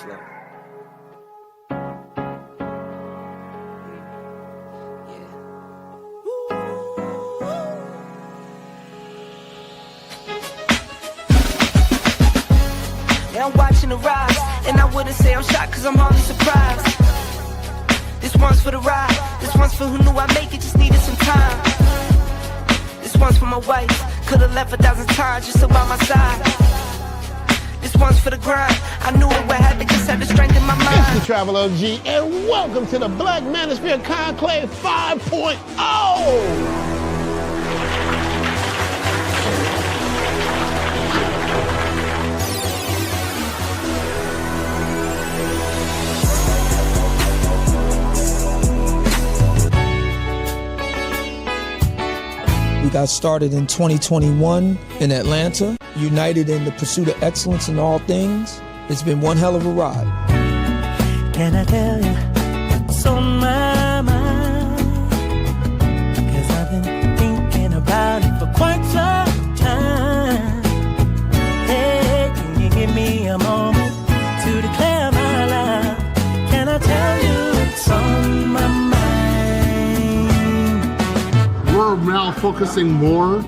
slow. Yeah, I'm watching the rise, and I wouldn't say I'm shocked, cause I'm hardly surprised. This one's for the ride, this one's for who knew I'd make it, just needed some time. This one's for my wife, could've left 1,000 times just to by my side. This one's for the grind, I knew it would happen, just had the strength in my mind. It's the Travel OG, and welcome to the Black Manosphere Conclave 5.0! We got started in 2021 in Atlanta, united in the pursuit of excellence in all things. It's been one hell of a ride. Can I tell you what's on my mind? 'Cause I've been thinking about it for quite some time. Hey, can you give me a moment to declare my love? Can I tell you what's on my mind? We're now focusing more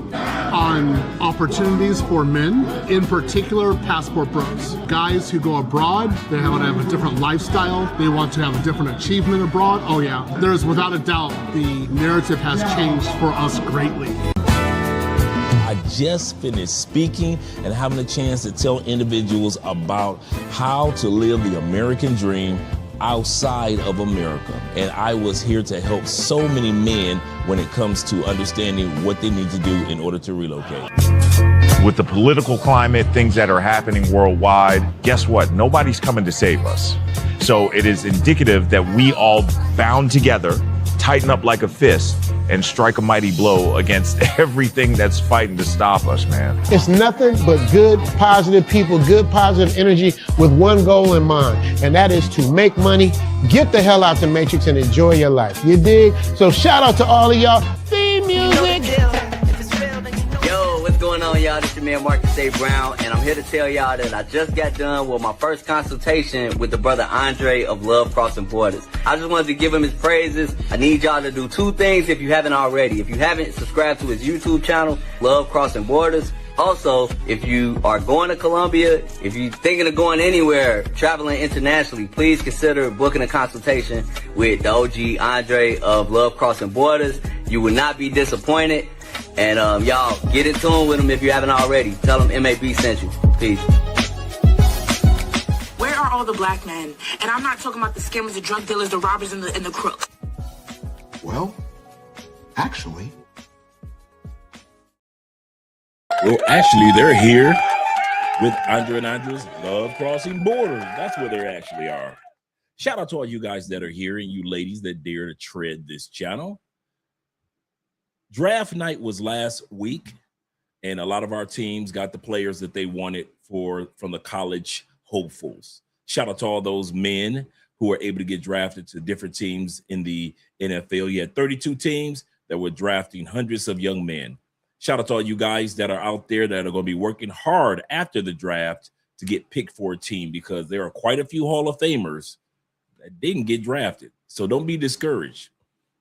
on opportunities for men, in particular passport bros. Guys who go abroad, they want to have a different lifestyle, they want to have a different achievement abroad. Oh yeah, there's without a doubt the narrative has changed for us greatly. I just finished speaking and having a chance to tell individuals about how to live the American dream outside of America. And I was here to help so many men when it comes to understanding what they need to do in order to relocate. With the political climate, things that are happening worldwide, guess what? Nobody's coming to save us. So it is indicative that we all bound together, tighten up like a fist, and strike a mighty blow against everything that's fighting to stop us, man. It's nothing but good, positive people, good, positive energy with one goal in mind, and that is to make money, get the hell out the Matrix, and enjoy your life. You dig? So shout out to all of y'all. Theme music! Yo, what's going on, y'all? This is your man Marcus A. Brown, and I'm here to tell y'all that I just got done with my first consultation with the brother Andre of Love Crossing Borders. I just wanted to give him his praises. I need y'all to do two things if you haven't already. If you haven't, subscribe to his YouTube channel, Love Crossing Borders. Also, if you are going to Colombia, if you're thinking of going anywhere, traveling internationally, please consider booking a consultation with the OG Andre of Love Crossing Borders. You will not be disappointed. And y'all, get in tune with him if you haven't already. Tell him MAB sent you. Peace. Where are all the black men? And I'm not talking about the scammers, the drug dealers, the robbers, and the crooks. Well, actually, they're here with Andre and Andre's Love Crossing Borders. That's where they actually are. Shout out to all you guys that are here and you ladies that dare to tread this channel. Draft night was last week, and a lot of our teams got the players that they wanted from the college hopefuls. Shout out to all those men who were able to get drafted to different teams in the NFL. You had 32 teams that were drafting hundreds of young men. Shout out to all you guys that are out there that are going to be working hard after the draft to get picked for a team, because there are quite a few Hall of Famers that didn't get drafted. So don't be discouraged.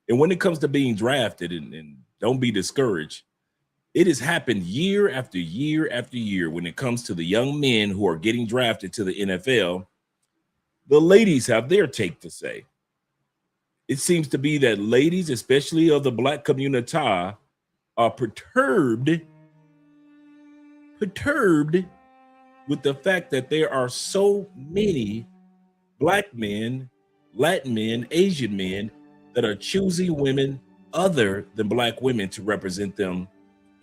And when it comes to being drafted, and don't be discouraged, it has happened year after year after year when it comes to the young men who are getting drafted to the NFL. The ladies have their take to say. It seems to be that ladies, especially of the black community, are perturbed with the fact that there are so many black men, Latin men, Asian men that are choosing women other than black women to represent them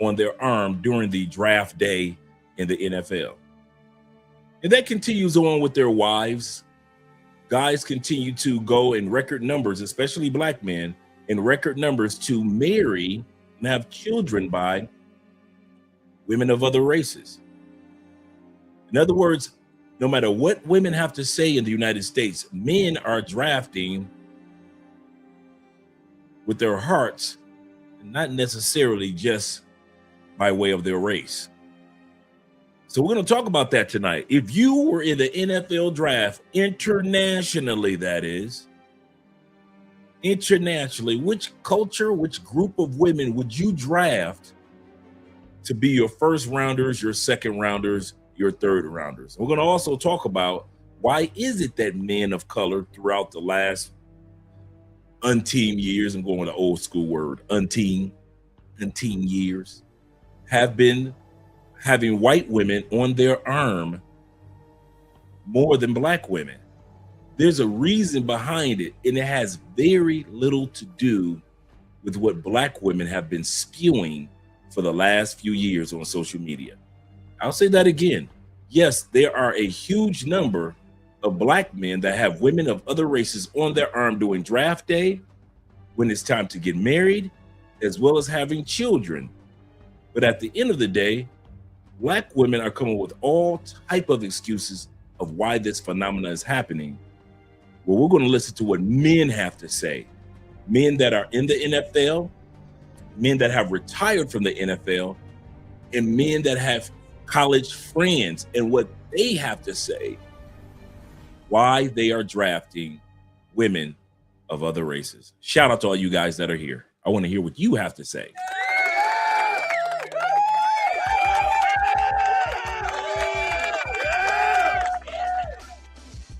on their arm during the draft day in the NFL. And that continues on with their wives. Guys continue to go in record numbers, especially black men, in record numbers to marry and have children by women of other races. In other words, no matter what women have to say in the United States, men are drafting with their hearts, and not necessarily just by way of their race. So we're going to talk about that tonight. If you were in the NFL draft, internationally, that is, internationally, which culture, which group of women would you draft to be your first rounders, your second rounders, your third rounders? We're going to also talk about why is it that men of color throughout the last umpteen years, I'm going with an old school word, umpteen years, have been having white women on their arm more than black women. There's a reason behind it, and it has very little to do with what black women have been spewing for the last few years on social media. I'll say that again. Yes, there are a huge number of black men that have women of other races on their arm during draft day, when it's time to get married, as well as having children. But at the end of the day, black women are coming with all type of excuses of why this phenomenon is happening. Well, we're going to listen to what men have to say. Men that are in the NFL, men that have retired from the NFL, and men that have college friends, and what they have to say why they are drafting women of other races. Shout out to all you guys that are here. I want to hear what you have to say.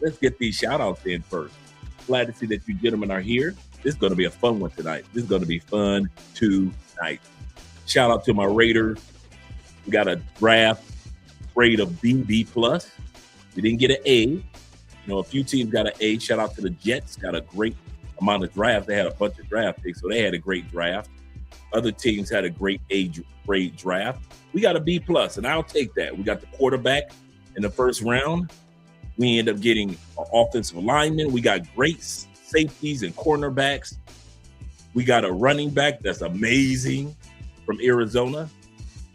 Let's get these shout outs in first. Glad to see that you gentlemen are here. This is going to be a fun one tonight. This is going to be fun tonight. Shout out to my Raiders. We got a draft grade of B+. We didn't get an A. You know, a few teams got an A. Shout out to the Jets. Got a great amount of draft. They had a bunch of draft picks, so they had a great draft. Other teams had a great A grade draft. We got a B+, and I'll take that. We got the quarterback in the first round. We end up getting an offensive lineman. We got great safeties and cornerbacks. We got a running back that's amazing from Arizona.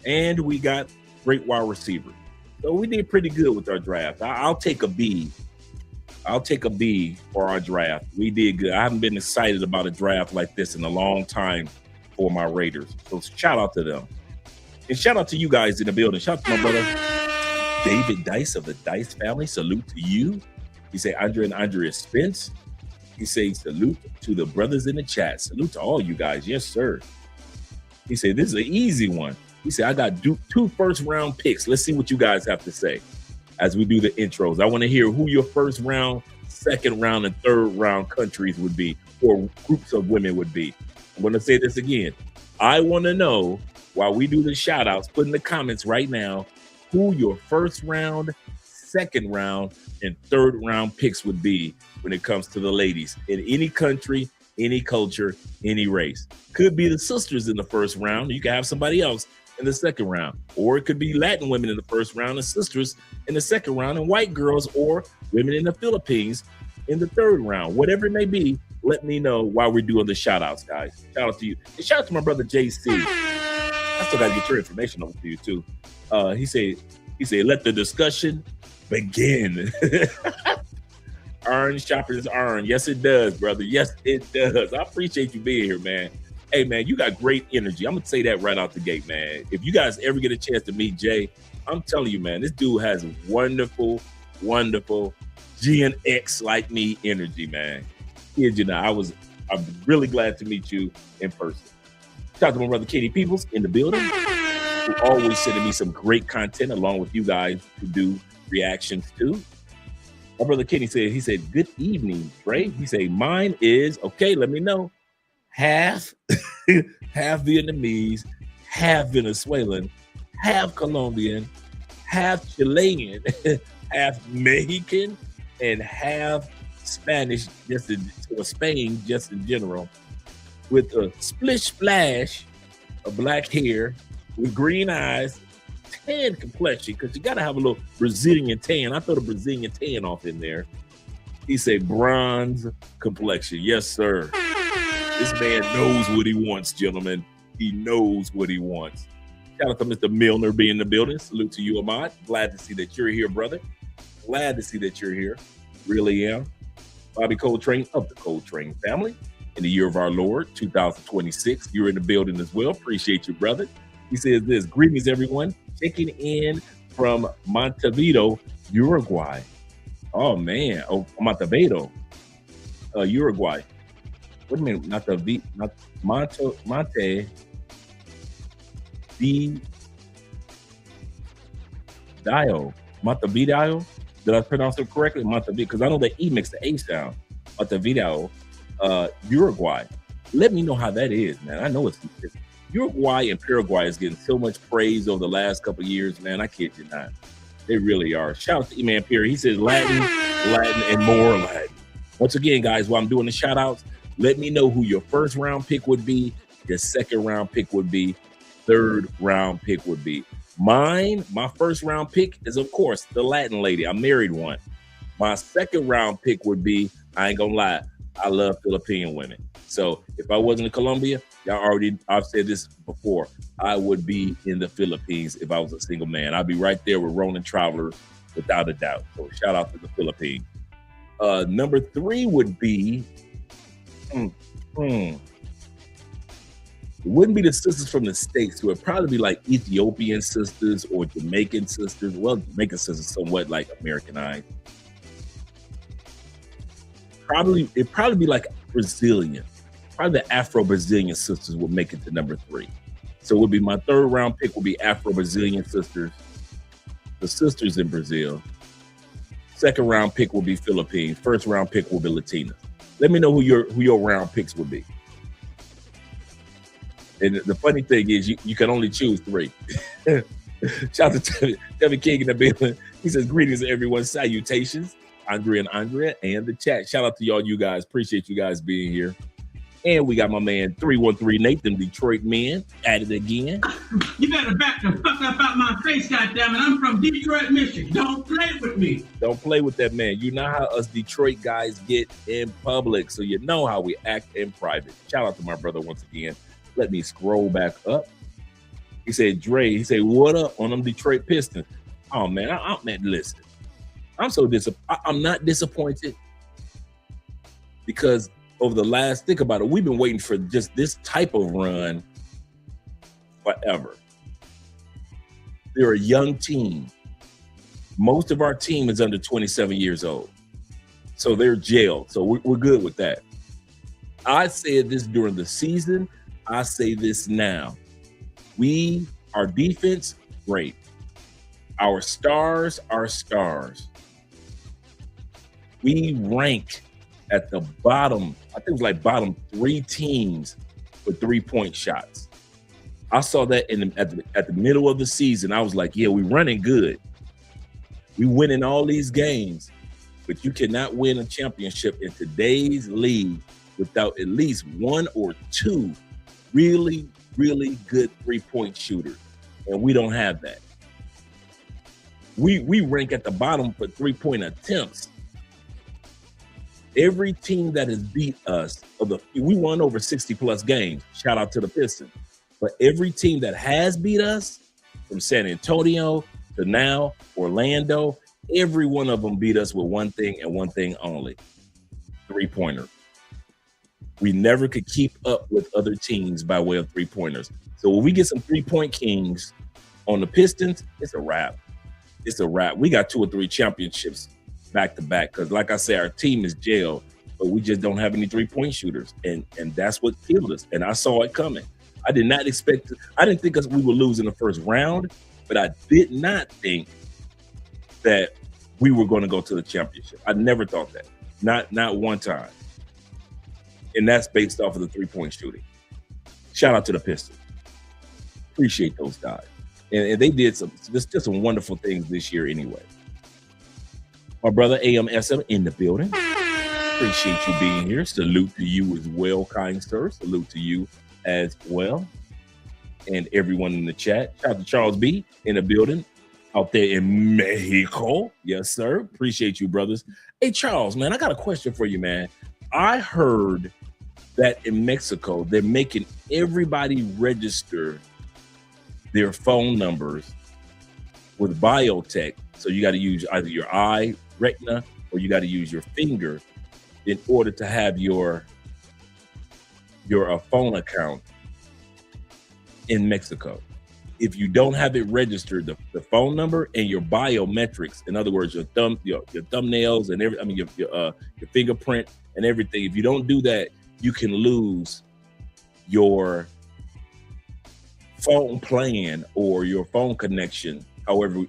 And we got great wide receiver. So we did pretty good with our draft. I'll take a B. I'll take a B for our draft. We did good. I haven't been excited about a draft like this in a long time for my Raiders. So shout out to them. And shout out to you guys in the building. Shout out to my brother David Dice of the Dice family. Salute to you. He say Andre and Andrea Spence. He say salute to the brothers in the chat. Salute to all you guys. Yes, sir. He said this is an easy one. He said I got 2 first round picks. Let's see what you guys have to say as we do the intros. I want to hear who your first round, second round, and third round countries would be, or groups of women would be. I'm going to say this again. I want to know, while we do the shout outs, put in the comments right now who your first round, second round, and third round picks would be when it comes to the ladies in any country, any culture, any race. Could be the sisters in the first round. You can have somebody else in the second round, or it could be Latin women in the first round and sisters in the second round, and white girls or women in the Philippines in the third round. Whatever it may be, let me know while we're doing the shout outs, guys. Shout out to you. And shout out to my brother JC. I still got to get your information over to you too. He said, let the discussion begin. Iron sharpens iron. Yes, it does, brother. Yes, it does. I appreciate you being here, man. Hey, man, you got great energy. I'm going to say that right out the gate, man. If you guys ever get a chance to meet Jay, I'm telling you, man, this dude has wonderful, wonderful Gen X like me energy, man. Kid, you know, I'm really glad to meet you in person. Shout out to my brother Katie Peoples in the building, who always sending me some great content along with you guys to do reactions to. My brother Kenny said, good evening, Trey. He said, mine is, okay, let me know, half Vietnamese, half Venezuelan, half Colombian, half Chilean, half Mexican, and half Spanish, Spain, just in general, with a splish splash of black hair, with green eyes, tan complexion, because you got to have a little Brazilian tan. I throw the Brazilian tan off in there. He said bronze complexion. Yes, sir. This man knows what he wants, gentlemen. He knows what he wants. Shout out to Mr. Milner being in the building. Salute to you, Ahmad. Glad to see that you're here, brother. Glad to see that you're here. Really am. Bobby Coltrane of the Coltrane family. In the year of our Lord, 2026. You're in the building as well. Appreciate you, brother. He says this, greetings, everyone. Checking in from Montevideo, Uruguay. Oh man, Montevideo, Uruguay. What do you mean? Not Monte. Montevideo. Did I pronounce it correctly? Montevideo, because I know the E makes the A sound. Montevideo, Uruguay. Let me know how that is, man. I know it's Uruguay and Paraguay is getting so much praise over the last couple of years, man. I kid you not. They really are. Shout out to E-Man Perry. He says Latin, and more Latin. Once again, guys, while I'm doing the shout outs, let me know who your first round pick would be, your second round pick would be, third round pick would be. Mine, my first round pick is, of course, the Latin lady. I married one. My second round pick would be, I ain't gonna lie, I love Philippine women. So if I wasn't in Colombia, I've said this before, I would be in the Philippines if I was a single man. I'd be right there with Ronin Travelers without a doubt. So shout out to the Philippines. Number 3 would be, it wouldn't be the sisters from the States. It would probably be like Ethiopian sisters or Jamaican sisters. Well, Jamaican sisters somewhat like Americanized. It'd probably be like Brazilian. Probably the Afro-Brazilian sisters would make it to number 3. So it would be my third round pick would be Afro-Brazilian sisters, the sisters in Brazil. Second round pick will be Philippines. First round pick will be Latina. Let me know who your round picks would be. And the funny thing is you can only choose 3. Shout out to Devin King in the building. He says, greetings everyone, salutations. Andrea and Andrea and the chat. Shout out to y'all, you guys. Appreciate you guys being here. And we got my man 313 Nathan, Detroit man, at it again. You better back the fuck up out my face, goddammit. I'm from Detroit, Michigan. Don't play with me. Don't play with that, man. You know how us Detroit guys get in public, so you know how we act in private. Shout out to my brother once again. Let me scroll back up. He said, Dre, he said, what up on them Detroit Pistons? Oh, man, man, listen. I'm so disappointed. I'm not disappointed because over the last, think about it, we've been waiting for just this type of run forever. They're a young team. Most of our team is under 27 years old. So they're jailed. So we're good with that. I said this during the season. I say this now. Our defense, great. Our stars are stars. We rank at the bottom, I think it was like bottom 3 teams for 3-point shots. I saw that at the middle of the season. I was like, yeah, we're running good. We winning all these games, but you cannot win a championship in today's league without at least 1 or 2 really, really good 3-point shooters. And we don't have that. We rank at the bottom for 3-point attempts. Every team that has beat us, we won over 60 plus games. Shout out to the Pistons. But every team that has beat us, from San Antonio to now Orlando, every one of them beat us with one thing and one thing only: 3-pointer. We never could keep up with other teams by way of 3-pointers. So when we get some 3-point kings on the Pistons, it's a wrap. It's a wrap. We got 2 or 3 championships back to back, because like I say, our team is jailed, but we just don't have any 3-point shooters, and that's what killed us. And I saw it coming. I did not expect I didn't think we would lose in the first round, but I did not think that we were going to go to the championship. I never thought that, not one time. And that's based off of the 3-point shooting. Shout out to the Pistons. Appreciate those guys, and they did just some wonderful things this year anyway. My brother AMSM in the building. Appreciate you being here. Salute to you as well, kind sir. Salute to you as well. And everyone in the chat. Shout out to Charles B in the building out there in Mexico. Yes, sir. Appreciate you, brothers. Hey, Charles, man, I got a question for you, man. I heard that in Mexico, they're making everybody register their phone numbers with biotech. So you got to use either your eye, retina, or you got to use your finger in order to have your phone account in Mexico. If you don't have it registered, the phone number and your biometrics, in other words, your thumbnails and your fingerprint and everything. If you don't do that, you can lose your phone plan or your phone connection. However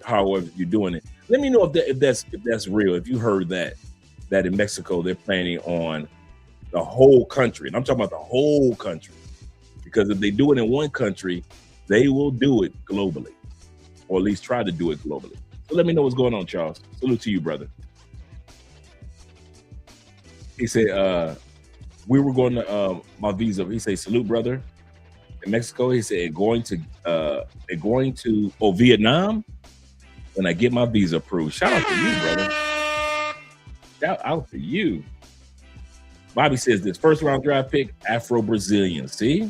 you're doing it. Let me know if that's real. If you heard that in Mexico they're planning on the whole country, and I'm talking about the whole country, because if they do it in one country, they will do it globally, or at least try to do it globally. So let me know what's going on, Charles. Salute to you, brother. He said, we were going to my visa. He said, salute, brother. In Mexico, he said, going to Vietnam when I get my visa approved. Shout out to you, brother. Shout out to you. Bobby says this first round draft pick, Afro-Brazilian. See?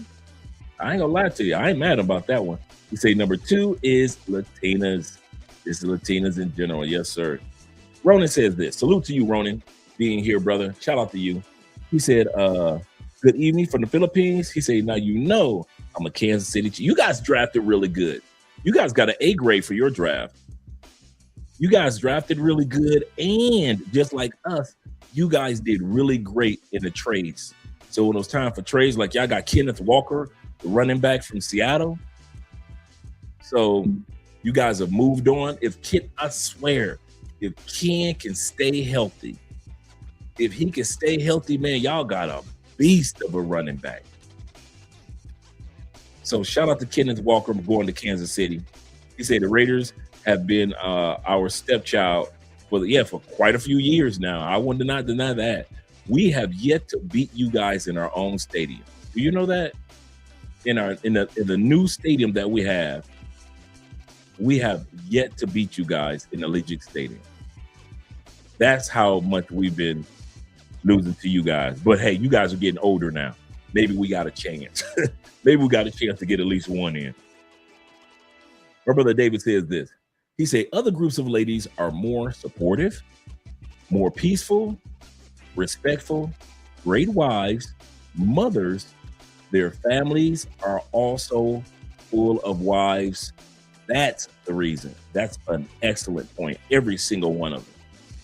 I ain't gonna lie to you. I ain't mad about that one. He say number 2 is Latinas. It's Latinas in general. Yes, sir. Ronan says this. Salute to you, Ronan, being here, brother. Shout out to you. He said, good evening from the Philippines. He said, now you know I'm a Kansas City. You guys drafted really good. You guys got an A grade for your draft. You guys drafted really good. And just like us, you guys did really great in the trades. So when it was time for trades, like y'all got Kenneth Walker, the running back from Seattle. So you guys have moved on. I swear, if Ken can stay healthy, if he can stay healthy, man, y'all got a beast of a running back. So shout out to Kenneth Walker going to Kansas City. He said the Raiders have been our stepchild for quite a few years now. I would not deny that. We have yet to beat you guys in our own stadium. Do you know that? In the new stadium that we have yet to beat you guys in Allegiant Stadium. That's how much we've been losing to you guys. But hey, you guys are getting older now. Maybe we got a chance. Maybe we got a chance to get at least one in. My brother David says this. He said other groups of ladies are more supportive, more peaceful, respectful, great wives, mothers. Their families are also full of wives. That's the reason. That's an excellent point. Every single one of them.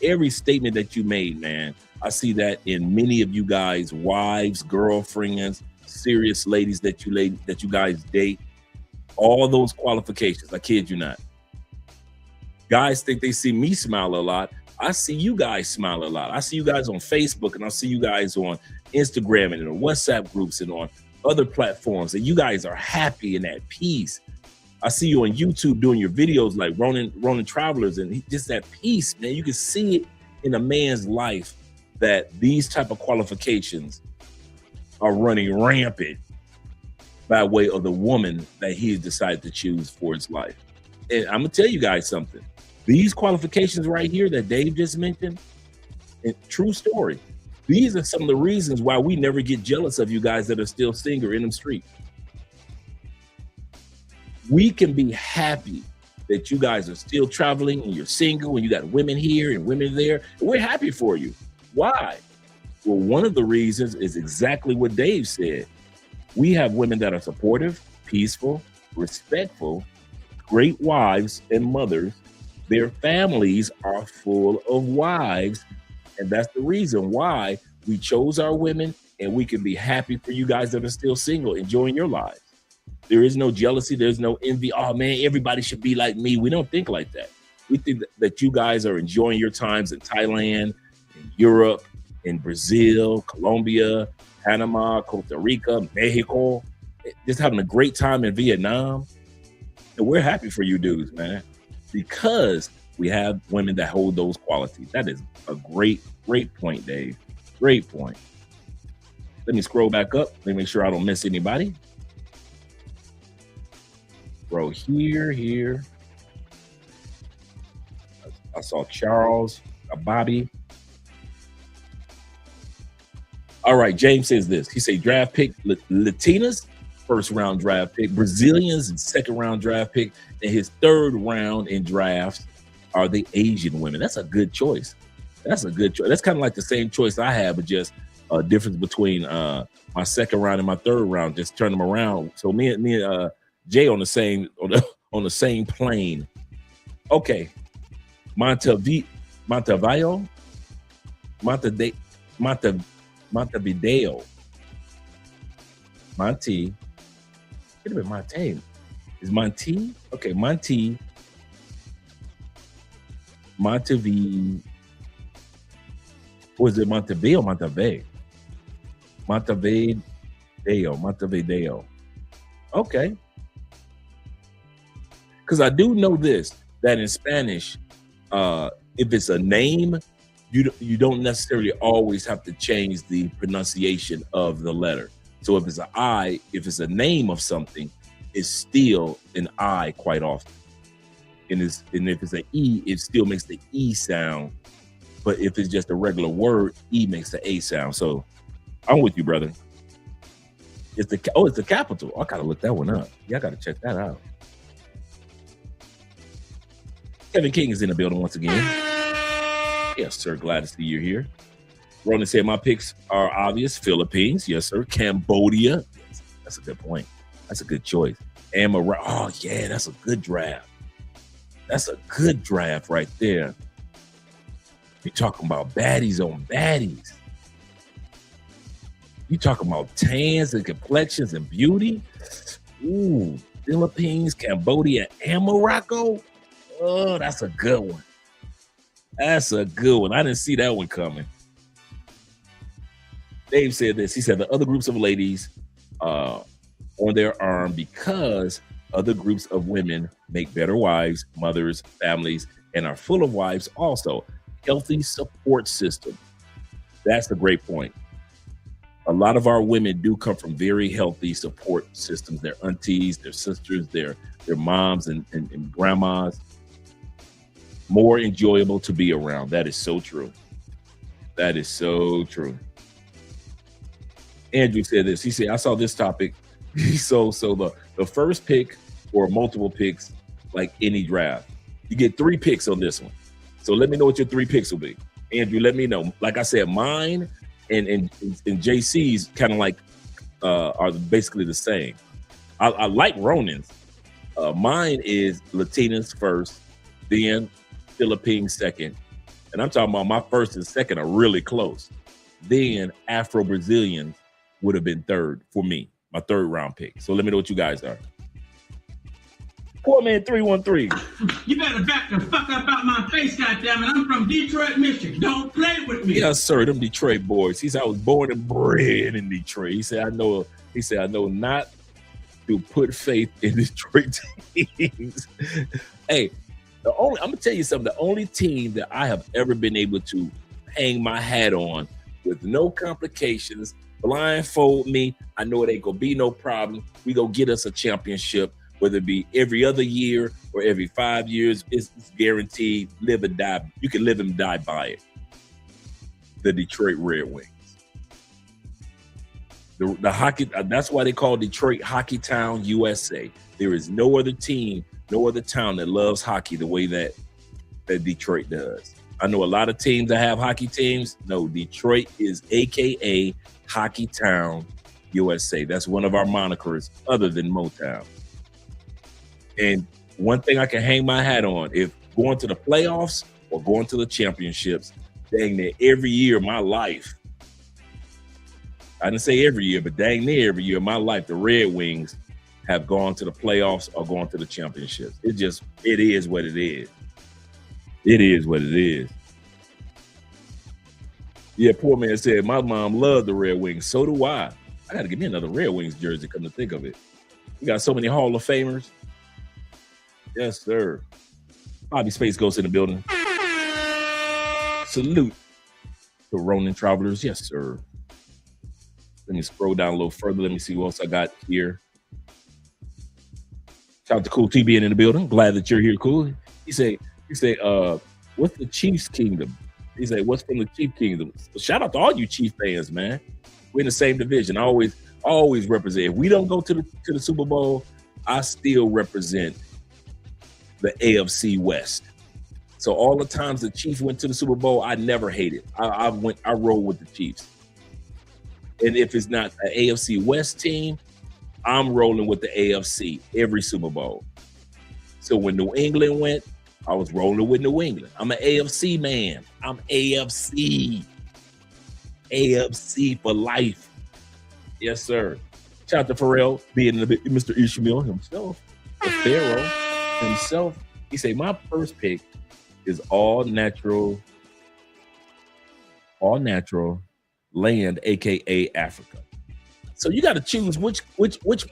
Every statement that you made, man, I see that in many of you guys' wives, girlfriends, serious ladies that you guys date. All those qualifications. I kid you not. Guys think they see me smile a lot. I see you guys smile a lot. I see you guys on Facebook, and I see you guys on Instagram and on WhatsApp groups and on other platforms, and you guys are happy and at peace. I see you on YouTube doing your videos like Ronin Travelers, and just that peace, man. You can see it in a man's life that these type of qualifications are running rampant by way of the woman that he has decided to choose for his life. And I'm gonna tell you guys something. These qualifications right here that Dave just mentioned, and true story, these are some of the reasons why we never get jealous of you guys that are still single in them streets. We can be happy that you guys are still traveling and you're single and you got women here and women there. And we're happy for you. Why? Well, one of the reasons is exactly what Dave said. We have women that are supportive, peaceful, respectful, great wives and mothers. Their families are full of wives. And that's the reason why we chose our women, and we can be happy for you guys that are still single, enjoying your lives. There is no jealousy. There's no envy. Oh, man, everybody should be like me. We don't think like that. We think that you guys are enjoying your times in Thailand, in Europe, in Brazil, Colombia, Panama, Costa Rica, Mexico, just having a great time in Vietnam. And we're happy for you dudes, man, because we have women that hold those qualities. That is a great point, Dave. Great point. Let me scroll back up. Let me make sure I don't miss anybody. Bro, here. I saw Charles, Bobby. All right, James says this. He say draft pick Latinas, first round draft pick, Brazilians, and second round draft pick, and his third round in drafts are the Asian women. That's a good choice. That's a good choice. That's kind of like the same choice I have, but just a difference between my second round and my third round. Just turn them around. So me and Jay on the same plane. Okay. Montevideo. Montevideo. Monty. Should have been Monte. Is Monty? Okay, Monty. Montevideo. Was it Montevideo? Montevideo. Okay. Because I do know this, that in Spanish, if it's a name, you don't necessarily always have to change the pronunciation of the letter. So if it's an I, if it's a name of something, it's still an I quite often. And if it's an E, it still makes the E sound. But if it's just a regular word, E makes the A sound. So I'm with you, brother. It's the capital. I gotta look that one up. Yeah, I gotta check that out. Kevin King is in the building once again. Yes, sir. Glad to see you here. Ronan said my picks are obvious. Philippines, yes, sir. Cambodia. Yes, that's a good point. That's a good choice. Oh, yeah, that's a good draft. That's a good draft right there. You're talking about baddies on baddies. You talking about tans and complexions and beauty? Ooh, Philippines, Cambodia, and Morocco? Oh, that's a good one. That's a good one. I didn't see that one coming. Dave said this. He said the other groups of ladies on their arm because other groups of women make better wives, mothers, families, and are full of wives also. Healthy support system. That's a great point. A lot of our women do come from very healthy support systems. Their aunties, their sisters, their moms and grandmas. More enjoyable to be around. That is so true. That is so true. Andrew said this. He said, I saw this topic. So the first pick or multiple picks, like any draft, you get 3 picks on this one. So let me know what your 3 picks will be. Andrew, let me know. Like I said, mine and JC's kind of like are basically the same. I like Ronan's. Mine is Latinas first, then Philippines second. And I'm talking about my first and second are really close. Then Afro-Brazilians would have been third for me, my 3rd round pick. So let me know what you guys are. Poor man 313. You better back the fuck up out my face, goddammit. I'm from Detroit, Michigan. Don't play with me. Yes, sir. Them Detroit boys. He said I was born and bred in Detroit. He said I know not to put faith in Detroit teams. Hey, I'm gonna tell you something. The only team that I have ever been able to hang my hat on with no complications, blindfold me. I know it ain't gonna be no problem. We go get us a championship, whether it be every other year or every 5 years. It's guaranteed. Live and die. You can live and die by it. The Detroit Red Wings. The hockey. That's why they call Detroit Hockey Town, USA. There is no other team, no other town that loves hockey the way that Detroit does. I know a lot of teams that have hockey teams. No, Detroit is AKA Hockey Town, USA. That's one of our monikers other than Motown. And one thing I can hang my hat on, if going to the playoffs or going to the championships, dang near every year of my life, I didn't say every year, but dang near every year of my life, the Red Wings have gone to the playoffs or gone to the championships. It is what it is. It is what it is. Yeah, poor man said, my mom loved the Red Wings. So do I. I got to get me another Red Wings jersey, come to think of it. We got so many Hall of Famers. Yes, sir. Bobby Space Ghost in the building. Salute to Ronin Travelers. Yes, sir. Let me scroll down a little further. Let me see what else I got here. Shout out to Cool T being in the building. Glad that you're here, Cool. He say, what's the Chiefs Kingdom? He say, what's from the Chief Kingdom? So shout out to all you Chief fans, man. We're in the same division. I always represent. If we don't go to the Super Bowl, I still represent the AFC West. So all the times the Chiefs went to the Super Bowl, I never hated. I roll with the Chiefs. And if it's not an AFC West team, I'm rolling with the AFC every Super Bowl. So when New England went, I was rolling with New England. I'm an AFC man. I'm AFC. AFC for life. Yes, sir. Shout out to Pharrell being Mr. Ishmael himself, the Pharaoh himself. He said, my first pick is all natural land, aka Africa. So you got to choose which.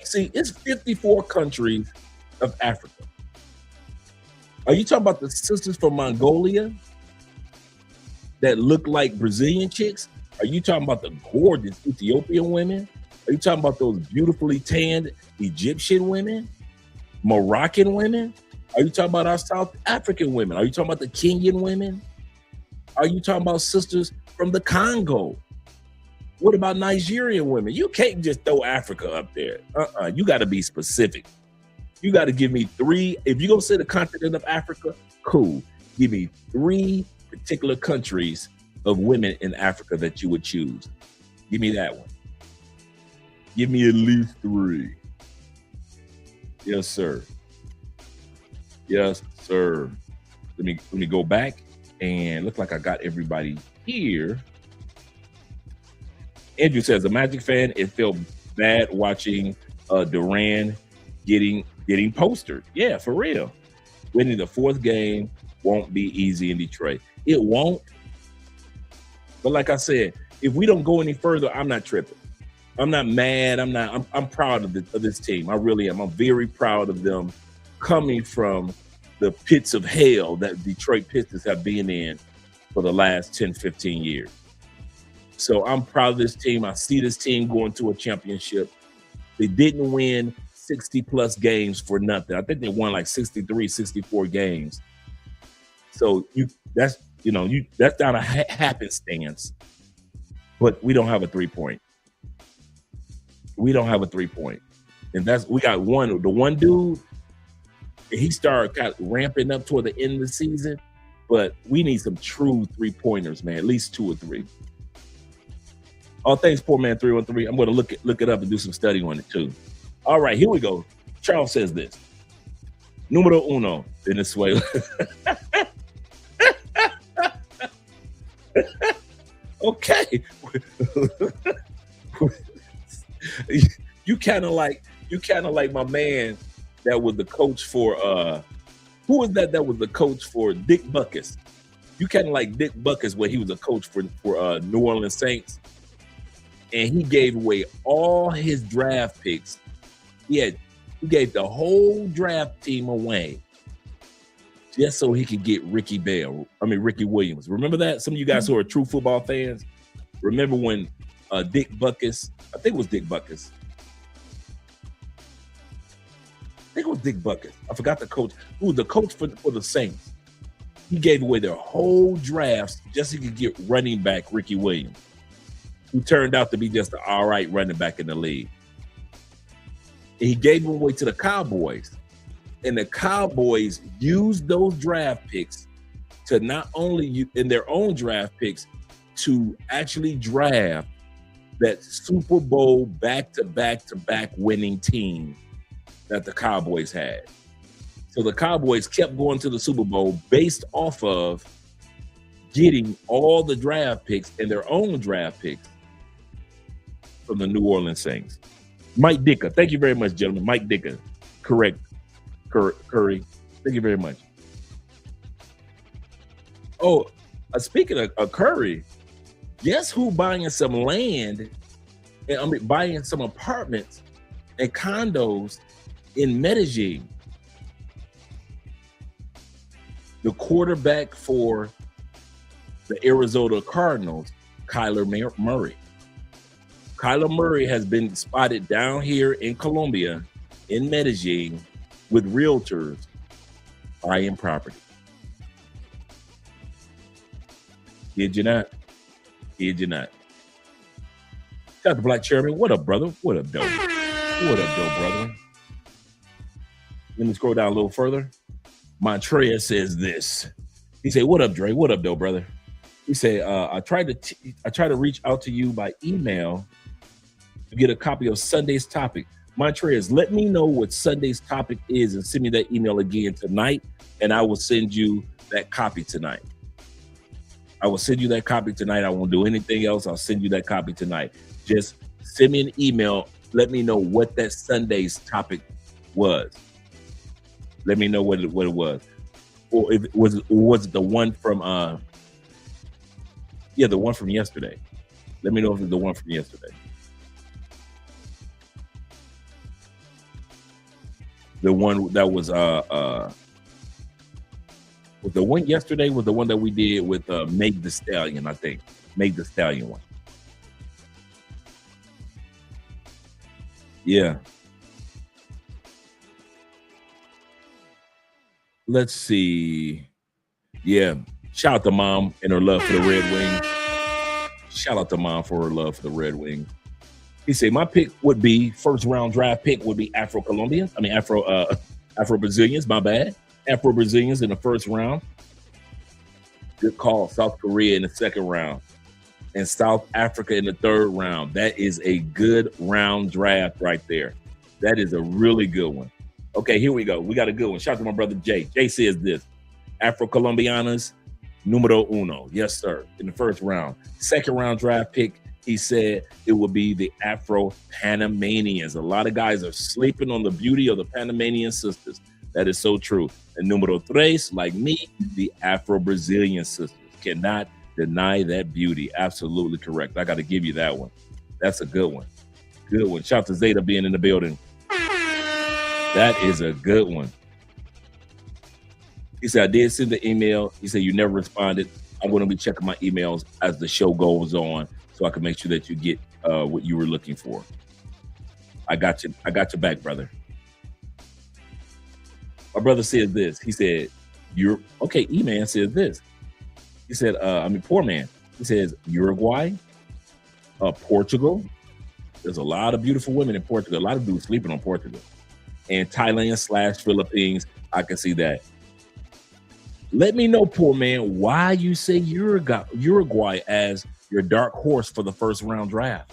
See, it's 54 countries of Africa. Are you talking about the sisters from Mongolia that look like Brazilian chicks? Are you talking about the gorgeous Ethiopian women? Are you talking about those beautifully tanned Egyptian women, Moroccan women? Are you talking about our South African women? Are you talking about the Kenyan women? Are you talking about sisters from the Congo? What about Nigerian women? You can't just throw Africa up there. You got to be specific. You got to give me 3. If you're going to say the continent of Africa, cool. Give me 3 particular countries of women in Africa that you would choose. Give me that one. Give me at least 3. Yes, sir. Yes, sir. Let me go back and look like I got everybody here. Andrew says, a Magic fan, it felt bad watching Duran getting postered. Yeah, for real. Winning the 4th game won't be easy in Detroit. It won't. But like I said, if we don't go any further, I'm not tripping. I'm not mad. I'm proud of this team. I really am. I'm very proud of them coming from the pits of hell that Detroit Pistons have been in for the last 10, 15 years. So I'm proud of this team. I see this team going to a championship. They didn't win 60 plus games for nothing. I think they won like 63, 64 games. So that's not a happenstance. But we don't have a 3-point. We don't have a 3-point. And we got the one dude, he started kind of ramping up toward the end of the season, but we need some true 3-pointers, man, at least 2 or 3. All thanks, poor man 313. I'm going to look it up and do some study on it too. All right, here we go. Charles says this. Numero uno, Venezuela. Okay. You kind of like my man that was the coach for who was that was the coach for Dick Butkus. You kind of like Dick Butkus when he was a coach for New Orleans Saints, and he gave away all his draft picks. He gave the whole draft team away just so he could get Ricky Williams. Remember that? Some of you guys who are true football fans, remember when Dick Butkus, I think it was Dick Butkus. I forgot the coach. Who was the coach for the Saints? He gave away their whole drafts just so he could get running back Ricky Williams, who turned out to be just an all right running back in the league. And he gave him away to the Cowboys. And the Cowboys used those draft picks to not only in their own draft picks to actually draft that Super Bowl back-to-back winning team that the Cowboys had. So the Cowboys kept going to the Super Bowl based off of getting all the draft picks and their own draft picks from the New Orleans Saints. Mike Dicker. Thank you very much, gentlemen. Mike Dicker. Correct. Curry. Thank you very much. Oh, speaking of Curry, guess who buying some land and buying some apartments and condos in Medellin? The quarterback for the Arizona Cardinals, Kyler Murray. Kyler Murray has been spotted down here in Colombia, in Medellin, with realtors buying property. Did you not? Did you not? Shout out to Black Chairman. What up, brother? What up, though? What up, though, brother? Let me scroll down a little further. Montreal says this. He said, "What up, Dre? What up, though, brother?" He said, "I tried to reach out to you by email to get a copy of Sunday's topic. Montrez, let me know what Sunday's topic is and send me that email again tonight, and I will send you that copy tonight. I will send you that copy tonight. I won't do anything else. I'll send you that copy tonight. Just send me an email. Let me know what that Sunday's topic was. Let me know what it was. Or if it was it the one from the one from yesterday. Let me know if it's the one from yesterday. The one that was the one yesterday was the one that we did with Meg the Stallion, I think. Meg the Stallion one. Yeah. Let's see. Yeah. Shout out to Mom and her love for the Red Wings. Shout out to Mom for her love for the Red Wings. He said, my pick would be, first round draft pick would be Afro-Colombians. I mean, Afro-Brazilians, my bad. Afro-Brazilians in the first round. Good call. South Korea in the second round. And South Africa in the third round. That is a good round draft right there. That is a really good one. Okay, here we go. We got a good one. Shout out to my brother Jay. Jay says this. Afro-Colombianas, numero uno. Yes, sir. In the first round. Second round draft pick, he said it would be the Afro-Panamanians. A lot of guys are sleeping on the beauty of the Panamanian sisters. That is so true. And numero tres, like me, the Afro-Brazilian sisters. Cannot deny that beauty. Absolutely correct. I got to give you that one. That's a good one. Good one. Shout out to Zeta being in the building. That is a good one. He said, I did send the email. He said, you never responded. I'm going to be checking my emails as the show goes on so I can make sure that you get what you were looking for. I got you. I got your back, brother. My brother said this. He said, you're okay. E-Man says this. He said, poor man. He says, Uruguay, Portugal. There's a lot of beautiful women in Portugal. A lot of dudes sleeping on Portugal. And Thailand/Philippines. I can see that. Let me know, poor man, why you say Uruguay as your dark horse for the first round draft.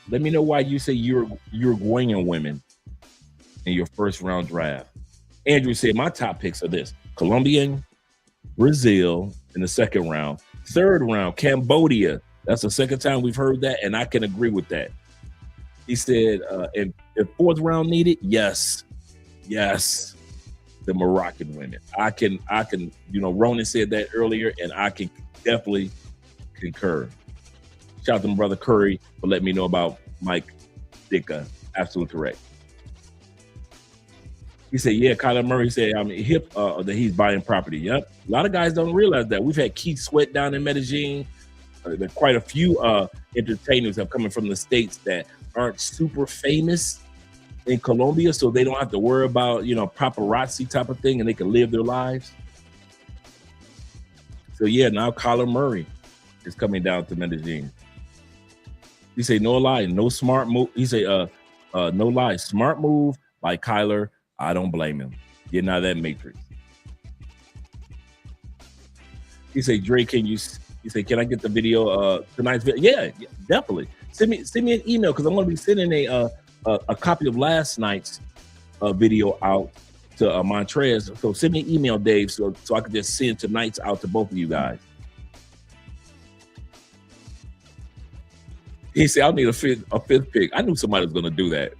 Let me know why you say Uruguayan women in your first round draft. Andrew said, my top picks are this. Colombian, Brazil in the second round. Third round, Cambodia. That's the second time we've heard that, and I can agree with that. He said, if fourth round needed, yes. The Moroccan women. I can, Ronan said that earlier, and I can definitely concur. Shout out to my brother Curry for letting me know about Mike Ditka. Absolutely correct. He said, yeah, Kyler Murray said, hip that he's buying property. Yep. A lot of guys don't realize that. We've had Keith Sweat down in Medellin. Quite a few entertainers have coming from the States that aren't super famous in Colombia, so they don't have to worry about, paparazzi type of thing, and they can live their lives. So yeah, now Kyler Murray is coming down to Medellin. He say, no lie, no smart move. He say, no lie, smart move by Kyler. I don't blame him. Getting out of that matrix. He say, Dre, can I get the video, tonight's video? Yeah, definitely. Send me an email, because I'm going to be sending a copy of last night's video out to Montrez. So send me an email, Dave, so I can just send tonight's out to both of you guys. He said, I'll need a fifth pick. I knew somebody was going to do that.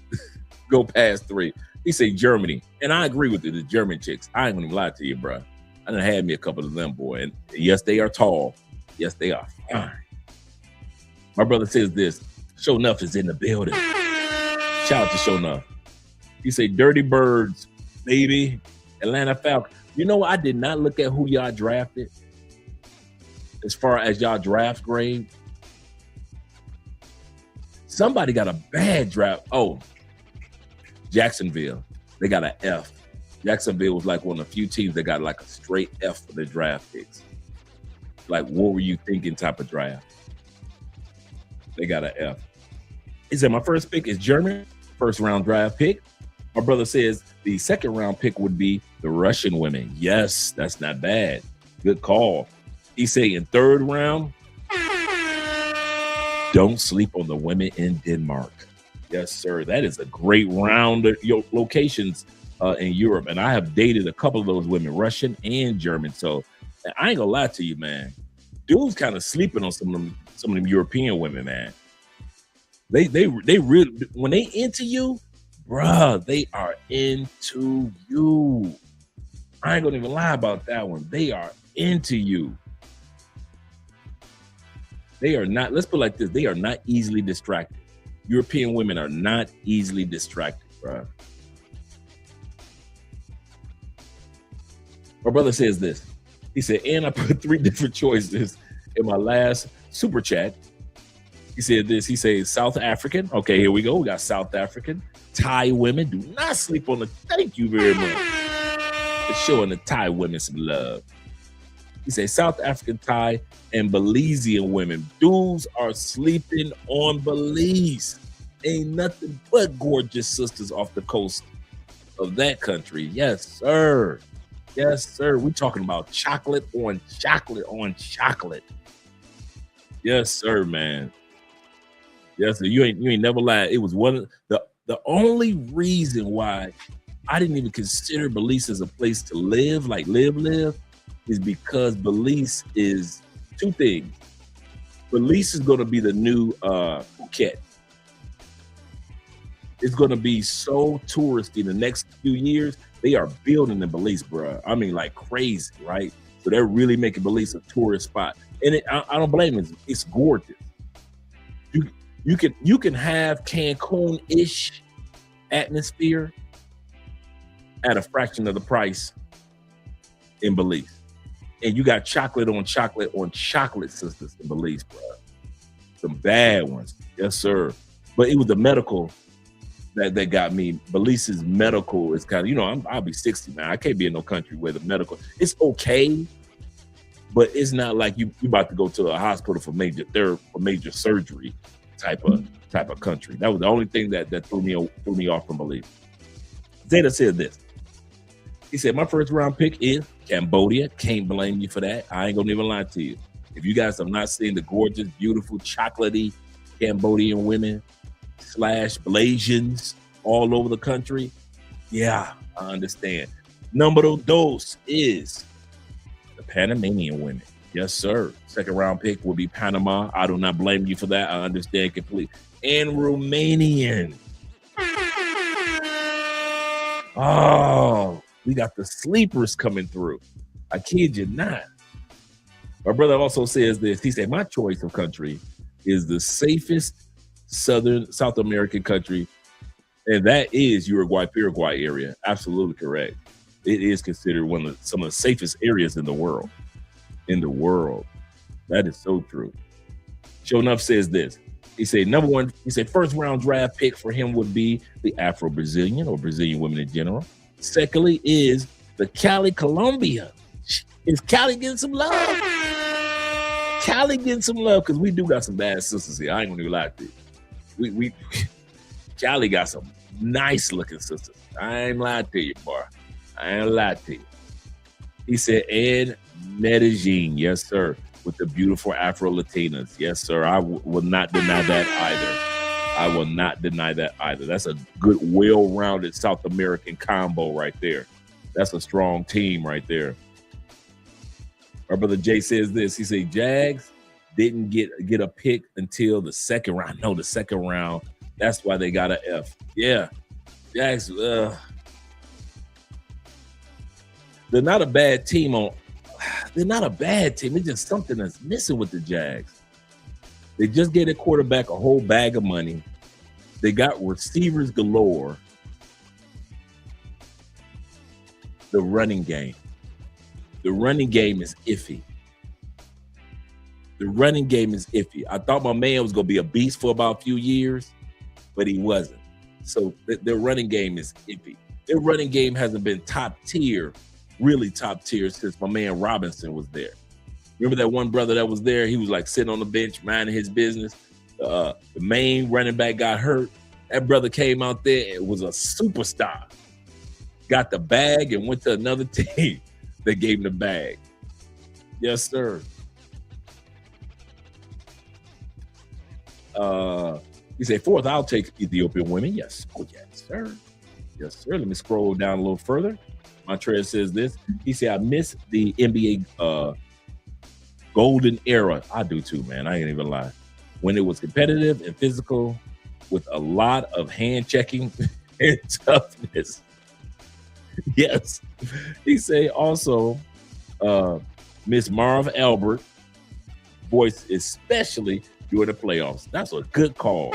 Go past 3. He said Germany. And I agree with it, the German chicks. I ain't going to lie to you, bro. I done had me a couple of them, boy. And yes, they are tall. Yes, they are fine. My brother says this. Show Enough is in the building. Shout out to Show Enough. He said, Dirty Birds, baby. Atlanta Falcons. You know, I did not look at who y'all drafted as far as y'all draft grade. Somebody got a bad draft. Oh, Jacksonville. They got an F. Jacksonville was like one of the few teams that got like a straight F for their draft picks. Like, what were you thinking type of draft? They got an F. He said, my first pick is German, first round draft pick. My brother says the second round pick would be the Russian women. Yes, that's not bad. Good call. He said in third round, don't sleep on the women in Denmark. Yes, sir. That is a great round of your locations in Europe. And I have dated a couple of those women, Russian and German. So I ain't gonna lie to you, man. Dudes kind of sleeping on some of them European women, man. They really, when they into you, bruh, they are into you. I ain't gonna even lie about that one. They are into you. They are not, let's put it like this, they are not easily distracted. European women are not easily distracted, bruh. My brother says this. He said, and I put 3 different choices in my last super chat. He said this, he says South African. Okay, here we go. We got South African. Thai women, do not sleep on the, thank you very much. It's showing the Thai women some love. He says South African, Thai, and Belizean women. Dudes are sleeping on Belize. Ain't nothing but gorgeous sisters off the coast of that country. Yes, sir. Yes, sir. We're talking about chocolate on chocolate on chocolate. Yes, sir, man. Yes, sir. You ain't never lied. It was one of the only reason why I didn't even consider Belize as a place to live, like live, is because Belize is 2 things. Belize is going to be the new Phuket. It's going to be so touristy in the next few years. They are building in Belize, bro. I mean, like crazy, right? So they're really making Belize a tourist spot, and I don't blame it. It's gorgeous. You can have Cancun-ish atmosphere at a fraction of the price in Belize. And you got chocolate on chocolate on chocolate sisters in Belize, bro. Some bad ones. Yes, sir. But it was the medical that got me. Belize's medical is kind of, I'll be 60 now. I can't be in no country where the medical, it's okay, but it's not like you about to go to a hospital for major therapy, for major surgery type of country. That was the only thing that threw me off from Belize. Zeta said this. He said, my first round pick is Cambodia. Can't blame you for that. I ain't gonna even lie to you. If you guys have not seen the gorgeous, beautiful, chocolatey Cambodian women / Blasians all over the country, yeah, I understand. Numero 2 is the Panamanian women. Yes, sir. Second round pick will be Panama. I do not blame you for that. I understand completely. And Romanian. Oh, we got the sleepers coming through. I kid you not. My brother also says this. He said, my choice of country is the safest South American country, and that is Paraguay area. Absolutely correct. It is considered some of the safest areas in the world. That is so true. Show Enough says this. He said, number 1, he said first round draft pick for him would be the Afro-Brazilian or Brazilian women in general. Secondly is the Cali, Colombia. Is Cali getting some love? Cali getting some love because we do got some bad sisters here. I ain't gonna even lie to you. We Cali got some nice looking sisters. I ain't lying to you, boy. I ain't lying to you. He said, and Medellin, yes, sir, with the beautiful Afro-Latinas. Yes, sir. I will not deny that either. I will not deny that either. That's a good, well-rounded South American combo right there. That's a strong team right there. Our brother Jay says this. He said, Jags didn't get a pick until the second round. No, the second round. That's why they got an F. Yeah. Jags, they're not a bad team. They're not a bad team. It's just something that's missing with the Jags. They just gave their quarterback a whole bag of money. They got receivers galore. The running game is iffy. I thought my man was going to be a beast for about a few years, but he wasn't. So their running game is iffy. Their running game hasn't been top tier, really top tier, since my man Robinson was there. Remember that one brother that was there? He was like sitting on the bench, minding his business. The main running back got hurt. That brother came out there and was a superstar. Got the bag and went to another team. They gave him the bag. Yes, sir. He said, fourth, I'll take Ethiopian women. Yes. Oh, yes, sir. Yes, sir. Let me scroll down a little further. Montreal says this. He said, I miss the NBA golden era. I do too, man. I ain't even lie. When it was competitive and physical with a lot of hand checking and toughness. Yes. He say also, Miss Marv Albert voice, especially during the playoffs. That's a good call.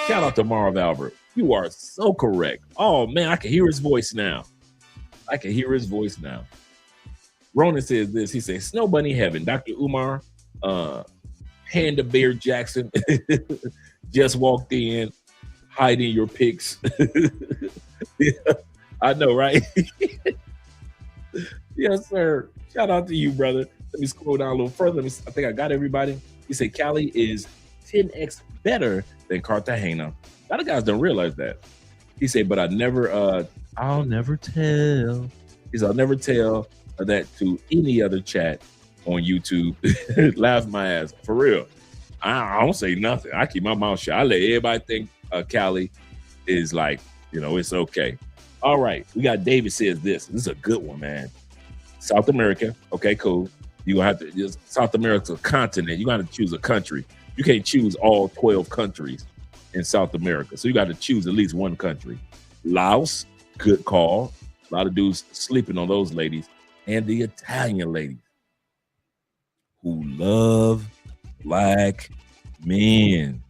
Shout out to Marv Albert. You are so correct. Oh man, I can hear his voice now. I can hear his voice now. Ronan says this. He says, Snow Bunny Heaven, Dr. Umar, Panda Bear Jackson just walked in, hiding your pics. Yeah, I know, right? Yes, sir. Shout out to you, brother. Let me scroll down a little further. I think I got everybody. He said Cali is 10x better than Cartagena. A lot of guys don't realize that. He said, but I'll never tell. He said, I'll never tell that to any other chat on YouTube. Laugh my ass. For real. I don't say nothing. I keep my mouth shut. I let everybody think Cali is like, it's okay. All right. We got David says this. This is a good one, man. South America. Okay, cool. You're going to have to just South America's a continent. You got to choose a country. You can't choose all 12 countries in South America. So you got to choose at least one country. Laos, good call. A lot of dudes sleeping on those ladies. And the Italian ladies who love black men.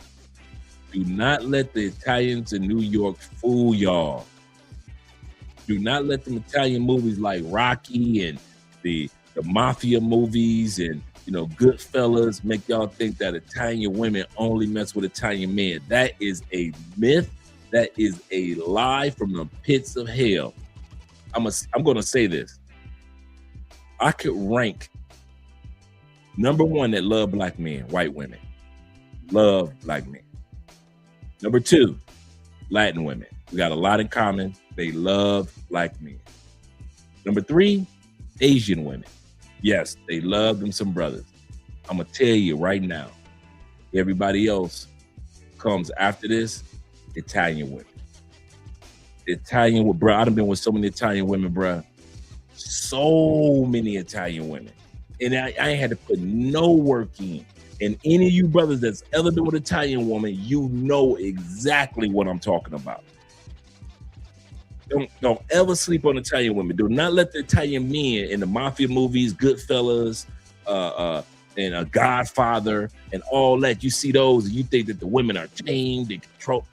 Do not let the Italians in New York fool y'all. Do not let them Italian movies like Rocky and the mafia movies and Goodfellas make y'all think that Italian women only mess with Italian men. That is a myth. That is a lie from the pits of hell. I'm going to say this. I could rank number one that love black men, white women. Love black men. Number two, Latin women. We got a lot in common. They love black men. Number three, Asian women. Yes, they love them some brothers. I'm going to tell you right now, everybody else comes after this, Italian women. Italian, bro, I done been with so many Italian women, bro. So many Italian women. And I ain't had to put no work in. And any of you brothers that's ever been with an Italian woman, you know exactly what I'm talking about. Don't ever sleep on Italian women. Do not let the Italian men in the mafia movies, Goodfellas, and a Godfather, and all that. You see those, and you think that the women are tamed and controlled.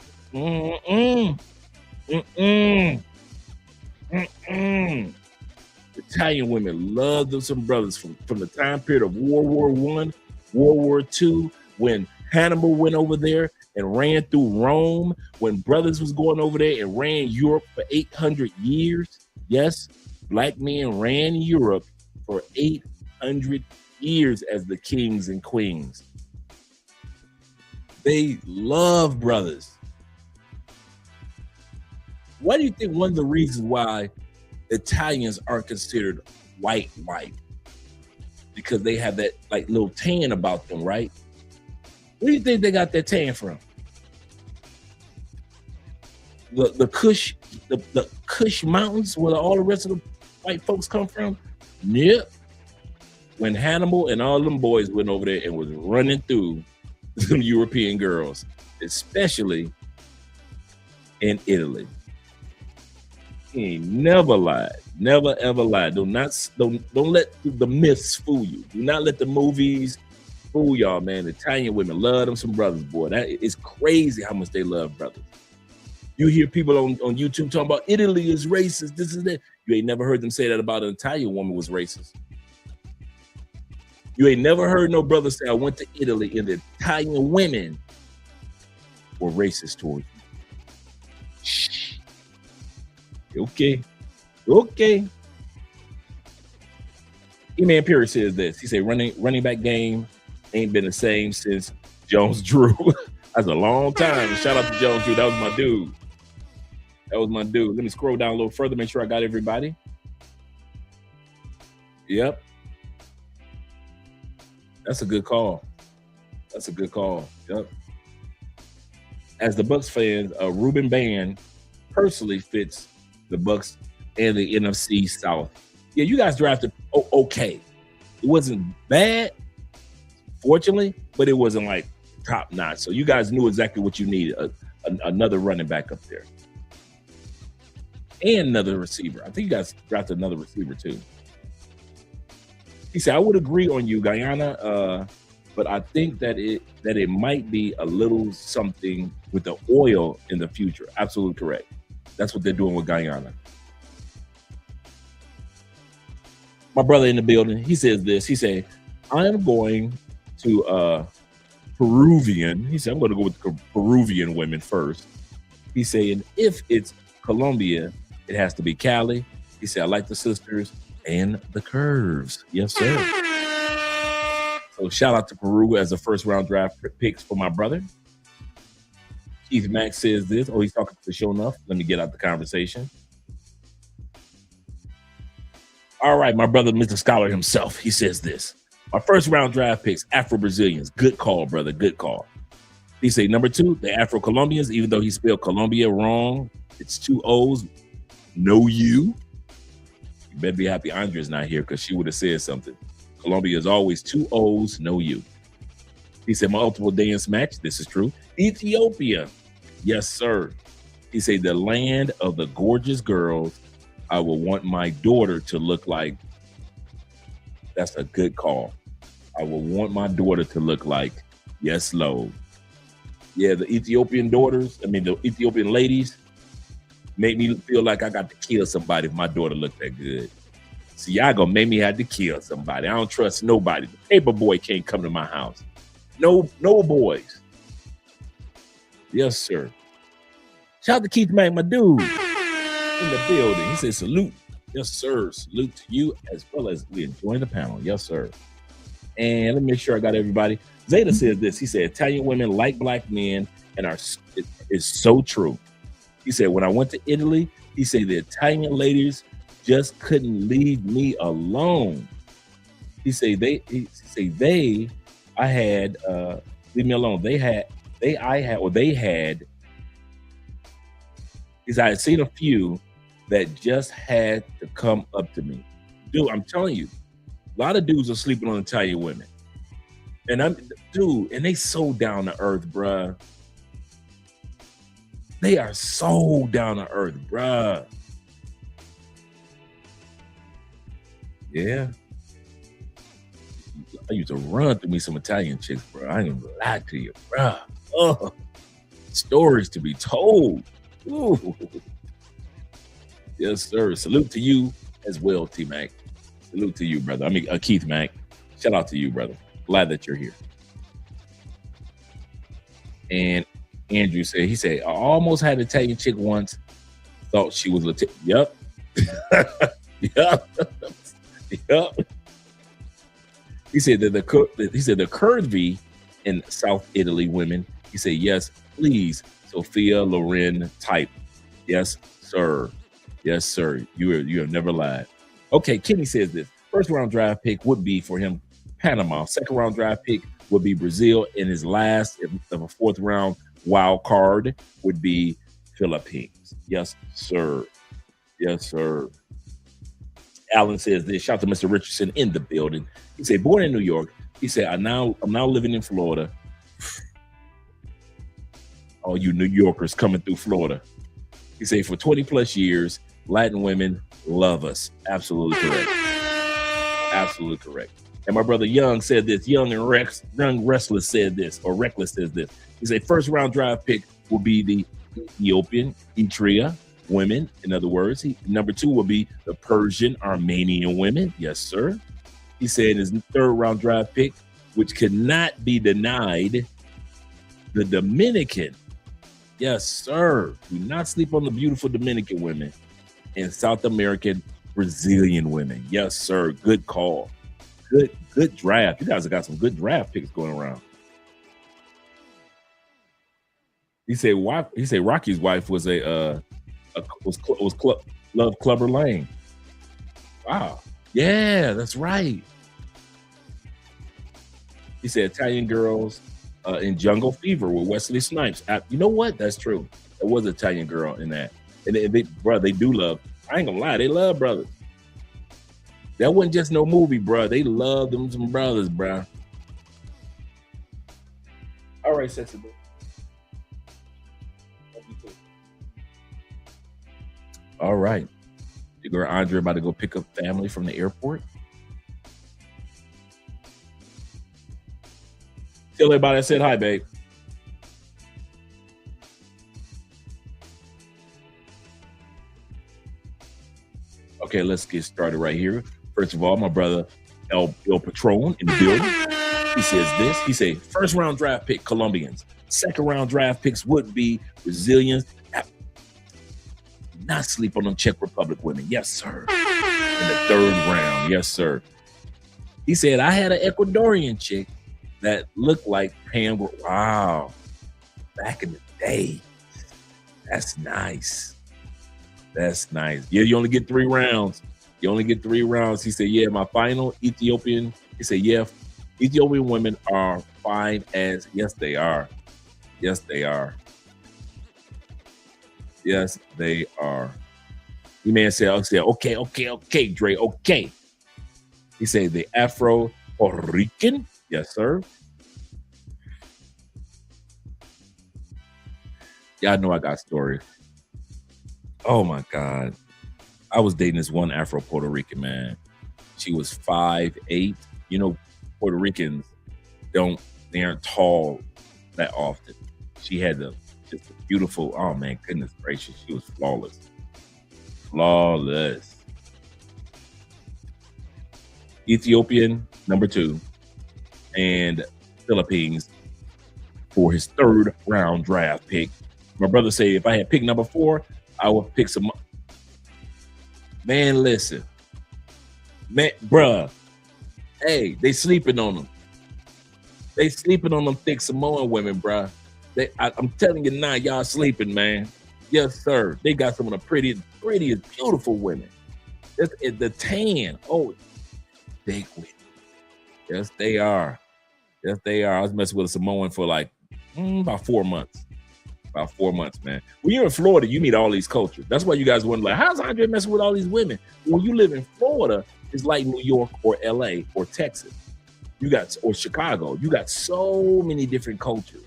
Italian women love them some brothers from the time period of World War I, World War II, when Hannibal went over there and ran through Rome, when brothers was going over there and ran Europe for 800 years. Yes, black men ran Europe for 800 years as the kings and queens. They love brothers. What do you think one of the reasons why Italians are considered white? Because they have that like little tan about them, right? Where do you think they got that tan from? The Kush, the Kush Mountains, where all the rest of the white folks come from? Yep. When Hannibal and all them boys went over there and was running through some European girls, especially in Italy. He ain't never lied. Never ever lied. Don't let the myths fool you. Do not let the movies fool y'all, man. Italian women love them some brothers, boy. That is crazy how much they love brothers. You hear people on YouTube talking about Italy is racist, this is that. You ain't never heard them say that about an Italian woman was racist. You ain't never heard no brother say, I went to Italy and the Italian women were racist towards me. Shh. Okay. E-Man Perry says this. He said running back game ain't been the same since Jones Drew. That's a long time. Shout out to Jones Drew. That was my dude. Let me scroll down a little further, make sure I got everybody. Yep. That's a good call. Yep. as the Bucks fans, Ruben Band personally fits the Bucks and the NFC South. Yeah, you guys drafted okay. It wasn't bad, fortunately, but it wasn't like top notch. So you guys knew exactly what you needed, another running back up there. And another receiver. I think you guys drafted another receiver too. He said, I would agree on you, Guyana, but I think that it might be a little something with the oil in the future. Absolutely correct. That's what they're doing with Guyana. My brother in the building, he says this. He said, I am going to Peruvian. He said, I'm going to go with the Peruvian women first. He's saying, if it's Colombia, it has to be Cali. He said, I like the sisters and the curves. Yes, sir. So shout out to Peru as a first round draft picks for my brother. Keith Mack says this. Oh, he's talking to Show Enough. Let me get out the conversation. All right, my brother, Mr. Scholar himself, he says this. My first round draft picks, Afro-Brazilians. Good call, brother. Good call. He said, number 2, the Afro-Colombians, even though he spelled Colombia wrong, it's 2 O's, no U. You better be happy Andrea's not here because she would have said something. Colombia is always 2 O's, no U. He said, multiple dance match. This is true. Ethiopia. Yes, sir. He said, the land of the gorgeous girls. I will want my daughter to look like. That's a good call. I will want my daughter to look like. Yes, Lord. Yeah, the Ethiopian daughters, the Ethiopian ladies make me feel like I got to kill somebody if my daughter looked that good. See, y'all gonna make me have to kill somebody. I don't trust nobody. The paper boy can't come to my house. No boys. Yes, sir. Shout out to Keith Mack, my dude, in the building. He said, salute. Yes, sir. Salute to you as well as we enjoying the panel. Yes, sir. And let me make sure I got everybody. Zeta says this. He said, Italian women like black men and it's so true. He said, when I went to Italy, he said the Italian ladies just couldn't leave me alone. He said leave me alone. He said, I had seen a few that just had to come up to me. Dude, I'm telling you, a lot of dudes are sleeping on Italian women. And and they so down to earth, bruh. They are so down to earth, bruh. Yeah. I used to run through me some Italian chicks, bro. I ain't gonna lie to you, bruh. Oh, stories to be told. Ooh. Yes, sir. Salute to you as well, T-Mac. Salute to you, brother. Keith Mack. Shout out to you, brother. Glad that you're here. And Andrew said, I almost had an Italian chick once. Thought she was Latin. Yep. Yep. He said that the curvy in South Italy women. He said, yes, please, Sophia Loren type. Yes, sir. Yes, sir. You have never lied. Okay, Kenny says this. First round draft pick would be for him Panama. Second round draft pick would be Brazil. And his last of a fourth round wild card would be Philippines. Yes, sir. Yes, sir. Alan says this. Shout out to Mr. Richardson in the building. He said, born in New York. He said, I'm now living in Florida. All you New Yorkers coming through Florida. He said, for 20 plus years, Latin women love us. Absolutely correct. Absolutely correct. And my brother Young said this. Young Restless said this, or Reckless says this. He said, first round draft pick will be the Ethiopian, Eritrea women. In other words, number 2 will be the Persian, Armenian women. Yes, sir. He said his third round draft pick, which cannot be denied, the Dominican. Yes, sir. Do not sleep on the beautiful Dominican women and South American Brazilian women. Yes, sir. Good call. Good draft. You guys have got some good draft picks going around. He said Rocky's wife was Love Clubber Lane. Wow. Yeah, that's right. He said Italian girls in Jungle Fever with Wesley Snipes. You know what? That's true. There was an Italian girl in that. And they do love. I ain't gonna lie, they love brothers. That wasn't just no movie, bro. They love them some brothers, bro. All right, sexy boy. All right. Your girl Andre about to go pick up family from the airport. Tell everybody I said hi, babe. Okay, let's get started right here. First of all, my brother El Patron in the building. He says this. He said, first round draft pick, Colombians. Second round draft picks would be Brazilians. Not sleep on them Czech Republic women. Yes, sir. In the third round. Yes, sir. He said, I had an Ecuadorian chick that looked like Pam. Wow. Back in the day. That's nice. That's nice. Yeah, you only get 3 rounds. You only get 3 rounds. He said, yeah, my final Ethiopian. He said, yeah, Ethiopian women are fine as. Yes, they are. Yes, they are. Yes, they are. The man said, okay, Dre, okay. He said the Afro Puerto Rican. Yes, sir. Y'all know I got stories. Oh my God. I was dating this one Afro Puerto Rican man. She was 5'8". You know, Puerto Ricans they aren't tall that often. She had just a beautiful, oh man, goodness gracious. She was flawless. Flawless. Ethiopian, number 2. And Philippines for his third round draft pick. My brother said if I had picked number 4, I would pick some. Man, listen. Man, bruh. Hey, they sleeping on them. They sleeping on them thick Samoan women, bruh. I'm telling you now, y'all sleeping, man. Yes, sir. They got some of the prettiest, beautiful women. The tan. Oh, big women. Yes, they are. Yes, they are. I was messing with a Samoan for like about 4 months. About 4 months, man. When you're in Florida, you meet all these cultures. That's why you guys wonder, like, how's Andre messing with all these women? When you live in Florida, it's like New York or LA or Texas. Or Chicago. You got so many different cultures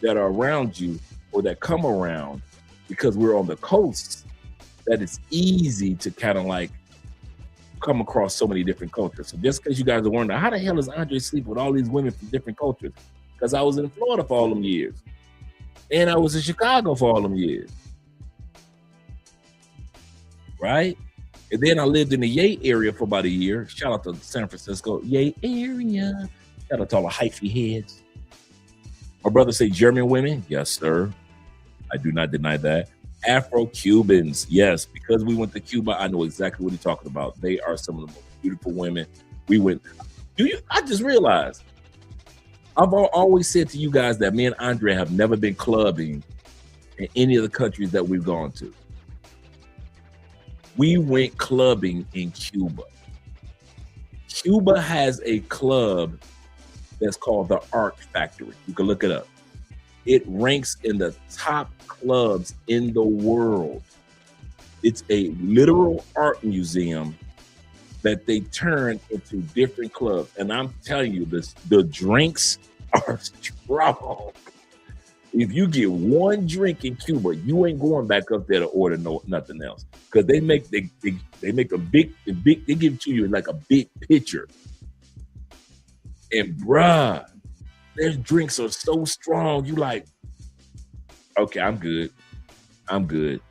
that are around you or that come around because we're on the coast, that it's easy to kind of like come across so many different cultures. So just because you guys are wondering, how the hell does Andre sleep with all these women from different cultures? Because I was in Florida for all them years. And I was in Chicago for all them years. Right? And then I lived in the Yay area for about a year. Shout out to San Francisco. Yay area. Shout out to all the hyphy heads. My brother say German women. Yes, sir. I do not deny that. Afro-Cubans. Yes, because we went to Cuba, I know exactly what he's talking about. They are some of the most beautiful women. I just realized, I've always said to you guys that me and Andre have never been clubbing in any of the countries that we've gone to. We went clubbing in Cuba. Cuba has a club that's called the Art Factory. You can look it up. It ranks in the top clubs in the world. It's a literal art museum that they turn into different clubs. And I'm telling you this, the drinks are strong. If you get one drink in Cuba, you ain't going back up there to order nothing else. Because they make a big, they give it to you like a big pitcher. And bruh, their drinks are so strong. You like, okay, I'm good. I'm good.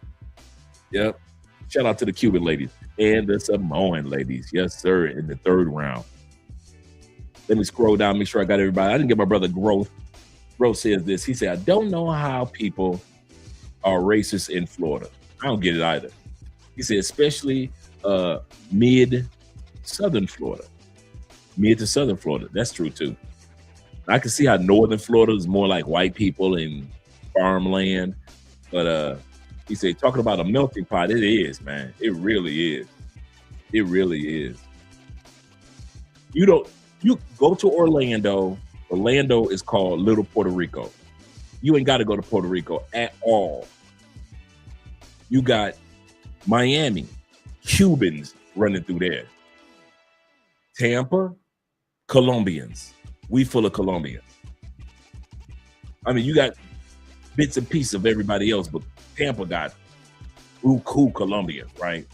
Yep. Shout out to the Cuban ladies and the Samoan ladies. Yes, sir, in the third round. Let me scroll down, make sure I got everybody. I didn't get my brother Growth. Growth says this. He said, I don't know how people are racist in Florida. I don't get it either. He said, especially mid-southern Florida. Mid to southern Florida. That's true, too. I can see how northern Florida is more like white people and farmland. But he said, talking about a melting pot, it is, man. It really is. It really is. You go to Orlando Orlando is called Little Puerto Rico. You ain't got to go to Puerto Rico at all. You got Miami, Cubans running through there. Tampa, Colombians. We full of Colombians. I mean, you got bits and pieces of everybody else, but Tampa got cool Colombians, right?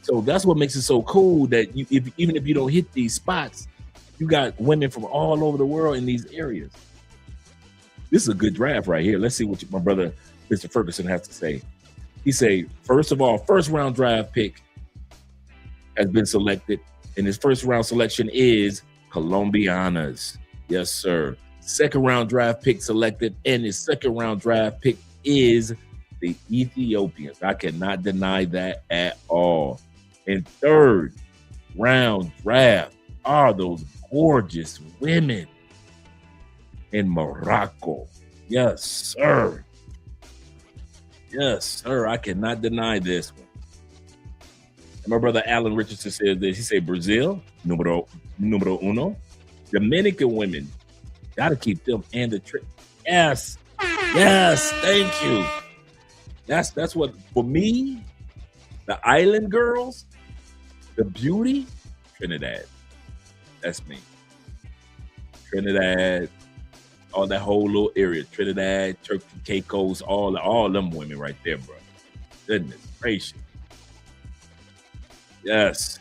So that's what makes it so cool that even if you don't hit these spots, you got women from all over the world in these areas. This is a good draft right here. Let's see what my brother, Mr. Ferguson, has to say. He say, first of all, first round draft pick has been selected, and his first round selection is Colombianas. Yes, sir. Second round draft pick selected, and his second round draft pick is the Ethiopians. I cannot deny that at all. And third round draft are those gorgeous women in Morocco. Yes, sir. Yes, sir. I cannot deny this one. And my brother Alan Richardson said this. He said Brazil, numero uno. Dominican women, gotta keep them and the trick. Yes, yes, thank you. That's what, for me, the island girls, the beauty, Trinidad. That's me. Trinidad, all that whole little area, Trinidad, Turks and Caicos, all them women right there, bro. Goodness gracious. Yes.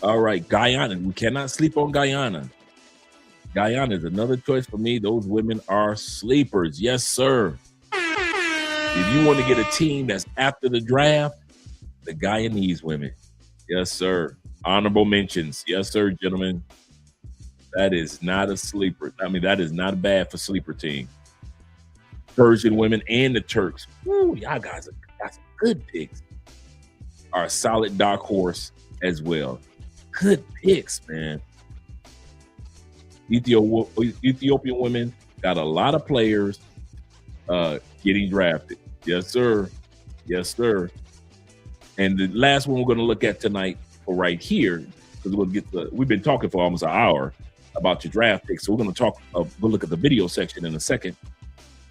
All right, Guyana. We cannot sleep on Guyana. Guyana is another choice for me. Those women are sleepers. Yes, sir. If you want to get a team that's after the draft, the Guyanese women. Yes, sir. Honorable mentions. Yes, sir, gentlemen. That is not a sleeper. I mean, that is not bad for sleeper team. Persian women and the Turks. Woo, y'all guys got some good picks. Are a solid dark horse as well. Good picks, man. Ethiopian women got a lot of players getting drafted. Yes, sir. Yes, sir. And the last one we're going to look at tonight for right here, because we've been talking for almost an hour about your draft picks. So we're going to we'll look at the video section in a second.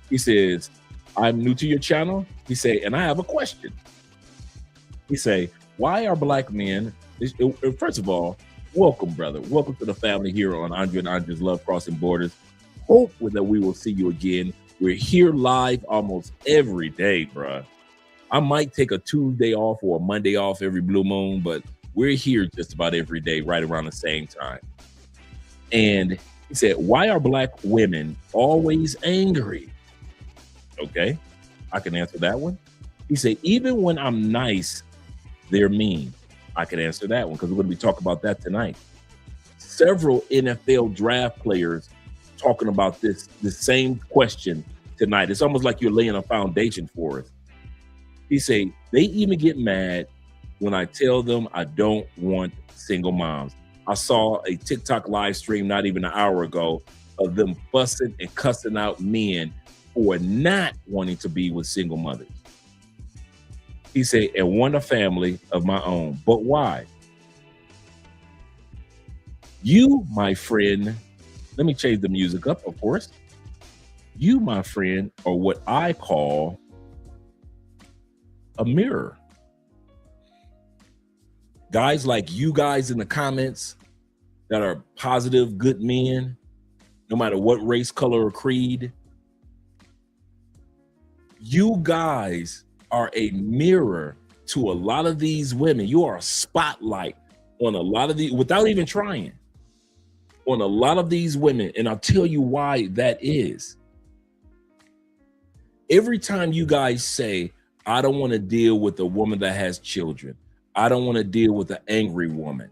He says, I'm new to your channel. He say, and I have a question. He say, why are black men, first of all, welcome, brother. Welcome to the family here on Andre and Andre's Love Crossing Borders. Hope that we will see you again. We're here live almost every day, bruh. I might take a Tuesday off or a Monday off every blue moon, but we're here just about every day, right around the same time. And he said, why are black women always angry? Okay, I can answer that one. He said, even when I'm nice, they're mean. I can answer that one because we're going to be talking about that tonight. Several NFL draft players talking about the same question tonight. It's almost like you're laying a foundation for us. He say they even get mad when I tell them I don't want single moms. I saw a TikTok live stream not even an hour ago of them fussing and cussing out men for not wanting to be with single mothers. He said, and want a family of my own. But why? You, my friend, let me change the music up, of course. You, my friend, are what I call a mirror. Guys like you guys in the comments that are positive, good men, no matter what race, color, or creed, you guys are a mirror to a lot of these women. You are a spotlight on a lot of these, without even trying, on a lot of these women. And I'll tell you why that is. Every time you guys say, I don't want to deal with a woman that has children. I don't want to deal with an angry woman.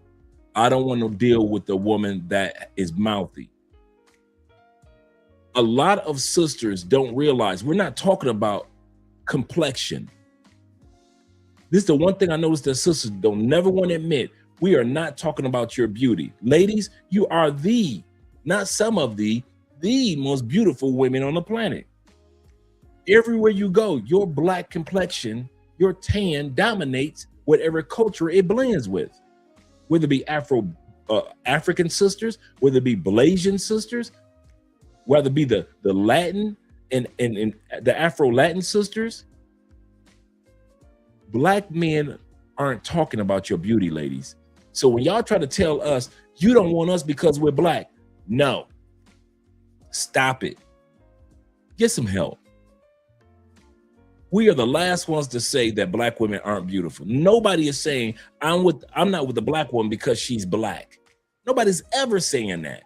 I don't want to deal with a woman that is mouthy. A lot of sisters don't realize we're not talking about complexion. This is the one thing I noticed that sisters don't never want to admit. We are not talking about your beauty. Ladies, you are not some of the most beautiful women on the planet. Everywhere you go, your black complexion, your tan dominates whatever culture it blends with, whether it be African sisters, whether it be Blasian sisters, whether it be the Latin and the Afro-Latin sisters, Black men aren't talking about your beauty, ladies. So when y'all try to tell us you don't want us because we're Black, no. Stop it. Get some help. We are the last ones to say that Black women aren't beautiful. Nobody is saying I'm not with the Black woman because she's Black. Nobody's ever saying that.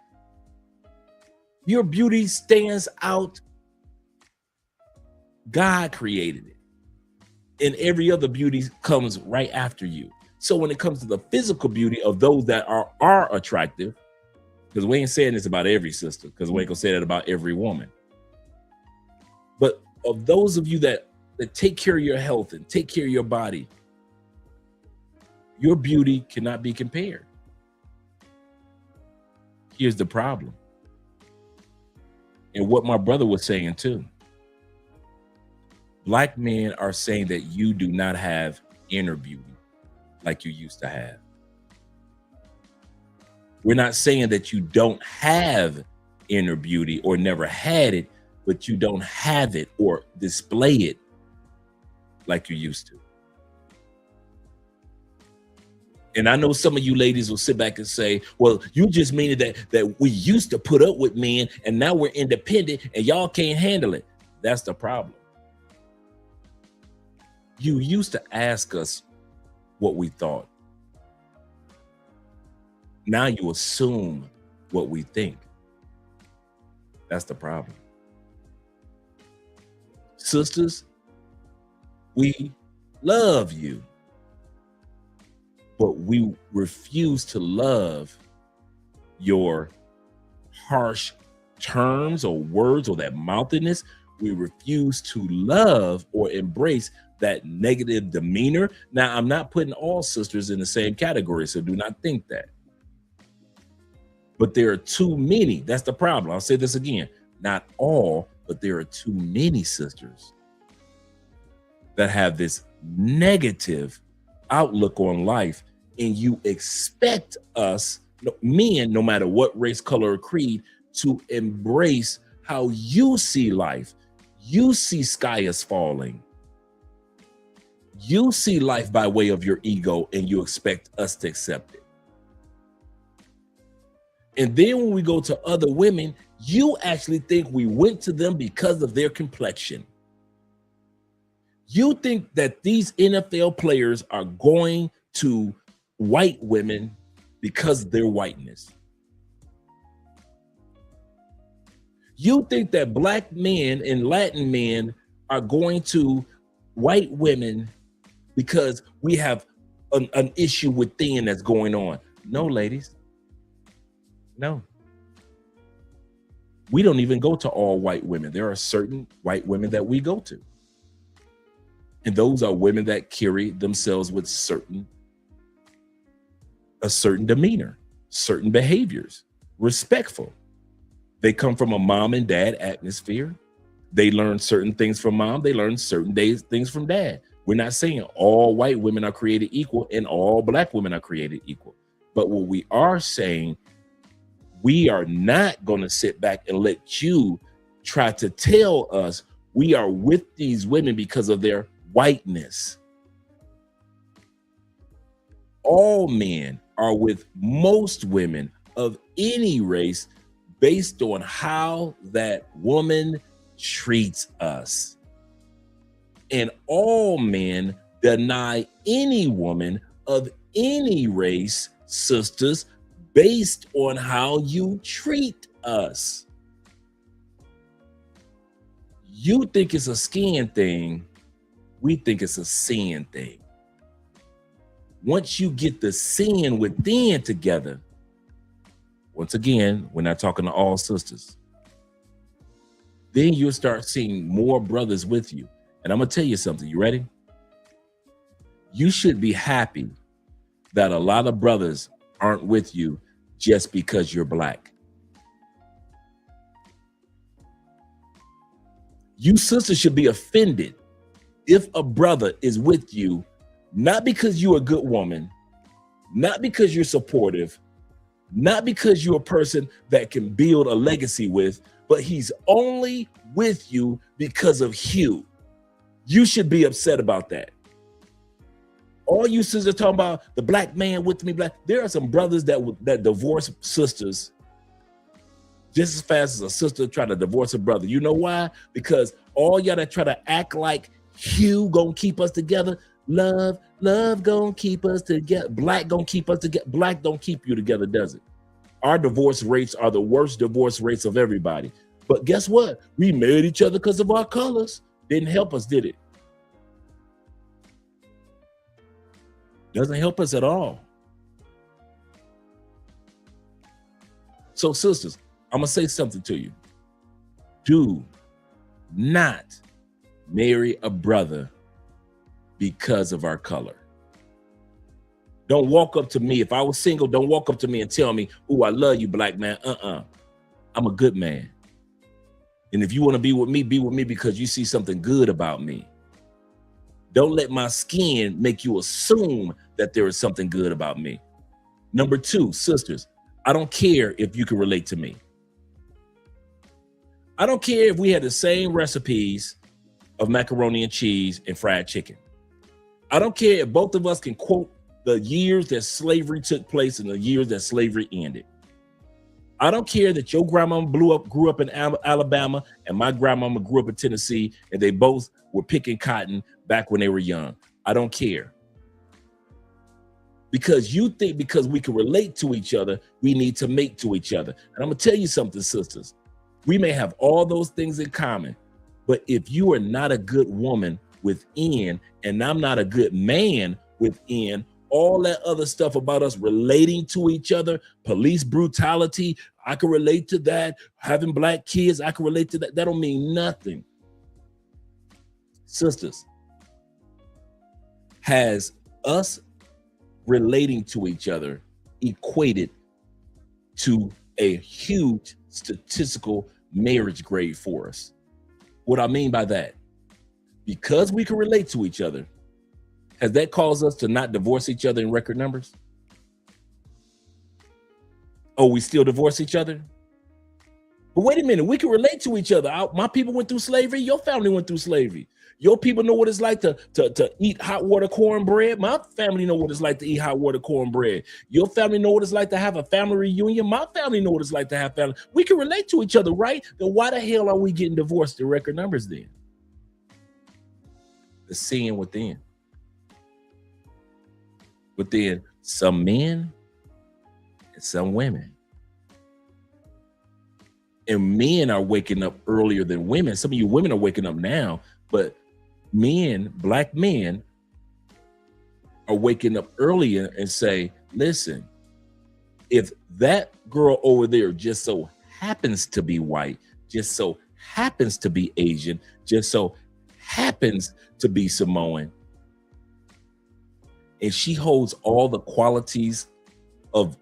Your beauty stands out. God created it. And every other beauty comes right after you. So when it comes to the physical beauty of those that are attractive, because we ain't saying this about every sister, because we ain't gonna say that about every woman. But of those of you that take care of your health and take care of your body, your beauty cannot be compared. Here's the problem. And what my brother was saying too. Black men are saying that you do not have inner beauty like you used to have. We're not saying that you don't have inner beauty or never had it, but you don't have it or display it like you used to. And I know some of you ladies will sit back and say, well, you just mean that we used to put up with men and now we're independent and y'all can't handle it. That's the problem. You used to ask us what we thought. Now you assume what we think. That's the problem. Sisters, we love you, but we refuse to love your harsh terms or words or that mouthiness. We refuse to love or embrace that negative demeanor. Now, I'm not putting all sisters in the same category, so do not think that. But there are too many. That's the problem. I'll say this again. Not all, but there are too many sisters that have this negative outlook on life, and you expect us, men, no matter what race, color, or creed, to embrace how you see life. You see sky is falling. You see life by way of your ego, and you expect us to accept it. And then when we go to other women, you actually think we went to them because of their complexion. You think that these NFL players are going to white women because of their whiteness. You think that Black men and Latin men are going to white women because we have an issue with thin that's going on. No, ladies. No. We don't even go to all white women. There are certain white women that we go to. And those are women that carry themselves with a certain demeanor, certain behaviors, respectful. They come from a mom and dad atmosphere. They learn certain things from mom. They learn certain things from dad. We're not saying all white women are created equal and all Black women are created equal. But what we are saying, we are not going to sit back and let you try to tell us we are with these women because of their whiteness. All men are with most women of any race based on how that woman treats us. And all men deny any woman of any race, sisters, based on how you treat us. You think it's a skin thing. We think it's a sin thing. Once you get the sin within together, once again, we're not talking to all sisters, then you'll start seeing more brothers with you. And I'm going to tell you something. You ready? You should be happy that a lot of brothers aren't with you just because you're Black. You sisters should be offended if a brother is with you, not because you're a good woman, not because you're supportive, Not because you're a person that can build a legacy with, but he's only with you because of Hugh. You should be upset about that. All you sisters talking about the black man with me, black. There are some brothers that divorce sisters just as fast as a sister try to divorce a brother. You know why? Because all y'all that try to act like Hugh gonna keep us together, love gonna keep us together, black gonna keep us together. Black don't keep you together, does it? Our divorce rates are the worst divorce rates of everybody. But guess what? We married each other because of our colors. Didn't help us, did it? Doesn't help us at all. So sisters, I'm gonna say something to you. Do not marry a brother because of our color. Don't walk up to me. If I was single, don't walk up to me and tell me, "Oh, I love you, black man." I'm a good man. And if you want to be with me because you see something good about me. Don't let my skin make you assume that there is something good about me. Number two, sisters, I don't care if you can relate to me. I don't care if we had the same recipes of macaroni and cheese and fried chicken. I don't care if both of us can quote the years that slavery took place and the years that slavery ended. I don't care that your grandmama grew up in Alabama and my grandmama grew up in Tennessee and they both were picking cotton back when they were young. I don't care. Because you think because we can relate to each other, we need to mate to each other. And I'm gonna tell you something, sisters. We may have all those things in common, but if you are not a good woman within, and I'm not a good man within, all that other stuff about us relating to each other, police brutality, I can relate to that. Having black kids, I can relate to that. That don't mean nothing. Sisters, has us relating to each other equated to a huge statistical marriage grade for us? What I mean by that, because we can relate to each other, has that caused us to not divorce each other in record numbers? Oh, we still divorce each other? But wait a minute, we can relate to each other. My people went through slavery. Your family went through slavery. Your people know what it's like to eat hot water cornbread. My family know what it's like to eat hot water cornbread. Your family know what it's like to have a family reunion. My family know what it's like to have family. We can relate to each other, right? Then why the hell are we getting divorced in record numbers then? The sin within. But then some men and some women. And men are waking up earlier than women. Some of you women are waking up now, but men, black men, are waking up earlier and say, listen, if that girl over there just so happens to be white, just so happens to be Asian, just so happens to be Samoan, and she holds all the qualities of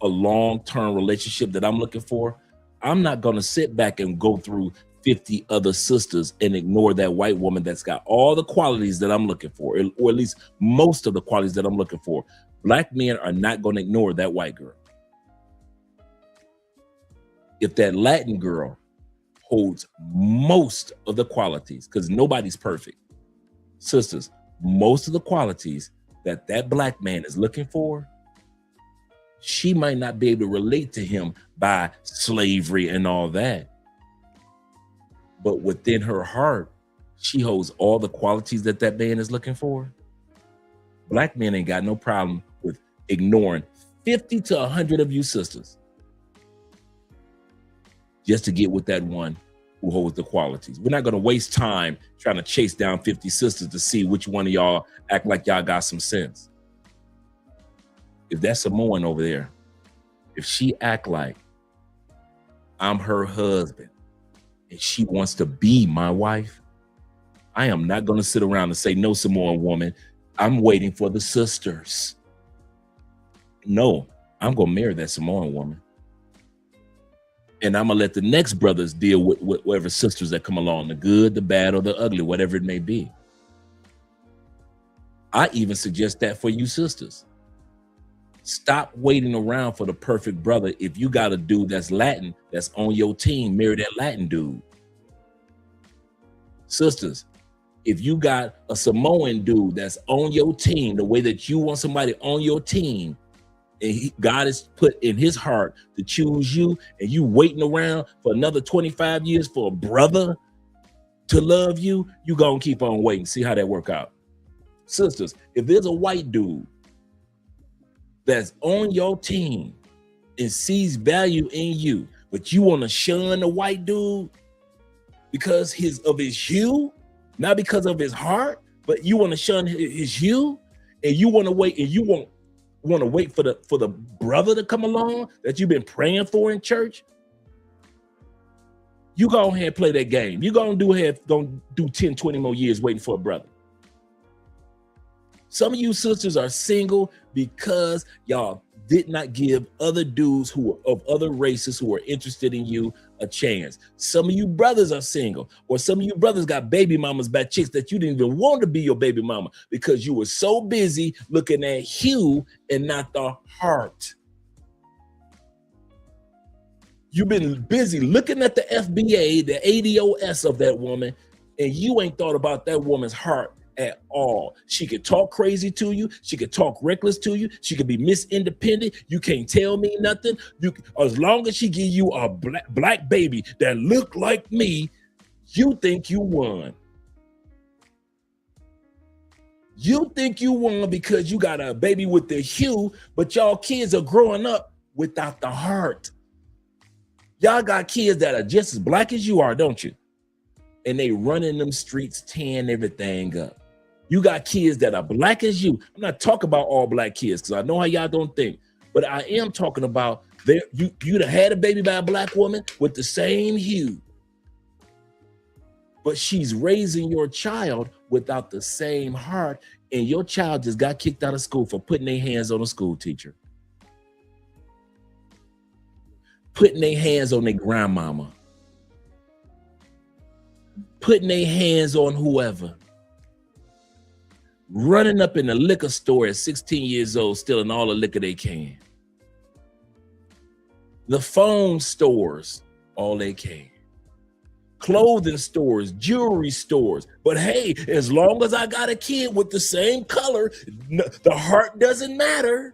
a long-term relationship that I'm looking for, I'm not going to sit back and go through 50 other sisters and ignore that white woman that's got all the qualities that I'm looking for, or at least most of the qualities that I'm looking for. Black men are not going to ignore that white girl. If that Latin girl holds most of the qualities, because nobody's perfect, sisters, most of the qualities that black man is looking for, she might not be able to relate to him by slavery and all that. But within her heart, she holds all the qualities that man is looking for. Black men ain't got no problem with ignoring 50 to 100 of you sisters just to get with that one who holds the qualities. We're not going to waste time trying to chase down 50 sisters to see which one of y'all act like y'all got some sense. If that's Samoan over there, if she act like I'm her husband and she wants to be my wife, I am not going to sit around and say, no, Samoan woman, I'm waiting for the sisters. No, I'm going to marry that Samoan woman. And I'm going to let the next brothers deal with whatever sisters that come along, the good, the bad, or the ugly, whatever it may be. I even suggest that for you sisters. Stop waiting around for the perfect brother. If you got a dude that's Latin, that's on your team, marry that Latin dude. Sisters, if you got a Samoan dude that's on your team, the way that you want somebody on your team, and God has put in his heart to choose you, and you waiting around for another 25 years for a brother to love you, you gonna keep on waiting. See how that work out. Sisters, if there's a white dude that's on your team and sees value in you, but you want to shun the white dude because of his hue, not because of his heart, but you want to shun his hue, and you want to wait, and you want to wait for the brother to come along that you've been praying for in church, you go ahead and play that game. You're gonna do 10, 20 more years waiting for a brother. Some of you sisters are single because y'all did not give other dudes who are of other races who are interested in you a chance. Some of you brothers are single, or some of you brothers got baby mamas by chicks that you didn't even want to be your baby mama because you were so busy looking at hue and not the heart. You've been busy looking at the FBA, the ADOS of that woman, and you ain't thought about that woman's heart at all. She could talk crazy to you. She could talk reckless to you. She could be Miss Independent. You can't tell me nothing. As long as she give you a black baby that look like me, you think you won. You think you won because you got a baby with the hue, but y'all kids are growing up without the heart. Y'all got kids that are just as black as you are, don't you? And they running them streets, tearing everything up. You got kids that are black as you. I'm not talking about all black kids because I know how y'all don't think, but I am talking about you'd have had a baby by a black woman with the same hue, but she's raising your child without the same heart, and your child just got kicked out of school for putting their hands on a school teacher, putting their hands on their grandmama, putting their hands on whoever, running up in the liquor store at 16 years old, stealing all the liquor they can. The phone stores, all they can. Clothing stores, jewelry stores. But hey, as long as I got a kid with the same color, the heart doesn't matter.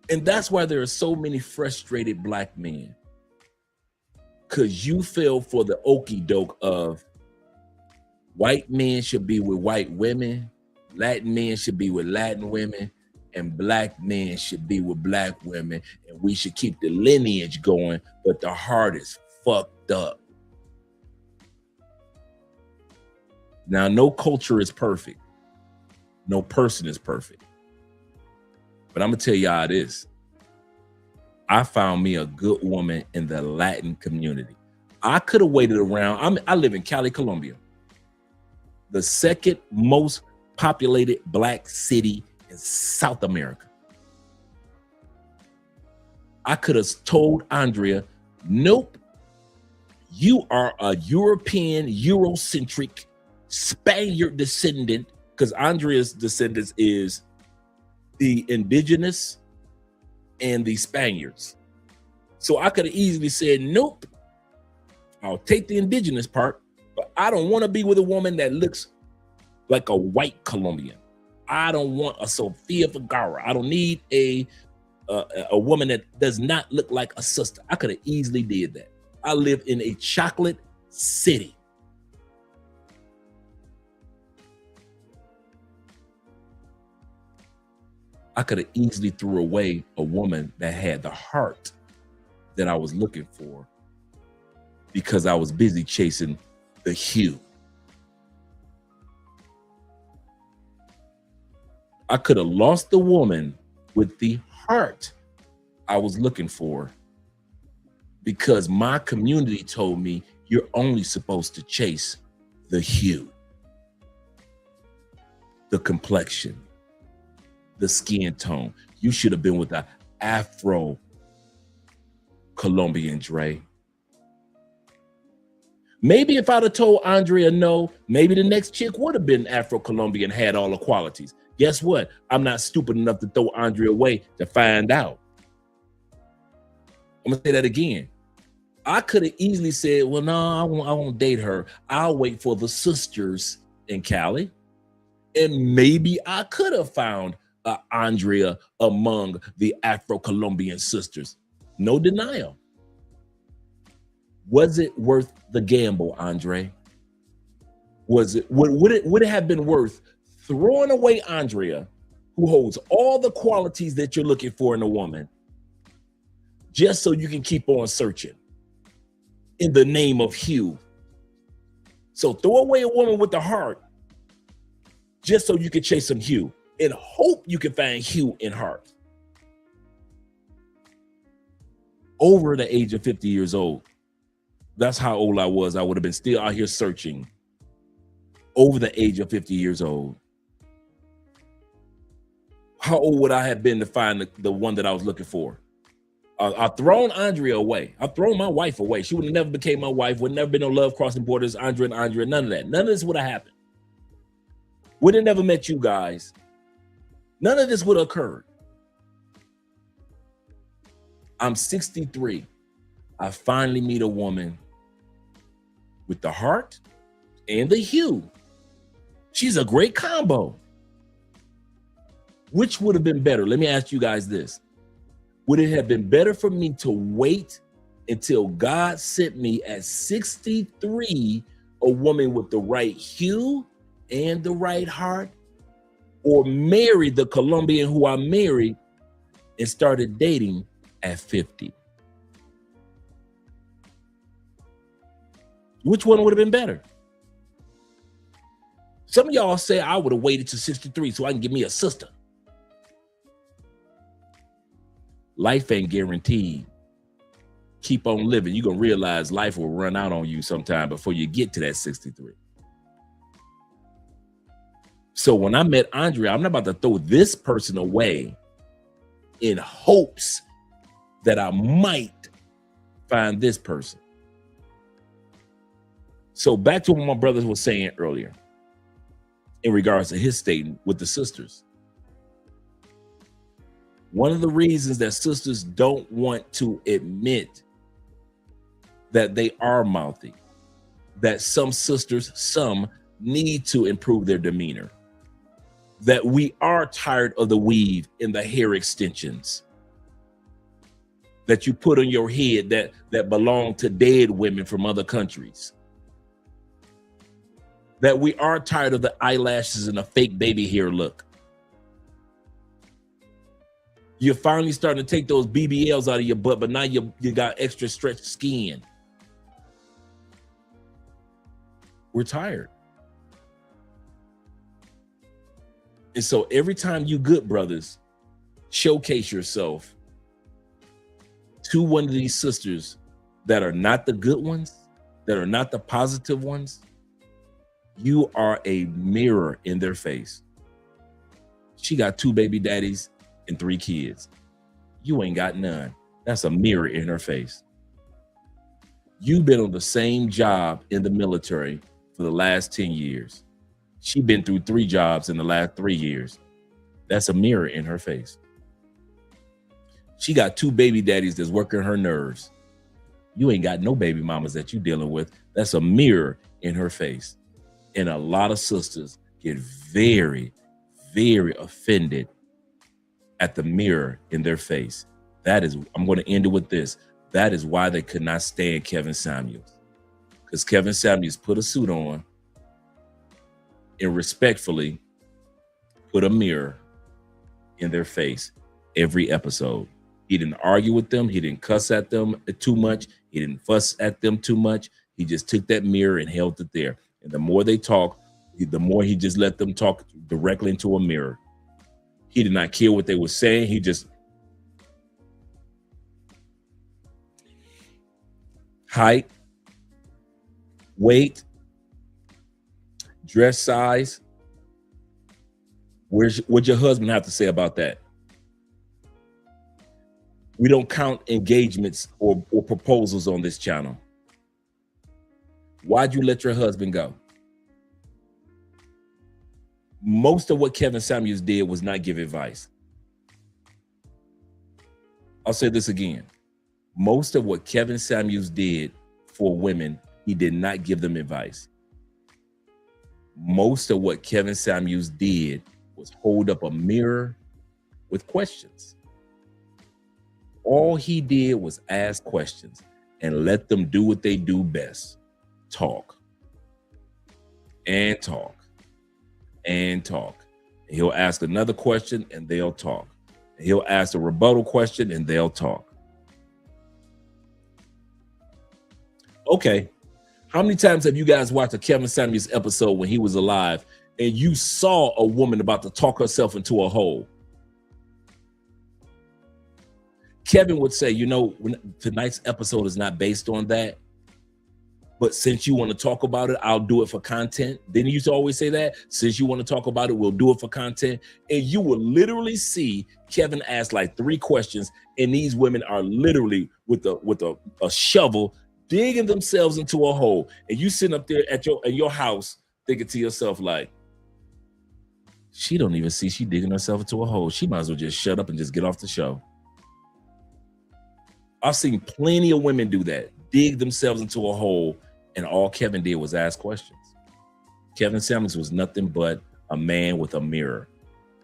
And that's why there are so many frustrated black men. Because you fell for the okie doke of white men should be with white women, Latin men should be with Latin women, and black men should be with black women, and we should keep the lineage going, but the heart is fucked up. Now, no culture is perfect. No person is perfect. But I'm gonna tell y'all this. I found me a good woman in the Latin community. I could have waited around. I live in Cali, Colombia, the second most populated black city in South America. I could have told Andrea, nope, you are a European, Eurocentric, Spaniard descendant, because Andrea's descendants is the indigenous and the Spaniards. So I could have easily said, nope, I'll take the indigenous part, but I don't want to be with a woman that looks like a white Colombian. I don't want a Sofia Vergara. I don't need a woman that does not look like a sister. I could have easily did that. I live in a chocolate city. I could have easily threw away a woman that had the heart that I was looking for because I was busy chasing the hue. I could have lost the woman with the heart I was looking for because my community told me you're only supposed to chase the hue, the complexion, the skin tone. You should have been with the Afro Colombian, Dre. Maybe if I'd have told Andrea no, maybe the next chick would have been Afro Colombian, had all the qualities. Guess what? I'm not stupid enough to throw Andrea away to find out. I'm gonna say that again. I could have easily said, well, no, I won't date her. I'll wait for the sisters in Cali. And maybe I could have found Andrea among the Afro-Colombian sisters. No denial. Was it worth the gamble, Andre? Would it have been worth throwing away Andrea, who holds all the qualities that you're looking for in a woman, just so you can keep on searching in the name of Hugh? So throw away a woman with the heart just so you can chase some Hugh and hope you can find Hugh in heart. Over the age of 50 years old. That's how old I was. I would have been still out here searching. Over the age of 50 years old. How old would I have been to find the one that I was looking for? I've thrown Andrea away. I've thrown my wife away. She would have never became my wife. Would never been no love crossing borders. Andrea, none of that. None of this would have happened. Would have never met you guys. None of this would have occurred. I'm 63. I finally meet a woman with the heart and the hue. She's a great combo. Which would have been better? Let me ask you guys this. Would it have been better for me to wait until God sent me at 63 a woman with the right hue and the right heart, or marry the Colombian who I married and started dating at 50? Which one would have been better? Some of y'all say I would have waited to 63 so I can get me a sister. Life ain't guaranteed. Keep on living. You're going to realize life will run out on you sometime before you get to that 63. So when I met Andrea, I'm not about to throw this person away in hopes that I might find this person. So back to what my brother was saying earlier in regards to his statement with the sisters. One of the reasons that sisters don't want to admit that they are mouthy, that some need to improve their demeanor, that we are tired of the weave and the hair extensions that you put on your head that belong to dead women from other countries, that we are tired of the eyelashes and the fake baby hair look. You're finally starting to take those BBLs out of your butt, but now you got extra stretched skin. We're tired. And so every time you good brothers showcase yourself to one of these sisters that are not the good ones, that are not the positive ones, you are a mirror in their face. She got 2 baby daddies and 3 kids. You ain't got none. That's a mirror in her face. You've been on the same job in the military for the last 10 years. She been through 3 jobs in the last 3 years. That's a mirror in her face. She got 2 baby daddies that's working her nerves. You ain't got no baby mamas that you dealing with. That's a mirror in her face. And a lot of sisters get very, very offended at the mirror in their face. I'm going to end it with this. That is why they could not stand Kevin Samuels. Because Kevin Samuels put a suit on and respectfully put a mirror in their face every episode. He didn't argue with them. He didn't cuss at them too much. He didn't fuss at them too much. He just took that mirror and held it there. And the more they talk, the more he just let them talk directly into a mirror. He did not care what they were saying. He just height, weight, dress size. What'd your husband have to say about that? We don't count engagements or proposals on this channel. Why'd you let your husband go? Most of what Kevin Samuels did was not give advice. I'll say this again. Most of what Kevin Samuels did for women, he did not give them advice. Most of what Kevin Samuels did was hold up a mirror with questions. All he did was ask questions and let them do what they do best. Talk. And talk. And talk. And he'll ask another question and they'll talk. And he'll ask a rebuttal question and they'll talk. Okay. How many times have you guys watched a Kevin Samuels episode when he was alive and you saw a woman about to talk herself into a hole? Kevin would say, you know, tonight's episode is not based on that, but since you want to talk about it, I'll do it for content. Then he used to always say that, since you want to talk about it, we'll do it for content. And you will literally see Kevin ask like 3 questions, and these women are literally with a shovel digging themselves into a hole. And you sitting up there at your house thinking to yourself like, she don't even see she digging herself into a hole. She might as well just shut up and just get off the show. I've seen plenty of women do that, dig themselves into a hole, and all Kevin did was ask questions. Kevin Samuels was nothing but a man with a mirror.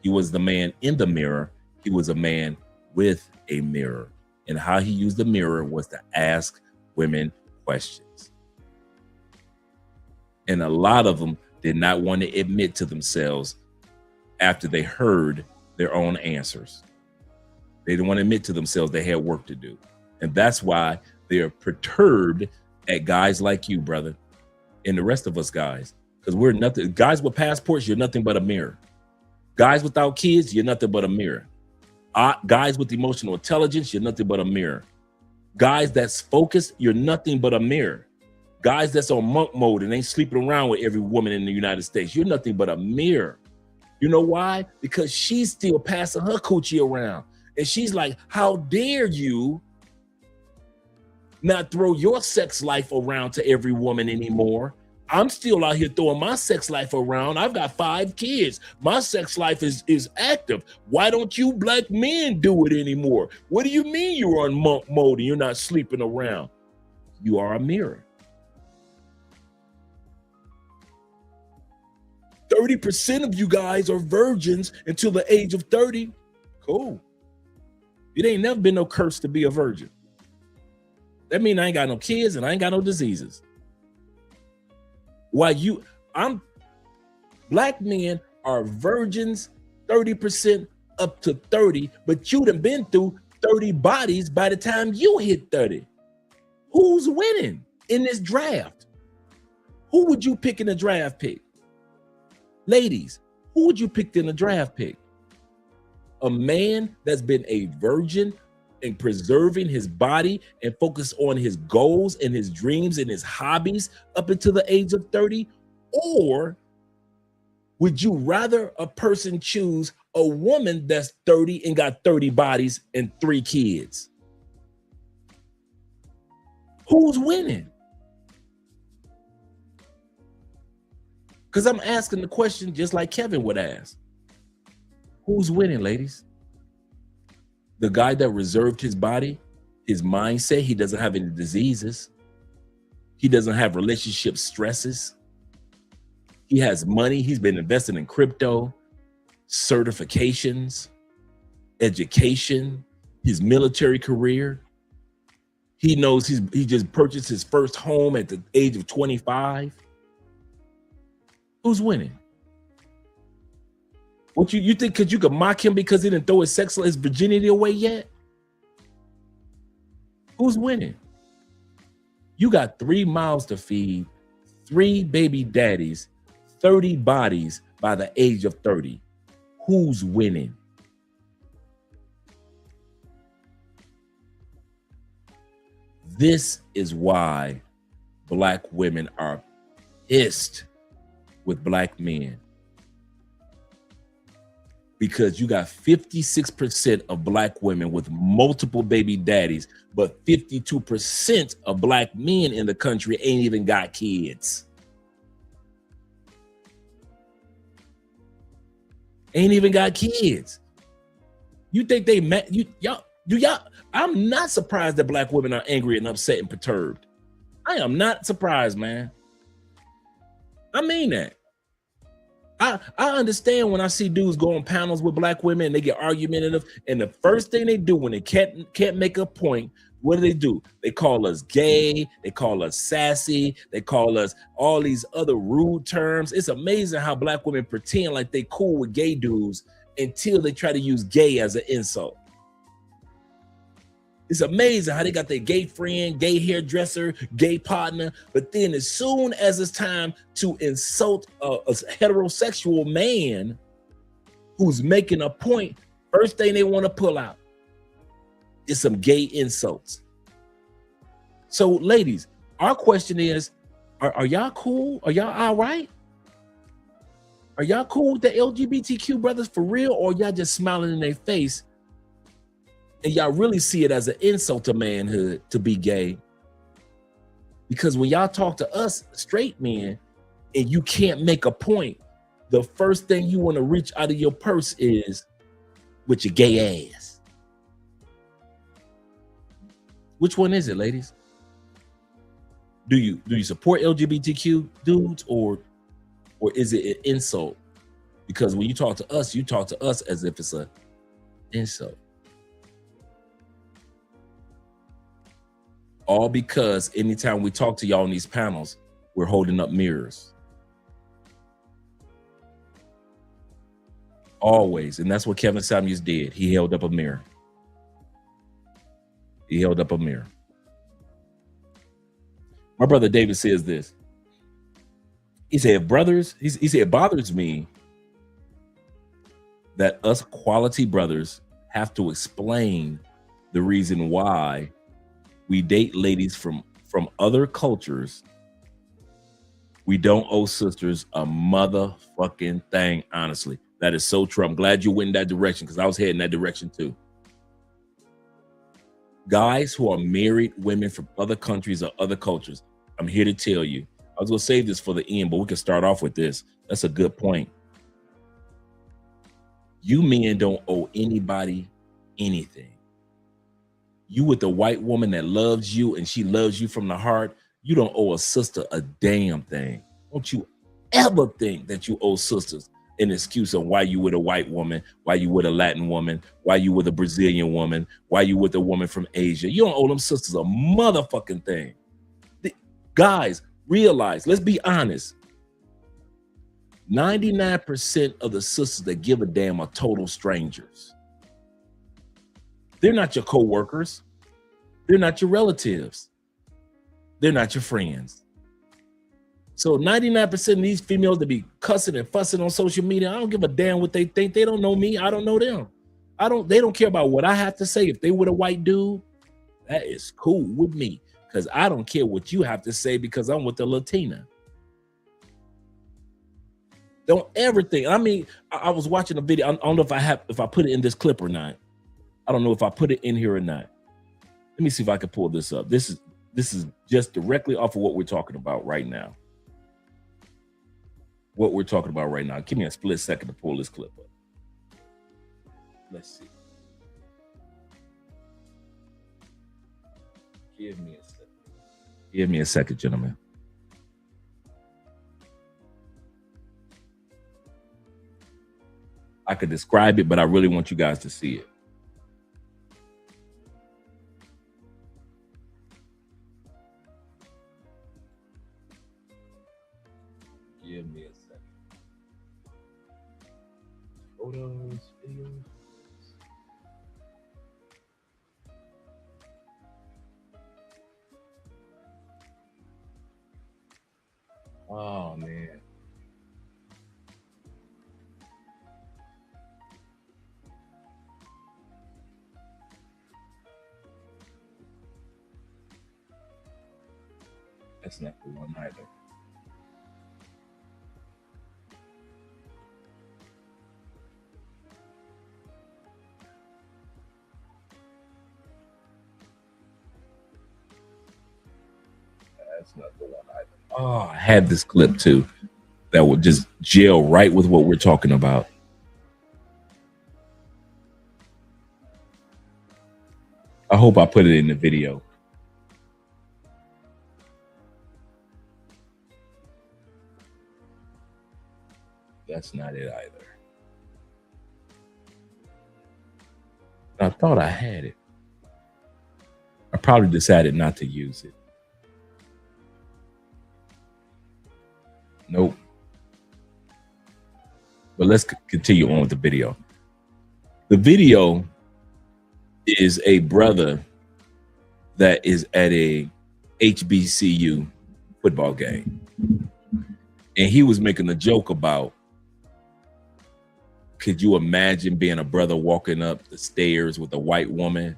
He was the man in the mirror. He was a man with a mirror. And how he used the mirror was to ask women questions. And a lot of them did not want to admit to themselves after they heard their own answers. They didn't want to admit to themselves they had work to do. And that's why they're perturbed at guys like you, brother, and the rest of us guys, because we're nothing. Guys with passports, you're nothing but a mirror. Guys without kids, you're nothing but a mirror. Guys with emotional intelligence, you're nothing but a mirror. Guys that's focused, you're nothing but a mirror. Guys that's on monk mode and ain't sleeping around with every woman in the United States, you're nothing but a mirror. You know why? Because she's still passing her coochie around. And she's like, how dare you not throw your sex life around to every woman anymore? I'm still out here throwing my sex life around. I've got 5 kids. My sex life is active. Why don't you black men do it anymore? What do you mean you're on monk mode and you're not sleeping around? You are a mirror. 30% of you guys are virgins until the age of 30. Cool. It ain't never been no curse to be a virgin. That means I ain't got no kids and I ain't got no diseases. Black men are virgins 30% up to 30, but you done been through 30 bodies by the time you hit 30. Who's winning in this draft? Who would you pick in a draft pick? Ladies, who would you pick in a draft pick? A man that's been a virgin and preserving his body and focus on his goals and his dreams and his hobbies up until the age of 30? Or would you rather a person choose a woman that's 30 and got 30 bodies and 3 kids? Who's winning? Because I'm asking the question just like Kevin would ask. Who's winning, ladies? The guy that reserved his body, his mindset, he doesn't have any diseases. He doesn't have relationship stresses. He has money. He's been investing in crypto, certifications, education, his military career. He knows he just purchased his first home at the age of 25. Who's winning? What you think, because you could mock him because he didn't throw his virginity away yet? Who's winning? You got 3 mouths to feed, 3 baby daddies, 30 bodies by the age of 30. Who's winning? This is why black women are pissed with black men. Because you got 56% of black women with multiple baby daddies, but 52% of black men in the country ain't even got kids. ain't even got kids. You think they met y'all? I'm not surprised that black women are angry and upset and perturbed. I am not surprised, man. I mean that. I understand when I see dudes go on panels with black women and they get argumentative, and the first thing they do when they can't make a point, what do? They call us gay, they call us sassy, they call us all these other rude terms. It's amazing how black women pretend like they cool with gay dudes until they try to use gay as an insult. It's amazing how they got their gay friend, gay hairdresser, gay partner, but then as soon as it's time to insult a heterosexual man who's making a point, first thing they want to pull out is some gay insults. So ladies, our question is, are y'all cool? Are y'all all right? Are y'all cool with the LGBTQ brothers for real, or y'all just smiling in their face? And y'all really see it as an insult to manhood to be gay. Because when y'all talk to us straight men and you can't make a point, the first thing you want to reach out of your purse is with your gay ass. Which one is it, ladies? Do you support LGBTQ dudes, or is it an insult? Because when you talk to us as if it's an insult. All because anytime we talk to y'all on these panels, we're holding up mirrors. Always. And that's what Kevin Samuels did. He held up a mirror. He held up a mirror. My brother David says this. He said, brothers, he said, it bothers me that us quality brothers have to explain the reason why we date ladies from other cultures. We don't owe sisters a motherfucking thing, honestly. That is so true. I'm glad you went in that direction, because I was heading that direction too. Guys who are married women from other countries or other cultures, I'm here to tell you. I was going to save this for the end, but we can start off with this. That's a good point. You men don't owe anybody anything. You with the white woman that loves you and she loves you from the heart, you don't owe a sister a damn thing. Don't you ever think that you owe sisters an excuse on why you with a white woman, why you with a Latin woman, why you with a Brazilian woman, why you with a woman from Asia. You don't owe them sisters a motherfucking thing. Guys, realize, let's be honest. 99% of the sisters that give a damn are total strangers. They're not your co-workers. They're not your relatives. They're not your friends. So 99% of these females that be cussing and fussing on social media, I don't give a damn what they think. They don't know me. I don't know them. They don't care about what I have to say. If they with a white dude, that is cool with me, because I don't care what you have to say because I'm with a Latina. Don't ever think. I mean, I was watching a video. I don't know if I put it in this clip or not. I don't know if I put it in here or not. Let me see if I can pull this up. This is just directly off of what we're talking about right now. What we're talking about right now. Give me a split second to pull this clip up. Let's see. Give me a second. Give me a second, gentlemen. I could describe it, but I really want you guys to see it. Give me a second. Photos, videos. Oh, man. That's not the one either. That's not the one either. Oh, I had this clip too that would just gel right with what we're talking about. hope I put it in the video. That's not it either. I thought I had it. I probably decided not to use it. Nope. But let's continue on with the video. The video is a brother that is at a HBCU football game. And he was making a joke about, could you imagine being a brother walking up the stairs with a white woman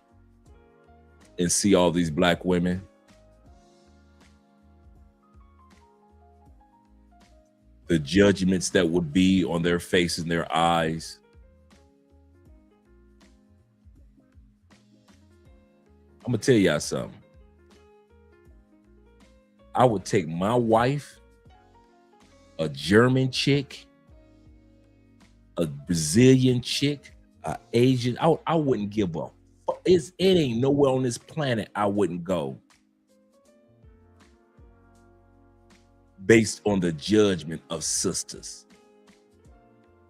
and see all these black women? The judgments that would be on their faces and their eyes. I'm gonna tell y'all something. I would take my wife, a German chick, a Brazilian chick, an Asian. I wouldn't give a fuck. It ain't nowhere on this planet I wouldn't go based on the judgment of sisters.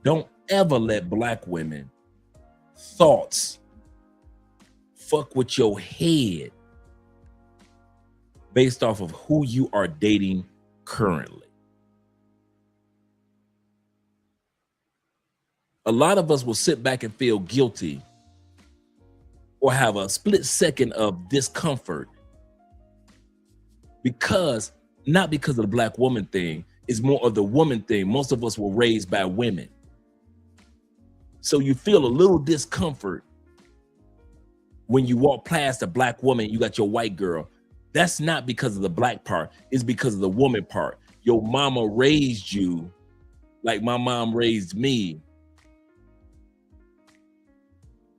Don't ever let black women thoughts fuck with your head based off of who you are dating currently. A lot of us will sit back and feel guilty or have a split second of discomfort because, not because of the black woman thing, it's more of the woman thing. Most of us were raised by women. So you feel a little discomfort when you walk past a black woman, you got your white girl. That's not because of the black part, it's because of the woman part. Your mama raised you like my mom raised me.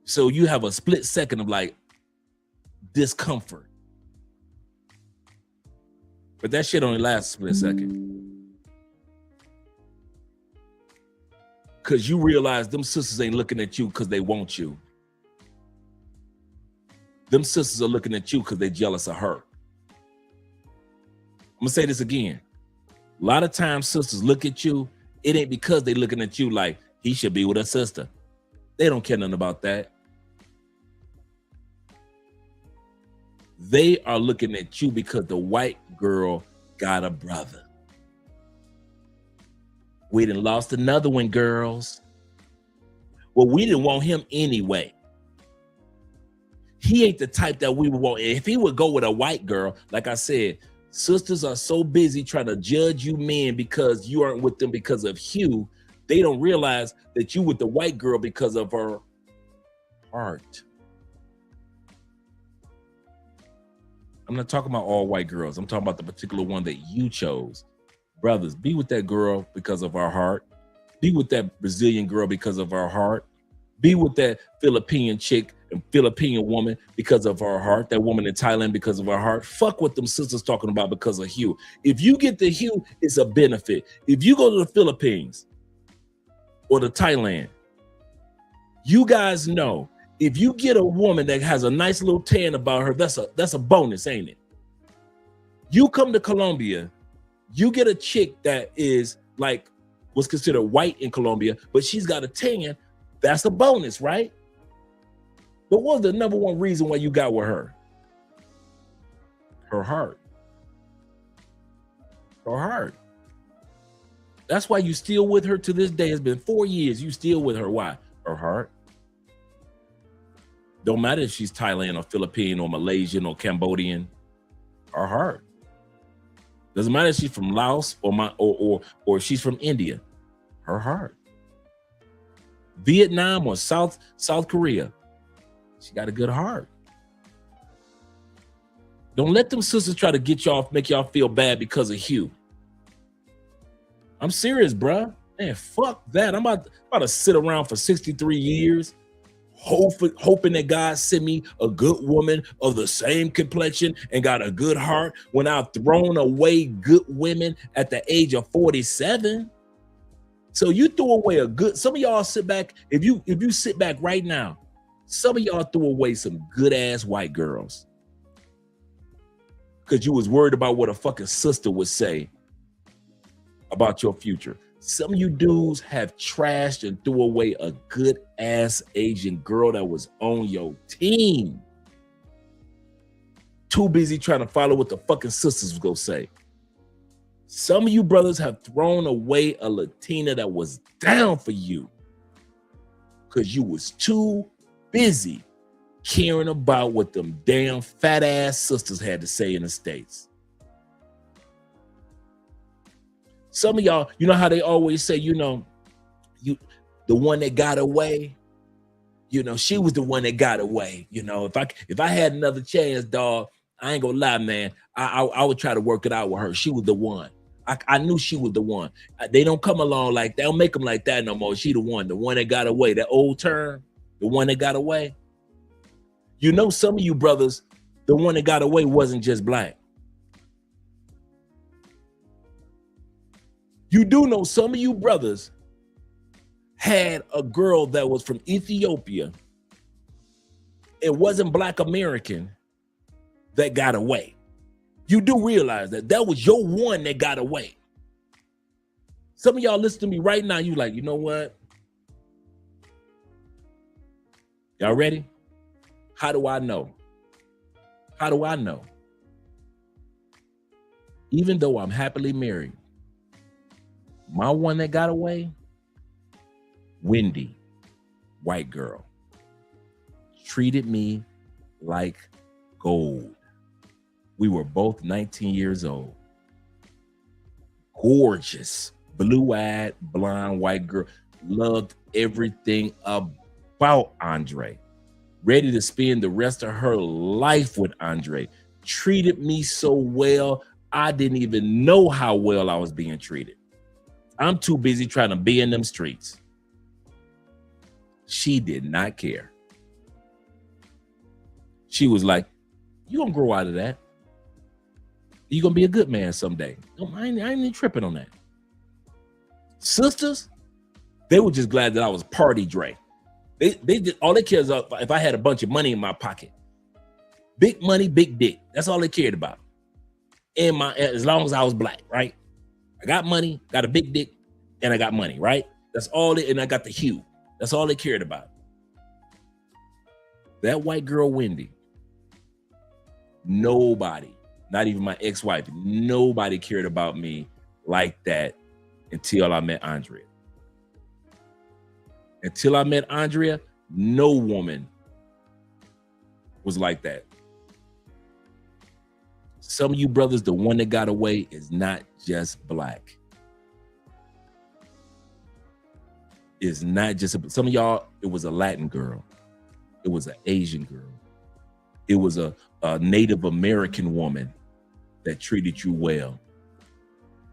So you have a split second of like discomfort. But that shit only lasts a split second. Cause you realize them sisters ain't looking at you cause they want you. Them sisters are looking at you because they're jealous of her. I'm gonna say this again. A lot of times sisters look at you, it ain't because they looking at you like he should be with her sister. They don't care nothing about that. They are looking at you because the white girl got a brother. We done lost another one, girls. Well, we didn't want him anyway. He ain't the type that we would want. If he would go with a white girl, like I said, sisters are so busy trying to judge you men because you aren't with them because of hue. They don't realize that you with the white girl because of her heart. I'm not talking about all white girls. I'm talking about the particular one that you chose. Brothers, be with that girl because of our heart. Be with that Brazilian girl because of our heart. Be with that Philippine chick and Philippine woman because of our heart. That woman in Thailand because of our heart. Fuck what them sisters talking about because of hue. If you get the hue, it's a benefit. If you go to the Philippines or to Thailand, you guys know if you get a woman that has a nice little tan about her, that's a bonus, ain't it? You come to Colombia, you get a chick that is like what's considered white in Colombia, but she's got a tan. That's a bonus, right? But what's the number one reason why you got with her? Her heart. Her heart. That's why you still with her to this day. It's been 4 years. You still with her. Why? Her heart. Don't matter if she's Thailand or Philippine or Malaysian or Cambodian. Her heart. Doesn't matter if she's from Laos or she's from India. Her heart. Vietnam or South Korea. She got a good heart. Don't let them sisters try to get y'all, make y'all feel bad because of hue. I'm serious, bruh. Man, fuck that. I'm about to sit around for 63 years hoping that God sent me a good woman of the same complexion and got a good heart when I've thrown away good women at the age of 47. So you threw away some of y'all sit back. If you sit back right now Some of y'all threw away some good ass white girls because you was worried about what a fucking sister would say about your future. Some of you dudes have trashed and threw away a good ass Asian girl that was on your team. Too busy trying to follow what the fucking sisters was gonna say. Some of you brothers have thrown away a Latina that was down for you because you was too busy caring about what them damn fat ass sisters had to say in the States. Some of y'all, you know how they always say, you know, the one that got away, you know, she was the one that got away. You know, if I had another chance, dog, I ain't gonna lie, man, I would try to work it out with her. She was the one. I knew she was the one. They don't come along like, they don't make them like that no more. She the one that got away. That old term, the one that got away. You know, some of you brothers, the one that got away wasn't just black. You do know some of you brothers had a girl that was from Ethiopia. It wasn't Black American that got away. You do realize that was your one that got away. Some of y'all listen to me right now. You like, you know what? Y'all ready? How do I know? How do I know? Even though I'm happily married, my one that got away, Wendy, white girl, treated me like gold. We were both 19 years old. Gorgeous, blue-eyed, blonde, white girl. Loved everything about Andre. Ready to spend the rest of her life with Andre. Treated me so well, I didn't even know how well I was being treated. I'm too busy trying to be in them streets. She did not care. She was like, you gonna grow out of that. You're gonna be a good man someday. I ain't even tripping on that. Sisters, they were just glad that I was party Dre. They did, all they cared about if I had a bunch of money in my pocket. Big money, big dick. That's all they cared about. As long as I was black, right? I got money, got a big dick, and I got money, right? That's all and I got the hue. That's all they cared about. That white girl, Wendy, nobody, not even my ex-wife, nobody cared about me like that until I met Andrea. Until I met Andrea, no woman was like that. Some of you brothers, the one that got away is not just black. It's not just some of y'all, it was a Latin girl. It was an Asian girl. It was a Native American woman that treated you well.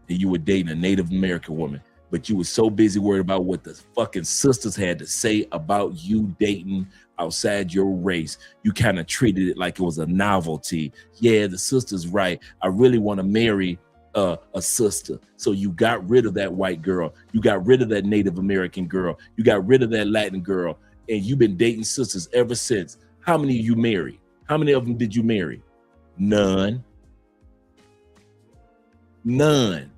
And you were dating a Native American woman, but you were so busy worried about what the fucking sisters had to say about you dating outside your race. You kind of treated it like it was a novelty. Yeah, the sister's right. I really want to marry a sister. So you got rid of that white girl. You got rid of that Native American girl. You got rid of that Latin girl. And you've been dating sisters ever since. How many of you married? How many of them did you marry? None. None.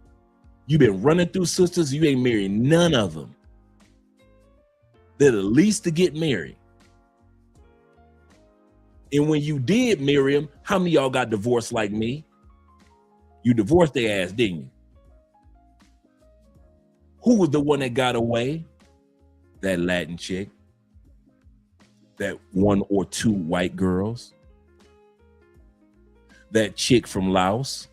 You've been running through sisters. You ain't married none of them. They're the least to get married. And when you did marry them, how many of y'all got divorced like me? You divorced their ass, didn't you? Who was the one that got away? That Latin chick. That one or two white girls. That chick from Laos.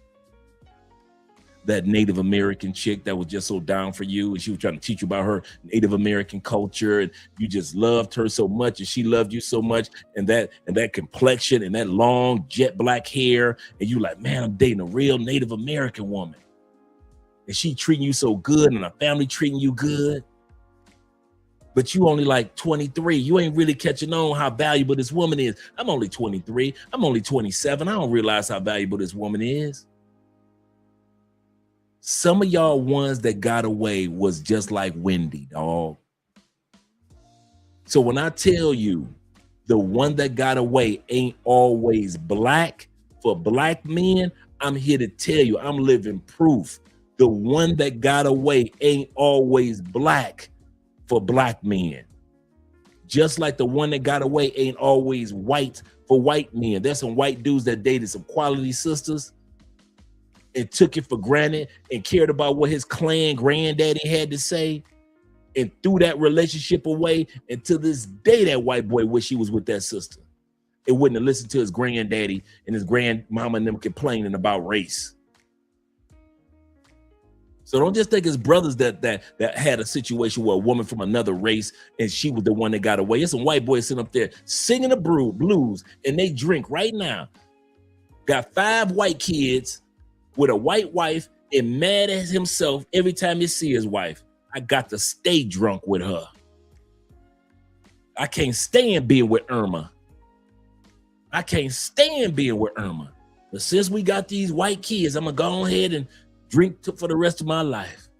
That Native American chick that was just so down for you, and she was trying to teach you about her Native American culture, and you just loved her so much, and she loved you so much, and that complexion and that long jet black hair, and you like, man, I'm dating a real Native American woman, and she treating you so good, and her family treating you good, but you only like 23. You ain't really catching on how valuable this woman is. I'm only 23. I'm only 27. I don't realize how valuable this woman is. Some of y'all ones that got away was just like Wendy, dog. So when I tell you The one that got away ain't always black. For black men, I'm here to tell you, I'm living proof. The one that got away ain't always black for black men. Just like the one that got away ain't always white for white men. There's some white dudes that dated some quality sisters and took it for granted and cared about what his clan granddaddy had to say and threw that relationship away. And to this day, that white boy wish he was with that sister. It wouldn't have listened to his granddaddy and his grandmama and them complaining about race. So don't just think it's brothers that had a situation where a woman from another race and she was the one that got away. There's some white boys sitting up there singing the blues and they drink right now. Got 5 white kids with a white wife and mad at himself every time he see his wife. I got to stay drunk with her. I can't stand being with Irma. I can't stand being with Irma. But since we got these white kids, I'm going to go ahead and drink for the rest of my life.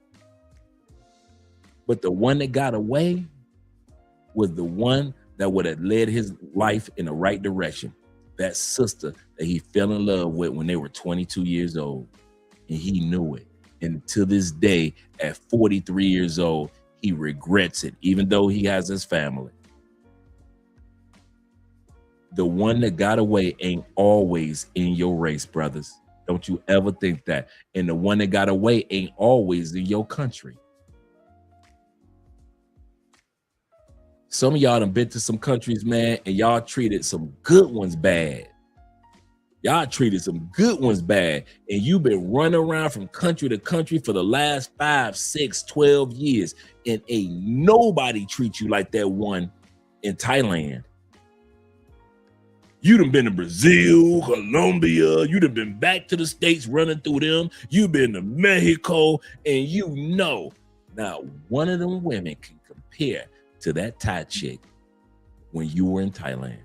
But the one that got away was the one that would have led his life in the right direction. That sister that he fell in love with when they were 22 years old. And he knew it. And to this day, at 43 years old, he regrets it, even though he has his family. The one that got away ain't always in your race, brothers. Don't you ever think that. And the one that got away ain't always in your country. Some of y'all done been to some countries, man, and y'all treated some good ones bad. Y'all treated some good ones bad. And you've been running around from country to country for the last 5, 6, 12 years. And ain't nobody treat you like that one in Thailand. You done been to Brazil, Colombia. You done been back to the States running through them. You been to Mexico, and you know not one of them women can compare to that Thai chick when you were in Thailand.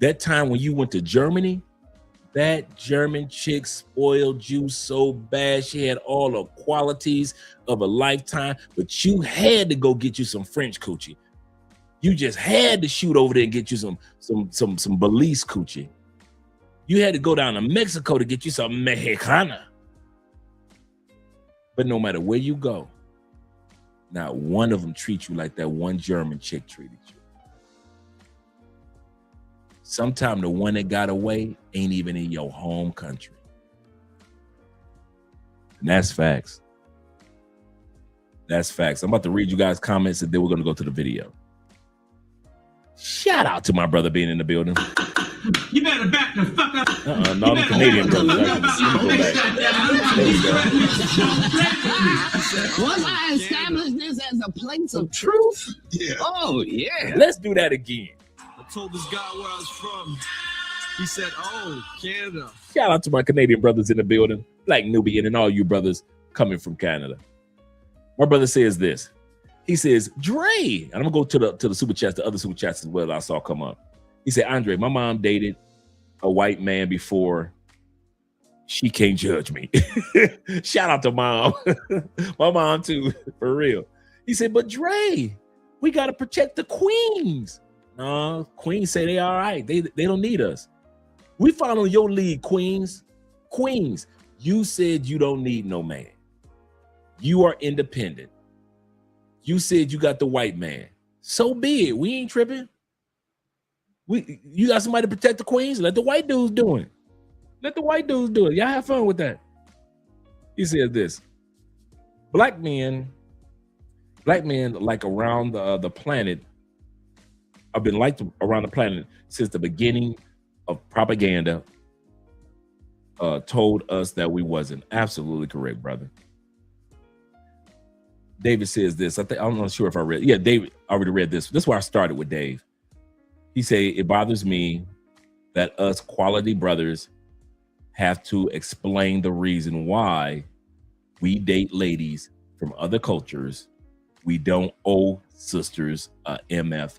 That time when you went to Germany, that German chick spoiled you so bad. She had all the qualities of a lifetime, but you had to go get you some French coochie. You just had to shoot over there and get you some Belize coochie. You had to go down to Mexico to get you some Mexicana. But no matter where you go, not one of them treats you like that one German chick treated you. Sometimes the one that got away ain't even in your home country. And that's facts. That's facts. I'm about to read you guys' comments and then we're going to go to the video. Shout out to my brother being in the building. You better back the fuck up. No, the Canadian brother. Once I establish this as a place of truth, oh yeah. Let's do that again. I told this guy where I was from. He said, "Oh, Canada." Shout out to my Canadian brothers in the building, Black Nubian, and all you brothers coming from Canada. My brother says this. He says, Dre, and I'm gonna go to the super chats, the other super chats as well I saw come up. He said, Andre, my mom dated a white man before. She can't judge me. Shout out to mom. My mom too, for real. He said, but Dre, we gotta protect the queens. No, queens say they all right. They don't need us. We follow your lead, queens. Queens, you said you don't need no man. You are independent. You said you got the white man. So be it. We ain't tripping. You got somebody to protect the queens? Let the white dudes do it. Let the white dudes do it. Y'all have fun with that. He says this. Black men like around the planet, have been liked around the planet since the beginning of propaganda told us that we wasn't. Absolutely correct, brother. David says this. I'm not sure if I read. Yeah, David already read this. This is where I started with Dave. He said, it bothers me that us quality brothers have to explain the reason why we date ladies from other cultures. We don't owe sisters a MF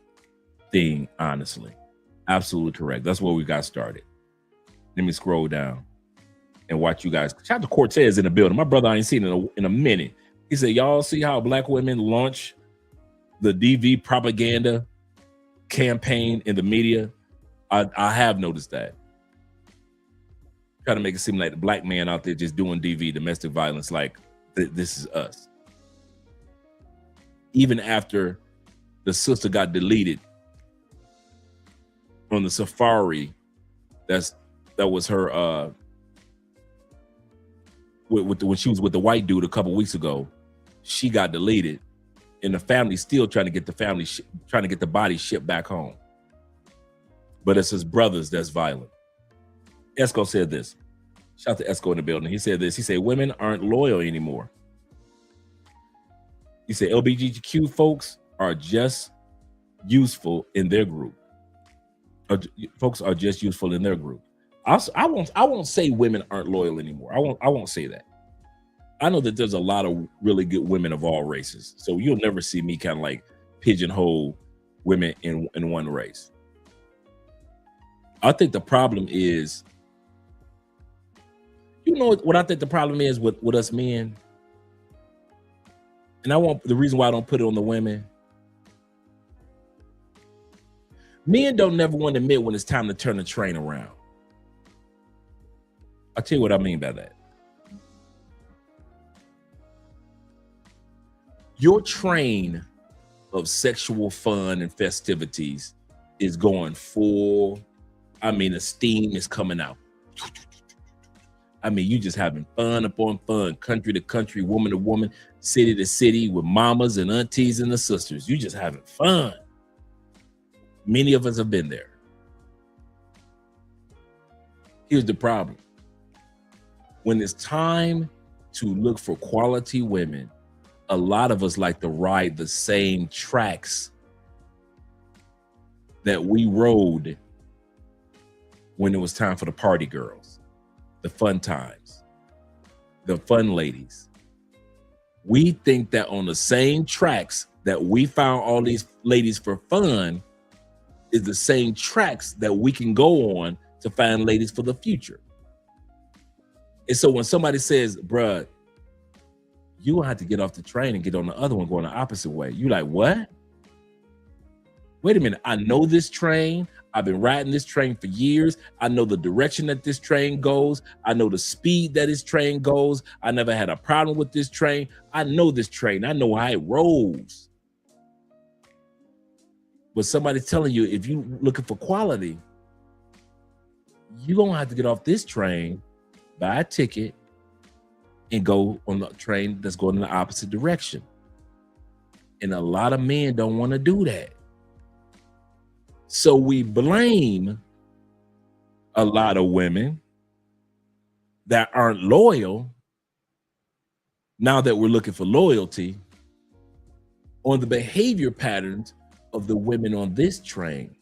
thing, honestly. Absolutely correct. That's where we got started. Let me scroll down and watch you guys. Shout out to Cortez in the building. My brother I ain't seen in a minute. He said, y'all see how black women launch the DV propaganda campaign in the media, I have noticed that. Try to make it seem like the black man out there just doing DV, domestic violence, like this is us. Even after the sister got deleted on the safari, that was her when she was with the white dude a couple weeks ago, she got deleted, and the family's still trying to get the body shipped back home. But it's his brothers that's violent. Esco said this. Shout out to Esco in the building. He said this. He said, women aren't loyal anymore. He said, LGBTQ folks are just useful in their group. Folks are just useful in their group. I won't say women aren't loyal anymore. I won't say that. I know that there's a lot of really good women of all races. So you'll never see me kind of like pigeonhole women in one race. I think the problem is, you know what I think the problem is with us men? And the reason why I don't put it on the women. Men don't never want to admit when it's time to turn the train around. I'll tell you what I mean by that. Your train of sexual fun and festivities is going full. I mean, the steam is coming out. I mean, you just having fun upon fun, country to country, woman to woman, city to city, with mamas and aunties and the sisters. You just having fun. Many of us have been there. Here's the problem. When it's time to look for quality women, a lot of us like to ride the same tracks that we rode when it was time for the party girls, the fun times, the fun ladies. We think that on the same tracks that we found all these ladies for fun is the same tracks that we can go on to find ladies for the future. And so when somebody says, bruh, you gonna have to get off the train and get on the other one going the opposite way. You like, what? Wait a minute, I know this train. I've been riding this train for years. I know the direction that this train goes. I know the speed that this train goes. I never had a problem with this train. I know this train. I know how it rolls. But somebody's telling you, if you're looking for quality, you're gonna have to get off this train, buy a ticket, and go on the train that's going in the opposite direction. And a lot of men don't want to do that. So we blame a lot of women that aren't loyal, now that we're looking for loyalty, on the behavior patterns of the women on this train.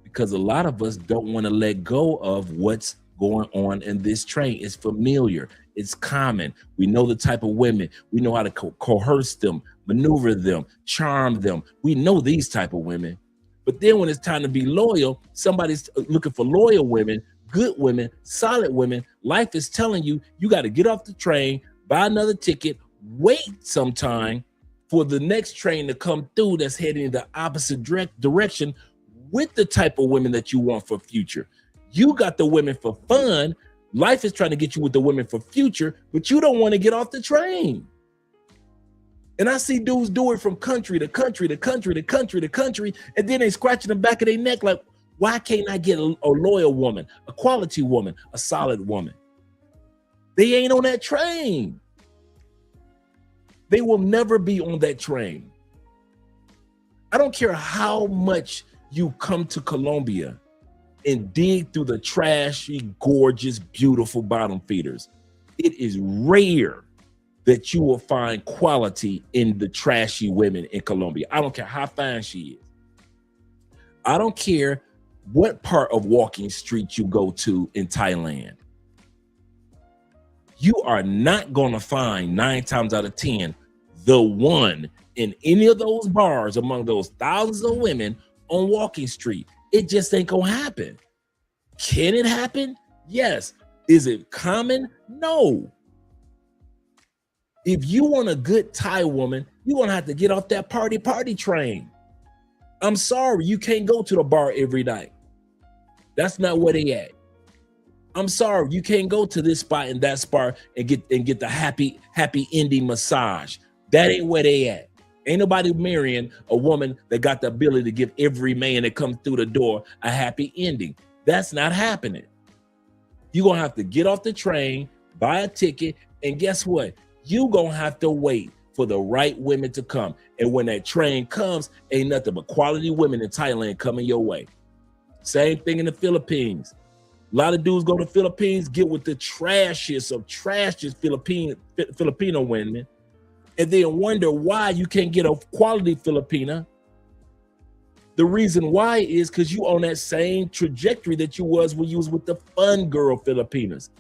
Because a lot of us don't want to let go of what's going on in this train. It's familiar. It's common. We know the type of women. We know how to coerce them, maneuver them, charm them. We know these type of women. But then when it's time to be loyal, somebody's looking for loyal women, good women, solid women. Life is telling you, you got to get off the train, buy another ticket, wait some time for the next train to come through that's heading in the opposite direction with the type of women that you want for future. You got the women for fun. Life is trying to get you with the women for future, but you don't want to get off the train. And I see dudes do it from country to country to country to country to country, and then they scratching the back of their neck like, why can't I get a loyal woman, a quality woman, a solid woman? They ain't on that train. They will never be on that train. I don't care how much you come to Colombia and dig through the trashy, gorgeous, beautiful bottom feeders. It is rare that you will find quality in the trashy women in Colombia. I don't care how fine she is. I don't care what part of walking street you go to in Thailand. You are not gonna find 9 times out of 10 the one in any of those bars among those thousands of women on walking street. It just ain't gonna happen. Can it happen? Yes. Is it common? No. If you want a good Thai woman, you're gonna have to get off that party train. I'm sorry, you can't go to the bar every night. That's not where they at. I'm sorry, you can't go to this spot and that spot and get the happy ending massage. That ain't where they at. Ain't nobody marrying a woman that got the ability to give every man that comes through the door a happy ending. That's not happening. You're gonna have to get off the train, buy a ticket, and guess what? You're gonna have to wait for the right women to come. And when that train comes, ain't nothing but quality women in Thailand coming your way. Same thing in the Philippines. A lot of dudes go to the Philippines, get with the trashiest of trashiest Filipino women, and then wonder why you can't get a quality Filipina. The reason why is because you on that same trajectory that you was when you was with the fun girl Filipinas.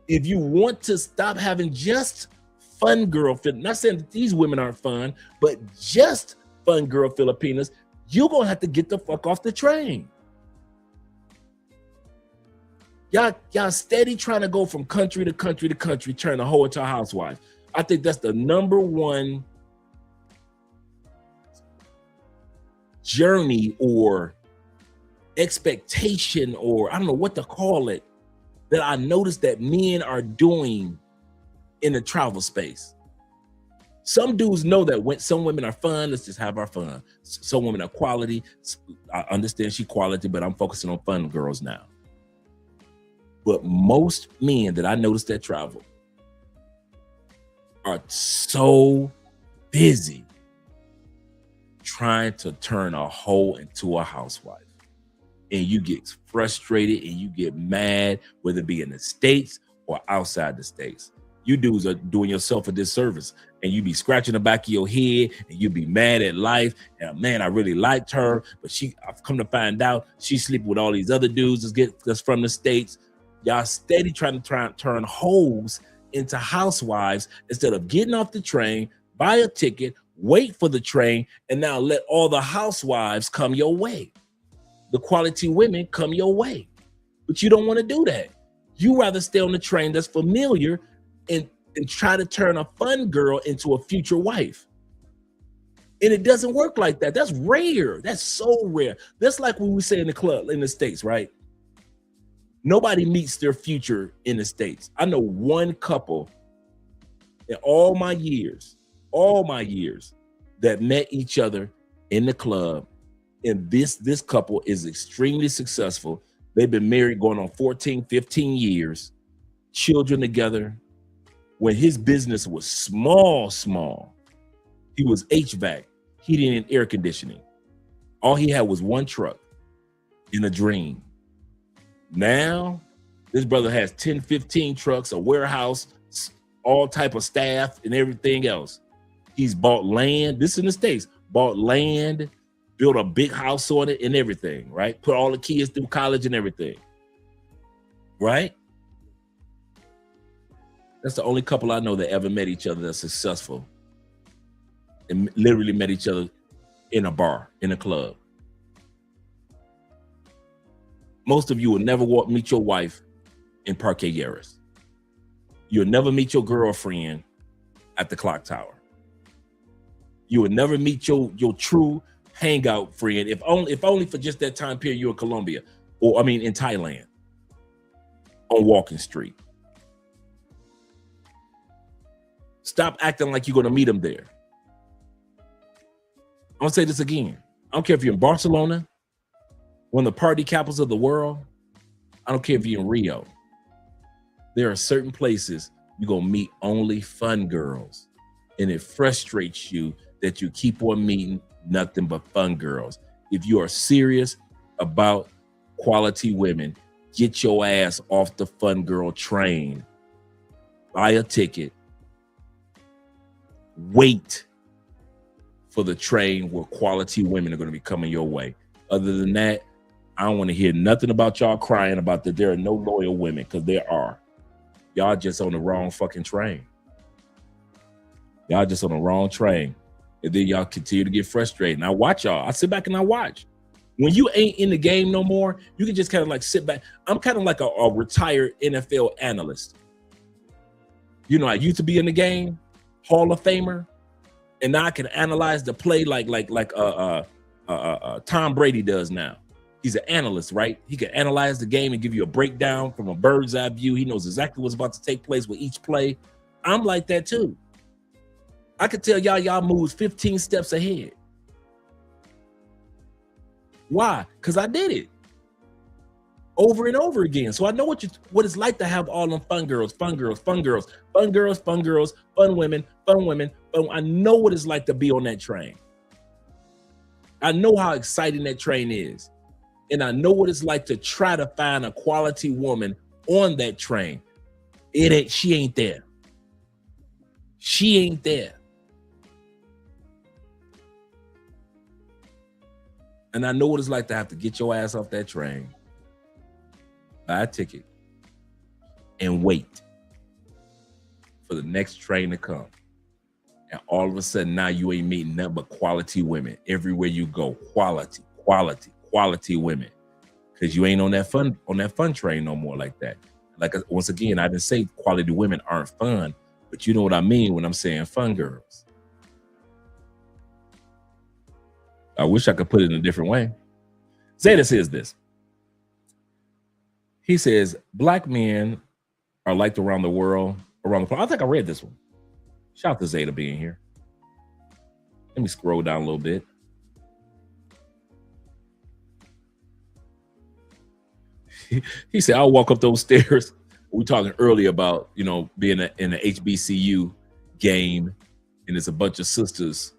If you want to stop having just fun girl, not saying that these women aren't fun, but just fun girl Filipinas, you're gonna have to get the fuck off the train. Y'all steady trying to go from country to country to country, turn the whole into housewives. I think that's the number one journey or expectation, or I don't know what to call it, that I noticed that men are doing in the travel space. Some dudes know that when some women are fun, let's just have our fun. Some women are quality. I understand she quality, but I'm focusing on fun girls now. But most men that I noticed that travel are so busy trying to turn a hoe into a housewife. And you get frustrated and you get mad, whether it be in the States or outside the States. You dudes are doing yourself a disservice, and you be scratching the back of your head and you be mad at life. And man, I really liked her, but I've come to find out she's sleeping with all these other dudes that's from the States. Y'all steady trying to turn hoes into housewives instead of getting off the train, buy a ticket, wait for the train, and now let all the housewives come your way. The quality women come your way. But you don't want to do that. You rather stay on the train that's familiar and try to turn a fun girl into a future wife. And it doesn't work like that. That's rare. That's so rare. That's like when we say in the club, in the States, right? Nobody meets their future in the States. I know one couple in all my years that met each other in the club. And this couple is extremely successful. They've been married going on 14, 15 years, children together. When his business was small, he was HVAC, heating and air conditioning. All he had was one truck in a dream. Now, this brother has 10, 15 trucks, a warehouse, all type of staff and everything else. He's bought land, this in the States, bought land, built a big house on it and everything, right? Put all the kids through college and everything, right? That's the only couple I know that ever met each other that's successful and literally met each other in a bar, in a club. Most of you will never meet your wife in Parque Yaris. You'll never meet your girlfriend at the clock tower. You will never meet your true hangout friend, if only for just that time period you're in Colombia, in Thailand, on Walking Street. Stop acting like you're gonna meet them there. I'm gonna say this again. I don't care if you're in Barcelona, one of the party capitals of the world. I don't care if you're in Rio. There are certain places you're gonna meet only fun girls. And it frustrates you that you keep on meeting nothing but fun girls. If you are serious about quality women, get your ass off the fun girl train. Buy a ticket. Wait for the train where quality women are going to be coming your way. Other than that, I don't want to hear nothing about y'all crying about that there are no loyal women, because there are. Y'all just on the wrong fucking train. Y'all just on the wrong train. And then y'all continue to get frustrated. And I watch y'all. I sit back and I watch. When you ain't in the game no more, you can just kind of like sit back. I'm kind of like a retired NFL analyst. You know, I used to be in the game, Hall of Famer, and now I can analyze the play like Tom Brady does now. He's an analyst, right? He can analyze the game and give you a breakdown from a bird's eye view. He knows exactly what's about to take place with each play. I'm like that too. I could tell y'all moves 15 steps ahead. Why? Because I did it over and over again. So I know what it's like to have all them fun girls, fun women, fun. I know what it's like to be on that train. I know how exciting that train is. And I know what it's like to try to find a quality woman on that train. She ain't there. She ain't there. And I know what it's like to have to get your ass off that train, buy a ticket, and wait for the next train to come. And all of a sudden, now you ain't meeting nothing but quality women. Everywhere you go, quality women. Because you ain't on that fun train no more like that. Like, once again, I didn't say quality women aren't fun, but you know what I mean when I'm saying fun girls. I wish I could put it in a different way. Zeta says this. He says, Black men are liked around the world, around the planet. I think I read this one. Shout out to Zeta being here. Let me scroll down a little bit. He said, I'll walk up those stairs. We were talking earlier about, being in an HBCU game, and there's a bunch of sisters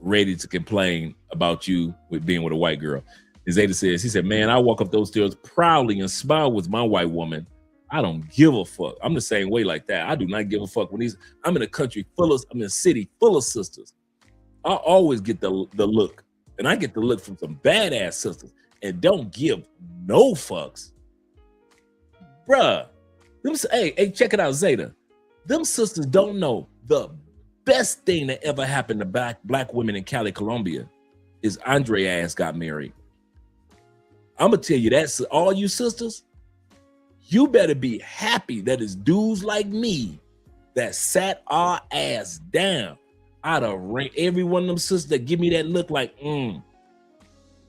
ready to complain about you with being with a white girl. And Zeta says, he said, man, I walk up those stairs proudly and smile with my white woman. I don't give a fuck. I'm the same way like that. I do not give a fuck. I'm in a city full of sisters. I always get the look, and I get the look from some badass sisters and don't give no fucks. Bruh, hey, check it out, Zeta. Them sisters don't know the best thing that ever happened to black women in Cali, Colombia is Andre ass got married. I'm gonna tell you that, all you sisters, you better be happy that it's dudes like me that sat our ass down. I'd have ranked every one of them sisters that give me that look like,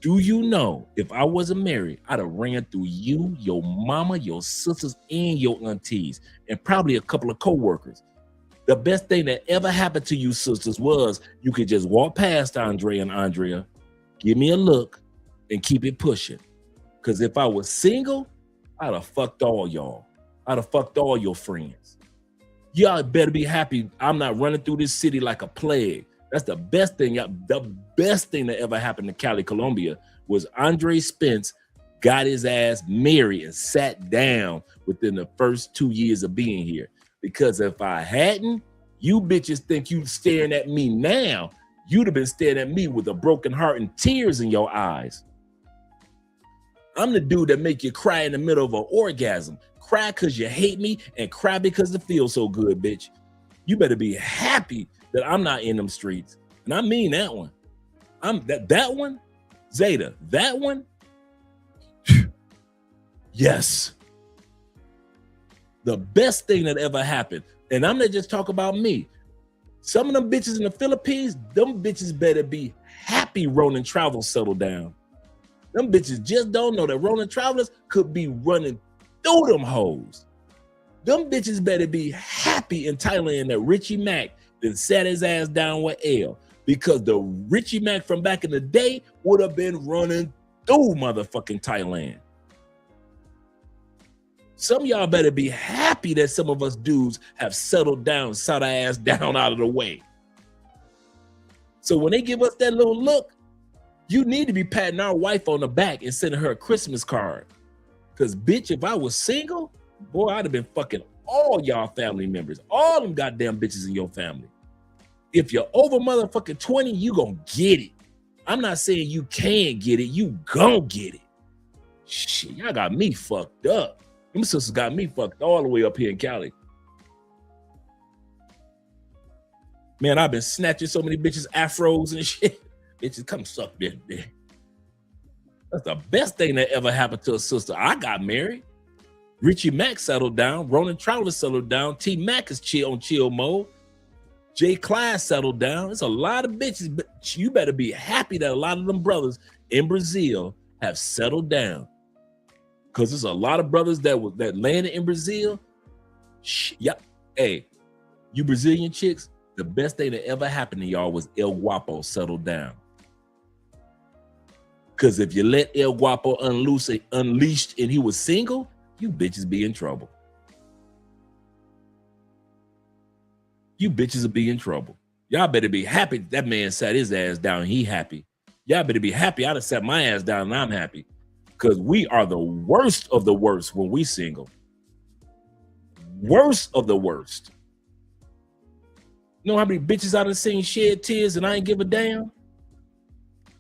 do you know if I wasn't married, I'd have ran through you, your mama, your sisters, and your aunties, and probably a couple of co-workers. The best thing that ever happened to you sisters was you could just walk past Andre and Andrea, give me a look, and keep it pushing. Because if I was single, I'd have fucked all y'all. I'd have fucked all your friends. Y'all better be happy I'm not running through this city like a plague. That's the best thing. The best thing that ever happened to Cali, Colombia was Andre Spence got his ass married and sat down within the first 2 years of being here. Because if I hadn't, you bitches think you staring at me now, you'd have been staring at me with a broken heart and tears in your eyes. I'm the dude that make you cry in the middle of an orgasm. Cry because you hate me and cry because it feels so good, bitch. You better be happy that I'm not in them streets. And I mean that one. That one, Zeta, that one, yes. The best thing that ever happened. And I'm not just talking about me. Some of them bitches in the Philippines, them bitches better be happy Ronin Travels settled down. Them bitches just don't know that Ronin Travelers could be running through them hoes. Them bitches better be happy in Thailand that Richie Mack then sat his ass down with L, because the Richie Mack from back in the day would have been running through motherfucking Thailand. Some of y'all better be happy that some of us dudes have settled down, sat our ass down out of the way. So when they give us that little look, you need to be patting our wife on the back and sending her a Christmas card. Because, bitch, if I was single, boy, I'd have been fucking all y'all family members, all them goddamn bitches in your family. If you're over motherfucking 20, you gonna get it. I'm not saying you can't get it, you gon' get it. Shit, y'all got me fucked up. Them sisters got me fucked all the way up here in Cali. Man, I've been snatching so many bitches' afros and shit. Bitches, come suck this dick. That's the best thing that ever happened to a sister. I got married. Richie Mack settled down. Ronin Travelers settled down. T Mac is chill mode. Jay Clyde settled down. There's a lot of bitches, but you better be happy that a lot of them brothers in Brazil have settled down. Because there's a lot of brothers that landed in Brazil. Yep. Hey, you Brazilian chicks, the best thing that ever happened to y'all was El Guapo settled down. Because if you let El Guapo unleashed and he was single, you bitches be in trouble. You bitches will be in trouble. Y'all better be happy that man sat his ass down and he happy. Y'all better be happy I done sat my ass down and I'm happy. Because we are the worst of the worst when we single. Worst of the worst. You know how many bitches I done seen shed tears and I ain't give a damn?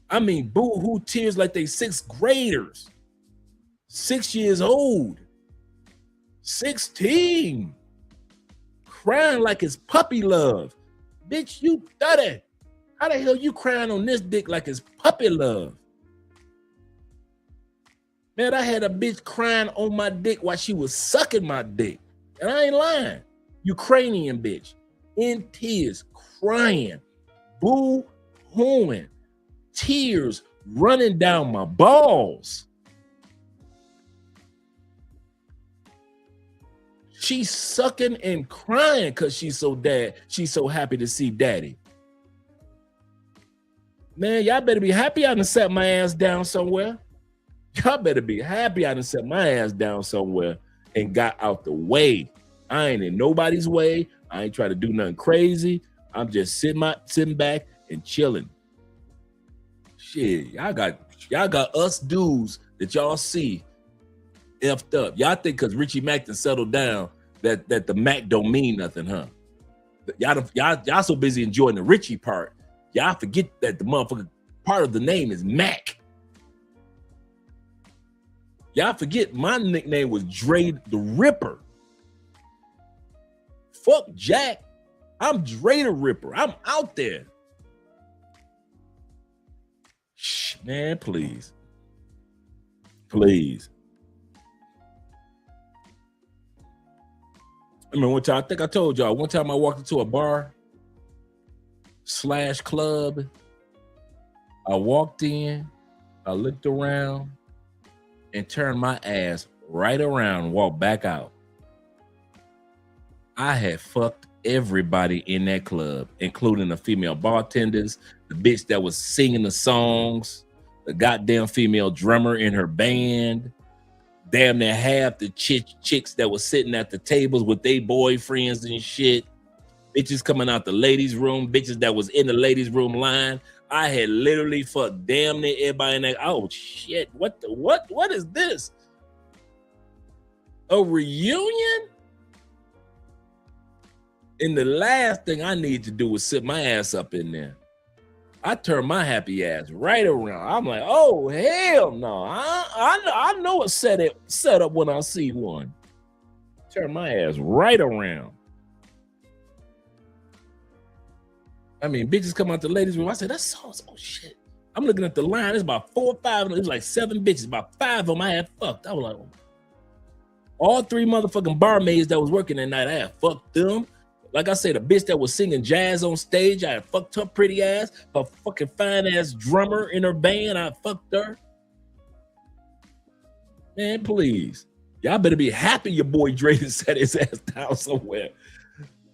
I mean, boo-hoo tears like they sixth graders. 6 years old. 16. Crying like it's puppy love. Bitch, you 30. How the hell you crying on this dick like it's puppy love? Man, I had a bitch crying on my dick while she was sucking my dick. And I ain't lying. Ukrainian bitch. In tears, crying, boo-hooing, tears running down my balls. She's sucking and crying because she's so happy to see daddy. Man, y'all better be happy I done sat my ass down somewhere. Y'all better be happy I done set my ass down somewhere and got out the way. I ain't in nobody's way. I ain't trying to do nothing crazy. I'm just sitting back and chilling. Shit, y'all got us dudes that y'all see effed up. Y'all think because Richie Mack done settled down that the Mac don't mean nothing, huh? Y'all so busy enjoying the Richie part, y'all forget that the motherfucking part of the name is Mac. Y'all forget my nickname was Dre the Ripper. Fuck Jack. I'm Dre the Ripper. I'm out there. Shh, man, please. Please. I mean, one time, I think I told y'all, one time I walked into a bar / club. I walked in, I looked around, and turned my ass right around and walked back out. I had fucked everybody in that club, including the female bartenders, the bitch that was singing the songs, the goddamn female drummer in her band, damn near half the chicks that was sitting at the tables with their boyfriends and shit, bitches coming out the ladies' room, bitches that was in the ladies' room line. I had literally fucked damn near everybody in that. Oh shit, what is this? A reunion? And the last thing I need to do is sit my ass up in there. I turned my happy ass right around. I'm like, oh hell no. I know it's set up when I see one. Turn my ass right around. I mean, bitches come out the ladies' room. I said, that's oh shit. I'm looking at the line. It's about 4 or 5. It was like 7 bitches. About 5 of them I had fucked. I was like, all 3 motherfucking barmaids that was working that night, I had fucked them. Like I said, a bitch that was singing jazz on stage, I had fucked her pretty ass. Her fucking fine ass drummer in her band, I fucked her. Man, please. Y'all better be happy your boy Dre set his ass down somewhere.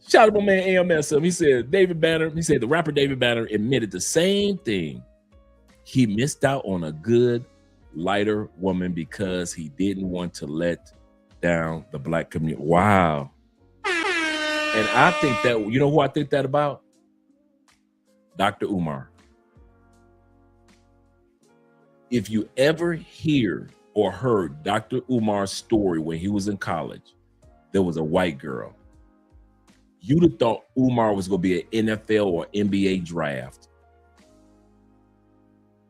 Shout out to my man AMS. He said, the rapper David Banner admitted the same thing. He missed out on a good, lighter woman because he didn't want to let down the black community. Wow. And I think that, you know who I think that about? Dr. Umar. If you ever hear or heard Dr. Umar's story when he was in college, there was a white girl. You'd have thought Umar was going to be an NFL or NBA draft.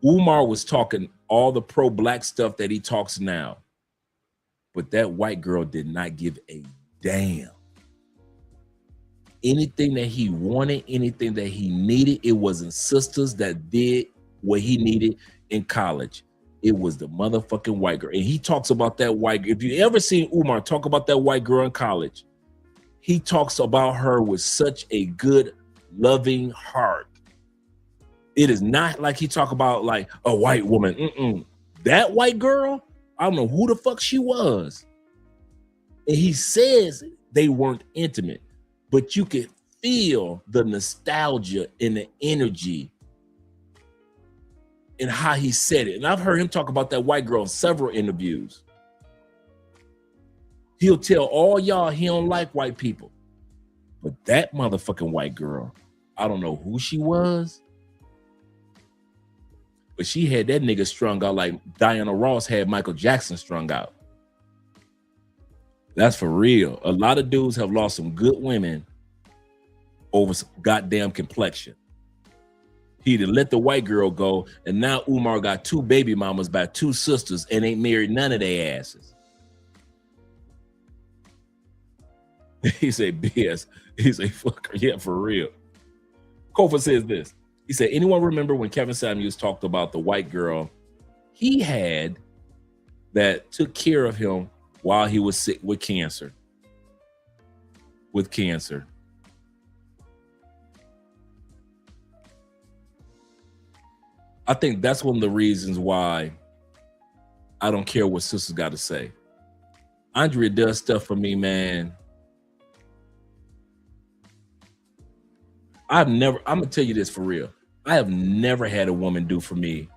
Umar was talking all the pro-black stuff that he talks now. But that white girl did not give a damn. Anything that he wanted, anything that he needed, it wasn't sisters that did what he needed in college. It was the motherfucking white girl. And he talks about that white girl. If you ever seen Umar talk about that white girl in college, he talks about her with such a good loving heart. It is not like he talk about like a white woman. That white girl, I don't know who the fuck she was. And he says they weren't intimate, but you could feel the nostalgia and the energy and how he said it. And I've heard him talk about that white girl in several interviews. He'll tell all y'all he don't like white people. But that motherfucking white girl, I don't know who she was, but she had that nigga strung out like Diana Ross had Michael Jackson strung out. That's for real. A lot of dudes have lost some good women over some goddamn complexion. He done let the white girl go, and now Umar got 2 baby mamas by 2 sisters and ain't married none of their asses. He said, BS. He said, fucker, yeah, for real. Kofa says this. He said, anyone remember when Kevin Samuels talked about the white girl he had that took care of him while he was sick with cancer? With cancer. I think that's one of the reasons why I don't care what sisters got to say. Andrea does stuff for me, man. I'm gonna tell you this for real. I have never had a woman do for me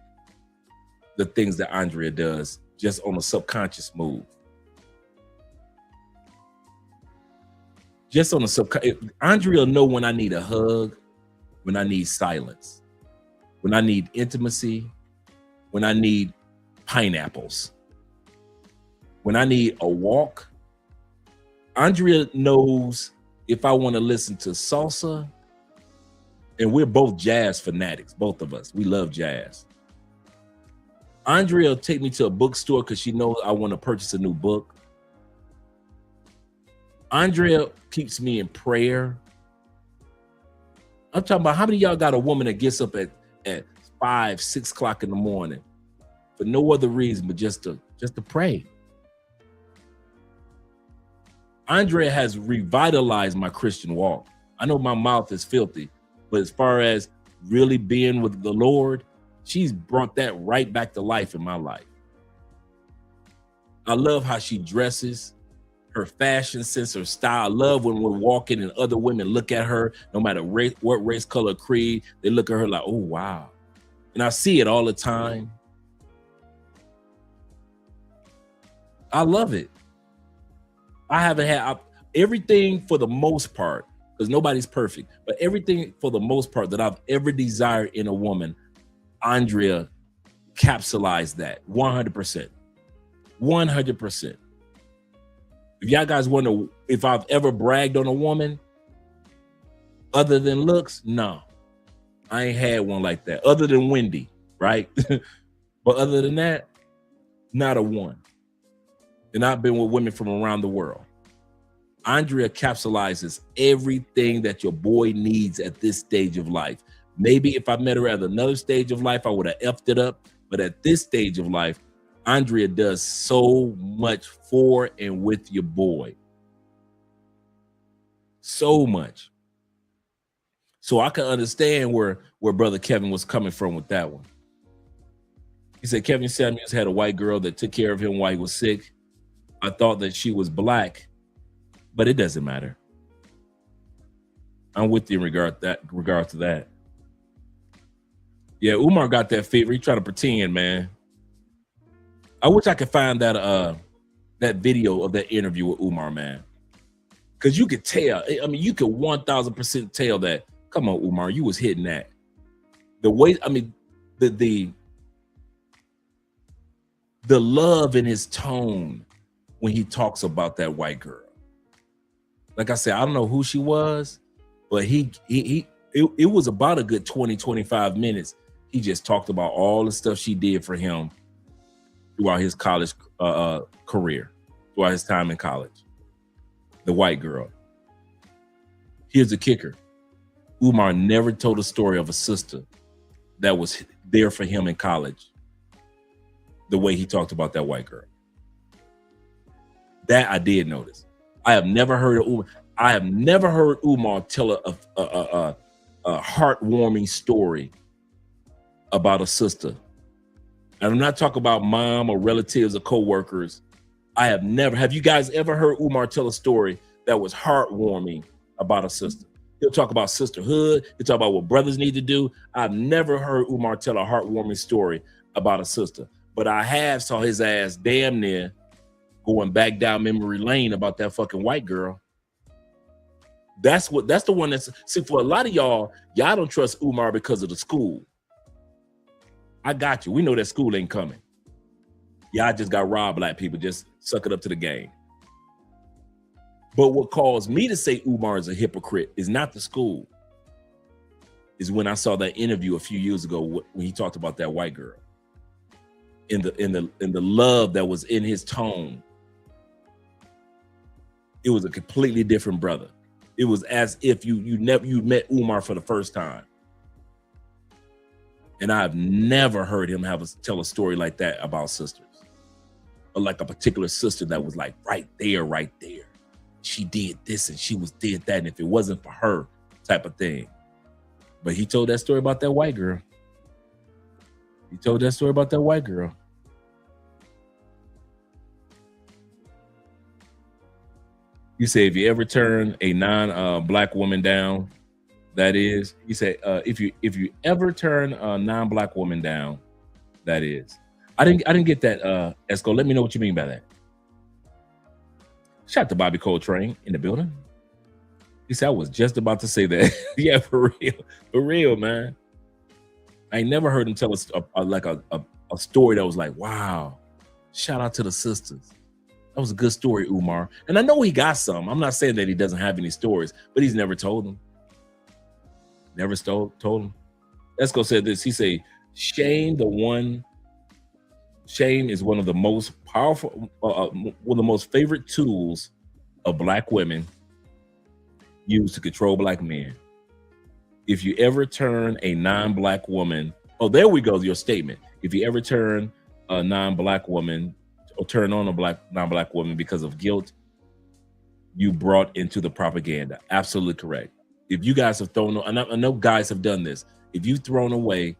the things that Andrea does just on a subconscious move. Just on a subconscious. Andrea know when I need a hug, when I need silence, when I need intimacy, when I need pineapples, when I need a walk. Andrea knows if I want to listen to salsa, and we're both jazz fanatics, both of us. We love jazz. Andrea will take me to a bookstore because she knows I want to purchase a new book. Andrea keeps me in prayer. I'm talking about how many of y'all got a woman that gets up at 5, 6 o'clock in the morning for no other reason but just to pray. Andrea has revitalized my Christian walk. I know my mouth is filthy, but as far as really being with the Lord, she's brought that right back to life in my life. I love how she dresses, her fashion sense, her style. I love when we're walking and other women look at her, no matter what race, color, creed, they look at her like, oh, wow. And I see it all the time. I love it. I haven't had everything for the most part, because nobody's perfect, but everything for the most part that I've ever desired in a woman, Andrea capsulized that 100%. 100%. If y'all guys wonder if I've ever bragged on a woman other than looks, no. I ain't had one like that, other than Wendy, right? But other than that, not a one. And I've been with women from around the world. Andrea capsulizes everything that your boy needs at this stage of life. Maybe if I met her at another stage of life, I would have effed it up. But at this stage of life, Andrea does so much for and with your boy. So much. So I can understand where Brother Kevin was coming from with that one. He said Kevin Samuels had a white girl that took care of him while he was sick. I thought that she was black, but it doesn't matter. I'm with you in regard to that. Yeah, Umar got that fever. He trying to pretend, man. I wish I could find that video of that interview with Umar, man. Because you could tell. I mean, you could 1,000% tell that. Come on, Umar, you was hitting that. The way, I mean, the love in his tone when he talks about that white girl. Like I said, I don't know who she was, but it was about a good 20, 25 minutes. He just talked about all the stuff she did for him throughout his college career, throughout his time in college. The white girl. Here's the kicker. Umar never told a story of a sister that was there for him in college the way he talked about that white girl. That I did notice. I have never heard Umar tell a heartwarming story about a sister. And I'm not talking about mom or relatives or coworkers. Have you guys ever heard Umar tell a story that was heartwarming about a sister? He'll talk about sisterhood. He'll talk about what brothers need to do. I've never heard Umar tell a heartwarming story about a sister, but I have saw his ass damn near going back down memory lane about that fucking white girl. That's the one that's, see, for a lot of y'all don't trust Umar because of the school. I got you. We know that school ain't coming. Y'all just got robbed, black people. Just suck it up to the game. But what caused me to say Umar is a hypocrite is not the school. Is when I saw that interview a few years ago when he talked about that white girl. In the love that was in his tone. It was a completely different brother. It was as if you met Umar for the first time. And I've never heard him tell a story like that about sisters. Or like a particular sister that was like right there. She did this and she did that. And if it wasn't for her, type of thing. But he told that story about that white girl. You say if you ever turn a non-black woman down, that is. He said if you ever turn a non-black woman down, that is. I didn't get that. Esco, let me know what you mean by that. Shout out to Bobby Coltrane in the building. He said I was just about to say that. Yeah, for real, man. I ain't never heard him tell us a story that was like, wow. Shout out to the sisters. That was a good story, Umar. And I know he got some. I'm not saying that he doesn't have any stories, but he's never told them. Never told them. Esco said this. He said, shame is one of the most powerful, one of the most favorite tools of black women used to control black men. If you ever turn a non-black woman, oh, there we go, your statement. If you ever turn a non-black woman or turn on a non-black woman because of guilt, you brought into the propaganda. Absolutely correct. If you guys have thrown, I know guys have done this. If you've thrown away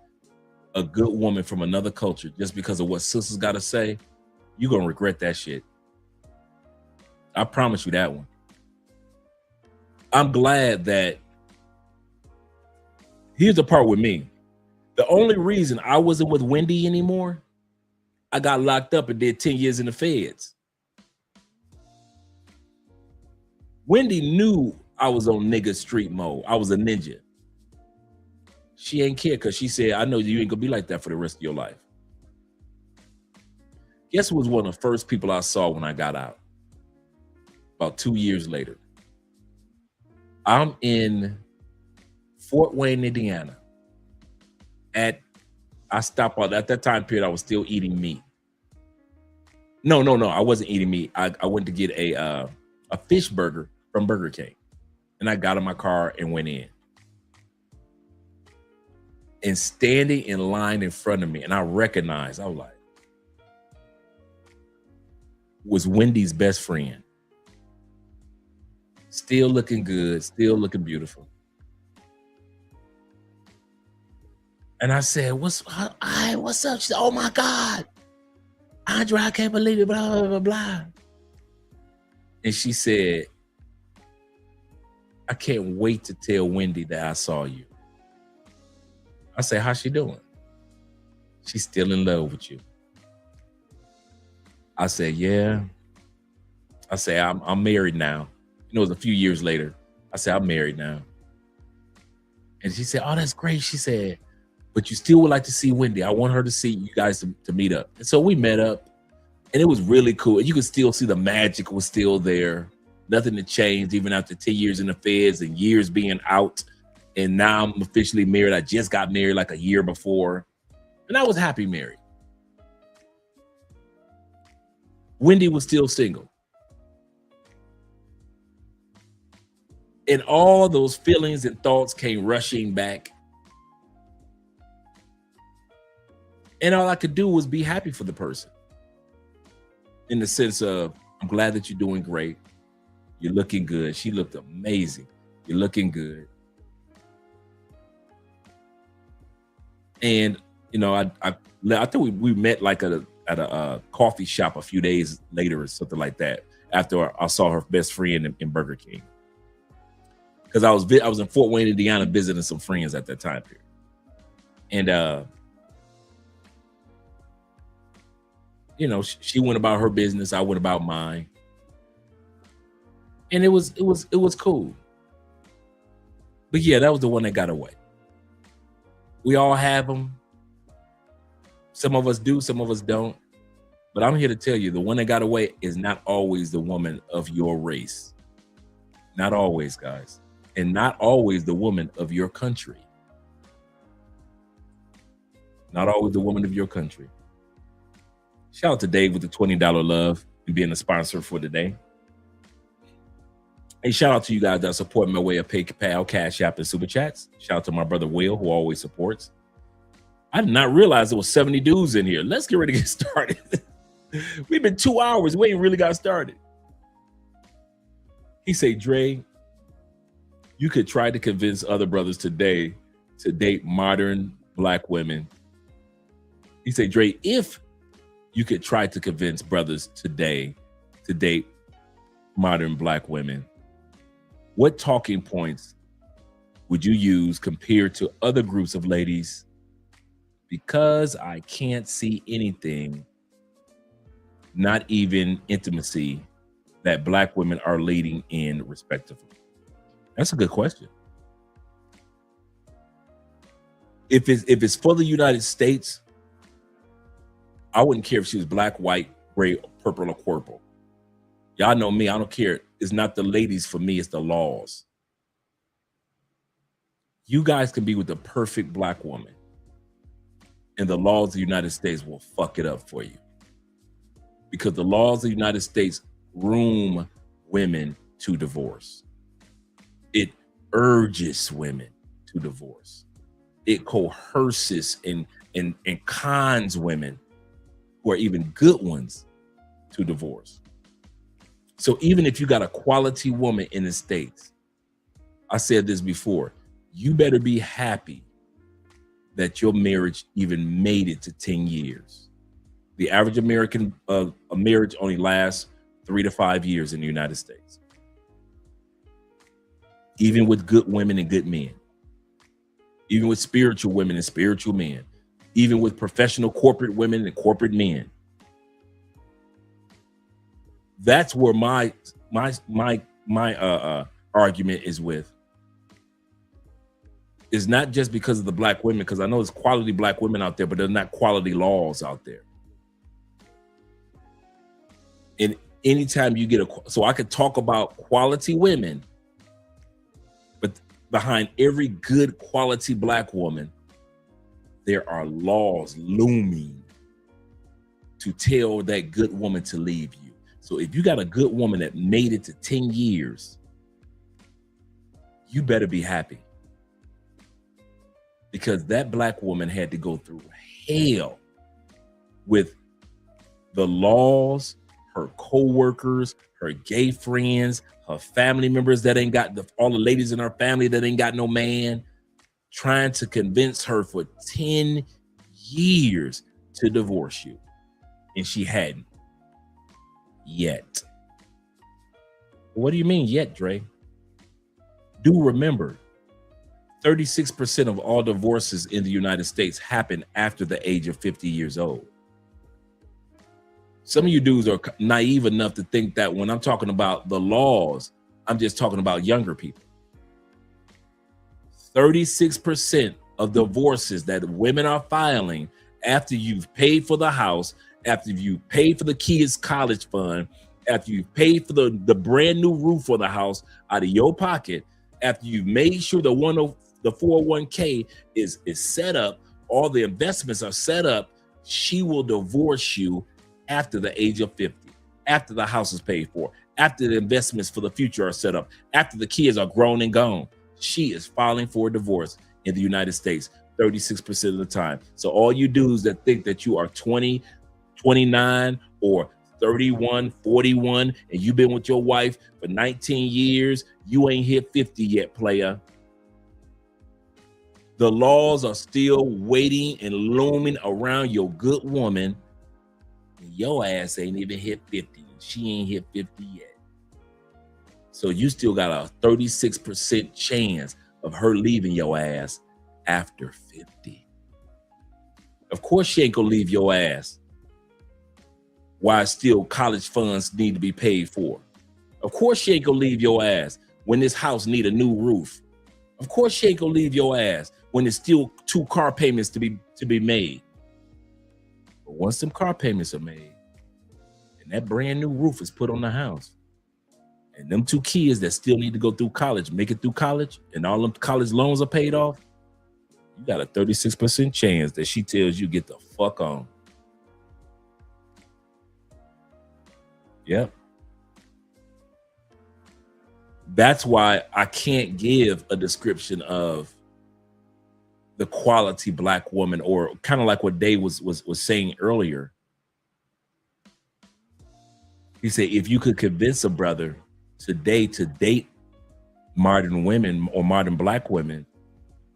a good woman from another culture just because of what sisters got to say, you're going to regret that shit. I promise you that one. I'm glad that, here's the part with me. The only reason I wasn't with Wendy anymore, I got locked up and did 10 years in the feds. Wendy knew I was on nigga street mode. I was a ninja. She ain't care because she said, I know you ain't gonna be like that for the rest of your life. Guess who was one of the first people I saw when I got out? About 2 years later. I'm in Fort Wayne, Indiana. I stopped out at that time period. I was still eating meat. No, I wasn't eating meat. I went to get a fish burger from Burger King, and I got in my car and went in. And standing in line in front of me, and I recognized, I was like, was Wendy's best friend. Still looking good, still looking beautiful. And I said, what's up? She said, oh my God, Andre, I can't believe it, blah, blah, blah, blah. And she said, I can't wait to tell Wendy that I saw you. I said, how's she doing? She's still in love with you. I said, yeah. I said, I'm married now. You know, it was a few years later. I said, I'm married now. And she said, oh, that's great. She said, but you still would like to see Wendy. I want her to see you guys to meet up. And so we met up, and it was really cool. You could still see the magic was still there. Nothing had changed even after 10 years in the feds and years being out. And now I'm officially married. I just got married like a year before. And I was happy married. Wendy was still single. And all those feelings and thoughts came rushing back. And all I could do was be happy for the person. In the sense of, I'm glad that you're doing great. You're looking good. She looked amazing. You're looking good. And you know, I think we met like at a coffee shop a few days later or something like that. After I saw her best friend in Burger King, because I was in Fort Wayne, Indiana, visiting some friends at that time period, and you know, she went about her business, I went about mine, and it was cool. But yeah, that was the one that got away. We all have them. Some of us do, some of us don't. But I'm here to tell you, the one that got away is not always the woman of your race. Not always, guys. And not always the woman of your country. Not always the woman of your country. Shout out to Dave with the $20 love and being the sponsor for today. Hey, shout out to you guys that support my way of PayPal, Cash App, and Super Chats. Shout out to my brother Will, who always supports. I did not realize there was 70 dudes in here. Let's get ready to get started. We've been 2 hours. We ain't really got started. He say, Dre, you could try to convince other brothers today to date modern Black women. He say, Dre, if you could try to convince brothers today to date modern Black women, what talking points would you use compared to other groups of ladies? Because I can't see anything, not even intimacy, that Black women are leading in respectively. That's a good question. If it's for the United States, I wouldn't care if she was black, white, gray, purple, or purple. Y'all know me, I don't care. It's not the ladies for me, it's the laws. You guys can be with the perfect Black woman, and the laws of the United States will fuck it up for you. Because the laws of the United States groom women to divorce. It urges women to divorce. It coerces and cons women, who are even good ones, to divorce. So even if you got a quality woman in the States, I said this before, you better be happy that your marriage even made it to 10 years. The average American a marriage only lasts 3 to 5 years in the United States. Even with good women and good men. Even with spiritual women and spiritual men. Even with professional corporate women and corporate men. That's where my argument is with. It's not just because of the Black women, because I know there's quality Black women out there, but there's not quality laws out there. And anytime you get so I could talk about quality women, but behind every good quality Black woman, there are laws looming to tell that good woman to leave you. So if you got a good woman that made it to 10 years, you better be happy. Because that Black woman had to go through hell with the laws, her co-workers, her gay friends, her family members that ain't got all the ladies in her family that ain't got no man, trying to convince her for 10 years to divorce you. And she hadn't yet. What do you mean yet, Dre? Do remember, 36% of all divorces in the United States happen after the age of 50 years old. Some of you dudes are naive enough to think that when I'm talking about the laws, I'm just talking about younger people. 36% of divorces that women are filing after you've paid for the house, after you've paid for the kids' college fund, after you've paid for the brand new roof for the house out of your pocket, after you've made sure the 401k is set up, all the investments are set up, she will divorce you after the age of 50, after the house is paid for, after the investments for the future are set up, after the kids are grown and gone. She is filing for a divorce in the United States 36% of the time. So all you dudes that think that you are 20, 29, or 31, 41, and you've been with your wife for 19 years, you ain't hit 50 yet, player. The laws are still waiting and looming around your good woman. Your ass ain't even hit 50. She ain't hit 50 yet. So you still got a 36% chance of her leaving your ass after 50. Of course she ain't gonna leave your ass while still college funds need to be paid for. Of course she ain't gonna leave your ass when this house need a new roof. Of course she ain't gonna leave your ass when there's still 2 car payments to be made. But once them car payments are made and that brand new roof is put on the house, and them 2 kids that still need to go through college, make it through college, and all them college loans are paid off, you got a 36% chance that she tells you get the fuck on. Yep. That's why I can't give a description of the quality Black woman, or kind of like what Dave was saying earlier. He said, if you could convince a brother today to date modern women or modern Black women,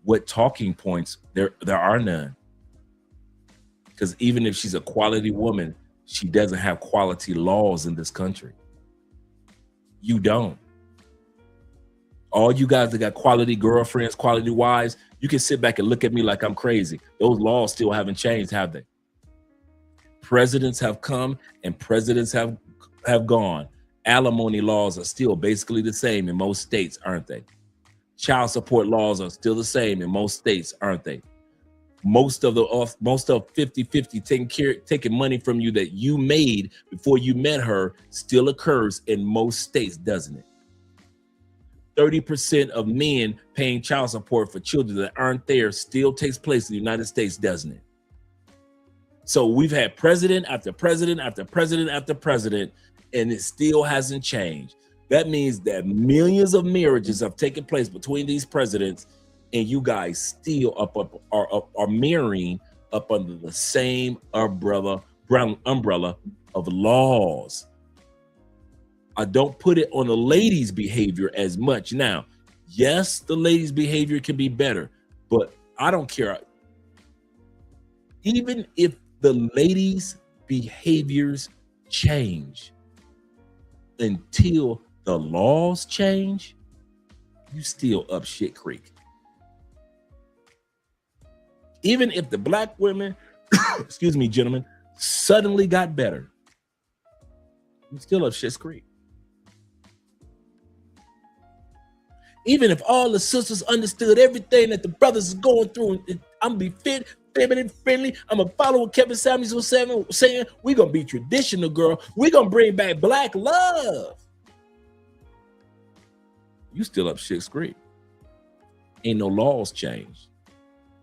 what talking points? There are none. Because even if she's a quality woman, she doesn't have quality laws in this country. You don't. All you guys that got quality girlfriends, quality wives, you can sit back and look at me like I'm crazy. Those laws still haven't changed, have they? Presidents have come and presidents have gone. Alimony laws are still basically the same in most states, aren't they? Child support laws are still the same in most states, aren't they? Most of 50-50 taking money from you that you made before you met her still occurs in most states, doesn't it? 30% of men paying child support for children that aren't there still takes place in the United States, doesn't it? So we've had president after president after president after president, and it still hasn't changed. That means that millions of marriages have taken place between these presidents, and you guys still are marrying up under the same umbrella of laws. I don't put it on the ladies' behavior as much. Now, yes, the ladies' behavior can be better, but I don't care. Even if the ladies' behaviors change, until the laws change, you still up shit creek. Even if the Black women, excuse me, gentlemen, suddenly got better, you still up shit creek. Even if all the sisters understood everything that the brothers is going through, and I'm gonna be fit, feminine, friendly, I'm gonna follow what Kevin Samuels was saying, we're gonna be traditional, girl. We're gonna bring back Black love. You still up shit's creek. Ain't no laws changed.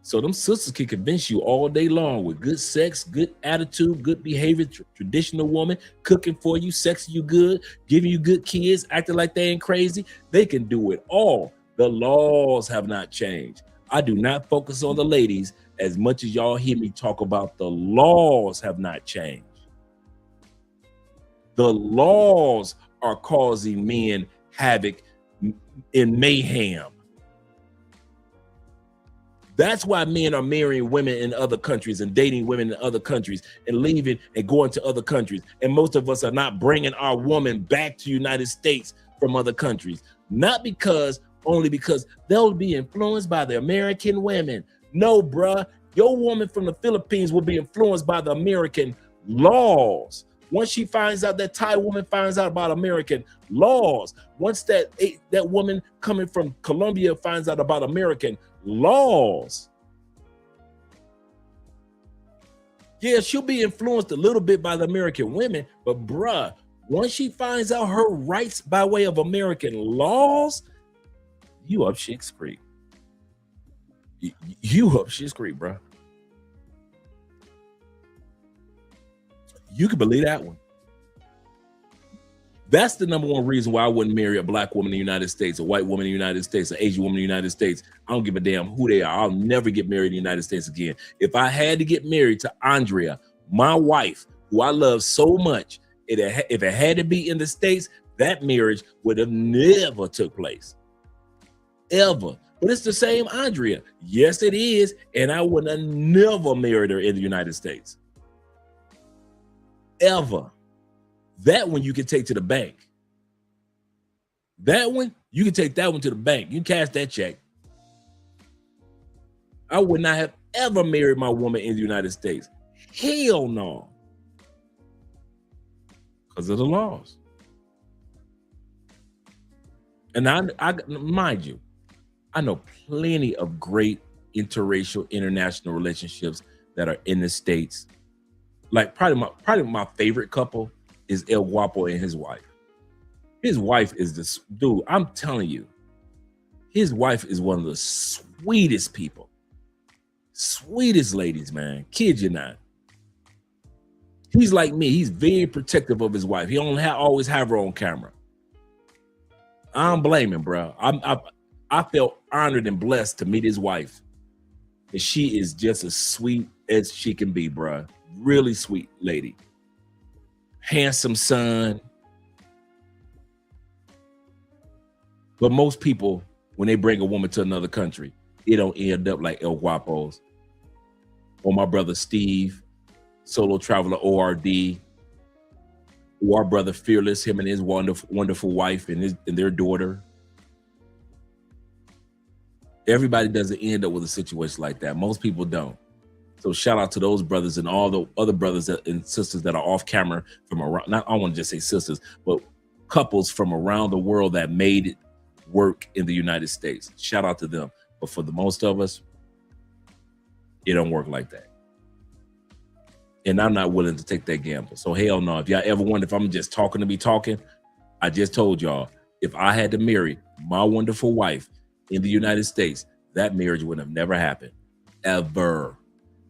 So them sisters can convince you all day long with good sex, good attitude, good behavior, traditional woman, cooking for you, sexing you good, giving you good kids, acting like they ain't crazy. They can do it all. The laws have not changed. I do not focus on the ladies as much as y'all hear me talk about the laws have not changed. The laws are causing men havoc and mayhem. That's why men are marrying women in other countries and dating women in other countries and leaving and going to other countries. And most of us are not bringing our woman back to the United States from other countries. Not only because they'll be influenced by the American women. No, bruh, your woman from the Philippines will be influenced by the American laws. Once she finds out, that Thai woman finds out about American laws. Once that woman coming from Colombia finds out about American laws. Yeah, she'll be influenced a little bit by the American women, but bruh, once she finds out her rights by way of American laws, you up shit's creek. You up shit's creek, bruh. You can believe that one. That's the number one reason why I wouldn't marry a Black woman in the United States, a white woman in the United States, an Asian woman in the United States. I don't give a damn who they are. I'll never get married in the United States again. If I had to get married to Andrea, my wife, who I love so much, if it had to be in the States, that marriage would have never took place. Ever. But it's the same Andrea. Yes, it is. And I would have never married her in the United States. Ever. That one you can take to the bank. That one, you can take that one to the bank. You cash that check. I would not have ever married my woman in the United States. Hell no. Because of the laws. And I mind you, I know plenty of great interracial international relationships that are in the States. Like probably my favorite couple is El Guapo and his wife. His wife is this dude. I'm telling you, his wife is one of the sweetest people. Sweetest ladies, man. Kid you not. He's like me. He's very protective of his wife. He don't always have her on camera. I don't blame him, bro. I felt honored and blessed to meet his wife. And she is just as sweet as she can be, bro. Really sweet lady. Handsome son. But most people, when they bring a woman to another country, it don't end up like El Guapo's or my brother Steve, solo traveler ORD, or our brother Fearless, him and his wonderful wife and their daughter. Everybody doesn't end up with a situation like that. Most people don't. So shout out to those brothers and all the other brothers and sisters that are off camera from around, not I want to just say sisters, but couples from around the world that made it work in the United States. Shout out to them. But for the most of us, it don't work like that. And I'm not willing to take that gamble. So hell no. If y'all ever wonder if I'm just talking to be talking, I just told y'all, if I had to marry my wonderful wife in the United States, that marriage would have never happened. Ever.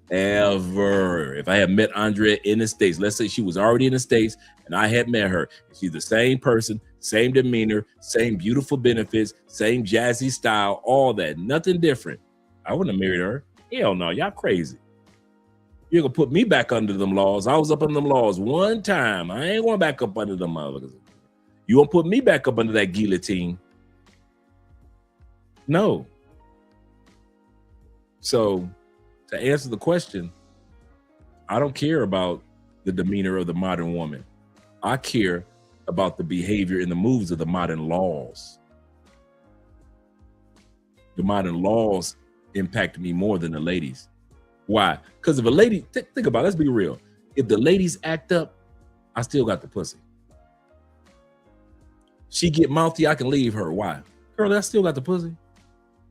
If I had met Andrea in the States, let's say she was already in the States and I had met her, she's the same person, same demeanor, same beautiful benefits, same jazzy style, all that, nothing different. I wouldn't have married her. Hell no, y'all crazy. You're gonna put me back under them laws. I was up under them laws one time. I ain't going back up under them motherfuckers. You gonna put me back up under that guillotine? No. So to answer the question, I don't care about the demeanor of the modern woman. I care about the behavior and the moves of the modern laws. The modern laws impact me more than the ladies. Why? Because if a lady, think about it, let's be real. If the ladies act up, I still got the pussy. She get mouthy, I can leave her. Why? Girl, I still got the pussy.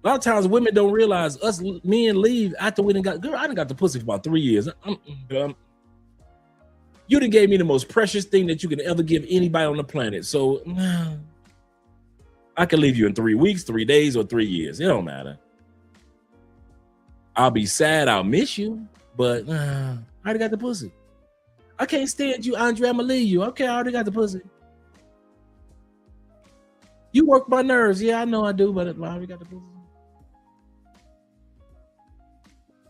A lot of times women don't realize us men leave after we done got, girl, I done got the pussy for about 3 years. You done gave me the most precious thing that you can ever give anybody on the planet. So I can leave you in 3 weeks, 3 days, or 3 years. It don't matter. I'll be sad, I'll miss you, but I already got the pussy. I can't stand you, Andre, I'm gonna leave you. Okay, I already got the pussy. You work my nerves. Yeah, I know I do, but I already got the pussy.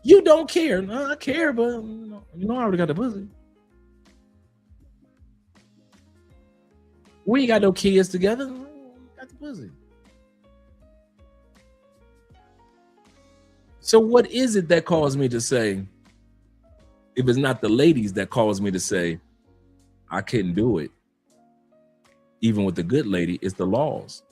You don't care. No, I care, but you know I already got the pussy. We ain't got no kids together. I got the pussy. So what is it that caused me to say, if it's not the ladies that caused me to say, I couldn't do it, even with the good lady, it's the laws.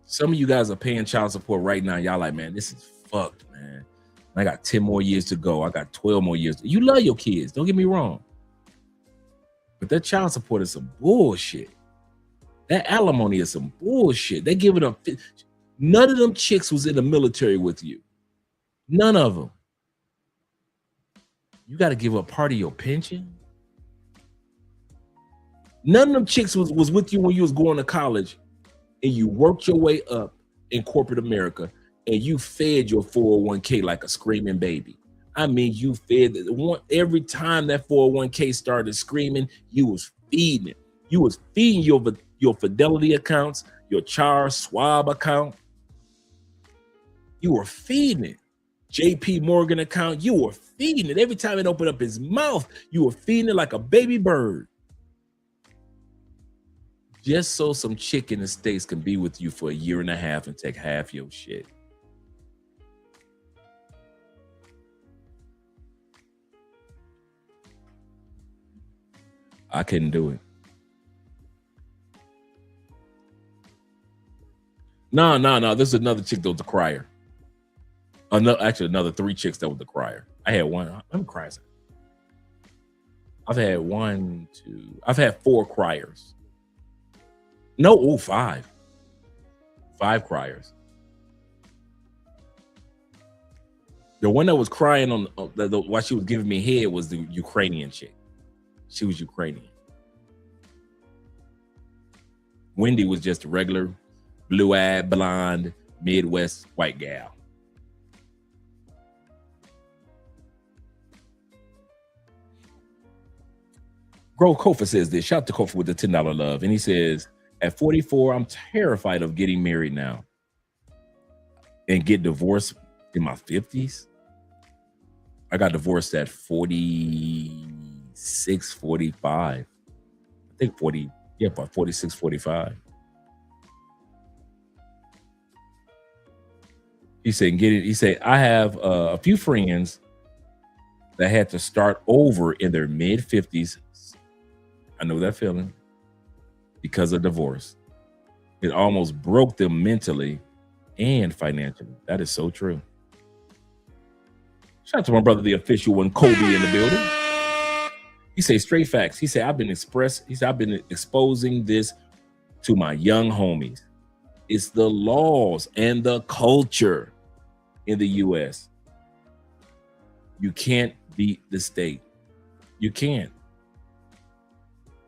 Some of you guys are paying child support right now. Y'all like, man, this is fucked, man. I got 10 more years to go. I got 12 more years. You love your kids, don't get me wrong. But that child support is some bullshit. That alimony is some bullshit. They give it up. None of them chicks was in the military with you. None of them. You got to give up part of your pension. None of them chicks was with you when you was going to college and you worked your way up in corporate America and you fed your 401k like a screaming baby. I mean, you fed it. Every time that 401k started screaming, you was feeding it. You was feeding your Fidelity accounts, your Char Schwab account. You were feeding it. JP Morgan account, you were feeding it. Every time it opened up his mouth, you were feeding it like a baby bird. just so some chick in the States can be with you for a year and a half and take half your shit. I couldn't do it. No. This is another chick that was the crier. Another 3 chicks that was the crier. I had one. Let me cry. I've had 4 criers. No, 5. 5 criers. The one that was crying on while she was giving me head was the Ukrainian chick. She was Ukrainian. Wendy was just a regular blue-eyed, blonde, Midwest white gal. Bro, Kofa says this. Shout out to Kofa with the $10 love. And he says, at 44, I'm terrified of getting married now and get divorced in my 50s. I got divorced at 46, 45. I think 40, yeah, about 46, 45. He said, I have a few friends that had to start over in their mid-50s. I know that feeling because of divorce. It almost broke them mentally and financially. That is so true. Shout out to my brother, the official one, Kobe, in the building. He said straight facts. He said, I've been exposing this to my young homies. It's the laws and the culture in the U.S. You can't beat the state. You can't.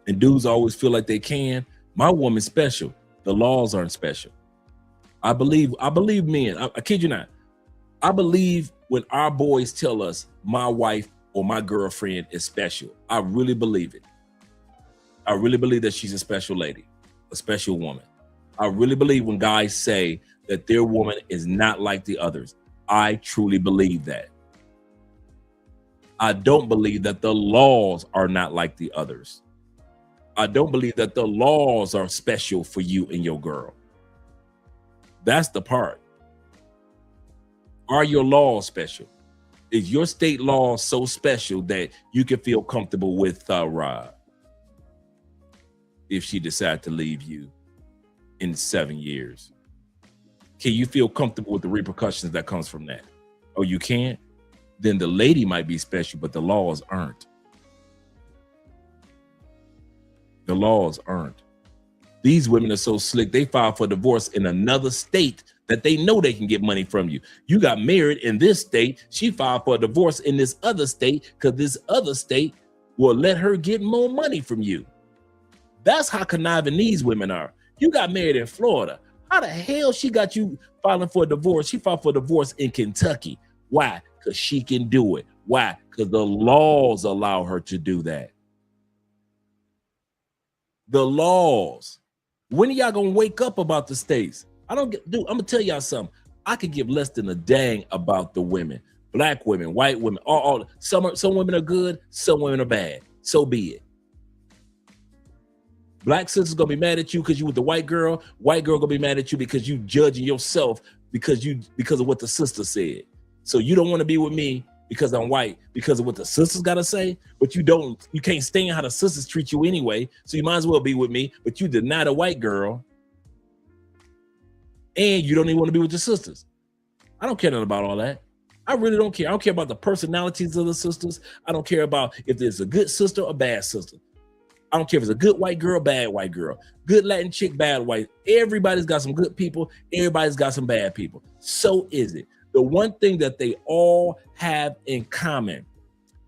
And dudes always feel like they can. My woman's special. The laws aren't special. I believe men. I kid you not. I believe when our boys tell us my wife or my girlfriend is special. I really believe it. I really believe that she's a special lady, a special woman. I really believe when guys say that their woman is not like the others. I truly believe that. I don't believe that the laws are not like the others. I don't believe that the laws are special for you and your girl. That's the part. Are your laws special? Is your state law so special that you can feel comfortable with Rob if she decides to leave you in 7 years? Can you feel comfortable with the repercussions that comes from that? Oh, you can't? Then the lady might be special, but the laws aren't. The laws aren't. These women are so slick, they file for divorce in another state that they know they can get money from you. You got married in this state. She filed for a divorce in this other state because this other state will let her get more money from you. That's how conniving these women are. You got married in Florida. How the hell she got you filing for a divorce? She filed for a divorce in Kentucky. Why? Because she can do it. Why? Because the laws allow her to do that. The laws. When are y'all gonna wake up about the states? I'm gonna tell y'all something. I could give less than a dang about the women. Black women, white women, all some women are good, some women are bad. So be it. Black sister's gonna be mad at you because you with the white girl gonna be mad at you because you judging yourself because of what the sister said. So you don't want to be with me because I'm white, because of what the sisters gotta say, but you can't stand how the sisters treat you anyway, so you might as well be with me, but you deny the white girl, and you don't even want to be with your sisters. I don't care nothing about all that. I really don't care. I don't care about the personalities of the sisters. I don't care about if there's a good sister or bad sister. I don't care if it's a good white girl, bad white girl, good Latin chick, bad white. Everybody's got some good people. Everybody's got some bad people. So is it. The one thing that they all have in common,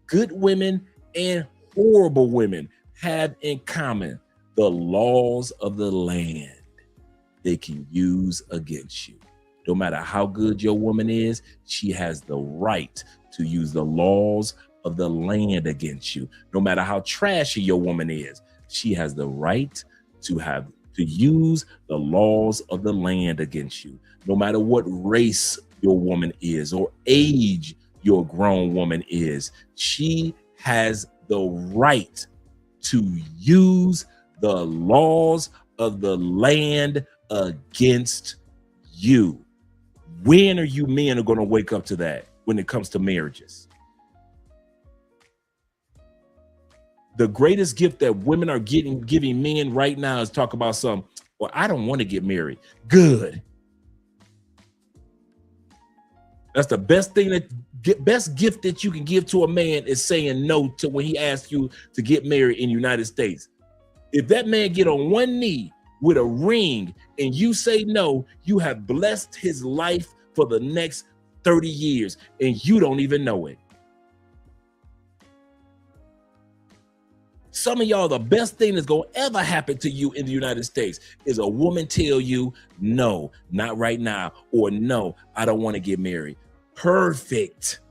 good women and horrible women have in common, the laws of the land they can use against you. No matter how good your woman is, she has the right to use the laws of the land against you. No matter how trashy your woman is, she has the right to use the laws of the land against you. No matter what race your woman is or age your grown woman is, she has the right to use the laws of the land against you. When are you men are going to wake up to that when it comes to marriages? The greatest gift that women are giving men right now is talk about some, well, I don't want to get married. Good. That's the best thing best gift that you can give to a man is saying no to when he asks you to get married in the United States. If that man get on one knee with a ring and you say no, you have blessed his life for the next 30 years and you don't even know it. Some of y'all, the best thing that's gonna ever happen to you in the United States is a woman tell you, no, not right now, or no, I don't want to get married. Perfect.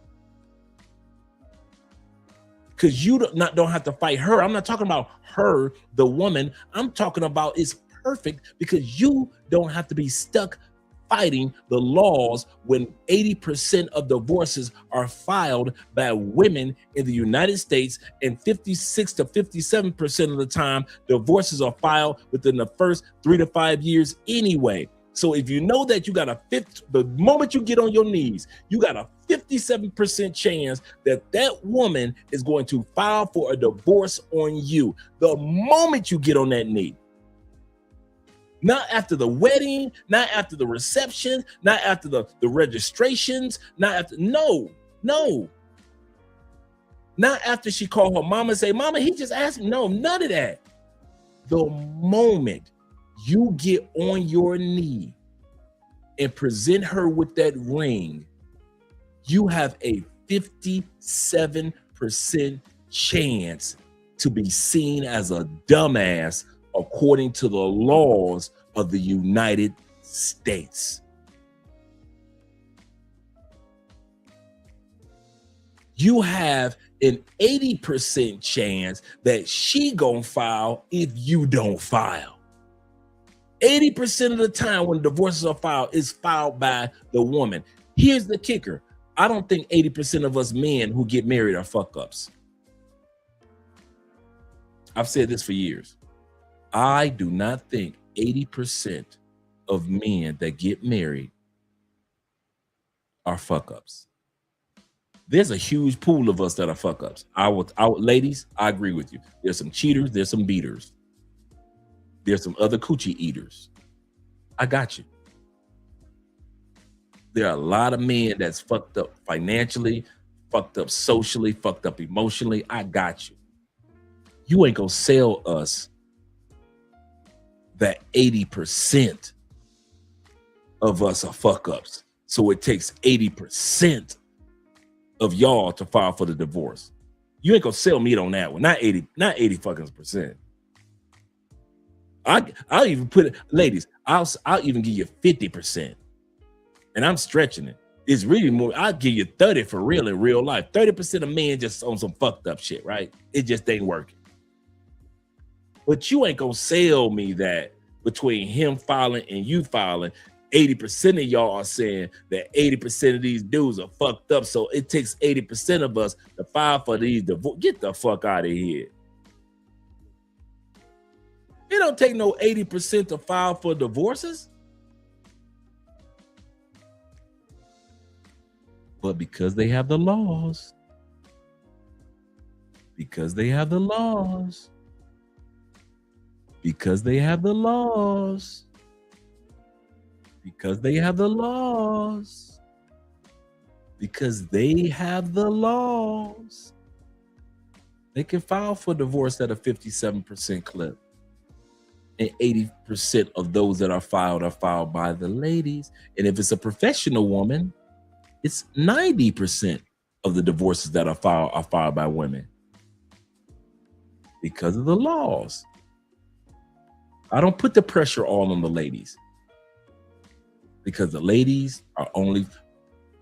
Because you don't have to fight her. I'm not talking about her, the woman. I'm talking about it's perfect because you don't have to be stuck fighting the laws when 80% of divorces are filed by women in the United States, and 56 to 57% of the time divorces are filed within the first 3 to 5 years anyway. So if you know that you got the moment you get on your knees, you got a 57% chance that that woman is going to file for a divorce on you the moment you get on that knee. Not after the wedding, not after the reception, not after the registrations, not after, no. Not after she called her mama and say, mama, he just asked me. No, none of that. The moment you get on your knee and present her with that ring, you have a 57% chance to be seen as a dumbass according to the laws of the United States. You have an 80% chance that she gonna file if you don't file. 80% of the time when divorces are filed, is filed by the woman. Here's the kicker. I don't think 80% of us men who get married are fuck ups. I've said this for years. I do not think 80% of men that get married are fuck ups. There's a huge pool of us that are fuck ups. Ladies, I agree with you. There's some cheaters, there's some beaters. There's some other coochie eaters. I got you. There are a lot of men that's fucked up financially, fucked up socially, fucked up emotionally. I got you. You ain't gonna sell us that 80% of us are fuck ups. So it takes 80% of y'all to file for the divorce. You ain't gonna sell meat on that one. Not 80 fucking percent. I'll even put it, ladies, I'll even give you 50%. And I'm stretching it. It's really more, I'll give you 30 for real in real life. 30% of men just on some fucked up shit, right? It just ain't working. But you ain't gonna sell me that between him filing and you filing, 80% of y'all are saying that 80% of these dudes are fucked up. So it takes 80% of us to file for these divorce. Get the fuck out of here. It don't take no 80% to file for divorces. But because they have the laws, because they have the laws, because they have the laws, because they have the laws, because they have the laws, they can file for divorce at a 57% clip. And 80% of those that are filed by the ladies. And if it's a professional woman, it's 90% of the divorces that are filed by women because of the laws. I don't put the pressure all on the ladies because the ladies are only,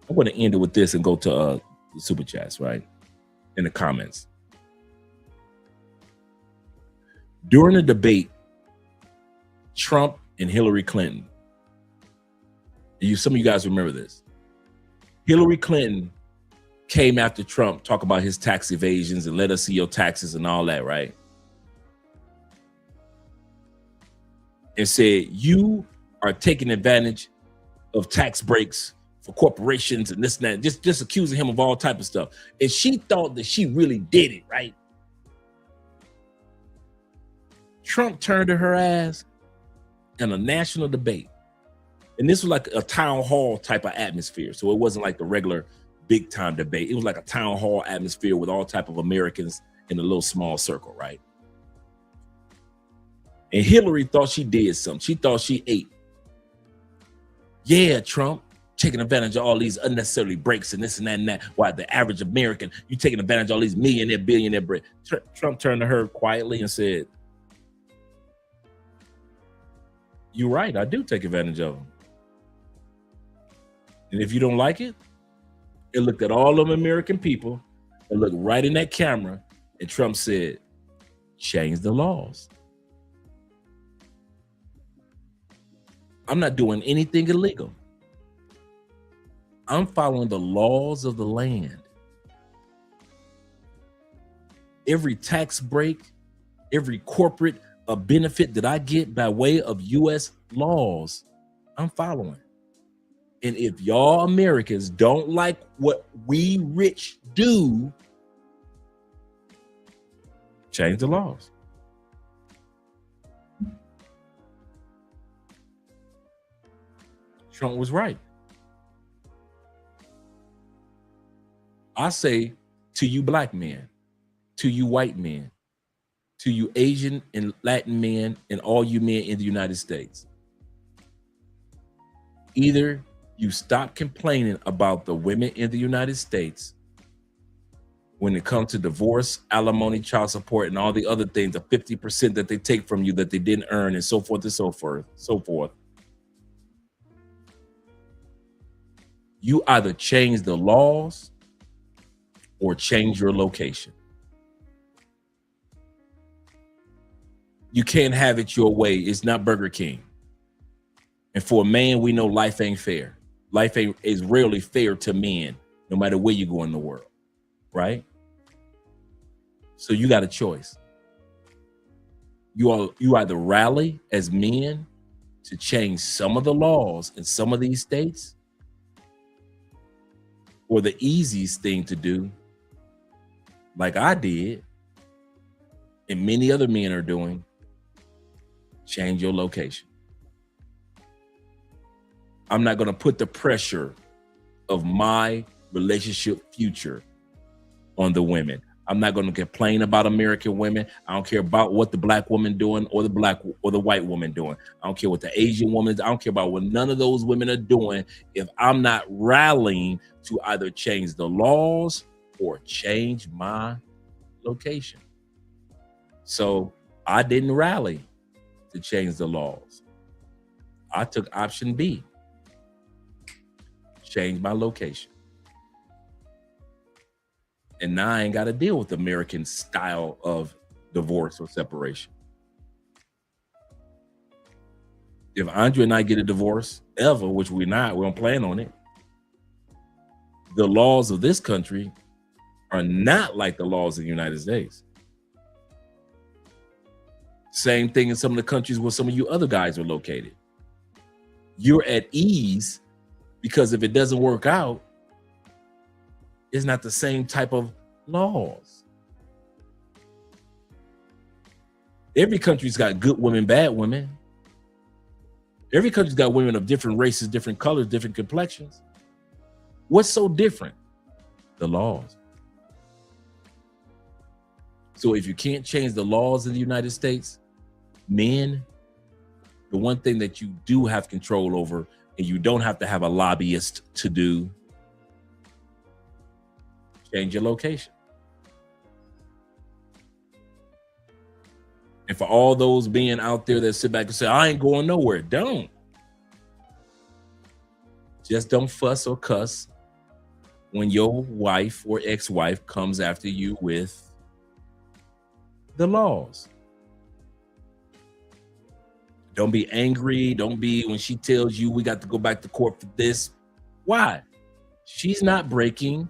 I'm going to end it with this and go to the super chats, right? In the comments. During the debate, Trump and Hillary Clinton, some of you guys remember this. Hillary Clinton came after Trump, talk about his tax evasions and let us see your taxes and all that, right? and said, you are taking advantage of tax breaks for corporations and this and that, just accusing him of all type of stuff. And she thought that she really did it, right? Trump turned to her ass in a national debate. And this was like a town hall type of atmosphere. So it wasn't like the regular big time debate. It was like a town hall atmosphere with all type of Americans in a little small circle, right? And Hillary thought she did something. She thought she ate. Yeah, Trump, taking advantage of all these unnecessary breaks and this and that and that. Why the average American, you taking advantage of all these millionaire, billionaire breaks. Trump turned to her quietly and said, you're right, I do take advantage of them. And if you don't like it, it looked at all of American people and looked right in that camera, and Trump said, change the laws. I'm not doing anything illegal. I'm following the laws of the land. Every tax break, every corporate benefit that I get by way of US laws, I'm following. And if y'all Americans don't like what we rich do, change the laws. Trump was right. I say to you black men, to you white men, to you Asian and Latin men, and all you men in the United States, either you stop complaining about the women in the United States when it comes to divorce, alimony, child support, and all the other things, the 50% that they take from you that they didn't earn, and so forth and so forth. You either change the laws or change your location. You can't have it your way. It's not Burger King. And for a man, we know life ain't fair. Life is rarely fair to men, no matter where you go in the world, right? So you got a choice. You either rally as men to change some of the laws in some of these states, or the easiest thing to do, like I did, and many other men are doing, change your location. I'm not going to put the pressure of my relationship future on the women. I'm not going to complain about American women. I don't care about what the black woman doing or the white woman doing. I don't care what the Asian woman. I don't care about what none of those women are doing if I'm not rallying to either change the laws or change my location. So I didn't rally to change the laws. I took option B. Change my location. And now I ain't got to deal with the American style of divorce or separation. If Andre and I get a divorce ever, which we don't plan on it, the laws of this country are not like the laws of the United States. Same thing in some of the countries where some of you other guys are located. You're at ease because if it doesn't work out, it's not the same type of laws. Every country's got good women, bad women. Every country's got women of different races, different colors, different complexions. What's so different? The laws. So if you can't change the laws in the United States, men, the one thing that you do have control over, and you don't have to have a lobbyist to do, change your location. And for all those being out there that sit back and say, I ain't going nowhere, don't. Just don't fuss or cuss when your wife or ex-wife comes after you with the laws. Don't be angry. Don't be when she tells you we got to go back to court for this. Why? She's not breaking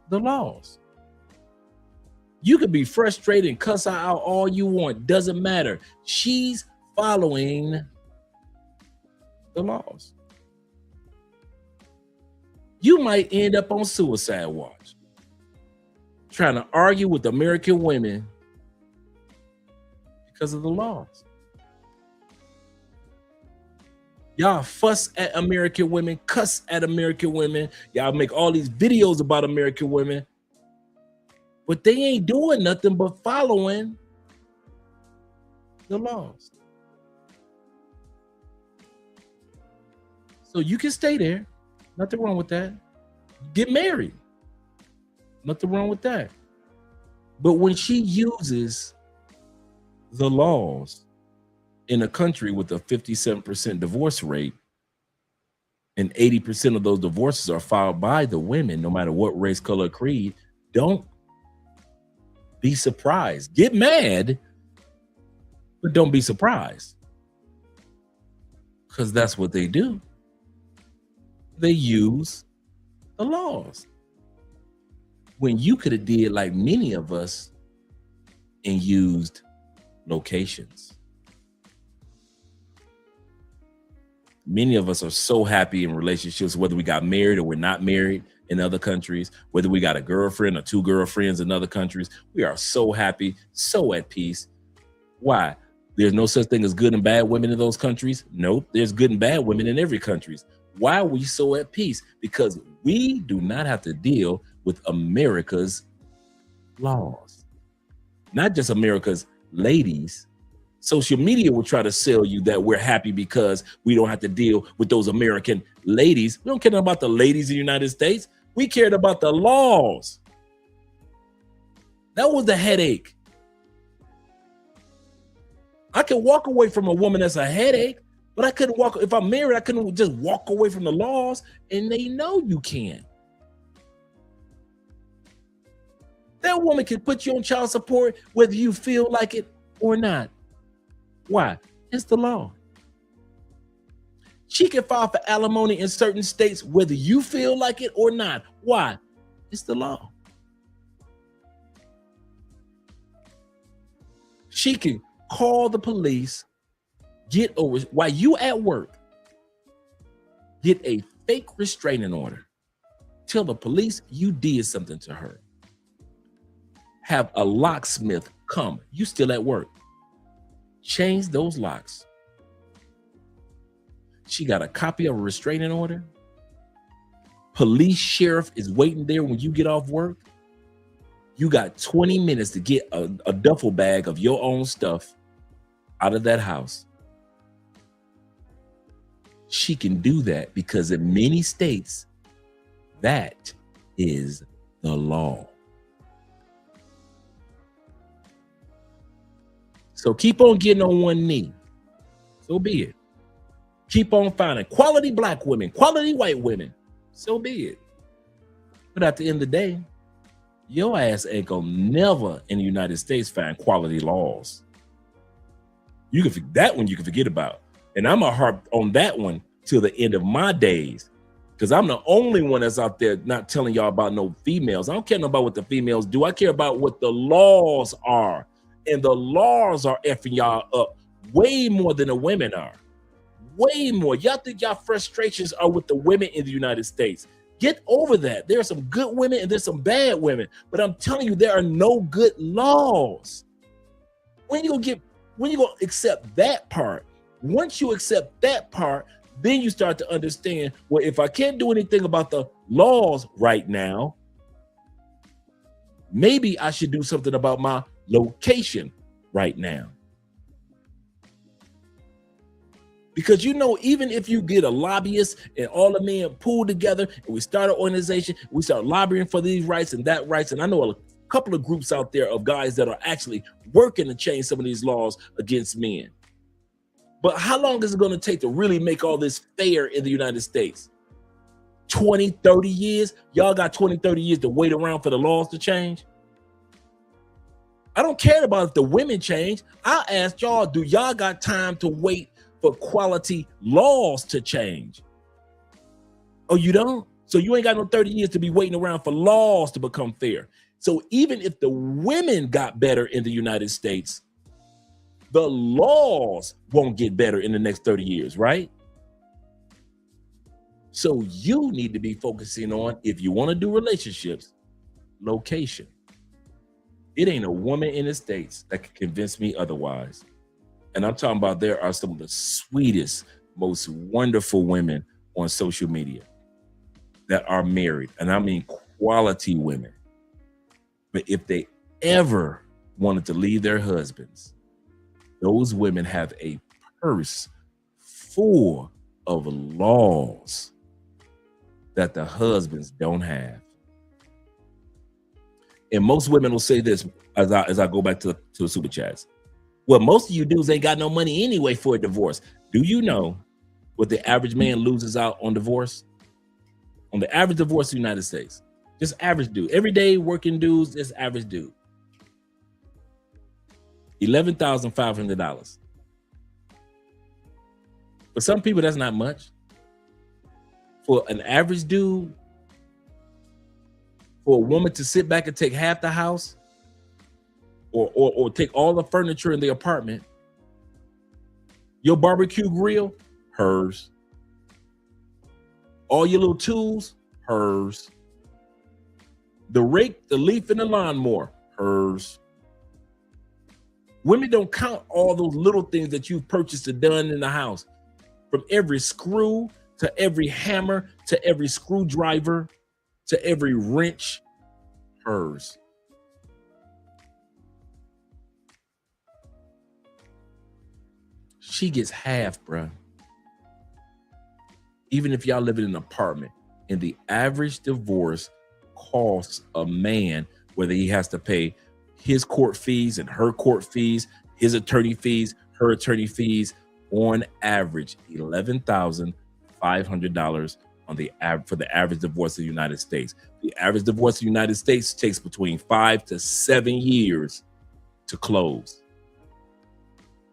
the laws. You could be frustrated and cuss her out all you want. Doesn't matter. She's following the laws. You might end up on suicide watch trying to argue with American women because of the laws. Y'all fuss at American women, cuss at American women. Y'all make all these videos about American women, but they ain't doing nothing but following the laws. So you can stay there. Nothing wrong with that. Get married. Nothing wrong with that. But when she uses the laws in a country with a 57% divorce rate, and 80% of those divorces are filed by the women, no matter what race, color, creed, don't be surprised. Get mad, but don't be surprised. Because that's what they do. They use the laws. When you could have did like many of us and used locations. Many of us are so happy in relationships, whether we got married or we're not married in other countries, whether we got a girlfriend or two girlfriends in other countries. We are so happy, so at peace. Why? There's no such thing as good and bad women in those countries. Nope, there's good and bad women in every country. Why are we so at peace? Because we do not have to deal with America's laws. Not just America's ladies. Social media will try to sell you that we're happy because we don't have to deal with those American ladies. We don't care about the ladies in the United States. We cared about the laws. That was the headache. I can walk away from a woman that's a headache, but I couldn't walk. If I'm married, I couldn't just walk away from the laws, and they know you can. That woman can put you on child support whether you feel like it or not. Why? It's the law. She can file for alimony in certain states whether you feel like it or not. Why? It's the law. She can call the police, get over while you at work, get a fake restraining order, tell the police you did something to her, have a locksmith come, you still at work, change those locks. She got a copy of a restraining order. Police sheriff is waiting there when you get off work. You got 20 minutes to get a duffel bag of your own stuff out of that house. She can do that because in many states, that is the law. So keep on getting on one knee. So be it. Keep on finding quality black women, quality white women. So be it. But at the end of the day, your ass ain't gonna never in the United States find quality laws. You can that one you can forget about. And I'm gonna harp on that one till the end of my days. Because I'm the only one that's out there not telling y'all about no females. I don't care about what the females do. I care about what the laws are. And the laws are effing y'all up way more than the women are. Way more. Y'all think y'all frustrations are with the women in the United States. Get over that. There are some good women and there's some bad women. But I'm telling you, there are no good laws. When you gonna accept that part? Once you accept that part, then you start to understand, well, if I can't do anything about the laws right now, maybe I should do something about my location right now. Because even if you get a lobbyist and all the men pull together and we start an organization, we start lobbying for these rights and that rights. And I know a couple of groups out there of guys that are actually working to change some of these laws against men. But how long is it going to take to really make all this fair in the United States? 20, 30 years? Y'all got 20, 30 years to wait around for the laws to change? I don't care about if the women change. I asked y'all, do y'all got time to wait for quality laws to change? Oh, you don't? So you ain't got no 30 years to be waiting around for laws to become fair. So even if the women got better in the United States, the laws won't get better in the next 30 years, right? So you need to be focusing on, if you want to do relationships, location. It ain't a woman in the States that can convince me otherwise. And I'm talking about there are some of the sweetest, most wonderful women on social media that are married. And I mean quality women. But if they ever wanted to leave their husbands, those women have a purse full of laws that the husbands don't have. And most women will say this as I go back to the super chats. Well, most of you dudes ain't got no money anyway for a divorce. Do you know what the average man loses out on divorce? On the average divorce in the United States, just average dude, everyday working dudes, just average dude. $11,500. For some people, that's not much. For an average dude, for a woman to sit back and take half the house, or take all the furniture in the apartment, your barbecue grill, hers. All your little tools, hers. The rake, the leaf, and the lawnmower, hers. Women don't count all those little things that you've purchased and done in the house. From every screw to every hammer to every screwdriver to every wrench, hers. She gets half, bruh. Even if y'all live in an apartment, and the average divorce costs a man, whether he has to pay his court fees and her court fees, his attorney fees, her attorney fees, on average, $11,500 for the average divorce in the United States. The average divorce in the United States takes between 5 to 7 years to close.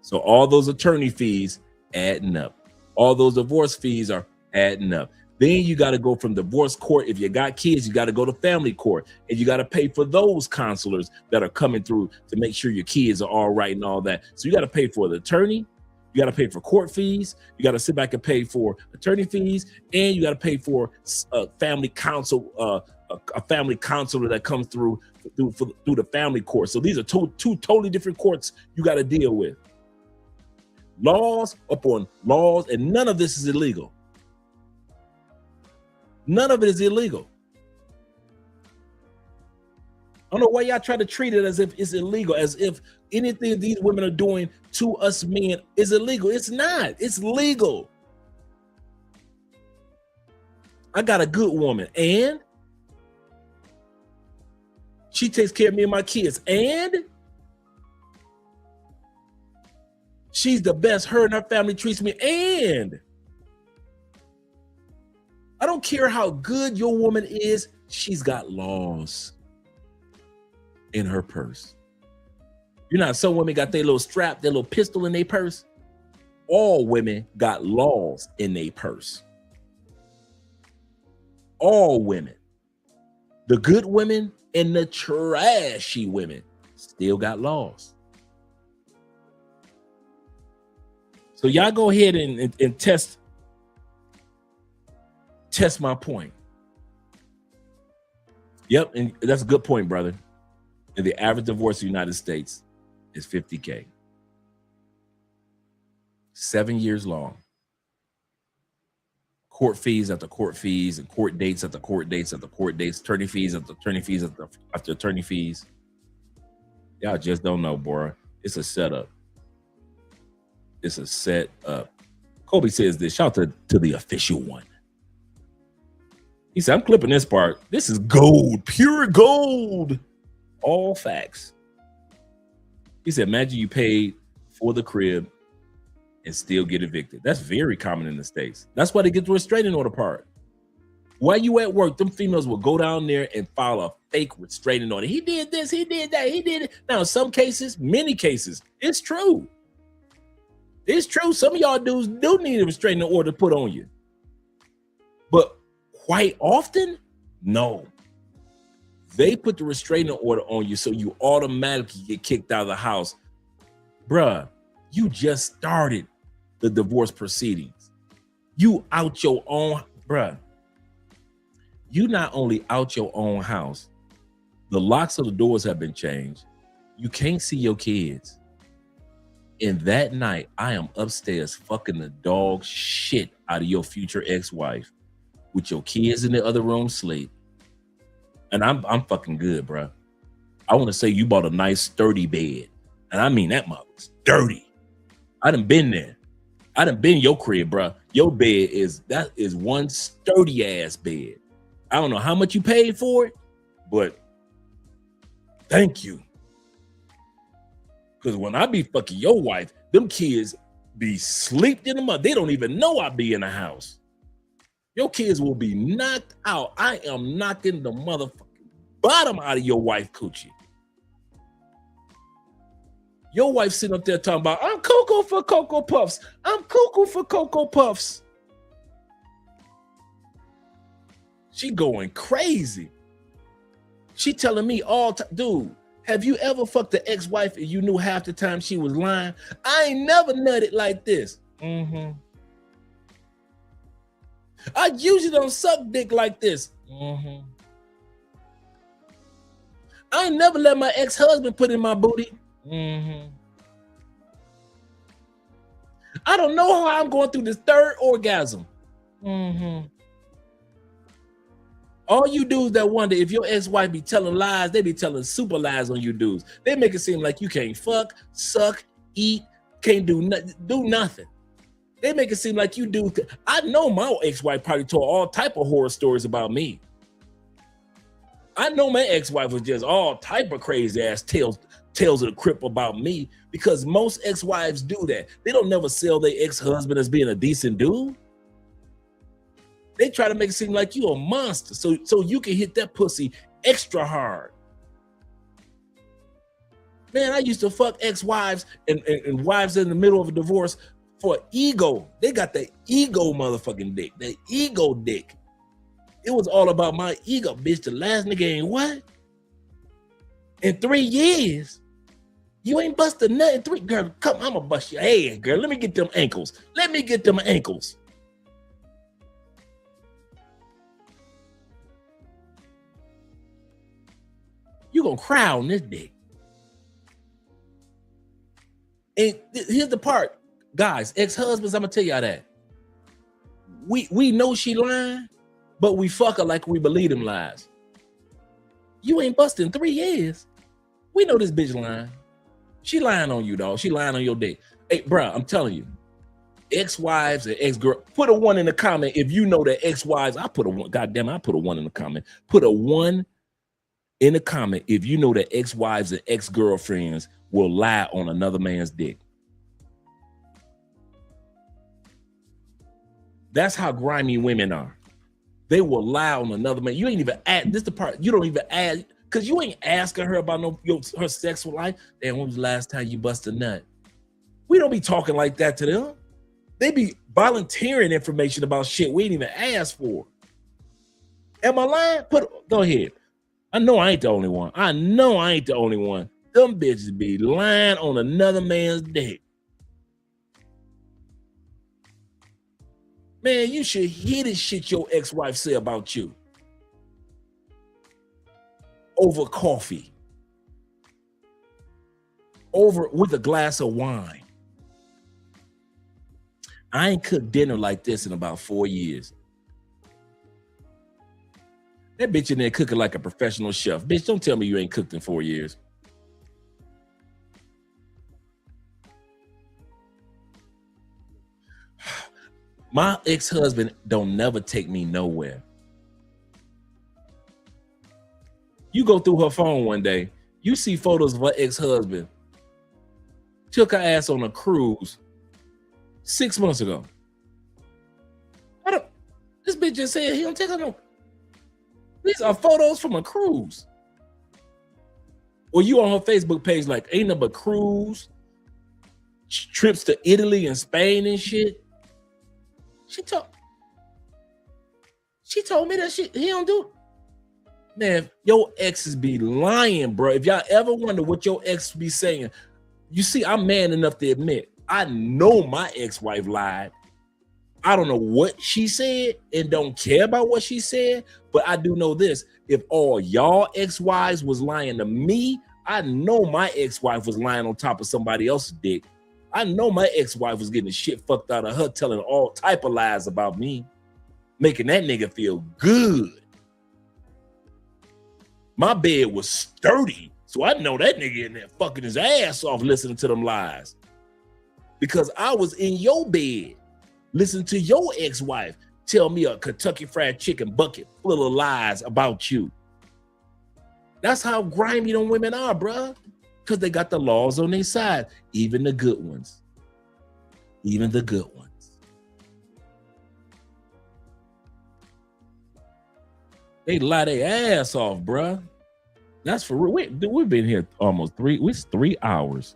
So all those attorney fees adding up. All those divorce fees are adding up. Then you got to go from divorce court. If you got kids, you got to go to family court, and you got to pay for those counselors that are coming through to make sure your kids are all right and all that. So you got to pay for the attorney. You got to pay for court fees. You got to sit back and pay for attorney fees, and you got to pay for a family counsel, a family counselor that comes through the family court. So these are two totally different courts you got to deal with. Laws upon laws, and none of this is illegal. None of it is illegal. I don't know why y'all try to treat it as if it's illegal, as if anything these women are doing to us men is illegal. It's not. It's legal. I got a good woman, and she takes care of me and my kids, and she's the best. Her and her family treats me, and I don't care how good your woman is, she's got laws in her purse. You know how some women got their little strap, their little pistol in their purse? All women got laws in their purse. All women. The good women and the trashy women still got laws. So y'all go ahead and test my point. Yep, and that's a good point, brother. And the average divorce in the United States is $50K. 7 years long. Court fees after court fees, and court dates after court dates after court dates, attorney fees after attorney fees after attorney fees. Y'all just don't know, boy. It's a setup. It's a set up. Kobe says this. Shout out to the official one. He said, I'm clipping this part. This is gold, pure gold. All facts. He said, imagine you paid for the crib and still get evicted. That's very common in the States. That's why they get the restraining order part. While you at work, them females will go down there and file a fake restraining order. He did this, he did that, he did it. Now, in some cases, many cases, it's true. It's true. Some of y'all dudes do need a restraining order put on you. But quite often, no. They put the restraining order on you so you automatically get kicked out of the house. Bruh, You just started the divorce proceedings. You out your own, bruh. You not only out your own house, the locks of the doors have been changed. You can't see your kids. And that night, I am upstairs fucking the dog shit out of your future ex-wife with your kids in the other room sleep. And I'm fucking good, bro. I want to say you bought a nice sturdy bed. And I mean that mother's dirty. I done been there. I done been your crib, bro. Your bed is one sturdy ass bed. I don't know how much you paid for it, but thank you. Because when I be fucking your wife, them kids be sleeped in the mud. They don't even know I be in the house. Your kids will be knocked out. I am knocking the motherfucking bottom out of your wife coochie. Your wife sitting up there talking about, I'm cuckoo for Cocoa Puffs. I'm cuckoo for Cocoa Puffs. She going crazy. She telling me all time, dude, have you ever fucked an ex-wife and you knew half the time she was lying? I ain't never nutted like this. I usually don't suck dick like this. I ain't never let my ex-husband put in my booty. I don't know how I'm going through this third orgasm. All you dudes that wonder if your ex-wife be telling lies, they be telling super lies on you dudes. They make it seem like you can't fuck, suck, eat, can't do nothing. They make it seem like you do. I know my ex-wife probably told all type of horror stories about me. I know my ex-wife was just all type of crazy ass tales of the crypt about me, because most ex-wives do that. They don't never sell their ex-husband as being a decent dude. They try to make it seem like you a monster, so you can hit that pussy extra hard. Man, I used to fuck ex-wives and wives in the middle of a divorce for ego. They got the ego motherfucking dick, the ego dick. It was all about my ego, bitch. The last nigga ain't what? In 3 years, you ain't busted nothing. Girl, come, I'ma bust your ass, girl. Let me get them ankles. You gonna cry on this dick. And here's the part, guys, ex-husbands, I'm gonna tell y'all that. We know she lying, but we fuck her like we believe them lies. You ain't busted in 3 years. We know this bitch lying. She lying on you, dog. She lying on your dick. Hey, bro, I'm telling you, ex-wives and ex-girl, put a 1 in the comment if you know that ex-wives. I put a 1. God damn it, I put a 1 in the comment. Put a 1 in the comment if you know that ex-wives and ex-girlfriends will lie on another man's dick. That's how grimy women are. They will lie on another man. You ain't even ask. This the part you don't even ask, because you ain't asking her about her sexual life. Damn, when was the last time you bust a nut? We don't be talking like that to them. They be volunteering information about shit we ain't even asked for. Am I lying? Go ahead. I know I ain't the only one. Them bitches be lying on another man's dick. Man, you should hear this shit your ex-wife say about you. Over coffee. Over with a glass of wine. I ain't cooked dinner like this in about 4 years. That bitch in there cooking like a professional chef. Bitch, don't tell me you ain't cooked in 4 years. My ex-husband don't never take me nowhere. You go through her phone one day, you see photos of her ex-husband. Took her ass on a cruise 6 months ago. This bitch just said he don't take her no. These are photos from a cruise. Or you on her Facebook page like, ain't nothing but cruise, trips to Italy and Spain and shit. She told me that he don't do it. Man, your exes be lying, bro. If y'all ever wonder what your ex be saying, you see, I'm man enough to admit I know my ex-wife lied. I don't know what she said and don't care about what she said, but I do know this. If all y'all ex-wives was lying to me, I know my ex-wife was lying on top of somebody else's dick. I know my ex-wife was getting the shit fucked out of her, telling all type of lies about me, making that nigga feel good. My bed was sturdy, so I know that nigga in there fucking his ass off listening to them lies. Because I was in your bed, listening to your ex-wife tell me a Kentucky Fried Chicken bucket full of lies about you. That's how grimy them women are, bruh. Because they got the laws on their side, even the good ones. Even the good ones. They lie their ass off, bruh. That's for real. We've been here almost 3 hours.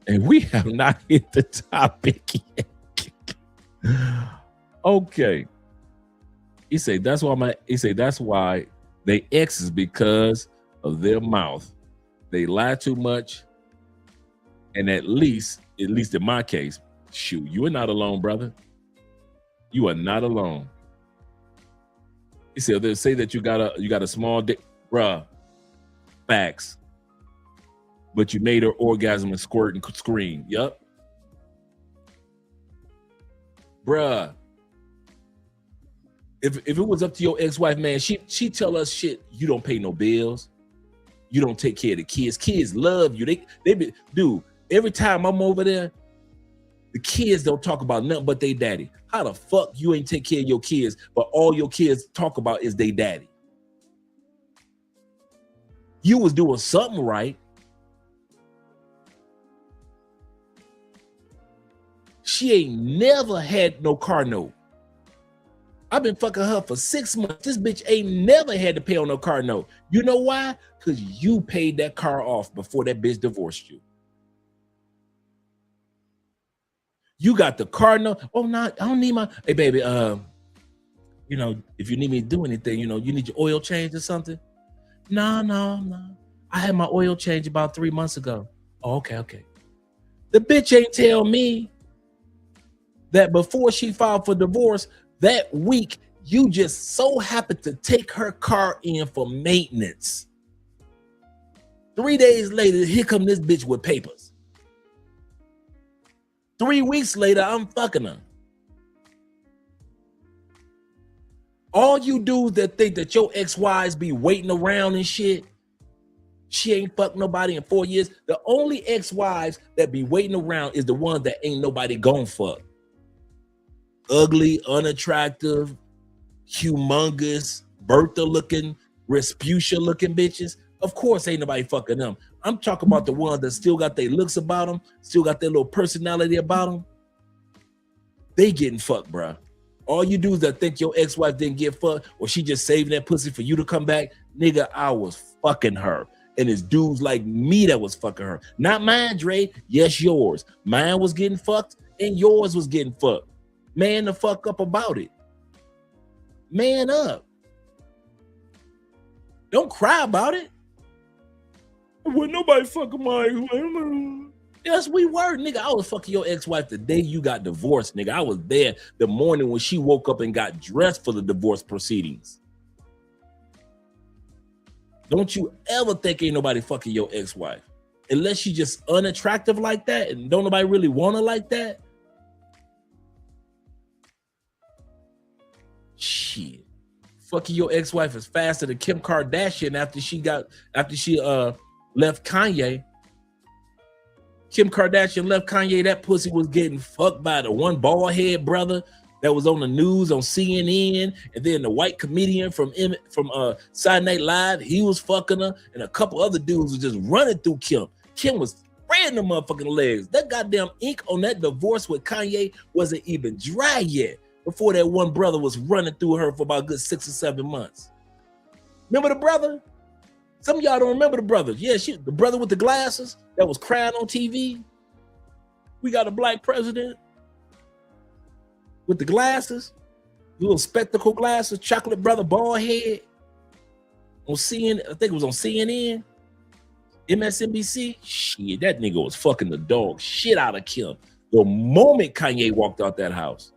And we have not hit the topic yet. Okay. He said that's why they exes because of their mouth. They lie too much. And at least in my case, shoot, you are not alone, brother. You are not alone. He said they say that you got a small dick, bruh. Facts. But you made her orgasm and squirt and scream. Yup. Bruh. If it was up to your ex-wife, man, she tell us shit. You don't pay no bills. You don't take care of the kids. Kids love you. Dude, every time I'm over there, the kids don't talk about nothing but they daddy. How the fuck you ain't take care of your kids, but all your kids talk about is they daddy? You was doing something right. She ain't never had no car note. I've been fucking her for 6 months. This bitch ain't never had to pay on no car note. You know why? Because you paid that car off before that bitch divorced you. You got the car note. Oh, no, I don't need my. Hey, baby, if you need me to do anything, you need your oil change or something. No. I had my oil change about 3 months ago. Oh, okay. The bitch ain't tell me that before she filed for divorce, that week, you just so happened to take her car in for maintenance. 3 days later, here come this bitch with papers. 3 weeks later, I'm fucking her. All you dudes that think that your ex-wives be waiting around and shit, she ain't fucked nobody in 4 years. The only ex-wives that be waiting around is the ones that ain't nobody gon' fuck. Ugly, unattractive, humongous, Bertha-looking, Respucia-looking bitches. Of course ain't nobody fucking them. I'm talking about the ones that still got their looks about them, still got their little personality about them. They getting fucked, bruh. All you dudes that think your ex-wife didn't get fucked or she just saving that pussy for you to come back, nigga, I was fucking her. And it's dudes like me that was fucking her. Not mine, Dre. Yes, yours. Mine was getting fucked and yours was getting fucked. Man the fuck up about it. Man up. Don't cry about it. Well, nobody fucking my ex-wife. Yes, we were, nigga. I was fucking your ex-wife the day you got divorced, nigga. I was there the morning when she woke up and got dressed for the divorce proceedings. Don't you ever think ain't nobody fucking your ex-wife. Unless she just unattractive like that and don't nobody really want her like that. Shit. Fucking your ex-wife is faster than Kim Kardashian after she left Kanye. Kim Kardashian left Kanye, that pussy was getting fucked by the one bald head brother that was on the news on CNN, and then the white comedian from Saturday Night Live, he was fucking her, and a couple other dudes was just running through Kim. Kim was spreading the motherfucking legs. That goddamn ink on that divorce with Kanye wasn't even dry yet before that one brother was running through her for about a good 6 or 7 months. Remember the brother? Some of y'all don't remember the brother. Yeah, the brother with the glasses that was crying on TV. We got a black president with the glasses, little spectacle glasses, chocolate brother, bald head. On CNN, I think it was on CNN, MSNBC. Shit, that nigga was fucking the dog shit out of Kim. The moment Kanye walked out that house.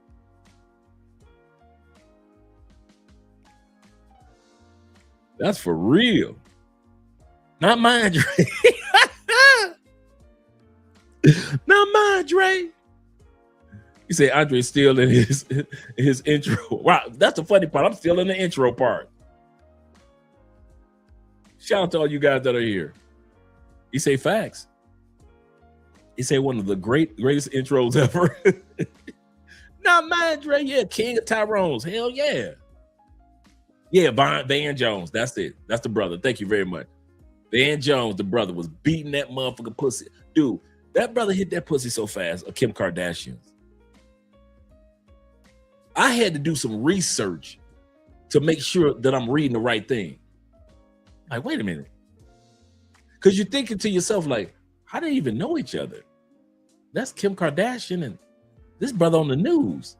That's for real. Not mine, Dre. Not mine, Dre. You say Andre's still in his intro. Wow, that's the funny part. I'm still in the intro part. Shout out to all you guys that are here. He say facts. He say one of the greatest intros ever. Not mine, Dre. Yeah, King of Tyrone's. Hell yeah. Yeah, Van Jones. That's it. That's the brother. Thank you very much. Van Jones, the brother, was beating that motherfucking pussy. Dude, that brother hit that pussy so fast, Kim Kardashian's. I had to do some research to make sure that I'm reading the right thing. Like, wait a minute. Because you're thinking to yourself, like, how do they even know each other? That's Kim Kardashian and this brother on the news.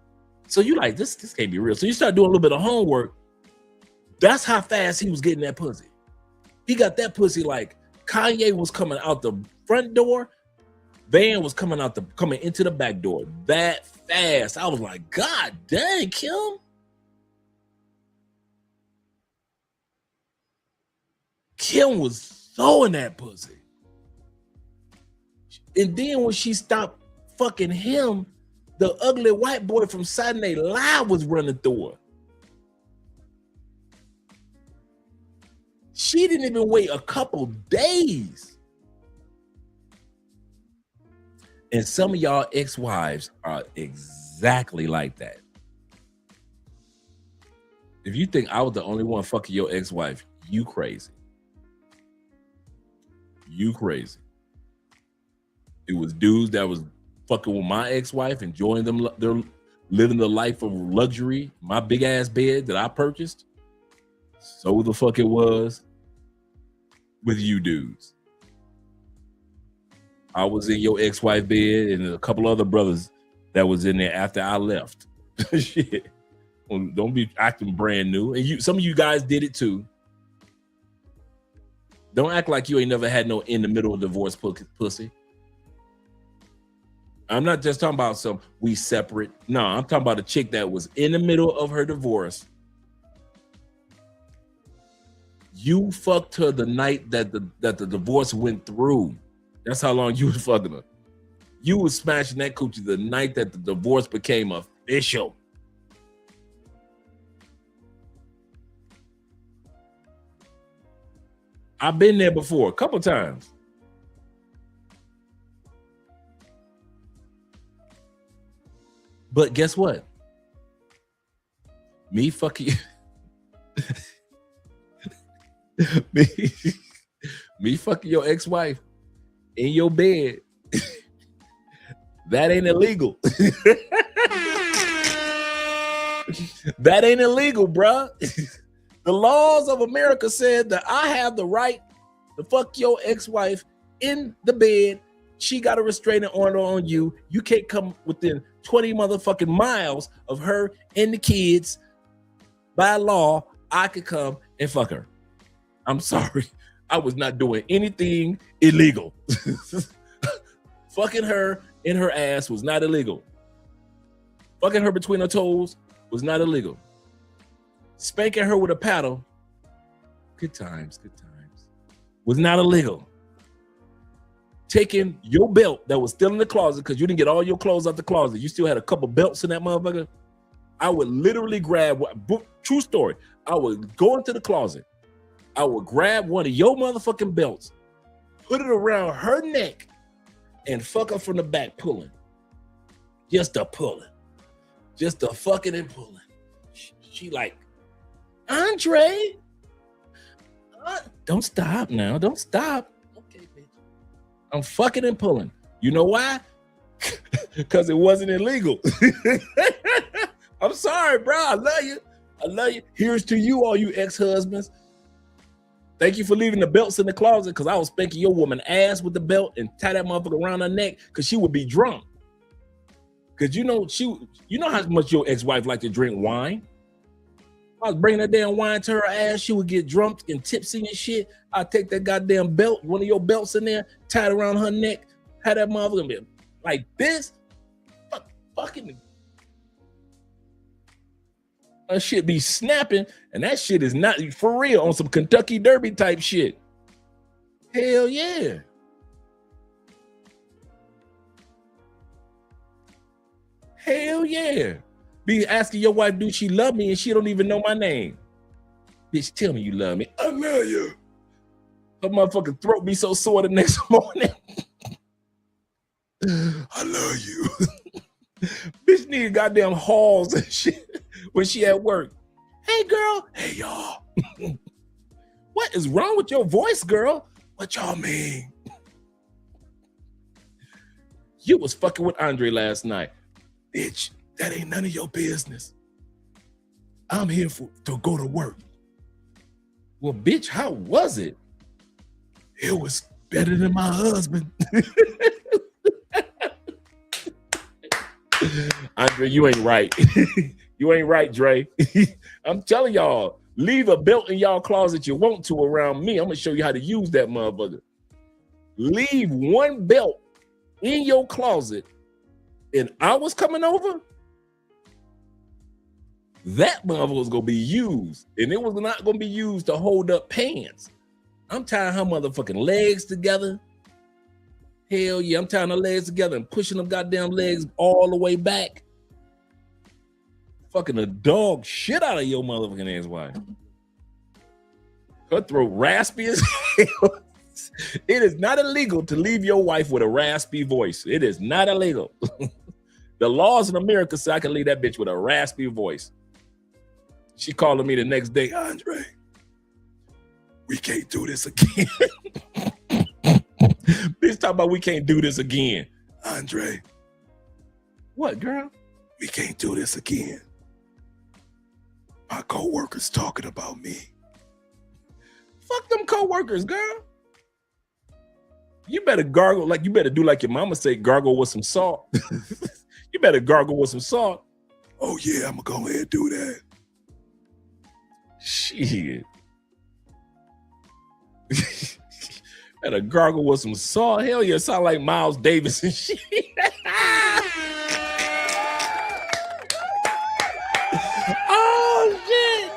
So you like, this can't be real. So you start doing a little bit of homework. That's how fast he was getting that pussy. He got that pussy like Kanye was coming out the front door. Van was coming into the back door that fast. I was like, God dang, Kim. Kim was throwing that pussy. And then when she stopped fucking him, the ugly white boy from Saturday Night Live was running through her. She didn't even wait a couple days. And some of y'all ex-wives are exactly like that. If you think I was the only one fucking your ex-wife, you crazy. You crazy. It was dudes that was fucking with my ex-wife, enjoying them, they're living the life of luxury, my big ass bed that I purchased. So the fuck it was with you dudes. I was in your ex-wife bed and a couple other brothers that was in there after I left. Shit. Don't be acting brand new. And some of you guys did it too. Don't act like you ain't never had no in the middle of divorce pussy. I'm not just talking about some we separate. No, I'm talking about a chick that was in the middle of her divorce. You fucked her the night that the divorce went through. That's how long you was fucking her. You was smashing that coochie the night that the divorce became official. I've been there before a couple times. But guess what? Me fucking me fucking your ex-wife in your bed. That ain't illegal. That ain't illegal, bruh. The laws of America said that I have the right to fuck your ex-wife in the bed. She got a restraining order on you. You can't come within 20 motherfucking miles of her and the kids. By law, I could come and fuck her. I'm sorry. I was not doing anything illegal. Fucking her in her ass was not illegal. Fucking her between her toes was not illegal. Spanking her with a paddle, good times, was not illegal. Taking your belt that was still in the closet because you didn't get all your clothes out the closet. You still had a couple belts in that motherfucker. I would literally grab, true story, I would go into the closet. I would grab one of your motherfucking belts, put it around her neck, and fuck her from the back pulling. Just a pulling. Just a fucking and pulling. She like, Andre, don't stop now. Don't stop. Okay, bitch. I'm fucking and pulling. You know why? Because it wasn't illegal. I'm sorry, bro. I love you. I love you. Here's to you, all you ex-husbands. Thank you for leaving the belts in the closet because I was spanking your woman ass with the belt and tie that motherfucker around her neck because she would be drunk. Because you know how much your ex-wife liked to drink wine. I was bringing that damn wine to her ass. She would get drunk and tipsy and shit. I'd take that goddamn belt, one of your belts in there, tie it around her neck, had that motherfucker like this. fucking. That shit be snapping, and that shit is not for real on some Kentucky Derby type shit. Hell yeah. Hell yeah. Be asking your wife, do she love me? And she don't even know my name. Bitch, tell me you love me. I love you. Her motherfucking throat be so sore the next morning. I love you. Bitch need goddamn halls and shit when she at work. Hey girl. Hey y'all. What is wrong with your voice, girl? What y'all mean? You was fucking with Andre last night. Bitch, that ain't none of your business. I'm here to go to work. Well, bitch, how was it? It was better than my husband. Andre, you ain't right. You ain't right, Dre. I'm telling y'all, leave a belt in y'all closet you want to around me. I'm gonna show you how to use that motherfucker. Leave one belt in your closet and I was coming over, that motherfucker was gonna be used. And it was not gonna be used to hold up pants. I'm tying her motherfucking legs together. Hell yeah, I'm tying her legs together and pushing them goddamn legs all the way back. Fucking a dog shit out of your motherfucking ex-wife. Her throat raspy as hell. It is not illegal to leave your wife with a raspy voice. It is not illegal. The laws in America say I can leave that bitch with a raspy voice. She calling me the next day, Andre, we can't do this again. Bitch talking about we can't do this again. Andre. What, girl? We can't do this again. My co-worker's talking about me. Fuck them co-workers, girl. You better gargle, like you better do like your mama say, gargle with some salt. You better gargle with some salt. Oh yeah, I'm gonna go ahead and do that. Shit. Better gargle with some salt. Hell yeah, sound like Miles Davis and shit. Oh shit.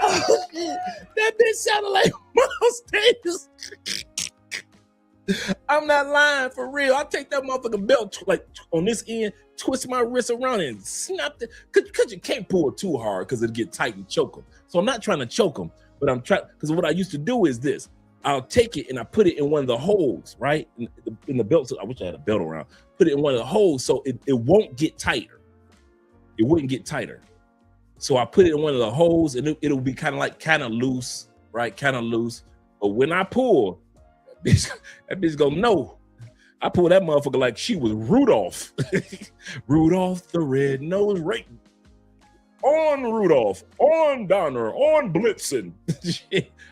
Oh shit. That bitch sounded like Miles Davis. I'm not lying, for real. I'll take that motherfucking belt like on this end, twist my wrist around and snap it. Cause you can't pull it too hard because it'll get tight and choke them. So I'm not trying to choke them, but I'm trying, because what I used to do is this. I'll take it and I put it in one of the holes, right? In the belt. So I wish I had a belt around. Put it in one of the holes so it won't get tighter. It wouldn't get tighter. So I put it in one of the holes and it'll be kind of loose, right? Kind of loose. But when I pull, that bitch gonna know. I pulled that motherfucker like she was Rudolph. Rudolph the red-nosed reindeer. On Rudolph, on Donner, on Blitzen.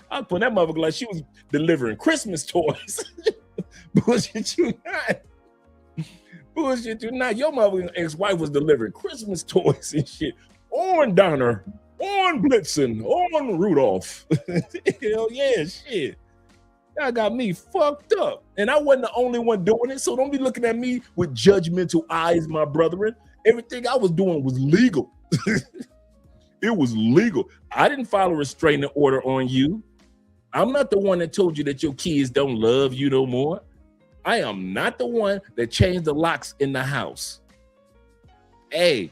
I put that motherfucker like she was delivering Christmas toys. Bullshit you not. Bullshit you not. Your motherfucking ex-wife was delivering Christmas toys and shit. On Donner, on Blitzen, on Rudolph. Hell yeah, shit. That got me fucked up. And I wasn't the only one doing it, so don't be looking at me with judgmental eyes, my brethren. Everything I was doing was legal. It was legal. I didn't file a restraining order on you. I'm not the one that told you that your kids don't love you no more. I am not the one that changed the locks in the house. Hey,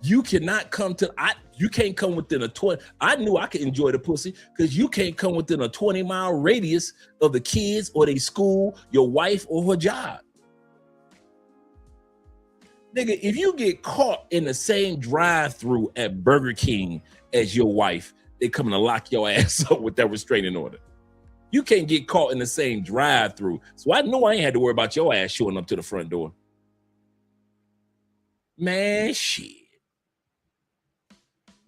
you cannot come to, you can't come within a 20. I knew I could enjoy the pussy because you can't come within a 20-mile radius of the kids or their school, your wife or her job. Nigga, if you get caught in the same drive-through at Burger King as your wife, they coming to lock your ass up with that restraining order. You can't get caught in the same drive-through. So I knew I ain't had to worry about your ass showing up to the front door. Man, shit.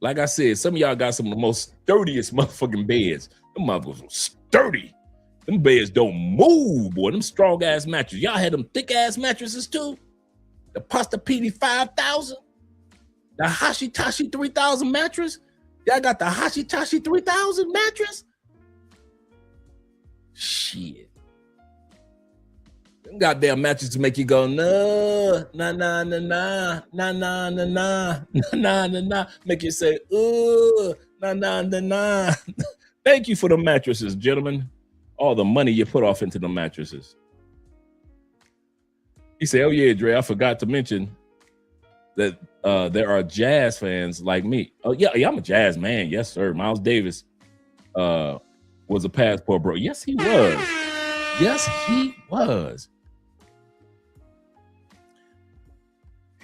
Like I said, some of y'all got some of the most sturdiest motherfucking beds. Them motherfuckers are sturdy. Them beds don't move, boy. Them strong-ass mattresses. Y'all had them thick-ass mattresses too? The Pasta PD 5000? The Hashitashi 3000 mattress? Y'all got the Hashitashi 3000 mattress? Shit. Goddamn mattress to make you go, nah, nah, nah, nah, nah, nah, nah, nah, nah, nah, nah, nah. Make you say, nah, nah, nah, nah. Thank you for the mattresses, gentlemen. All the money you put off into the mattresses. He said, oh yeah, Dre, I forgot to mention that there are jazz fans like me. Oh yeah, I'm a jazz man. Yes, sir. Miles Davis was a passport bro. Yes, he was. Yes, he was.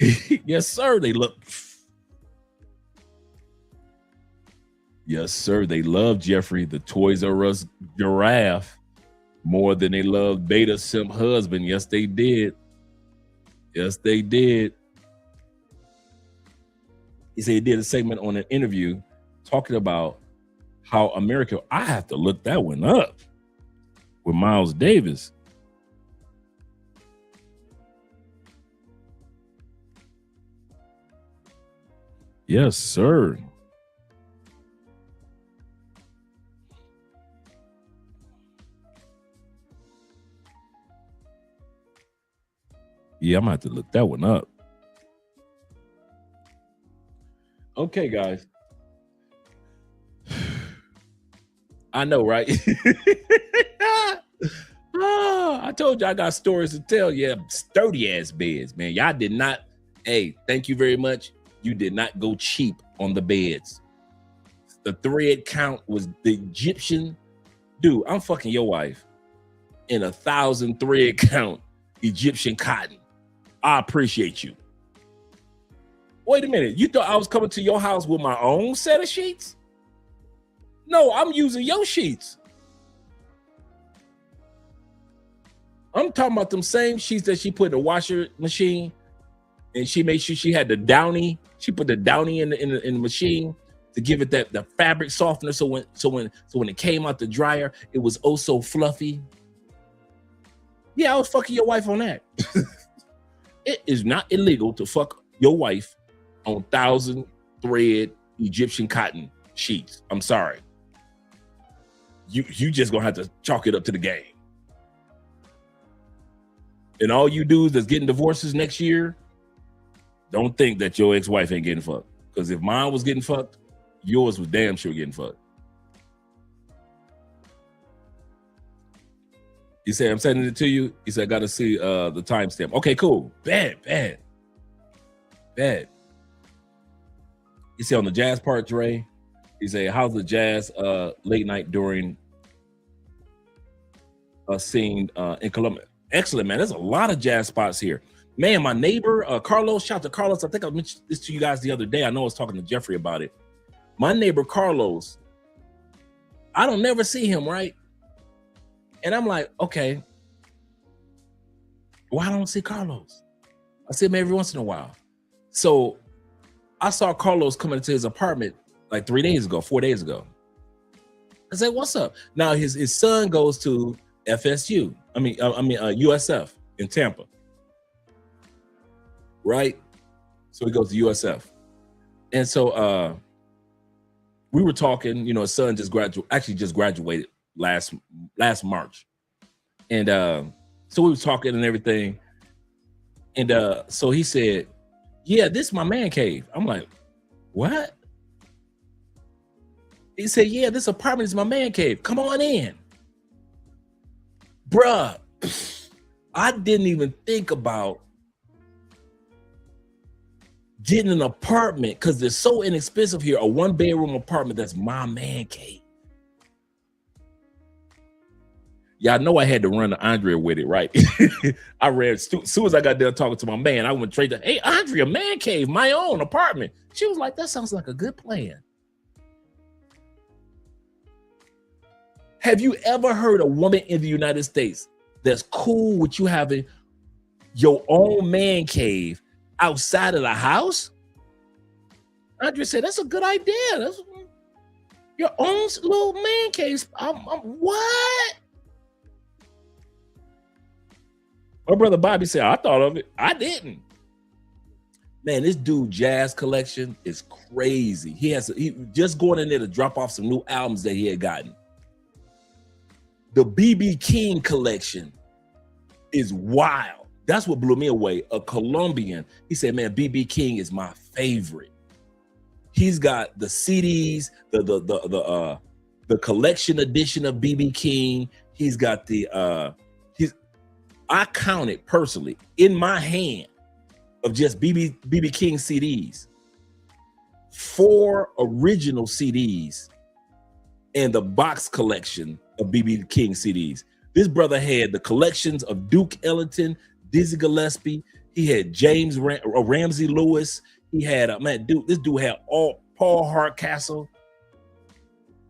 Yes, sir. Yes, sir. They love Jeffrey, the Toys R Us giraffe, more than they love Beta Simp husband. Yes, they did. Yes, they did. He said he did a segment on an interview talking about how America, I have to look that one up, with Miles Davis. Yes, sir. Yeah, I'm gonna have to look that one up. Okay, guys. I know, right? I told you I got stories to tell. Yeah, sturdy ass beds, man. Y'all did not. Hey, thank you very much. You did not go cheap on the beds. The thread count was the Egyptian. Dude, I'm fucking your wife in 1,000 thread count Egyptian cotton. I appreciate you. Wait a minute. You thought I was coming to your house with my own set of sheets? No, I'm using your sheets. I'm talking about them same sheets that she put in the washer machine, and she made sure she had the downy. She put the downy in the machine to give it the fabric softener. So when it came out the dryer, it was oh so fluffy. Yeah, I was fucking your wife on that. It is not illegal to fuck your wife on 1,000 thread Egyptian cotton sheets. I'm sorry. You just gonna have to chalk it up to the game. And all you dudes that's getting divorces next year, don't think that your ex-wife ain't getting fucked. Because if mine was getting fucked, yours was damn sure getting fucked. He said, I'm sending it to you. He said, I got to see the timestamp. Okay, cool. Bad. He said, on the jazz part, Dre, he said, how's the jazz late night during a scene in Colombia? Excellent, man. There's a lot of jazz spots here. Man, my neighbor, Carlos, shout out to Carlos. I think I mentioned this to you guys the other day. I know I was talking to Jeffrey about it. My neighbor, Carlos, I don't never see him, right? And I'm like, okay, why don't I see Carlos? I see him every once in a while. So I saw Carlos coming into his apartment like 4 days ago. I said, what's up? Now his son goes to FSU. USF in Tampa. Right? So he goes to USF. And so we were talking, his son just graduated last March. And so we were talking and everything. And so he said, yeah, this is my man cave. I'm like, what? He said, yeah, this apartment is my man cave. Come on in. Bruh, I didn't even think about getting an apartment because they're so inexpensive here, a 1-bedroom apartment that's my man cave. Y'all know I had to run to Andrea with it, right? I ran, as soon as I got done talking to my man, I went straight to, hey, Andrea, man cave, my own apartment. She was like, that sounds like a good plan. Have you ever heard a woman in the United States that's cool with you having your own man cave outside of the house? Andrea said, that's a good idea. That's your own little man cave. What? My brother Bobby said, I thought of it. I didn't. Man, this dude jazz collection is crazy. He just going in there to drop off some new albums that he had gotten. The BB King collection is wild. That's what blew me away. A Colombian. He said, man, BB King is my favorite. He's got the CDs, the collection edition of BB King. He's got I counted personally in my hand of just BB King CDs, 4 original CDs and the box collection of BB King CDs. This brother had the collections of Duke Ellington, Dizzy Gillespie. He had James Ramsey Lewis. He had this dude had all Paul Hardcastle,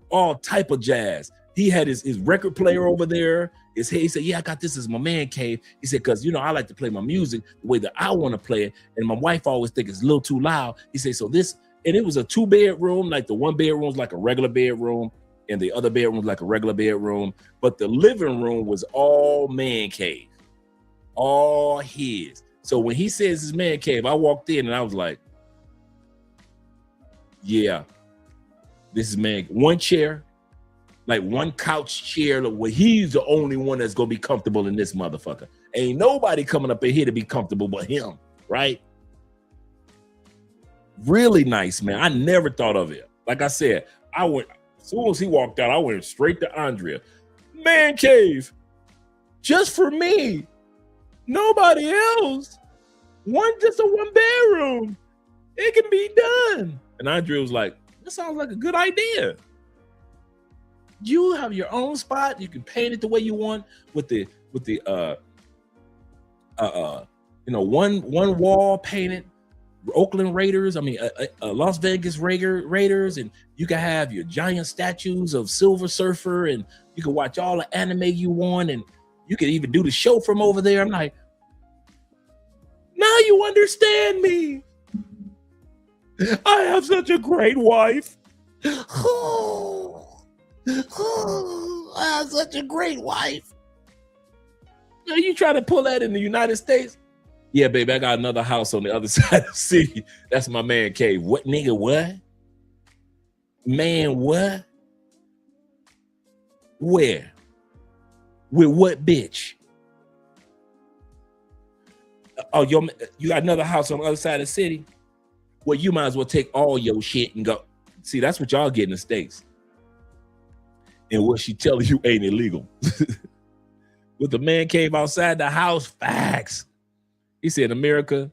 all type of jazz. He had his record player over there. He said, yeah, I got this as my man cave. He said, because, you know, I like to play my music the way that I want to play it. And my wife always think it's a little too loud. He said, so this, and it was a 2-bedroom, like the one bedroom was like a regular bedroom and the other bedroom was like a regular bedroom. But the living room was all man cave, all his. So when he says his man cave, I walked in and I was like, yeah, this is man. One chair, like one couch chair, where he's the only one that's gonna be comfortable in this motherfucker. Ain't nobody coming up in here to be comfortable but him, right? Really nice, man. I never thought of it. Like I said, as soon as he walked out, I went straight to Andrea. Man cave, just for me, nobody else. Just a 1-bedroom. It can be done. And Andrea was like, that sounds like a good idea. You have your own spot. You can paint it the way you want with the one wall painted Oakland Raiders. I mean, Las Vegas Raiders, and you can have your giant statues of Silver Surfer, and you can watch all the anime you want, and you can even do the show from over there. I'm like, now you understand me. I have such a great wife. I have such a great wife. Are you trying to pull that in the United States? Yeah, baby, I got another house on the other side of the city. That's my man cave. What, nigga, what? Man, what? Where? With what bitch? Oh, you got another house on the other side of the city? Well, you might as well take all your shit and go. See, that's what y'all get in the States. And what she telling you ain't illegal. With the man cave outside the house, facts. He said, in America,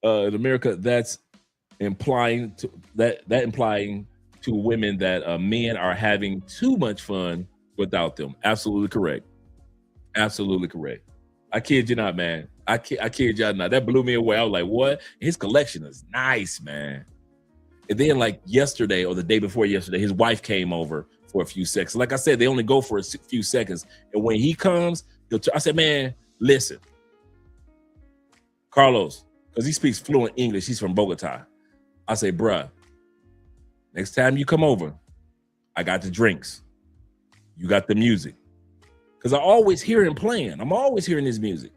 that's implying to women that men are having too much fun without them. Absolutely correct. Absolutely correct. I kid you not, man. I kid y'all not. That blew me away. I was like, what? His collection is nice, man. And then like yesterday or the day before yesterday, his wife came over for a few seconds. Like I said, they only go for a few seconds. And when he comes, I said, man, listen, Carlos, because he speaks fluent English. He's from Bogota. I say, bruh, next time you come over, I got the drinks. You got the music. Because I always hear him playing. I'm always hearing his music.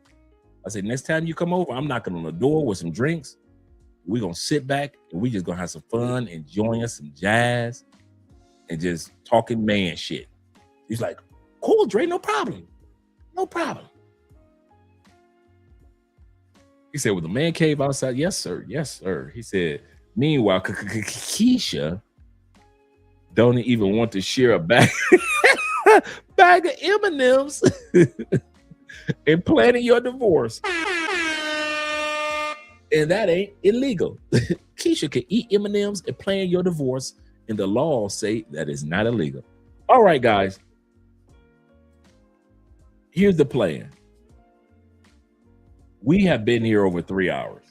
I said, next time you come over, I'm knocking on the door with some drinks. We're going to sit back and we just going to have some fun, enjoying some jazz and just talking man shit. He's like, cool, Dre, no problem. No problem. He said, with the man cave outside, yes, sir. Yes, sir. He said, meanwhile, Keisha don't even want to share a bag of M&Ms and planning your divorce. And that ain't illegal. Keisha can eat M&Ms and plan your divorce, and the laws say that is not illegal. All right, guys. Here's the plan. We have been here over 3 hours,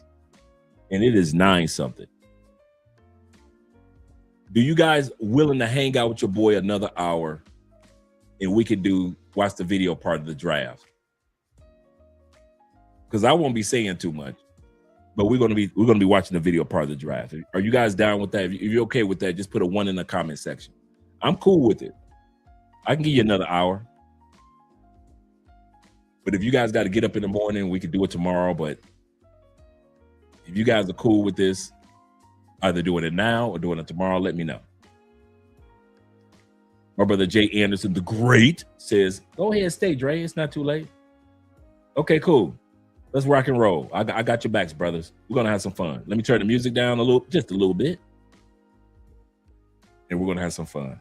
and it is 9-something. Do you guys willing to hang out with your boy another hour, and we could watch the video part of the draft? Because I won't be saying too much, but we're gonna be watching the video part of the draft. Are you guys down with that? If you're okay with that, just put a 1 in the comment section. I'm cool with it. I can give you another hour. But if you guys got to get up in the morning, we could do it tomorrow. But if you guys are cool with this, either doing it now or doing it tomorrow, let me know. My brother Jay Anderson, the Great, says, go ahead and stay, Dre. It's not too late. Okay, cool. Let's rock and roll. I got your backs, brothers. We're gonna have some fun. Let me turn the music down just a little bit, and we're gonna have some fun.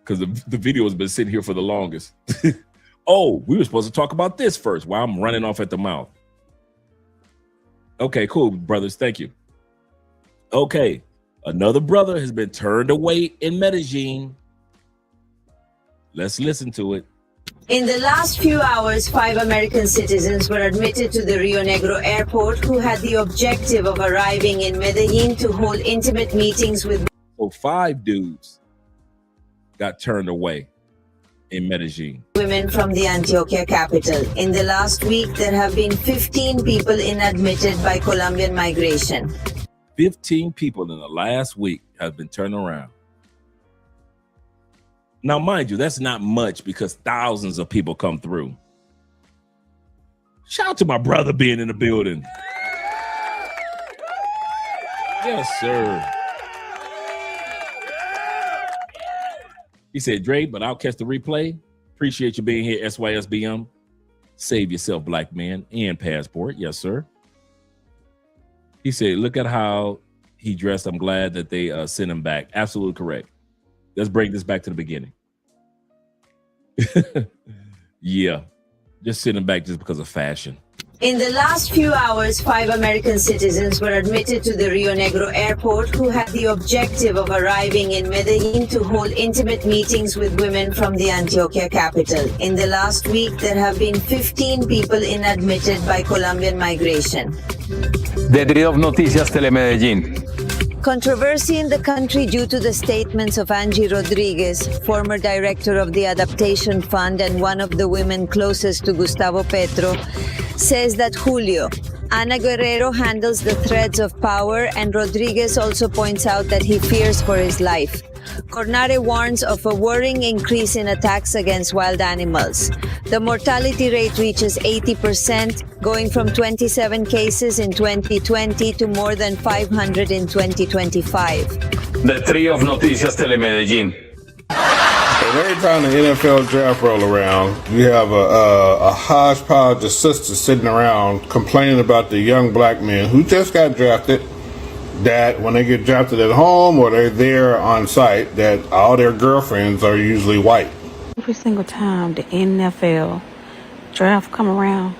Because the video has been sitting here for the longest. Oh, we were supposed to talk about this first while I'm running off at the mouth. Okay, cool, brothers. Thank you. Okay, another brother has been turned away in Medellin. Let's listen to it. In the last few hours, 5 American citizens were admitted to the Rio Negro airport who had the objective of arriving in Medellin to hold intimate meetings with... So 5 dudes got turned away in Medellin. Women from the Antioquia capital. In the last week, there have been 15 people inadmitted by Colombian migration. 15 people in the last week have been turned around. Now, mind you, that's not much because thousands of people come through. Shout out to my brother being in the building. Yes, sir. He said, Dre, but I'll catch the replay. Appreciate you being here, SYSBM. Save yourself, black man, and passport. Yes, sir. He said, look at how he dressed. I'm glad that they sent him back. Absolutely correct. Let's bring this back to the beginning. Yeah, just send him back just because of fashion. In the last few hours, 5 American citizens were admitted to the Rio Negro airport who had the objective of arriving in Medellin to hold intimate meetings with women from the Antioquia capital. In the last week, there have been 15 people inadmitted by Colombian migration. De Trío Noticias Telemedellín. Controversy in the country due to the statements of Angie Rodriguez, former director of the Adaptation Fund and one of the women closest to Gustavo Petro, says that Julio, Ana Guerrero handles the threads of power, and Rodriguez also points out that he fears for his life. Cornare warns of a worrying increase in attacks against wild animals. The mortality rate reaches 80%, going from 27 cases in 2020 to more than 500 in 2025. The Trío of Noticias Telemedellín. And every time the NFL draft roll around, you have a hodgepodge of sisters sitting around complaining about the young black men who just got drafted, that when they get drafted at home or they're there on site, that all their girlfriends are usually white. Every single time the NFL draft come around,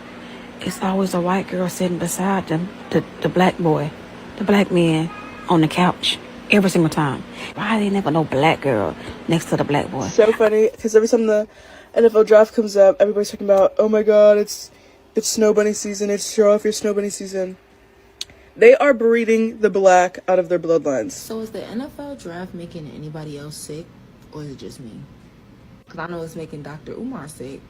it's always a white girl sitting beside them, the black boy, the black man on the couch. Every single time. Why they never no black girl next to the black boy? So funny, because every time the NFL draft comes up, everybody's talking about, oh my god, it's snow bunny season, it's show off your snow bunny season. They are breeding the black out of their bloodlines. So is the NFL draft making anybody else sick, or is it just me? Because I know it's making Dr. Umar sick.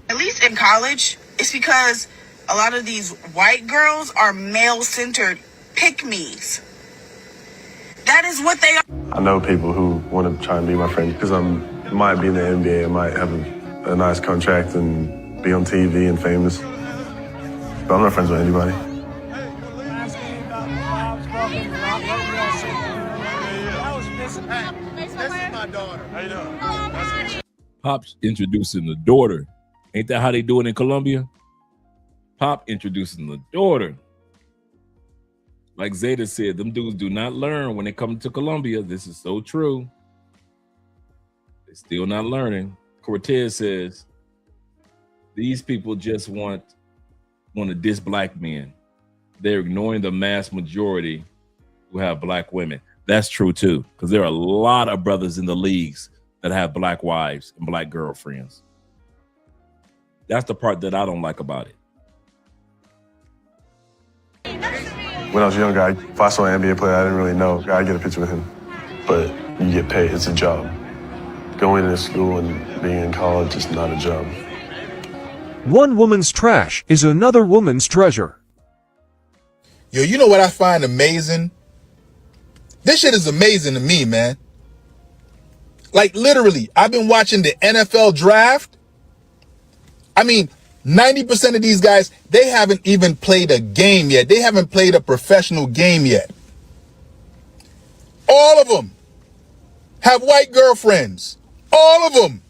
At least in college, it's because a lot of these white girls are male-centered pick-me's. That is what they are. I know people who want to try and be my friend because I might be in the NBA, I might have a nice contract and be on TV and famous. But I'm not friends with anybody. Pop's introducing the daughter. Ain't that how they do it in Colombia? Pop introducing the daughter. Like Zeta said, them dudes do not learn when they come to Colombia. This is so true. They're still not learning. Cortez says, these people just want to diss black men. They're ignoring the mass majority who have black women. That's true too, because there are a lot of brothers in the leagues that have black wives and black girlfriends. That's the part that I don't like about it. When I was a young guy, if I saw an NBA player I didn't really know, I'd get a picture with him. But you get paid, it's a job. Going to school and being in college is not a job. One woman's trash is another woman's treasure. Yo, you know what I find amazing? This shit is amazing to me, man. Like literally, I've been watching the NFL draft. I mean, 90% of these guys, they haven't even played a game yet. They haven't played a professional game yet. All of them have white girlfriends. All of them.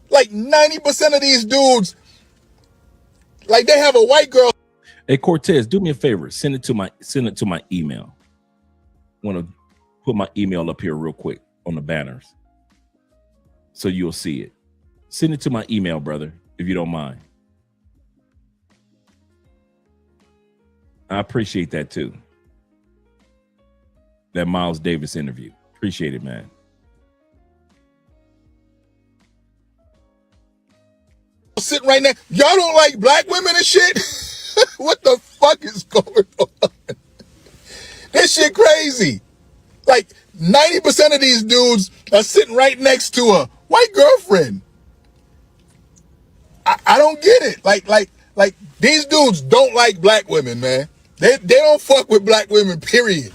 Like 90% of these dudes, like they have a white girl. Hey Cortez, do me a favor. Send it to my email. Want to put my email up here real quick on the banners, so you'll see it. Send it to my email, brother, if you don't mind. I appreciate that too. That Miles Davis interview. Appreciate it, man. Sitting right now. Y'all don't like black women and shit? What the fuck is going on? This shit crazy. Like 90% of these dudes are sitting right next to a white girlfriend. I don't get it. Like these dudes don't like black women, man. They don't fuck with black women, period.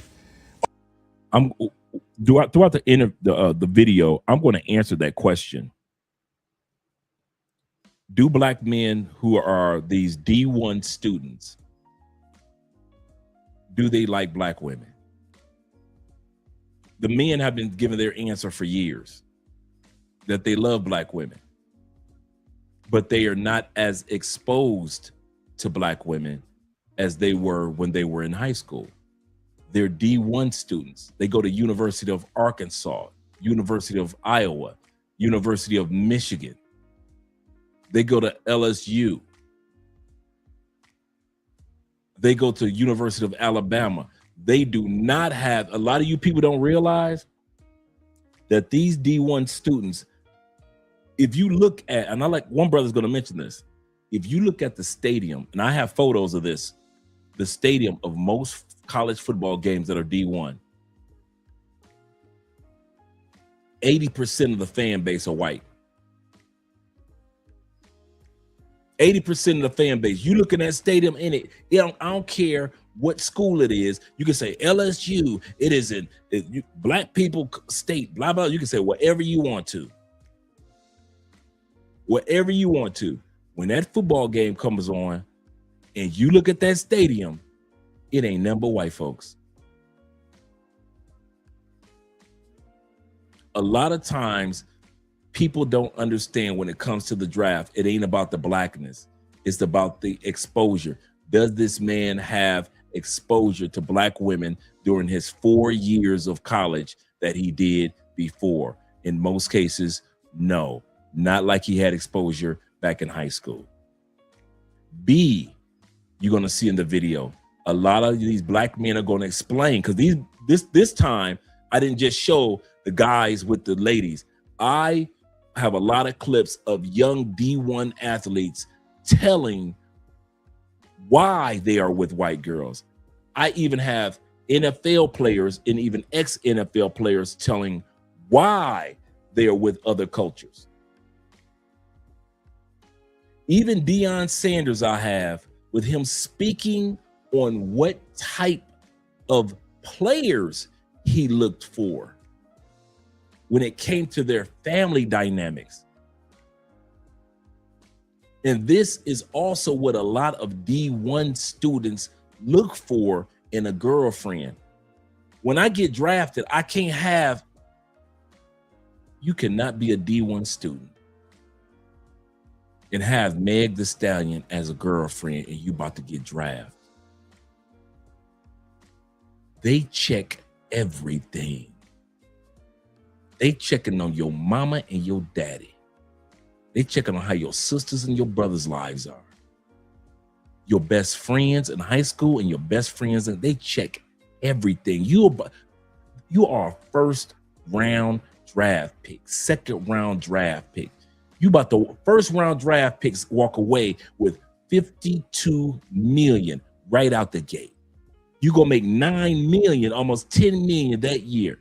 I'm throughout the video, I'm going to answer that question. Do black men who are these D1 students, do they like black women? The men have been given their answer for years that they love black women, but they are not as exposed to black women as they were when they were in high school. They're D1 students. They go to University of Arkansas, University of Iowa, University of Michigan. They go to LSU. They go to University of Alabama. They do not have, a lot of you people don't realize that these D1 students, if you look at, and I like, one brother's going to mention this. If you look at the stadium, and I have photos of this, the stadium of most college football games that are D1, 80% of the fan base are white. 80% of the fan base. You look in that stadium in it, I don't care what school it is. You can say LSU, it is in black people state, blah, blah. You can say whatever you want to. Whatever you want to. When that football game comes on and you look at that stadium, it ain't nothing but white folks. A lot of times, people don't understand when it comes to the draft, it ain't about the blackness. It's about the exposure. Does this man have exposure to black women during his 4 years of college that he did before? In most cases, no. Not like he had exposure back in high school. B, you're going to see in the video, a lot of these black men are going to explain, because this time, I didn't just show the guys with the ladies. I have a lot of clips of young D1 athletes telling why they are with white girls. I even have NFL players and even ex-NFL players telling why they are with other cultures. Even Deion Sanders, I have, with him speaking on what type of players he looked for when it came to their family dynamics. And this is also what a lot of D1 students look for in a girlfriend. When I get drafted, I can't have, you cannot be a D1 student and have Meg Thee Stallion as a girlfriend and you about to get drafted. They check everything. They checking on your mama and your daddy. They checking on how your sisters and your brothers' lives are. Your best friends in high school and your best friends, and they check everything. You are a first round draft pick, second round draft pick. You about the first round draft picks walk away with 52 million right out the gate. You gonna make 9 million, almost 10 million that year.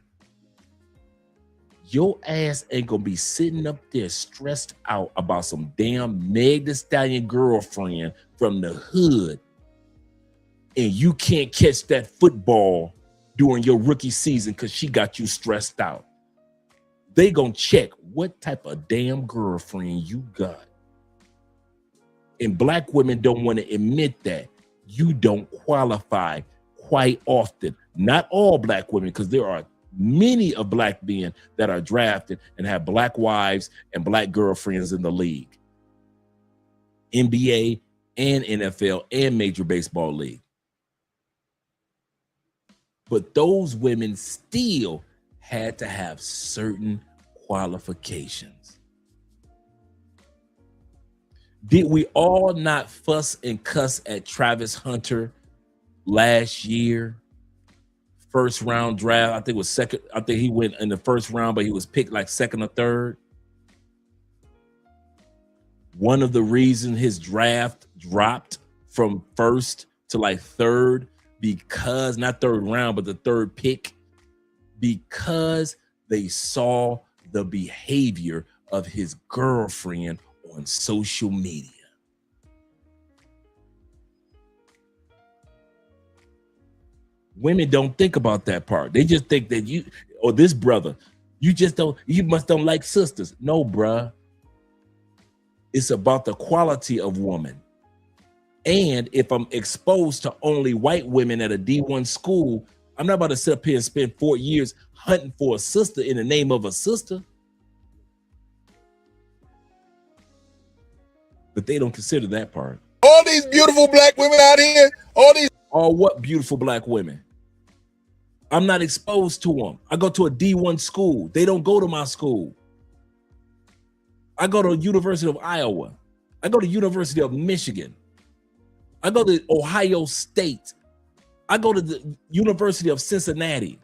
Your ass ain't gonna be sitting up there stressed out about some damn Meg Thee Stallion girlfriend from the hood, and you can't catch that football during your rookie season because she got you stressed out. They gonna check what type of damn girlfriend you got. And black women don't want to admit that. You don't qualify quite often. Not all black women, because there are many of black men that are drafted and have black wives and black girlfriends in the league, NBA and NFL and Major Baseball League. But those women still had to have certain qualifications. Did we all not fuss and cuss at Travis Hunter last year? First round draft, I think it was second. I think he went in the first round, but he was picked like second or third. One of the reasons his draft dropped from first to like third, because not third round, but the third pick, because they saw the behavior of his girlfriend on social media. Women don't think about that part. They just think that you or this brother, you must don't like sisters. No, bruh. It's about the quality of woman. And if I'm exposed to only white women at a D1 school, I'm not about to sit up here and spend 4 years hunting for a sister in the name of a sister. But they don't consider that part. All these beautiful black women out here, all what beautiful black women? I'm not exposed to them. I go to a D1 school. They don't go to my school. I go to University of Iowa. I go to University of Michigan. I go to Ohio State. I go to the University of Cincinnati.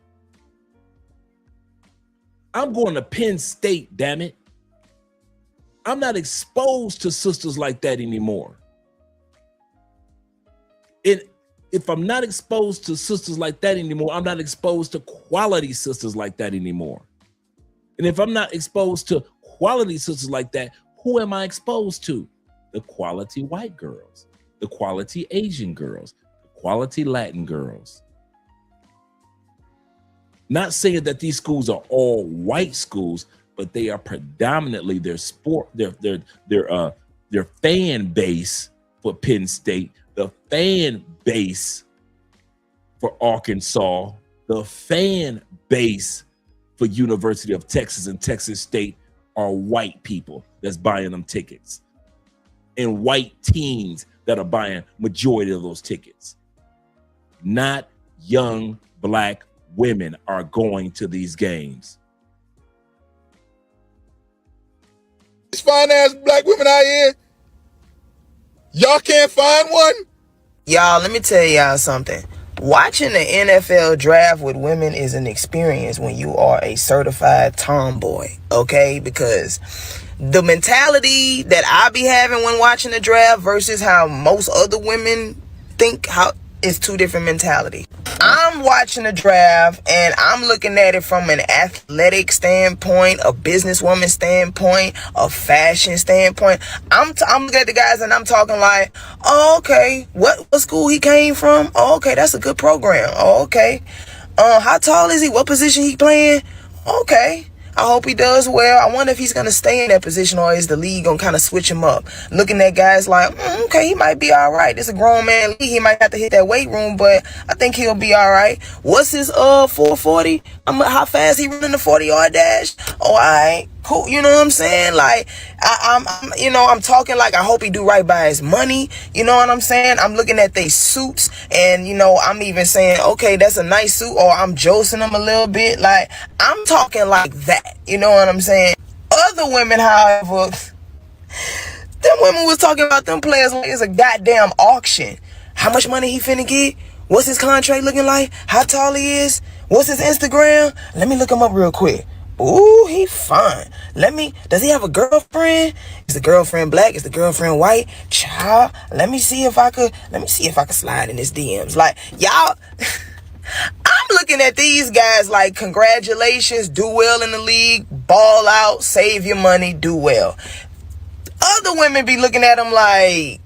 I'm going to Penn State, damn it. I'm not exposed to sisters like that anymore. And if I'm not exposed to sisters like that anymore, I'm not exposed to quality sisters like that anymore. And if I'm not exposed to quality sisters like that, who am I exposed to? The quality white girls, the quality Asian girls, the quality Latin girls. Not saying that these schools are all white schools, but they are predominantly their fan base for Penn State, the fan base for Arkansas, the fan base for University of Texas and Texas State are white people that's buying them tickets, and white teens that are buying majority of those tickets. Not young black women are going to these games. These fine ass black women out here, y'all can't find one? Y'all, let me tell y'all something. Watching the NFL draft with women is an experience when you are a certified tomboy, okay? Because the mentality that I be having when watching the draft versus how most other women think is two different mentalities. I'm watching the draft and I'm looking at it from an athletic standpoint, a businesswoman standpoint, a fashion standpoint. I'm looking at the guys and I'm talking like, oh, okay, what school he came from? Oh, okay, that's a good program. Oh, okay. How tall is he? What position he playing? Okay. I hope he does well. I wonder if he's going to stay in that position or is the league going to kind of switch him up? Looking at guys like, okay, he might be all right. It's a grown man league. He might have to hit that weight room, but I think he'll be all right. What's his 440? How fast he running the 40-yard dash? Oh, all right. Cool. You know what I'm saying? Like, I'm talking like I hope he do right by his money. You know what I'm saying? I'm looking at they suits and, I'm even saying, okay, that's a nice suit, or I'm josing them a little bit. Like, I'm talking like that. You know what I'm saying? Other women, however, them women was talking about them players like it's a goddamn auction. How much money he finna get? What's his contract looking like? How tall he is? What's his Instagram? Let me look him up real quick. Ooh, he fine. Does he have a girlfriend? Is the girlfriend black? Is the girlfriend white? Child, let me see if I could slide in his DMs. Like, y'all, I'm looking at these guys like, congratulations, do well in the league, ball out, save your money, do well. Other women be looking at them like,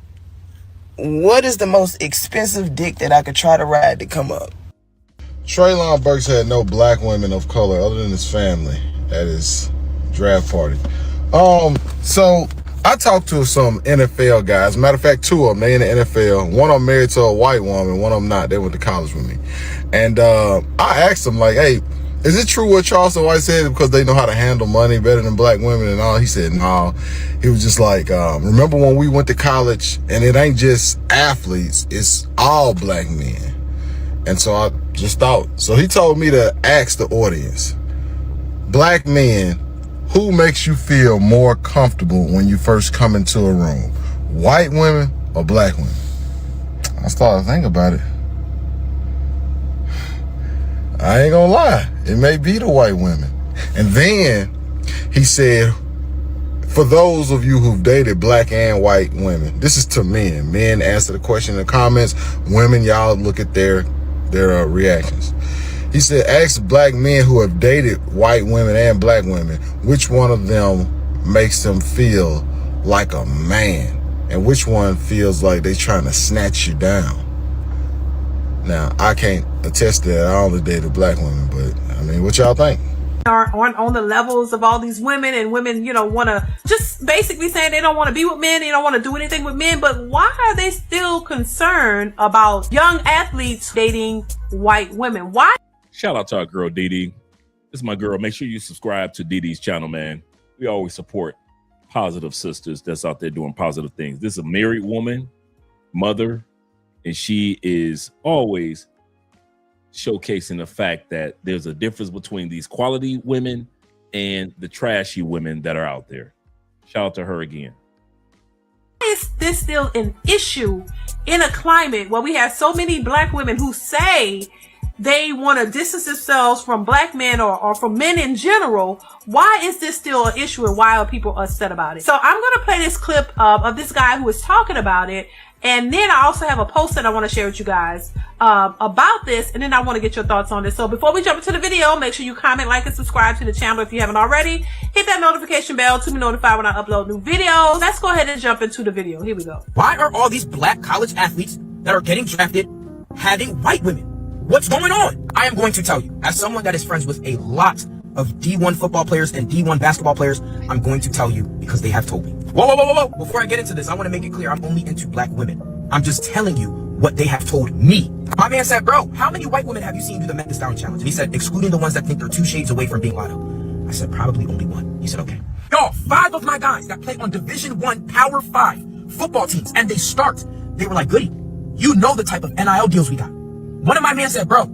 what is the most expensive dick that I could try to ride to come up? Treylon Burks had no black women of color other than his family at his draft party. So I talked to some NFL guys. Matter of fact, two of them, they in the NFL. One of them married to a white woman, one of them not. They went to college with me. And I asked them, like, hey, Is it true what Charleston White said because they know how to handle money better than black women and all? He said, no. He was just like, remember when we went to college and it ain't just athletes, it's all black men. And so I just thought, so he told me to ask the audience, black men, who makes you feel more comfortable when you first come into a room? White women or black women? I started thinking about it. I ain't gonna lie, it may be the white women. And then he said, for those of you who've dated black and white women, this is to men. Men answer the question in the comments. Women, y'all look at their reactions. He said, ask black men who have dated white women and black women, which one of them makes them feel like a man and which one feels like they trying to snatch you down. Now, I can't attest to that. I only dated black women, but I mean, what y'all think? Are on the levels of all these women, and women, you know, want to just basically saying they don't want to be with men, they don't want to do anything with men, but why are they still concerned about young athletes dating white women? Why? Shout out to our girl, Dee Dee. This is my girl. Make sure you subscribe to Dee Dee's channel, man. We always support positive sisters that's out there doing positive things. This is a married woman, mother, and she is always showcasing the fact that there's a difference between these quality women and the trashy women that are out there. Shout out to her again. Why is this still an issue in a climate where we have so many black women who say they want to distance themselves from black men or from men in general? Why is this still an issue, and why are people upset about it? So I'm going to play this clip of this guy who is talking about it. And then I also have a post that I want to share with you guys about this. And then I want to get your thoughts on this. So before we jump into the video, make sure you comment, like, and subscribe to the channel if you haven't already. Hit that notification bell to be notified when I upload new videos. Let's go ahead and jump into the video. Here we go. Why are all these black college athletes that are getting drafted having white women? What's going on? I am going to tell you, as someone that is friends with a lot of D1 football players and D1 basketball players, I'm going to tell you because they have told me. Whoa. Before I get into this, I want to make it clear I'm only into black women. I'm just telling you what they have told me. My man said, bro, how many white women have you seen do the Memphis Down Challenge? And he said, excluding the ones that think they're 2 shades away from being lotto. I said, probably only 1. He said, okay. Y'all, 5 of my guys that play on Division I Power 5 football teams, and they were like, goody, you know the type of NIL deals we got. One of my men said, bro,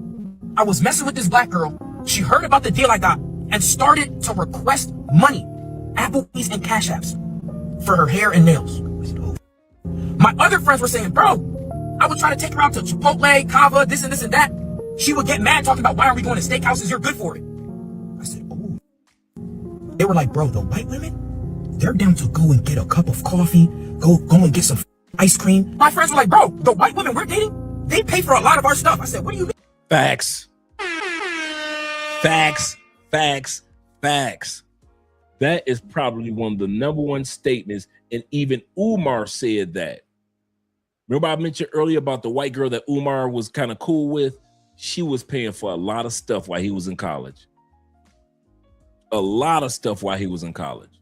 I was messing with this black girl. She heard about the deal I got and started to request money, Applebee's and Cash Apps, for her hair and nails. I said, oh. My other friends were saying, bro, I would try to take her out to Chipotle, Kava, this and this and that. She would get mad talking about, why are we going to steakhouses? You're good for it. I said, oh. They were like, bro, the white women, they're down to go and get a cup of coffee, go and get some ice cream. My friends were like, bro, the white women we're dating, they pay for a lot of our stuff. I said, what do you mean? Facts. That is probably one of the #1 statements, and even Umar said that. Remember I mentioned earlier about the white girl that Umar was kind of cool with? She was paying for a lot of stuff while he was in college. A lot of stuff while he was in college.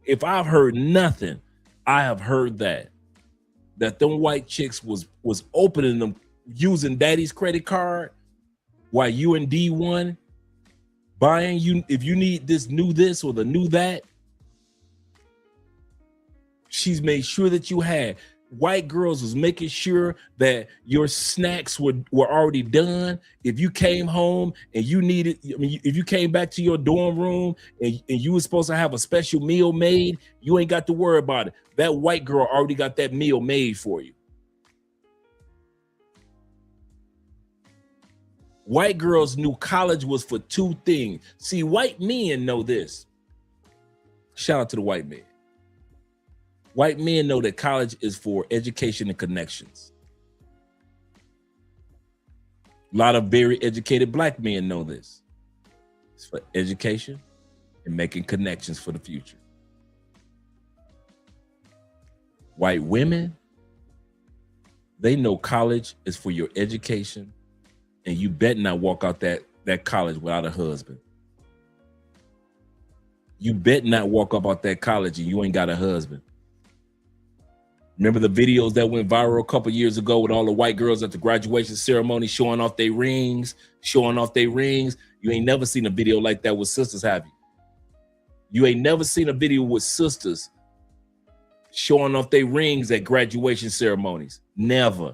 If I've heard nothing, I have heard that them white chicks was opening them using daddy's credit card while you in D1 buying you, if you need this new this or the new that, she's made sure that you had. White girls was making sure that your snacks were already done. If you came home and you needed, if you came back to your dorm room and you were supposed to have a special meal made, you ain't got to worry about it. That white girl already got that meal made for you. White girls knew college was for 2 things. See, white men know this. Shout out to the white men. White men know that college is for education and connections. A lot of very educated black men know this. It's for education and making connections for the future. White women, they know college is for your education, and you better not walk out that college without a husband. You better not walk up out that college and you ain't got a husband. Remember the videos that went viral a couple years ago with all the white girls at the graduation ceremony showing off their rings, You ain't never seen a video like that with sisters, have you? You ain't never seen a video with sisters showing off their rings at graduation ceremonies. Never.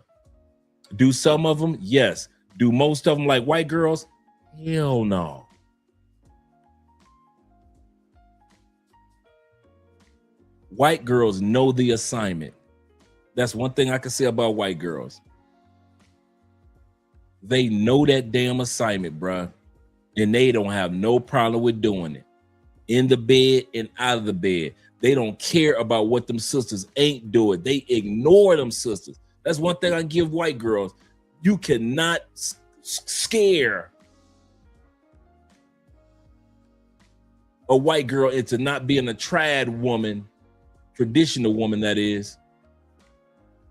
Do some of them? Yes. Do most of them like white girls? Hell no. White girls know the assignment. That's one thing I can say about white girls. They know that damn assignment, bruh. And they don't have no problem with doing it. In the bed and out of the bed. They don't care about what them sisters ain't doing. They ignore them sisters. That's one thing I give white girls. You cannot scare a white girl into not being a trad woman, traditional woman that is,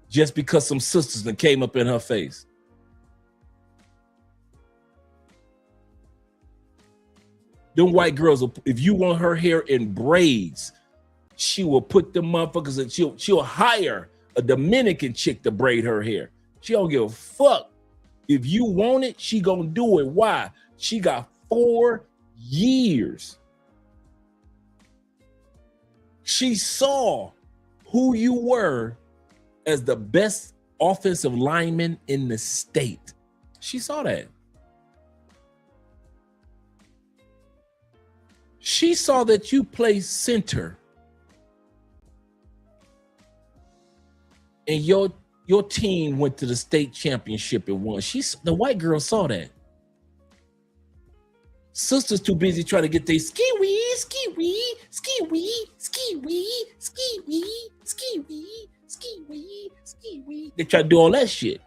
just because some sisters that came up in her face. Them white girls, if you want her hair in braids, she will put them motherfuckers and she'll hire a Dominican chick to braid her hair. She don't give a fuck. If you want it, she gonna do it. Why? She got 4 years. She saw who you were as the best offensive lineman in the state. She saw that. She saw that you play center and your team went to the state championship and won. The white girl saw that. Sisters too busy trying to get their ski-wee. They try to do all that shit.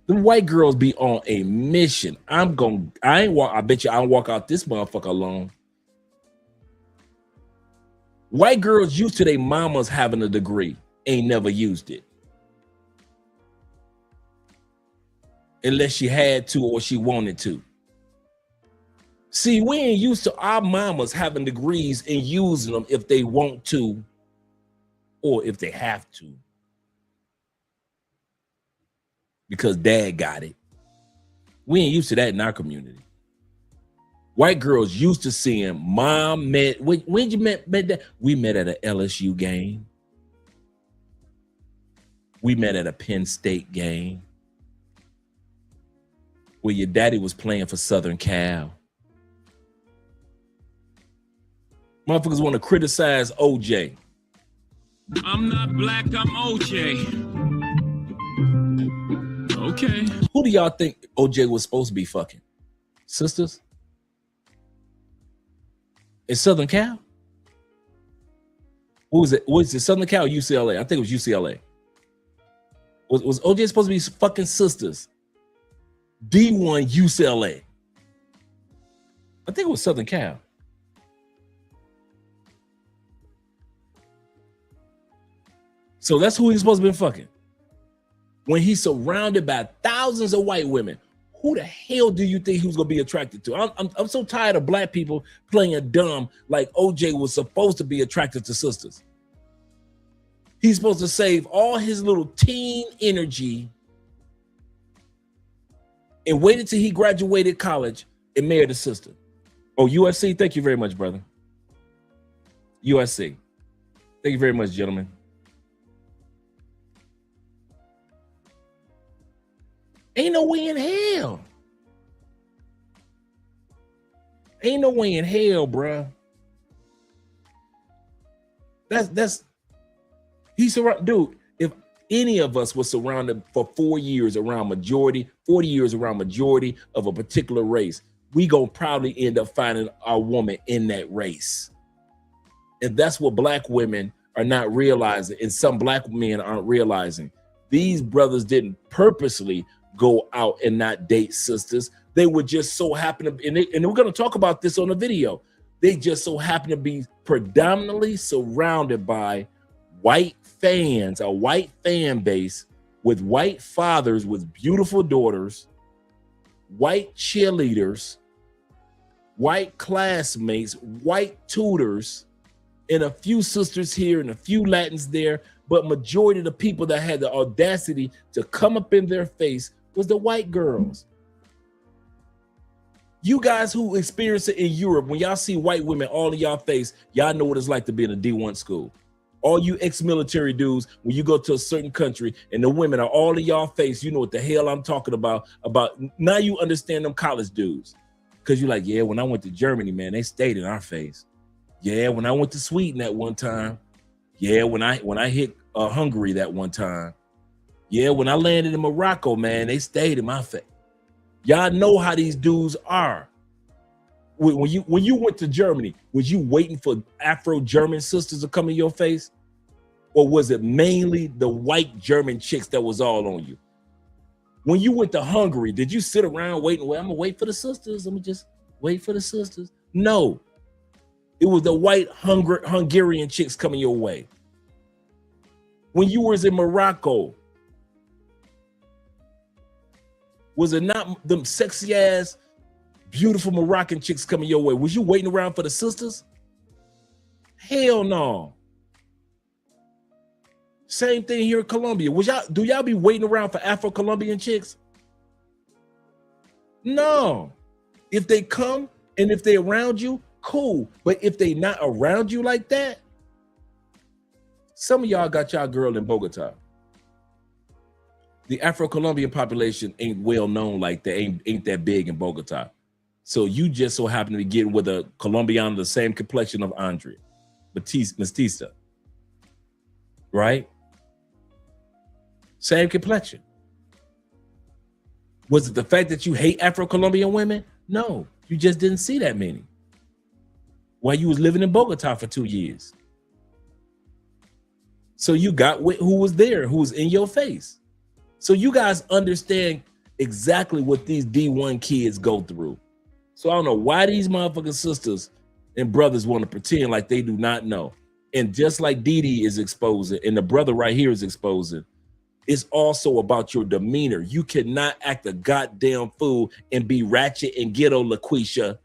The white girls be on a mission. I bet you I don't walk out this motherfucker alone. White girls used to their mamas having a degree, ain't never used it. Unless she had to or she wanted to. See, we ain't used to our mamas having degrees and using them if they want to or if they have to. Because dad got it. We ain't used to that in our community. White girls used to seeing mom met. When you met that? We met at an LSU game. We met at a Penn State game. Where your daddy was playing for Southern Cal. Motherfuckers want to criticize OJ. I'm not black, I'm OJ. Okay. Who do y'all think OJ was supposed to be fucking? Sisters? In Southern Cal? What was it? Was it Southern Cal or UCLA? I think it was UCLA. Was OJ supposed to be fucking sisters? D1 UCLA. I think it was Southern Cal. So that's who he's supposed to be fucking. When he's surrounded by thousands of white women, who the hell do you think he was gonna be attracted to? I'm so tired of black people playing dumb like OJ was supposed to be attracted to sisters. He's supposed to save all his little teen energy and wait until he graduated college and married a sister. Oh, USC, thank you very much, brother. USC. Thank you very much, gentlemen. Ain't no way in hell. Ain't no way in hell, bruh. He's around, dude. If any of us was surrounded for 4 years around 40 years around majority of a particular race, we gonna probably end up finding our woman in that race. And that's what black women are not realizing, and some black men aren't realizing. These brothers didn't purposely go out and not date sisters. They would just so happen to, and we're going to talk about this on the video. They just so happen to be predominantly surrounded by white fans, a white fan base with white fathers with beautiful daughters, white cheerleaders, white classmates, white tutors, and a few sisters here and a few Latins there, but majority of the people that had the audacity to come up in their face was the white girls. You guys who experience it in Europe, when y'all see white women all in y'all face, y'all know what it's like to be in a D1 school. All you ex-military dudes, when you go to a certain country and the women are all in y'all face, you know what the hell I'm talking about. Now you understand them college dudes. Because you're like, yeah, when I went to Germany, man, they stayed in our face. Yeah, when I went to Sweden that one time. Yeah, when I hit Hungary that one time. Yeah, when I landed in Morocco, man, they stayed in my face. Y'all know how these dudes are. When you went to Germany, was you waiting for Afro-German sisters to come in your face? Or was it mainly the white German chicks that was all on you? When you went to Hungary, did you sit around waiting? Well, I'm gonna wait for the sisters. I'm gonna just wait for the sisters. No, it was the white Hungarian chicks coming your way. When you was in Morocco, was it not them sexy ass, beautiful Moroccan chicks coming your way? Was you waiting around for the sisters? Hell no. Same thing here in Colombia. Do y'all be waiting around for Afro-Colombian chicks? No. If they come and if they around you, cool. But if they not around you like that, some of y'all got y'all girl in Bogota. The Afro-Colombian population ain't well known like that, ain't that big in Bogota. So you just so happen to be getting with a Colombian the same complexion of Andre, Mestiza, right? Same complexion. Was it the fact that you hate Afro-Colombian women? No, you just didn't see that many. While you was living in Bogota for 2 years. So you got who was there, who was in your face. So you guys understand exactly what these D1 kids go through. So I don't know why these motherfucking sisters and brothers want to pretend like they do not know. And just like Didi is exposing, and the brother right here is exposing, it's also about your demeanor. You cannot act a goddamn fool and be ratchet and ghetto, LaQuisha.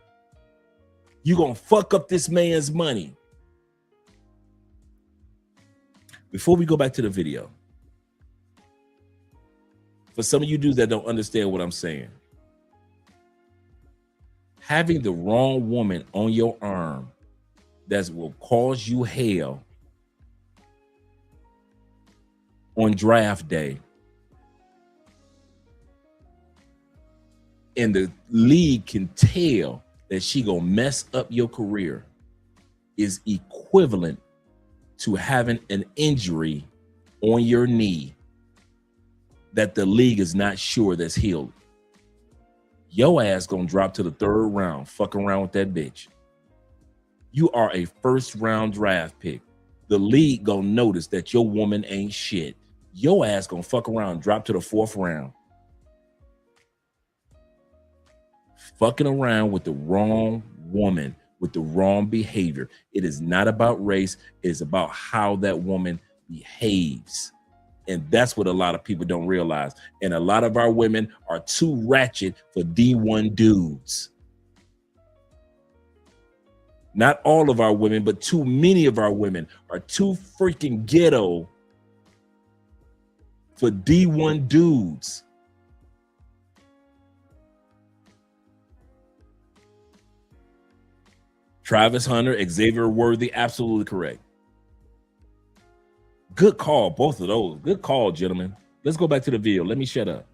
You're going to fuck up this man's money. Before we go back to the video, for some of you dudes that don't understand what I'm saying, having the wrong woman on your arm that will cause you hell on draft day, and the league can tell that she gonna mess up your career, is equivalent to having an injury on your knee that the league is not sure that's healed. Your ass gonna drop to the 3rd round, fucking around with that bitch. You are a 1st round draft pick. The league gonna notice that your woman ain't shit. Your ass gonna fuck around, drop to the 4th round. Fucking around with the wrong woman, with the wrong behavior. It is not about race. It is about how that woman behaves. And that's what a lot of people don't realize. And a lot of our women are too ratchet for D1 dudes. Not all of our women, but too many of our women are too freaking ghetto for D1 dudes. Travis Hunter, Xavier Worthy, absolutely correct. Good call, both of those. Good call, gentlemen. Let's go back to the video. Let me shut up.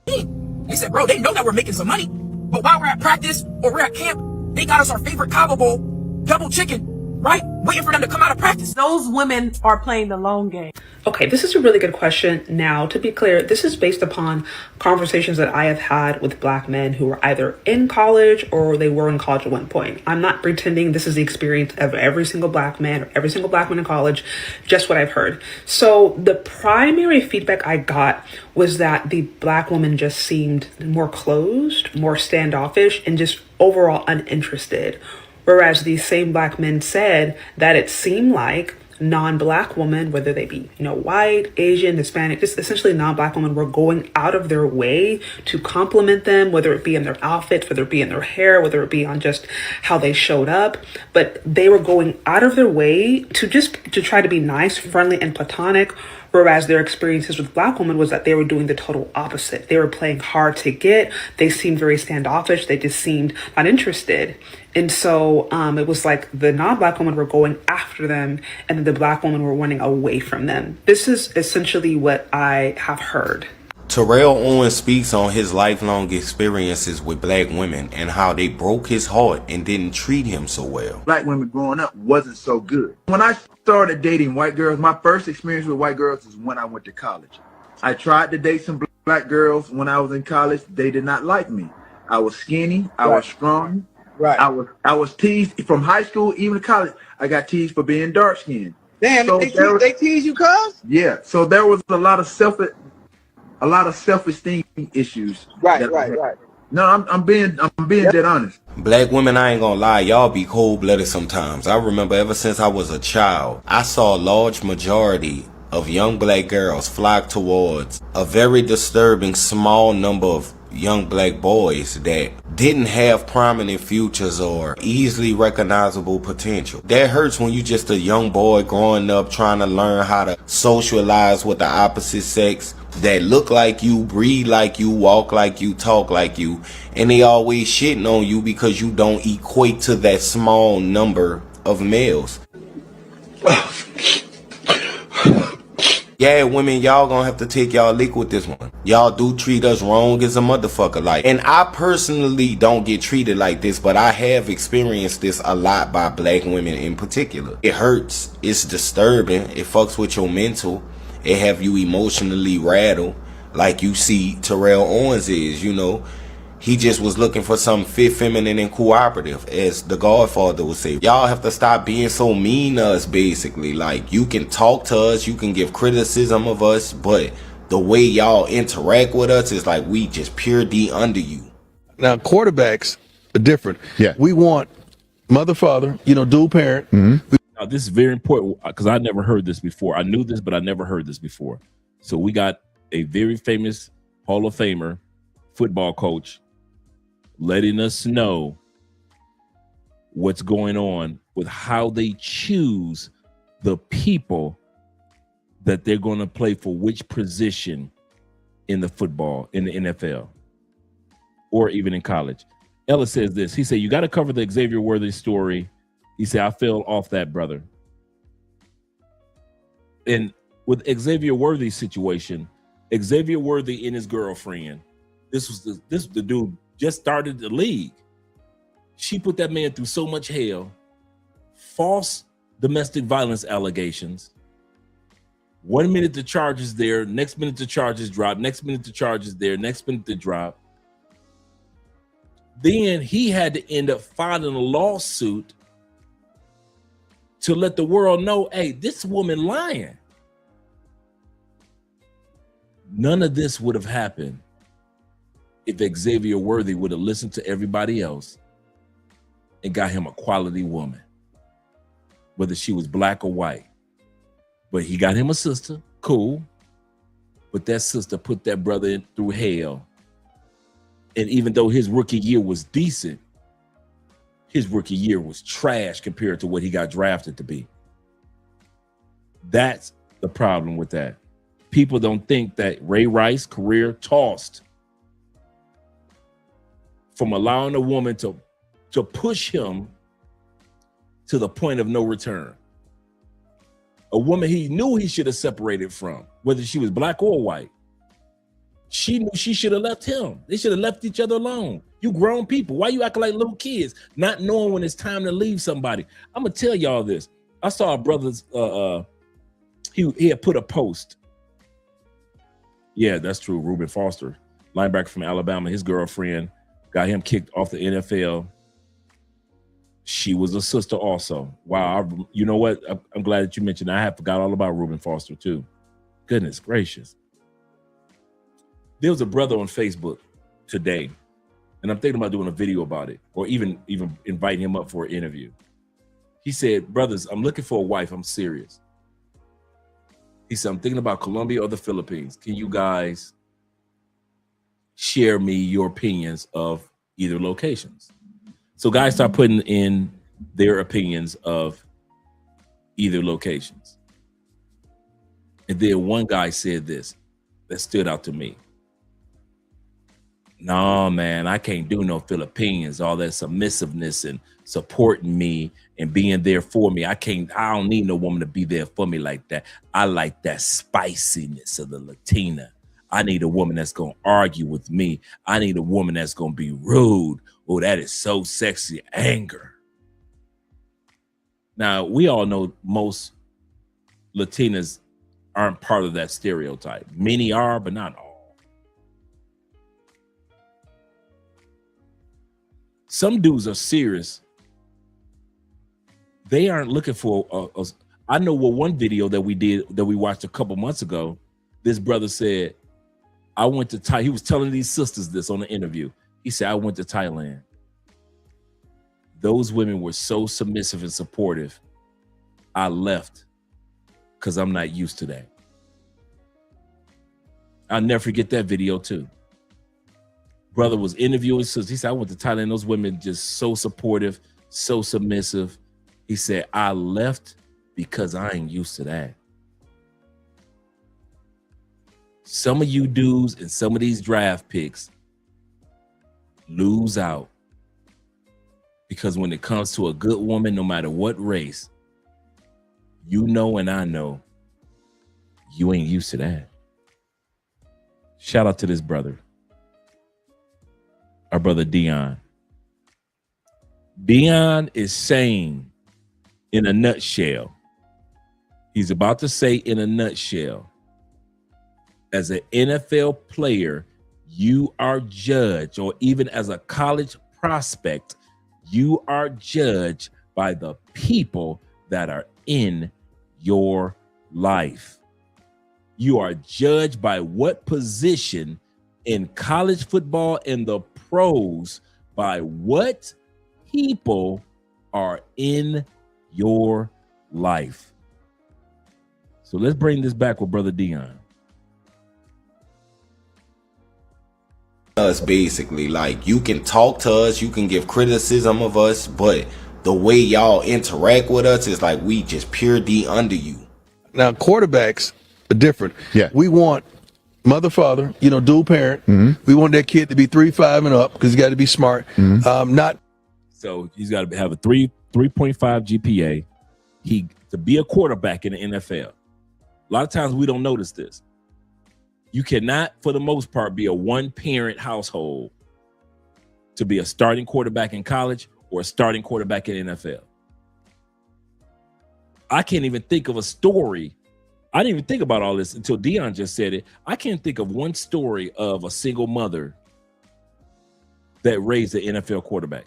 They said, bro, they know that we're making some money, but while we're at practice or we're at camp, they got us our favorite Cabo Bowl, double chicken, right? Waiting for them to come out of practice. Those women are playing the long game. Okay, this is a really good question. Now, to be clear, this is based upon conversations that I have had with Black men who were either in college or they were in college at one point. I'm not pretending this is the experience of every single Black man or every single Black man in college, just what I've heard. So the primary feedback I got was that the Black woman just seemed more closed, more standoffish, and just overall uninterested. Whereas these same Black men said that it seemed like non-black women, whether they be, white, Asian, Hispanic, just essentially non-black women, were going out of their way to compliment them, whether it be in their outfits, whether it be in their hair, whether it be on just how they showed up. But they were going out of their way to try to be nice, friendly, and platonic. Whereas their experiences with black women was that they were doing the total opposite. They were playing hard to get. They seemed very standoffish. They just seemed not interested. And so it was like the non-black women were going after them and the black women were running away from them. This is essentially what I have heard. Terrell Owens speaks on his lifelong experiences with black women and how they broke his heart and didn't treat him so well. Black women growing up wasn't so good. When I started dating white girls, my first experience with white girls is when I went to college. I tried to date some black girls when I was in college. They did not like me. I was skinny. I was strong. Right. I was teased from high school, even to college. I got teased for being dark skinned. Damn, So they tease you, cuz? Yeah. So there was a lot of self-esteem issues. Right. No, I'm being dead honest. Black women, I ain't gonna lie, y'all be cold-blooded sometimes. I remember ever since I was a child, I saw a large majority of young black girls flock towards a very disturbing small number of young black boys that didn't have prominent futures or easily recognizable potential. That hurts when you just a young boy growing up trying to learn how to socialize with the opposite sex that look like you, breathe like you, walk like you, talk like you, and they always shitting on you because you don't equate to that small number of males. Yeah, women, y'all gonna have to take y'all lick with this one. Y'all do treat us wrong as a motherfucker. And I personally don't get treated like this, but I have experienced this a lot by black women in particular. It hurts. It's disturbing. It fucks with your mental. It have you emotionally rattled, like you see Terrell Owens is, He just was looking for something fit, feminine, and cooperative, as the Godfather would say. Y'all have to stop being so mean to us, basically. Like, you can talk to us, you can give criticism of us, but the way y'all interact with us is like we just pure D under you. Now, quarterbacks are different. Yeah. We want mother, father, dual parent. Mm-hmm. Now, this is very important because I never heard this before. I knew this, but I never heard this before. So we got a very famous Hall of Famer football coach letting us know what's going on with how they choose the people that they're going to play for which position in the football, in the NFL, or even in college. Ella says this. He said, you got to cover the Xavier Worthy story. He said, I fell off that, brother. And with Xavier Worthy's situation, Xavier Worthy and his girlfriend, this was the dude just started the league. She put that man through so much hell, false domestic violence allegations. 1 minute the charges there, next minute the charges drop, next minute the charges there, next minute they drop. Then he had to end up filing a lawsuit to let the world know, hey, this woman lying. None of this would have happened if Xavier Worthy would have listened to everybody else and got him a quality woman, whether she was black or white. But he got him a sister, cool. But that sister put that brother through hell. And even though his rookie year was decent, his rookie year was trash compared to what he got drafted to be. That's the problem with that. People don't think that Ray Rice's career tossed from allowing a woman to push him to the point of no return. A woman he knew he should have separated from, whether she was black or white. She knew she should have left him. They should have left each other alone. You grown people. Why you acting like little kids, not knowing when it's time to leave somebody? I'm gonna tell y'all this. I saw a brother's he had put a post. Yeah, that's true. Reuben Foster, linebacker from Alabama, his girlfriend got him kicked off the NFL. She was a sister also. Wow, you know what? I'm glad that you mentioned that. I had forgot all about Reuben Foster too. Goodness gracious. There was a brother on Facebook today, and I'm thinking about doing a video about it, or even inviting him up for an interview. He said, brothers, I'm looking for a wife. I'm serious. He said, I'm thinking about Colombia or the Philippines. Can you guys share me your opinions of either locations? So guys start putting in their opinions of either locations. And then one guy said this that stood out to me. No, man, I can't do no Philippines, all that submissiveness and supporting me and being there for me. I don't need no woman to be there for me like that. I like that spiciness of the Latina. I need a woman that's going to argue with me. I need a woman that's going to be rude. Oh, that is so sexy. Anger. Now, we all know most Latinas aren't part of that stereotype. Many are, but not all. Some dudes are serious. They aren't looking for I know what one video that we watched a couple months ago, this brother said, I went to Thailand. He was telling these sisters this on the interview. He said, I went to Thailand. Those women were so submissive and supportive. I left because I'm not used to that. I'll never forget that video too. Brother was interviewing sisters. He said, I went to Thailand. Those women just so supportive, so submissive. He said, I left because I ain't used to that. Some of you dudes and some of these draft picks lose out because when it comes to a good woman, no matter what race, you know and I know you ain't used to that. Shout out to this brother. Our brother Dion. Dion is saying in a nutshell, he's about to say in a nutshell, as an NFL player, you are judged, or even as a college prospect, you are judged by the people that are in your life. You are judged by what position in college football and the pros, by what people are in your life. So let's bring this back with Brother Dion. Us basically, like, you can talk to us, you can give criticism of us, but the way y'all interact with us is like we just pure D under you. Now, quarterbacks are different. Yeah. We want mother, father, dual parent. Mm-hmm. We want that kid to be 3.5 and up because he's got to be smart. Mm-hmm. So he's got to have a 3.5 GPA. To be a quarterback in the NFL. A lot of times we don't notice this. You cannot, for the most part, be a one-parent household to be a starting quarterback in college or a starting quarterback in NFL. I can't even think of a story. I didn't even think about all this until Dion just said it. I can't think of one story of a single mother that raised an NFL quarterback.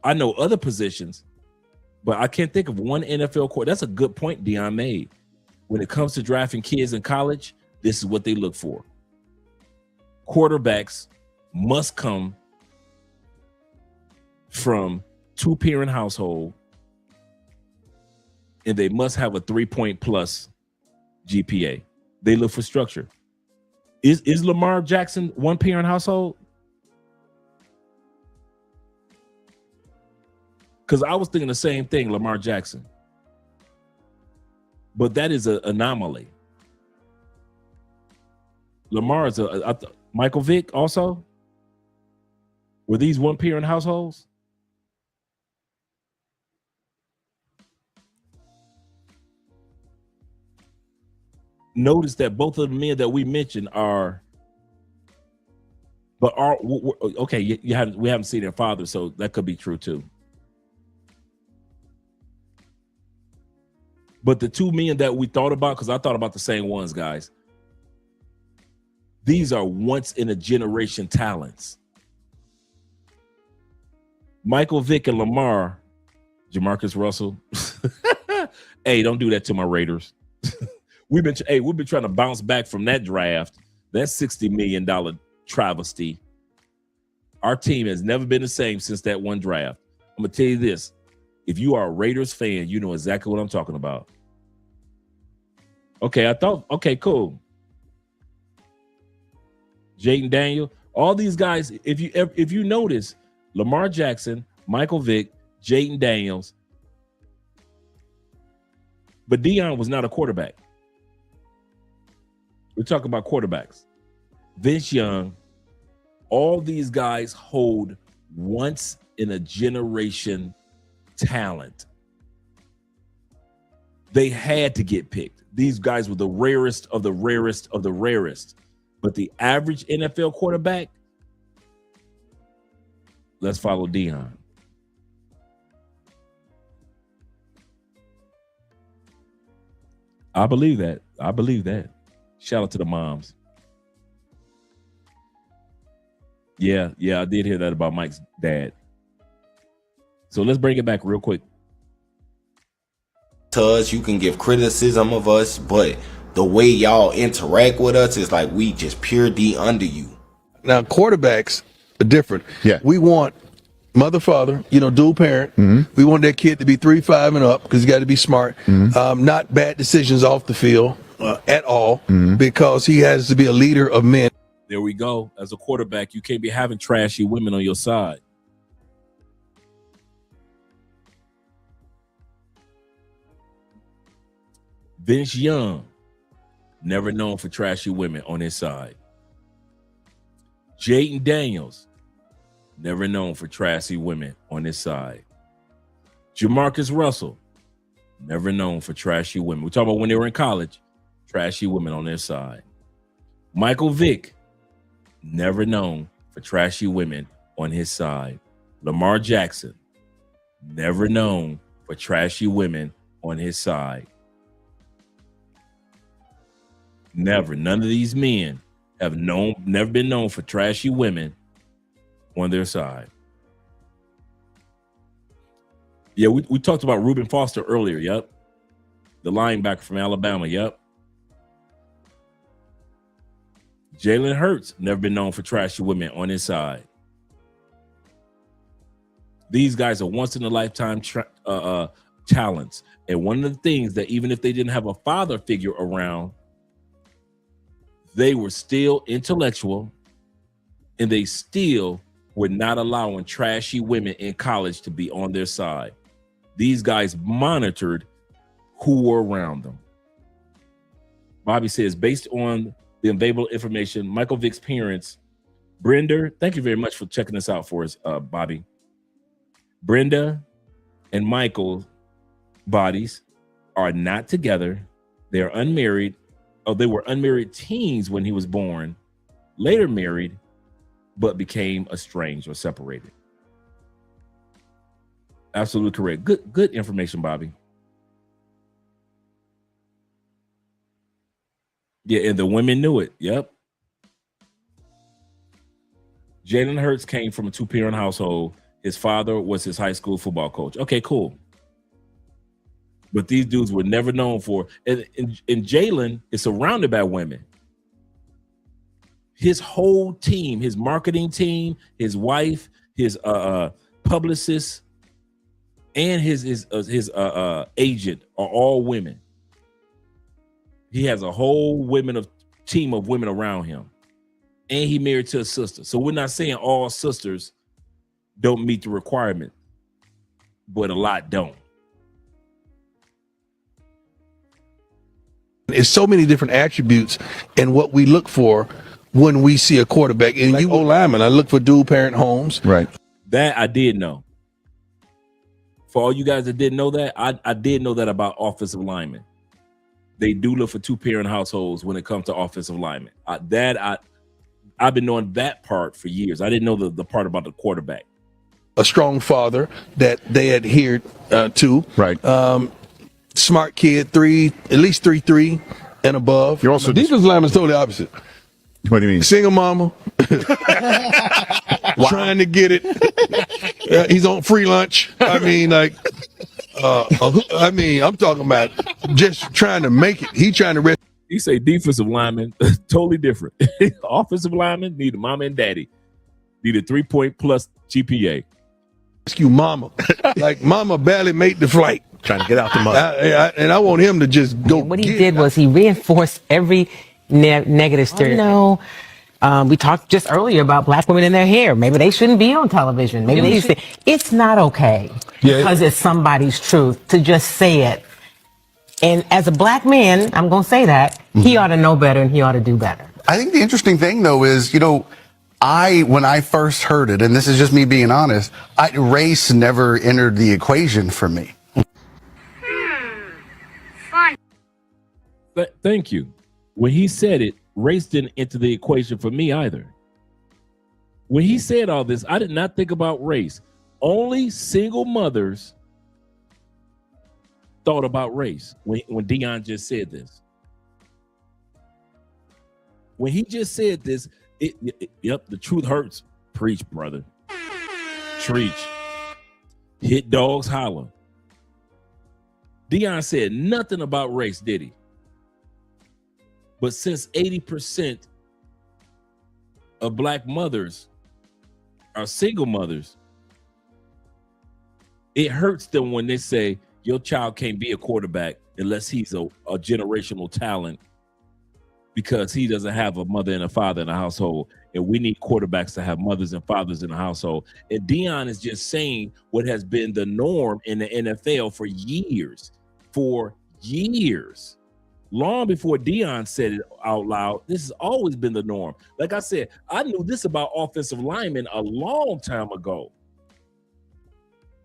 I know other positions, but I can't think of one NFL quarterback. That's a good point Dion made. When it comes to drafting kids in college, this is what they look for. Quarterbacks must come from two-parent household, and they must have a 3+ GPA. They look for structure. Is Lamar Jackson one-parent household? Because I was thinking the same thing, Lamar Jackson. But that is an anomaly. Lamar is Michael Vick also? Were these one-parent households? Notice that both of the men that we mentioned okay, we haven't seen their father, so that could be true too. But the two men that we thought about, because I thought about the same ones, guys. These are once in a generation talents. Michael Vick and Lamar, Jamarcus Russell. Hey, don't do that to my Raiders. We've been trying to bounce back from that draft. That $60 million travesty. Our team has never been the same since that one draft. I'm gonna tell you this. If you are a Raiders fan, you know exactly what I'm talking about. Okay, cool. Jaden Daniel, all these guys, if you notice, Lamar Jackson, Michael Vick, Jaden Daniels, but Deion was not a quarterback. We're talking about quarterbacks. Vince Young, all these guys hold once in a generation talent. They had to get picked. These guys were the rarest of the rarest of the rarest. But the average NFL quarterback, let's follow Deion. I believe that. Shout out to the moms. Yeah, I did hear that about Mike's dad. So let's bring it back real quick. To us, you can give criticism of us, but the way y'all interact with us is like we just pure D under you. Now, quarterbacks are different. Yeah. We want mother, father, dual parent. We want that kid to be 3-5 and up because you got to be smart. Not bad decisions off the field at all because he has to be a leader of men. There we go. As a quarterback, you can't be having trashy women on your side. Vince Young, never known for trashy women on his side. Jaden Daniels, never known for trashy women on his side. Jamarcus Russell, never known for trashy women. We're talking about when they were in college, trashy women on their side. Michael Vick, never known for trashy women on his side. Lamar Jackson, never known for trashy women on his side. Never. None of these men have never been known for trashy women on their side. Yeah, we talked about Reuben Foster earlier. Yep. The linebacker from Alabama. Yep. Jalen Hurts, never been known for trashy women on his side. These guys are once in a lifetime talents. And one of the things that even if they didn't have a father figure around, they were still intellectual and they still were not allowing trashy women in college to be on their side. These guys monitored who were around them. Bobby says, based on the available information, Michael Vick's parents, Brenda, thank you very much for checking this out for us, Bobby. Brenda and Michael's bodies are not together. They're unmarried. Oh, they were unmarried teens when he was born, later married, but became estranged or separated. Absolutely correct. Good information, Bobby. Yeah, and the women knew it. Yep. Jalen Hurts came from a 2-parent household. His father was his high school football coach. Okay, cool. But these dudes were never known for, and Jalen is surrounded by women. His whole team, his marketing team, his wife, his publicist, and his agent are all women. He has a whole team of women around him, and he married to a sister. So we're not saying all sisters don't meet the requirement, but a lot don't. It's so many different attributes and what we look for when we see a quarterback. And like lineman, I look for dual parent homes. Right. That I did know. For all you guys that didn't know that, I did know that about offensive linemen. They do look for 2-parent households when it comes to offensive linemen. I've been knowing that part for years. I didn't know the part about the quarterback. A strong father that they adhered to. Right. Smart kid, at least 3.3 and above. You're also defensive lineman is totally opposite. What do you mean? Single mama, trying to get it. He's on free lunch. I mean, I'm talking about just trying to make it. He trying to. You say defensive lineman, totally different. Offensive lineman need a mama and daddy, need a 3-point plus GPA. rescue mama. Like mama barely made the flight. Trying to get out the mud. And I want him to just go. What he did was he reinforced every negative stereotype. We talked just earlier about black women in their hair. Maybe they shouldn't be on television. Maybe they should. It's not okay because it's somebody's truth to just say it. And as a black man, I'm going to say that he ought to know better and he ought to do better. I think the interesting thing, though, is, when I first heard it, and this is just me being honest, race never entered the equation for me. Thank you. When he said it, race didn't enter the equation for me either. When he said all this, I did not think about race. Only single mothers thought about race when Dion just said this. When he just said this, yep, the truth hurts. Preach, brother. Preach. Hit dogs holler. Dion said nothing about race, did he? But since 80% of black mothers are single mothers, it hurts them when they say your child can't be a quarterback unless he's a generational talent because he doesn't have a mother and a father in the household. And we need quarterbacks to have mothers and fathers in the household. And Dion is just saying what has been the norm in the NFL for years. Long before Dion said it out loud, this has always been the norm. Like I said, I knew this about offensive linemen a long time ago.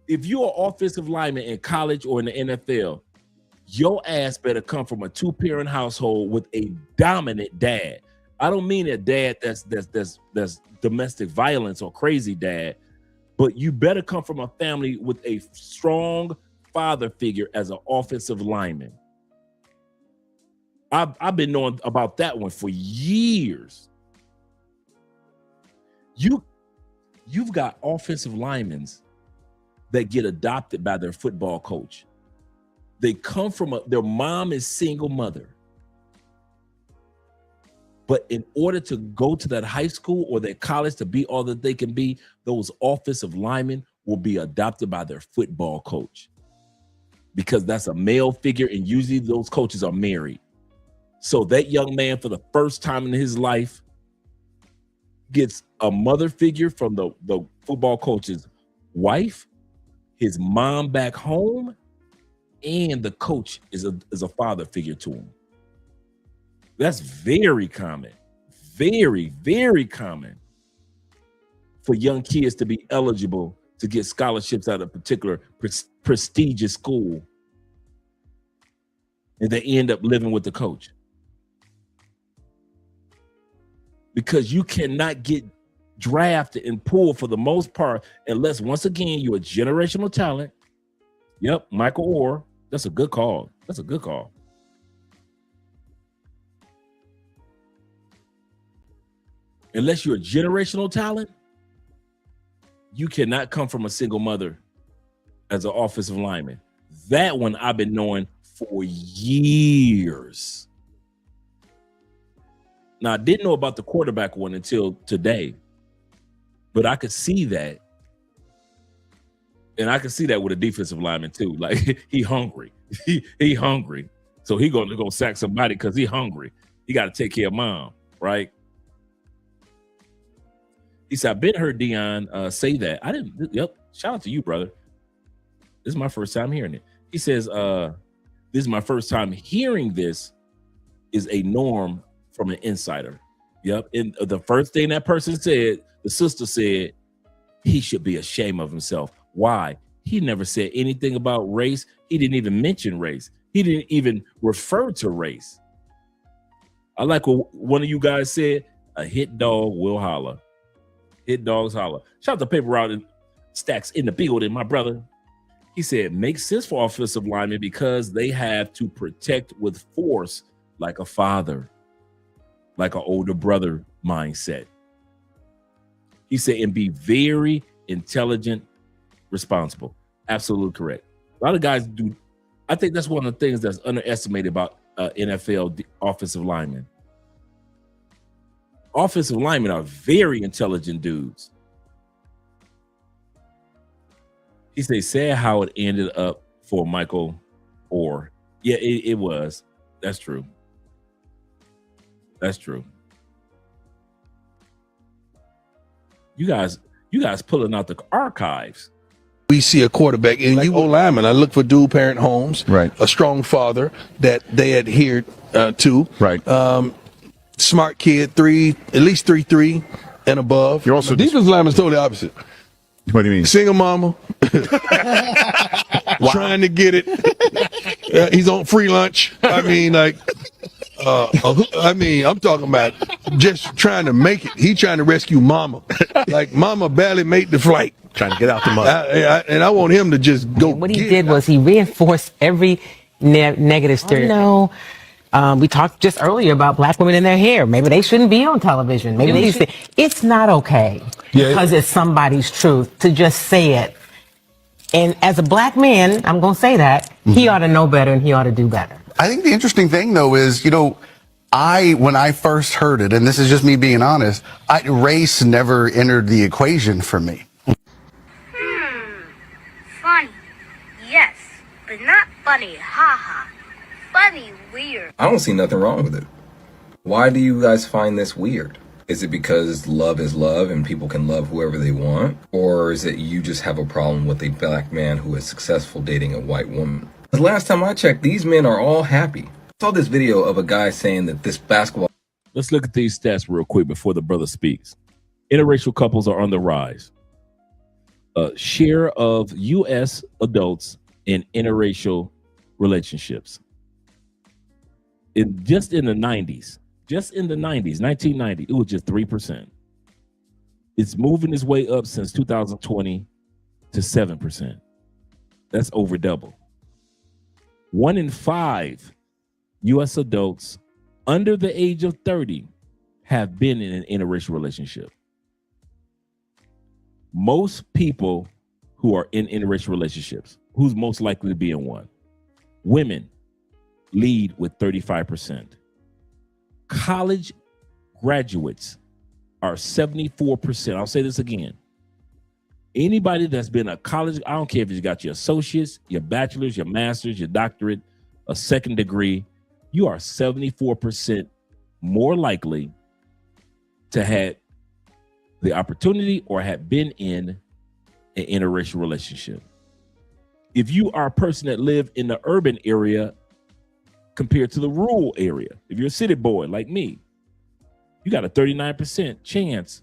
If you're an offensive lineman in college or in the NFL, your ass better come from a two-parent household with a dominant dad. I don't mean a dad that's domestic violence or crazy dad, but you better come from a family with a strong father figure as an offensive lineman. I've been knowing about that one for years. You've got offensive linemen that get adopted by their football coach. They come from their mom is single mother. But in order to go to that high school or that college to be all that they can be, those offensive linemen will be adopted by their football coach because that's a male figure, and usually those coaches are married. So that young man, for the first time in his life, gets a mother figure from the football coach's wife, his mom back home, and the coach is a father figure to him. That's very common, very, very common for young kids to be eligible to get scholarships at a particular prestigious school, and they end up living with the coach. Because you cannot get drafted and pulled for the most part unless, once again, you're a generational talent. Yep, Michael Orr. That's a good call. That's a good call. Unless you're a generational talent, you cannot come from a single mother as an offensive lineman. That one I've been knowing for years. Now, I didn't know about the quarterback one until today, but I could see that. And I can see that with a defensive lineman too. Like, he hungry. He hungry. So he going to go sack somebody because he hungry. He got to take care of mom, right? He said, I've been heard Dion say that. I didn't. Yep. Shout out to you, brother. This is my first time hearing it. He says, this is my first time hearing this is a norm from an insider. Yep. And the first thing that person said, the sister said, he should be ashamed of himself. Why? He never said anything about race. He didn't even mention race. He didn't even refer to race. I like what one of you guys said, a hit dog will holler. Hit dogs holler. Shout out to Paper Route and Stacks in the building, my brother. He said, makes sense for offensive linemen because they have to protect with force like a father, like an older brother mindset. He said, and be very intelligent, responsible. Absolutely correct. A lot of guys do. I think that's one of the things that's underestimated about NFL offensive linemen. Offensive linemen are very intelligent dudes. He said, sad how it ended up for Michael Orr. Yeah, it was. That's true. That's true. You guys pulling out the archives. We see a quarterback, and you old lineman. I look for dual parent homes, right? A strong father that they adhered to, right? Smart kid, at least 3.3 and above. You're also defensive lineman's totally opposite. What do you mean? Single mama, trying to get it. He's on free lunch. I mean, I'm talking about just trying to make it. He trying to rescue mama. Like mama barely made the flight. Trying to get out the mud. And I want him to just go. What he did was he reinforced every negative stereotype. We talked just earlier about black women in their hair. Maybe they shouldn't be on television. Maybe they should. It's not okay because it's somebody's truth to just say it. And as a black man, I'm going to say that he ought to know better and he ought to do better. I think the interesting thing, though, is, when I first heard it, and this is just me being honest, race never entered the equation for me. Funny. Yes, but not funny. Ha ha. Funny, weird. I don't see nothing wrong with it. Why do you guys find this weird? Is it because love is love and people can love whoever they want? Or is it you just have a problem with a black man who is successful dating a white woman? The last time I checked, these men are all happy. I saw this video of a guy saying that this basketball... Let's look at these stats real quick before the brother speaks. Interracial couples are on the rise. Share of U.S. adults in interracial relationships. Just in the 90s, 1990, it was just 3%. It's moving its way up since 2020 to 7%. That's over double. 1 in 5 U.S. adults under the age of 30 have been in an interracial relationship. Most people who are in interracial relationships, who's most likely to be in one? Women lead with 35%. College graduates are 74%. I'll say this again. Anybody that's been a college, I don't care if you got your associates, your bachelor's, your master's, your doctorate, a second degree, you are 74% more likely to have the opportunity or have been in an interracial relationship. If you are a person that live in the urban area compared to the rural area, if you're a city boy like me, you got a 39% chance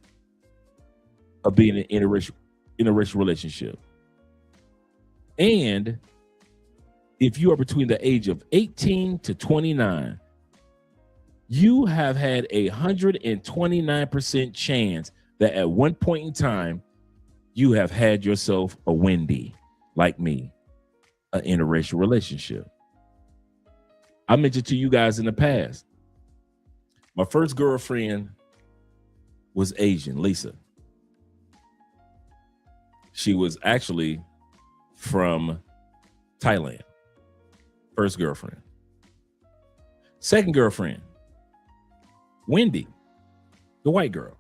of being in an interracial relationship. And if you are between the age of 18 to 29, you have had 129% chance that at one point in time, you have had yourself a Wendy, like me, an interracial relationship. I mentioned to you guys in the past, my first girlfriend was Asian, Lisa. She was actually from Thailand. First girlfriend. Second girlfriend, Wendy, the white girl.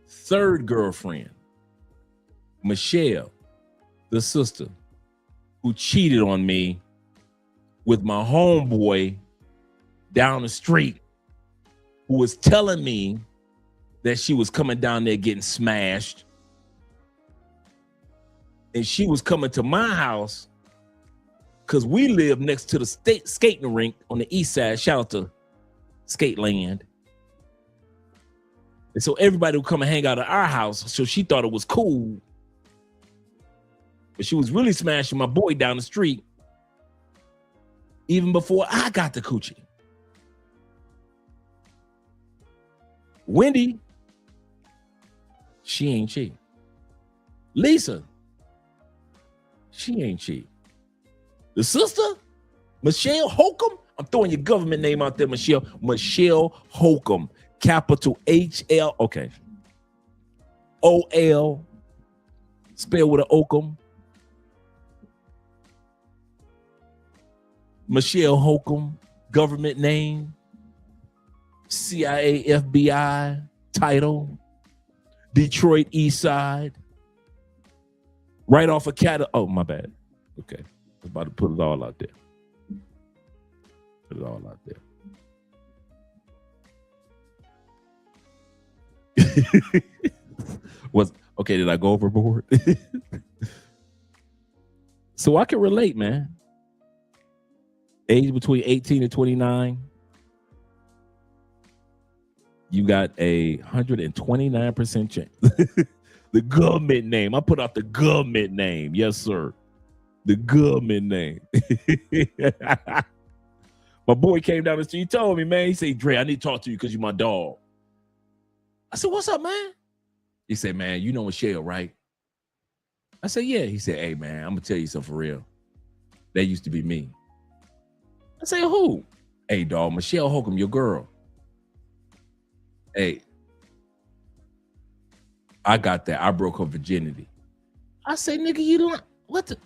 Third girlfriend, Michelle, the sister, who cheated on me with my homeboy down the street, who was telling me that she was coming down there getting smashed. And she was coming to my house because we live next to the skating rink on the east side. Shout out to Skate Land. And so everybody would come and hang out at our house. So she thought it was cool. But she was really smashing my boy down the street even before I got the coochie. Wendy, she ain't cheap. Lisa, she ain't cheap. The sister, Michelle Holcomb, I'm throwing your government name out there, Michelle. Michelle Holcomb, capital H-L, okay. O-L, spelled with an Oakham. Michelle Holcomb, government name, CIA, FBI, title, Detroit East Side. right off a cat. Oh, my bad. Okay. I was about to put it all out there. Put it all out there. Okay, did I go overboard? So I can relate, man. Age between 18 and 29. You got a 129% chance. The government name. I put out the government name. Yes, sir. The government name. My boy came down the street. He told me, man, he said, Dre, I need to talk to you because you're my dog. I said, what's up, man? He said, man, you know Michelle, right? I said, yeah. He said, hey, man, I'm going to tell you something for real. That used to be me. I said, who? Hey, dog, Michelle Holcomb, your girl. Hey, I got that. I broke her virginity. I say, nigga, you don't, what the?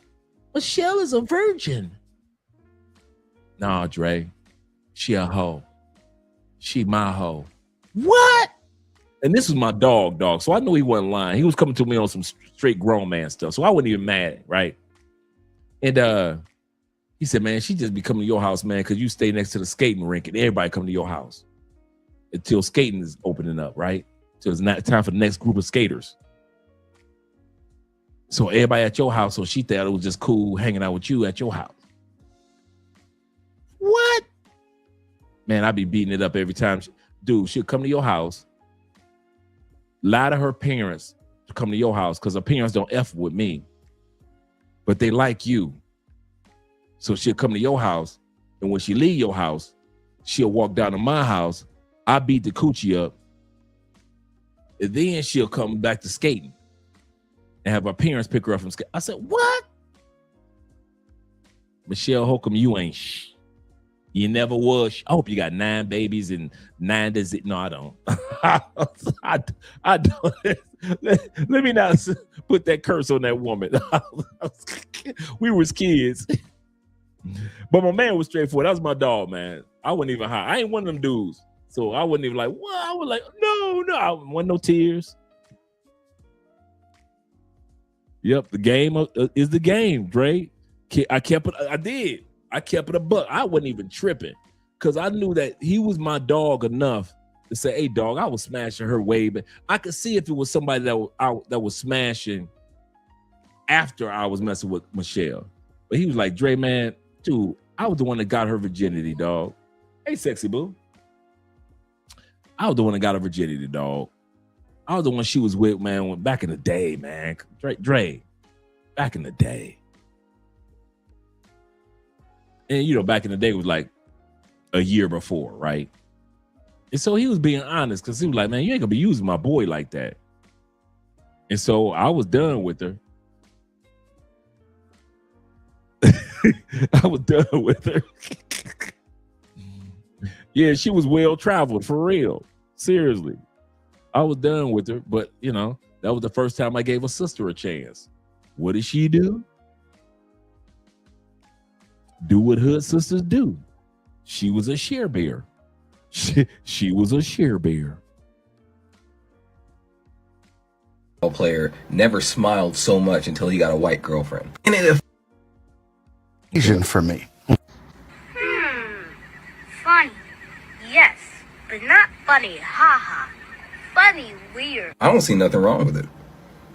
Michelle is a virgin. Nah, Dre, she a hoe. She my hoe. What? And this was my dog. So I knew he wasn't lying. He was coming to me on some straight grown man stuff. So I wasn't even mad, right? And he said, man, she just be coming to your house, man, because you stay next to the skating rink and everybody come to your house until skating is opening up, right? So it's not time for the next group of skaters. So everybody at your house, so she thought it was just cool hanging out with you at your house. What? Man, I be beating it up every time. Dude, she'll come to your house, lie to her parents to come to your house because her parents don't F with me, but they like you. So she'll come to your house, and when she leave your house, she'll walk down to my house. I beat the coochie up, and then she'll come back to skating and have her parents pick her up from skating. I said, what? Michelle Holcomb, you ain't You never was. I hope you got 9 babies and 9 disease. No, I don't. I don't. Let me not put that curse on that woman. We was kids. But my man was straightforward. That was my dog, man. I wasn't even high. I ain't one of them dudes. So I wasn't even like, what? I was like, no. I wasn't no tears. Yep, the game is the game, Dre. I kept it. I did. I kept it a buck. I wasn't even tripping because I knew that he was my dog enough to say, hey, dog, I was smashing her way. But I could see if it was somebody that was smashing after I was messing with Michelle. But he was like, Dre, man, dude, I was the one that got her virginity, dog. Hey, sexy boo. I was the one that got her virginity, dog. I was the one she was with, man, back in the day, man. Dre, back in the day. And, you know, back in the day it was like a year before, right? And so he was being honest because he was like, man, you ain't gonna be using my boy like that. And so I was done with her. I was done with her. Yeah, she was well traveled for real. Seriously. I was done with her, but you know, that was the first time I gave a sister a chance. What did she do? Do what hood sisters do. She was a share bear. She was a share bear. Player never smiled so much until he got a white girlfriend. And it Asian for me. Funny. Yes, but not funny. Haha. Funny weird. I don't see nothing wrong with it.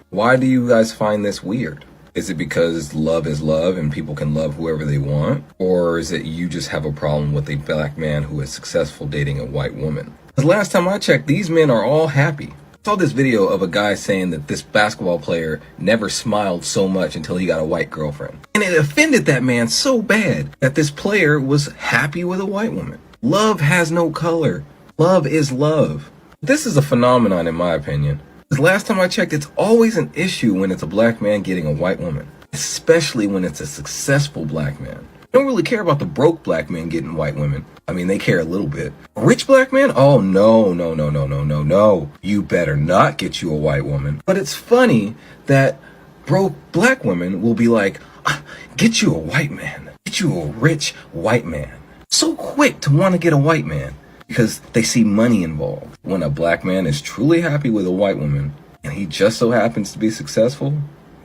Why do you guys find this weird? Is it because love is love and people can love whoever they want? Or is it you just have a problem with a black man who is successful dating a white woman? Because last time I checked, these men are all happy. I saw this video of a guy saying that this basketball player never smiled so much until he got a white girlfriend. And it offended that man so bad that this player was happy with a white woman. Love has no color. Love is love. This is a phenomenon in my opinion. Because last time I checked, it's always an issue when it's a black man getting a white woman. Especially when it's a successful black man. They don't really care about the broke black men getting white women. I mean, they care a little bit. A rich black man? Oh, no. You better not get you a white woman. But it's funny that broke black women will be like, get you a white man. Get you a rich white man. So quick to want to get a white man. Because they see money involved. When a black man is truly happy with a white woman, and he just so happens to be successful,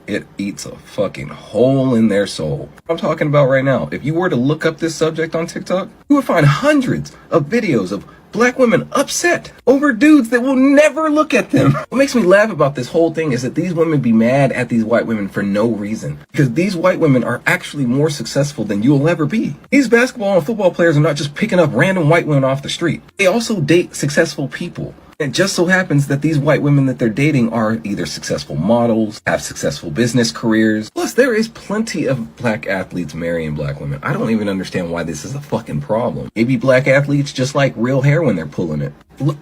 it eats a fucking hole in their soul. I'm talking about right now. If you were to look up this subject on TikTok, you would find hundreds of videos of black women upset over dudes that will never look at them. What makes me laugh about this whole thing is that these women be mad at these white women for no reason. Because these white women are actually more successful than you'll ever be. These basketball and football players are not just picking up random white women off the street. They also date successful people. It just so happens that these white women that they're dating are either successful models, have successful business careers. Plus, there is plenty of black athletes marrying black women. I don't even understand why this is a fucking problem. Maybe black athletes just like real hair when they're pulling it. Look,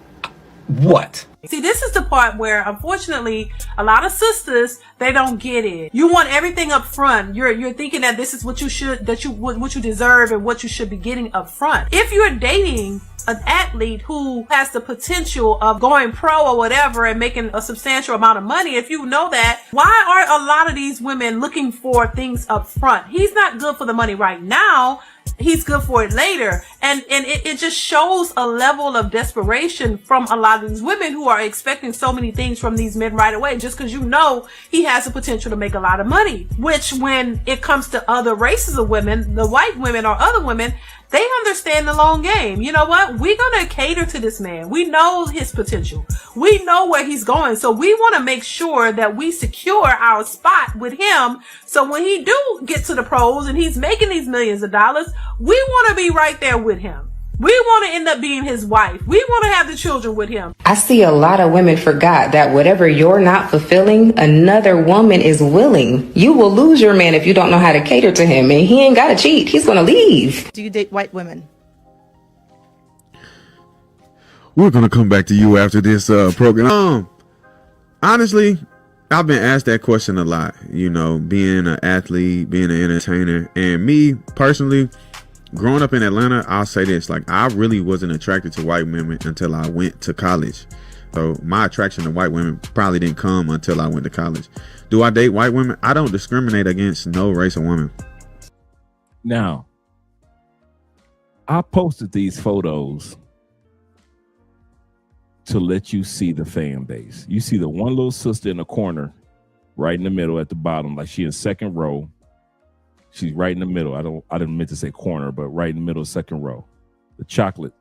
what? See, this is the part where, unfortunately, a lot of sisters, they don't get it. You want everything up front. You're thinking that this is what you should, what you deserve and what you should be getting up front. If you're dating an athlete who has the potential of going pro or whatever and making a substantial amount of money, if you know that, why are a lot of these women looking for things up front? He's not good for the money right now. He's good for it later. And it just shows a level of desperation from a lot of these women who are expecting so many things from these men right away, just because you know he has the potential to make a lot of money. Which, when it comes to other races of women, the white women or other women, they understand the long game. You know what? We're going to cater to this man. We know his potential. We know where he's going. So we want to make sure that we secure our spot with him. So when he do get to the pros and he's making these millions of dollars, we want to be right there with him. We want to end up being his wife. We want to have the children with him. I see a lot of women forgot that whatever you're not fulfilling, another woman is willing. You will lose your man if you don't know how to cater to him, and he ain't got to cheat. He's going to leave. Do you date white women? We're gonna come back to you after this program. Honestly, I've been asked that question a lot. You know, being an athlete, being an entertainer, and me personally, growing up in Atlanta, I'll say this: like, I really wasn't attracted to white women until I went to college. So my attraction to white women probably didn't come until I went to college. Do I date white women? I don't discriminate against no race of women. Now, I posted these photos to let you see the fan base. You see the one little sister in the corner, right in the middle at the bottom, like she in second row. She's right in the middle. I didn't mean to say corner, but right in the middle, second row. The chocolate.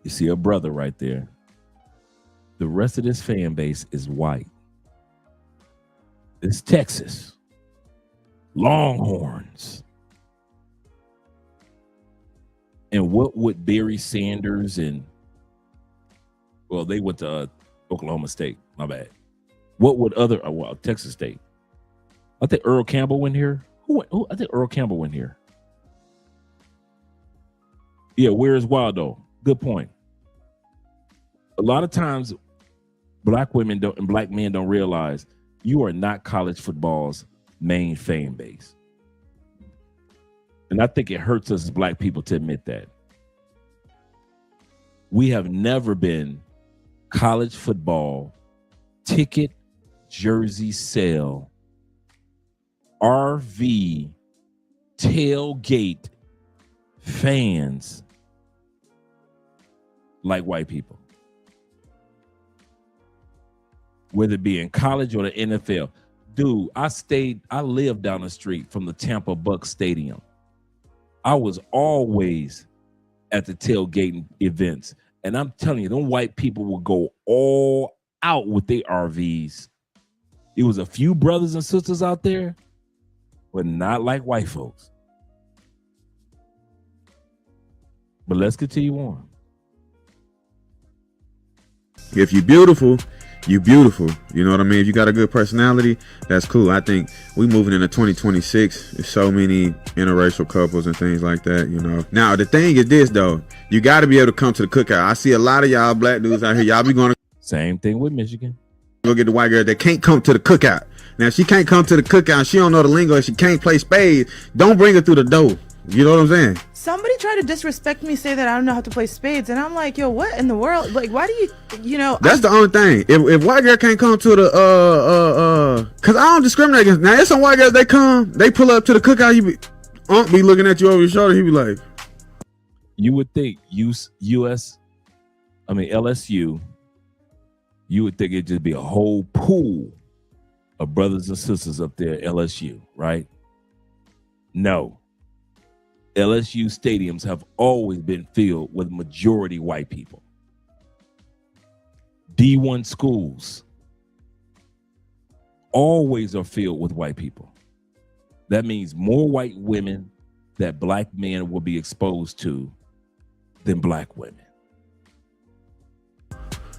You see her brother right there. The rest of this fan base is white. It's Texas. Longhorns. And what would Barry Sanders and, well, they went to Oklahoma State. My bad. What would other, well, Texas State. I think Earl Campbell went here. I think Earl Campbell went here. Yeah, where's Waldo? Good point. A lot of times, black women don't and black men don't realize you are not college football's main fan base. And I think it hurts us as black people to admit that. We have never been college football ticket, jersey sale, RV, tailgate fans like white people. Whether it be in college or the NFL. Dude, I lived down the street from the Tampa Bucs Stadium. I was always at the tailgating events. And I'm telling you, them white people will go all out with their RVs. It was a few brothers and sisters out there, but not like white folks. But let's continue on. If you're beautiful, you beautiful. You know what I mean? If you got a good personality, that's cool. I think we moving into 2026. There's so many interracial couples and things like that, you know. Now, the thing is this, though. You got to be able to come to the cookout. I see a lot of y'all black dudes out here. Y'all be going to... Same thing with Michigan. Go get the white girl that can't come to the cookout. Now, if she can't come to the cookout, she don't know the lingo, and she can't play spades, don't bring her through the door. You know what I'm saying? Somebody tried to disrespect me, say that I don't know how to play spades, and I'm like, yo, what in the world? Like, why do you know? That's the only thing. If white girl can't come to the because I don't discriminate against. Now, there's some white girls, they pull up to the cookout, Unc be looking at you over your shoulder, he be like. You would think LSU, you would think it'd just be a whole pool of brothers and sisters up there at LSU, right? No. LSU stadiums have always been filled with majority white people. D1 schools always are filled with white people. That means more white women that black men will be exposed to than black women.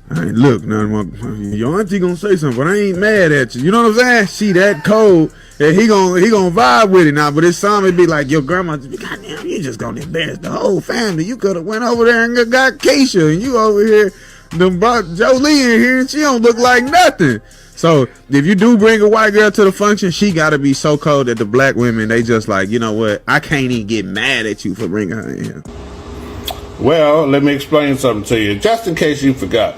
I ain't look, your auntie gonna say something, but I ain't mad at you. You know what I'm saying? She that cold, and he gonna vibe with it now. But it's something be like your grandma. Goddamn, you just gonna embarrass the whole family. You could have went over there and got Keisha, and you over here, them brought Jolie in here, and she don't look like nothing. So if you do bring a white girl to the function, she gotta be so cold that the black women, they just like, you know what? I can't even get mad at you for bringing her in here. Well, let me explain something to you, just in case you forgot.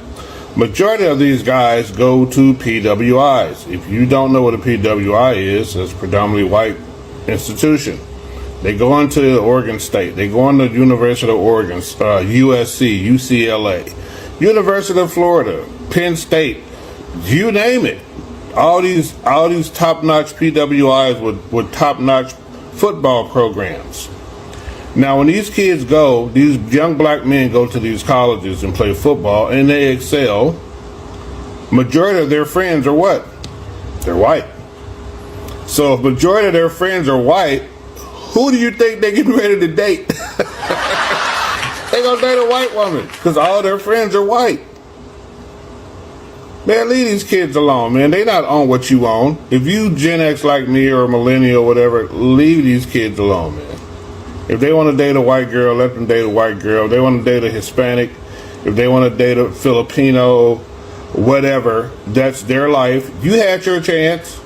Majority of these guys go to PWIs. If you don't know what a PWI is, it's a predominantly white institution. They go into Oregon State. They go into University of Oregon, USC, UCLA, University of Florida, Penn State, you name it. All these top-notch PWIs with top-notch football programs. Now, when these kids go, these young black men go to these colleges and play football, and they excel. Majority of their friends are what? They're white. So if majority of their friends are white, who do you think they're getting ready to date? They're going to date a white woman because all their friends are white. Man, leave these kids alone, man. They not on what you own. If you Gen X like me or millennial, whatever, leave these kids alone, man. If they want to date a white girl, let them date a white girl. If they want to date a Hispanic, if they want to date a Filipino, whatever, that's their life. You had your chance.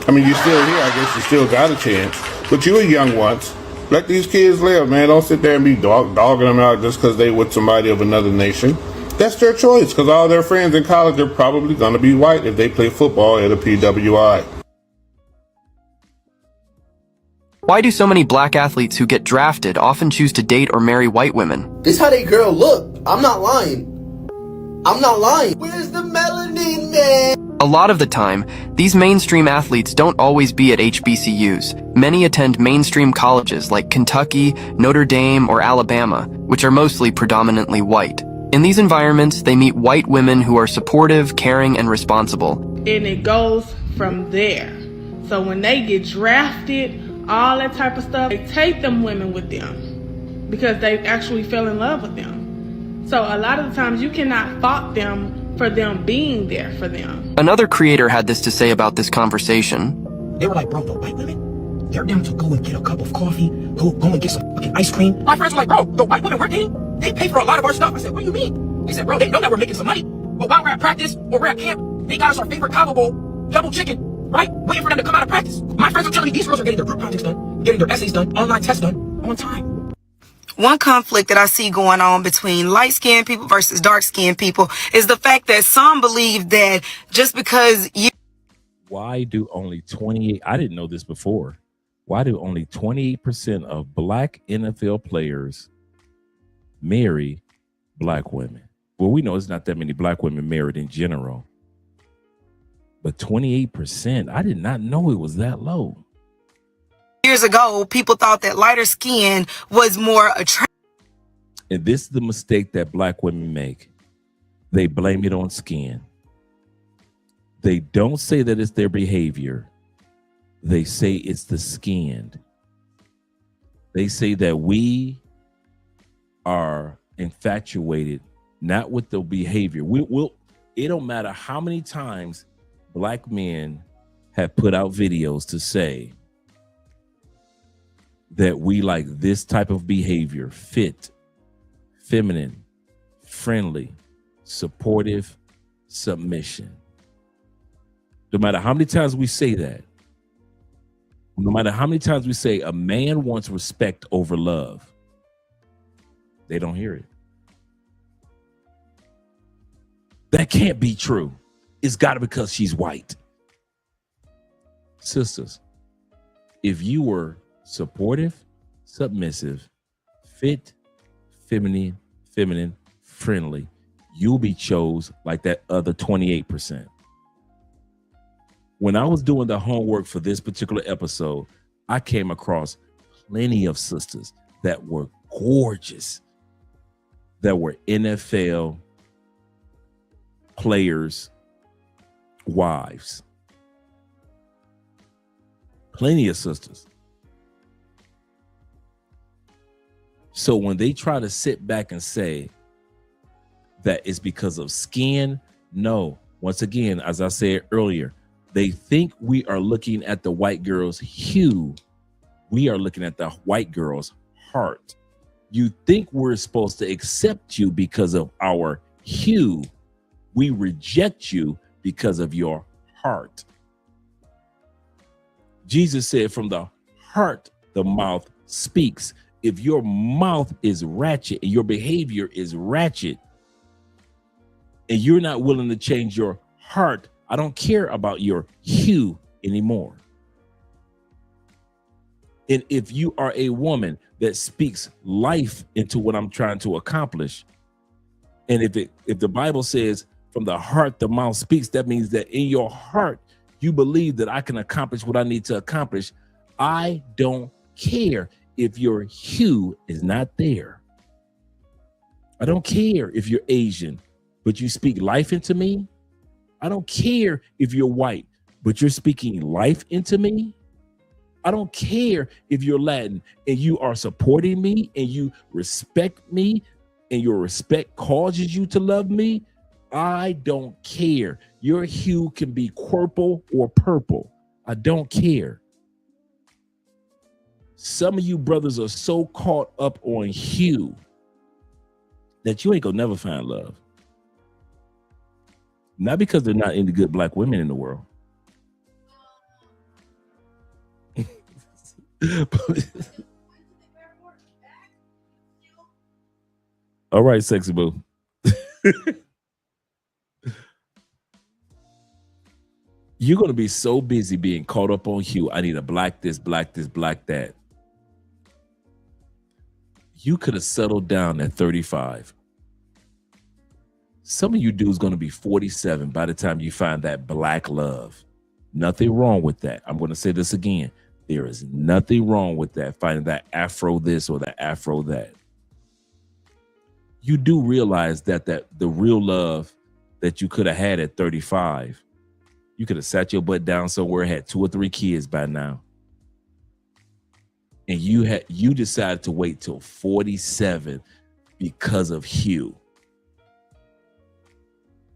I mean, you're still here. I guess you still got a chance. But you were young once. Let these kids live, man. Don't sit there and be dogging them out just because they with somebody of another nation. That's their choice, because all their friends in college are probably going to be white if they play football at a PWI. Why do so many black athletes who get drafted often choose to date or marry white women? This how they girl look. I'm not lying. Where's the melanin, man? A lot of the time, these mainstream athletes don't always be at HBCUs. Many attend mainstream colleges like Kentucky, Notre Dame, or Alabama, which are mostly predominantly white. In these environments, they meet white women who are supportive, caring, and responsible. And it goes from there. So when they get drafted, all that type of stuff, they take them women with them because they actually fell in love with them. So a lot of the times you cannot fault them for them being there for them. Another creator had this to say about this conversation. They were like, bro, the white women, they're down to go and get a cup of coffee, go and get some fucking ice cream. My friends were like, bro, the white women we're dating, they pay for a lot of our stuff. I said, what do you mean? They said, bro, they know that we're making some money, but while we're at practice or we're at camp, they got us our favorite Cabo Bowl, double chicken, right? Waiting for them to come out of practice. My friends are telling me these girls are getting their group projects done, getting their essays done, online tests done on time. One conflict that I see going on between light-skinned people versus dark-skinned people is the fact that some believe that just because you... Why do only 28, I didn't know this before, why do only 28% of black NFL players marry black women? Well, we know it's not that many black women married in general, but 28%, I did not know it was that low. Years ago, people thought that lighter skin was more attractive. And this is the mistake that black women make. They blame it on skin. They don't say that it's their behavior. They say it's the skin. They say that we are infatuated, not with the behavior. It don't matter how many times black men have put out videos to say that we like this type of behavior: fit, feminine, friendly, supportive, submission. No matter how many times we say that, no matter how many times we say a man wants respect over love, they don't hear it. That can't be true. It's got to be because she's white. Sisters, if you were supportive, submissive, fit, feminine, friendly, you'll be chose like that other 28%. when I was doing the homework for this particular episode, I came across plenty of sisters that were gorgeous, that were NFL players' wives. Plenty of sisters. So when they try to sit back and say that it's because of skin, no. Once again, as I said earlier, they think we are looking at the white girl's hue. We are looking at the white girl's heart. You think we're supposed to accept you because of our hue. We reject you because of your heart. Jesus said, from the heart, the mouth speaks. If your mouth is ratchet and your behavior is ratchet, and you're not willing to change your heart, I don't care about your hue anymore. And if you are a woman that speaks life into what I'm trying to accomplish, and if the Bible says from the heart the mouth speaks, that means that in your heart you believe that I can accomplish what I need to accomplish. I don't care if your hue is not there. I don't care if you're Asian, but you speak life into me. I don't care if you're white, but you're speaking life into me. I don't care if you're Latin and you are supporting me and you respect me and your respect causes you to love me. I don't care. Your hue can be purple or purple. I don't care. Some of you brothers are so caught up on hue that you ain't gonna never find love. Not because they're not any good black women in the world. All right, sexy boo. You're going to be so busy being caught up on hue. I need a black this, black this, black that. You could have settled down at 35. Some of you dudes going to be 47 by the time you find that black love. Nothing wrong with that. I'm going to say this again. There is nothing wrong with that, finding that Afro this or that Afro that. You do realize that the real love that you could have had at 35, you could have sat your butt down somewhere, had 2 or 3 kids by now. And you decided to wait till 47 because of hue.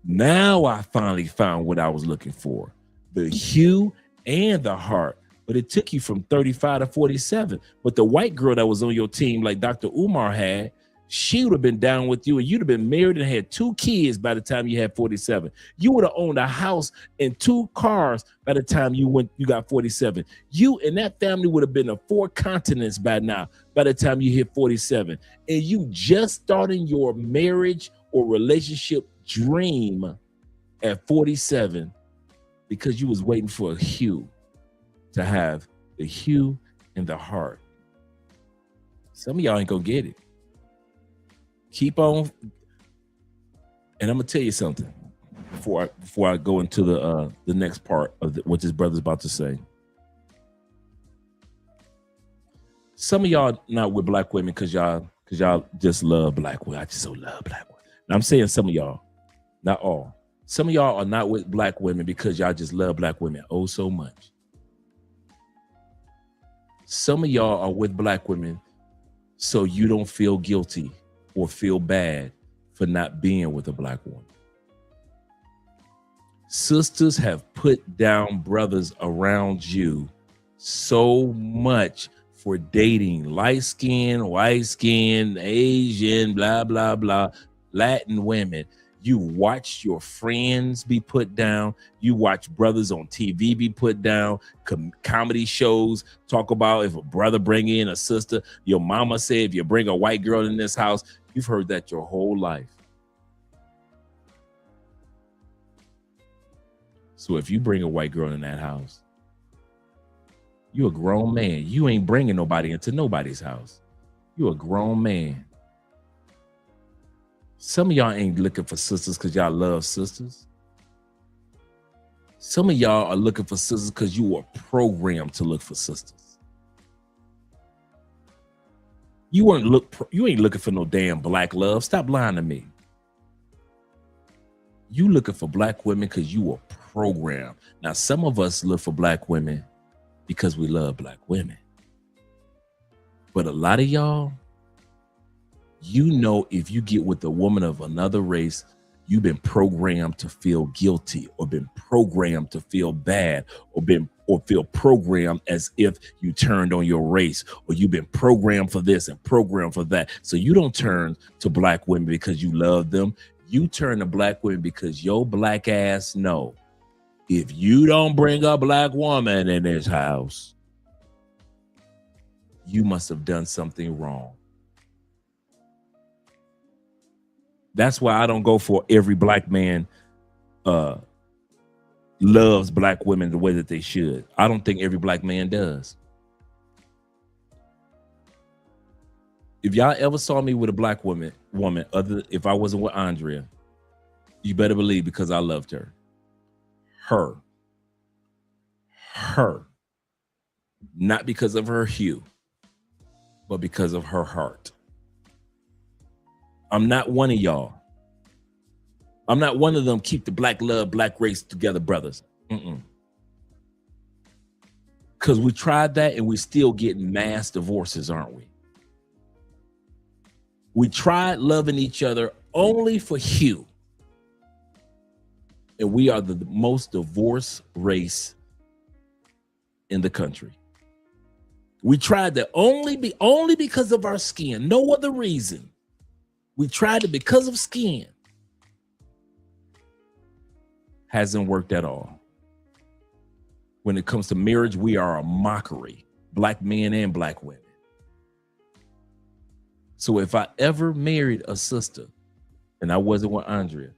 Now I finally found what I was looking for. The hue and the heart. But it took you from 35 to 47. But the white girl that was on your team, like Dr. Umar had, she would have been down with you and you'd have been married and had 2 kids by the time you had 47. You would have owned a house and 2 cars by the time you got 47. You and that family would have been to 4 continents by now, by the time you hit 47. And you just starting your marriage or relationship dream at 47 because you was waiting for a hue to have the hue and the heart. Some of y'all ain't gonna get it. Keep on, and I'm gonna tell you something before I go into the next part of what this brother's about to say. Some of y'all not with black women because y'all just love black women. I just so love black women. Now, I'm saying some of y'all, not all. Some of y'all are not with black women because y'all just love black women oh so much. Some of y'all are with black women so you don't feel guilty or feel bad for not being with a black woman. Sisters have put down brothers around you so much for dating light skin, white skin, Asian, blah, blah, blah, Latin women. You watch your friends be put down. You watch brothers on TV be put down. Comedy shows talk about if a brother bring in a sister. Your mama said if you bring a white girl in this house, you've heard that your whole life. So if you bring a white girl in that house, you're a grown man. You ain't bringing nobody into nobody's house. You're a grown man. Some of y'all ain't looking for sisters because y'all love sisters. Some of y'all are looking for sisters because you were programmed to look for sisters. You ain't looking for no damn black love. Stop lying to me. You looking for black women because you were programmed. Now, some of us look for black women because we love black women. But a lot of y'all, if you get with a woman of another race, you've been programmed to feel guilty, or been programmed to feel bad, or feel programmed as if you turned on your race, or you've been programmed for this and programmed for that. So you don't turn to black women because you love them. You turn to black women because your black ass know if you don't bring a black woman in this house, you must have done something wrong. That's why I don't go for every black man loves black women the way that they should. I don't think every black man does. If y'all ever saw me with a black woman, if I wasn't with Andrea, you better believe because I loved her. Her. Not because of her hue, but because of her heart. I'm not one of y'all. I'm not one of them keep the black love, black race together brothers. Because we tried that and we still getting mass divorces, aren't we? We tried loving each other only for hue. And we are the most divorced race in the country. We tried that only because of our skin, no other reason. We tried it because of skin. Hasn't worked at all. When it comes to marriage, we are a mockery, black men and black women. So if I ever married a sister and I wasn't with Andrea,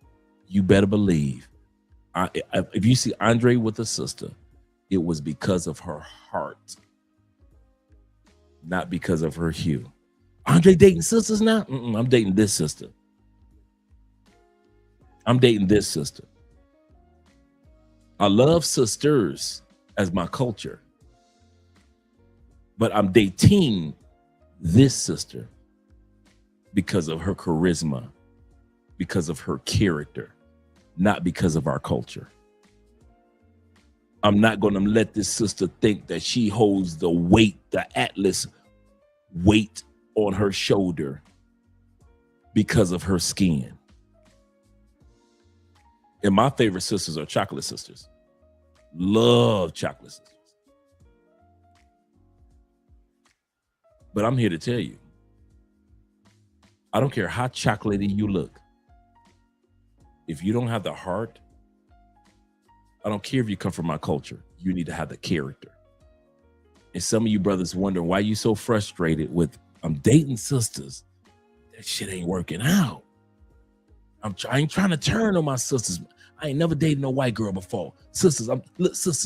you better believe, if you see Andre with a sister, it was because of her heart, not because of her hue. Andre dating sisters now? I'm dating this sister. I'm dating this sister. I love sisters as my culture, but I'm dating this sister because of her charisma, because of her character, not because of our culture. I'm not going to let this sister think that she holds the weight, the Atlas weight on her shoulder because of her skin. And my favorite sisters are chocolate sisters. Love chocolate sisters. But I'm here to tell you, I don't care how chocolatey you look. If you don't have the heart, I don't care if you come from my culture. You need to have the character. And some of you brothers wonder why you so frustrated with, I'm dating sisters. That shit ain't working out. I ain't trying to turn on my sisters. I ain't never dated no white girl before. Sisters,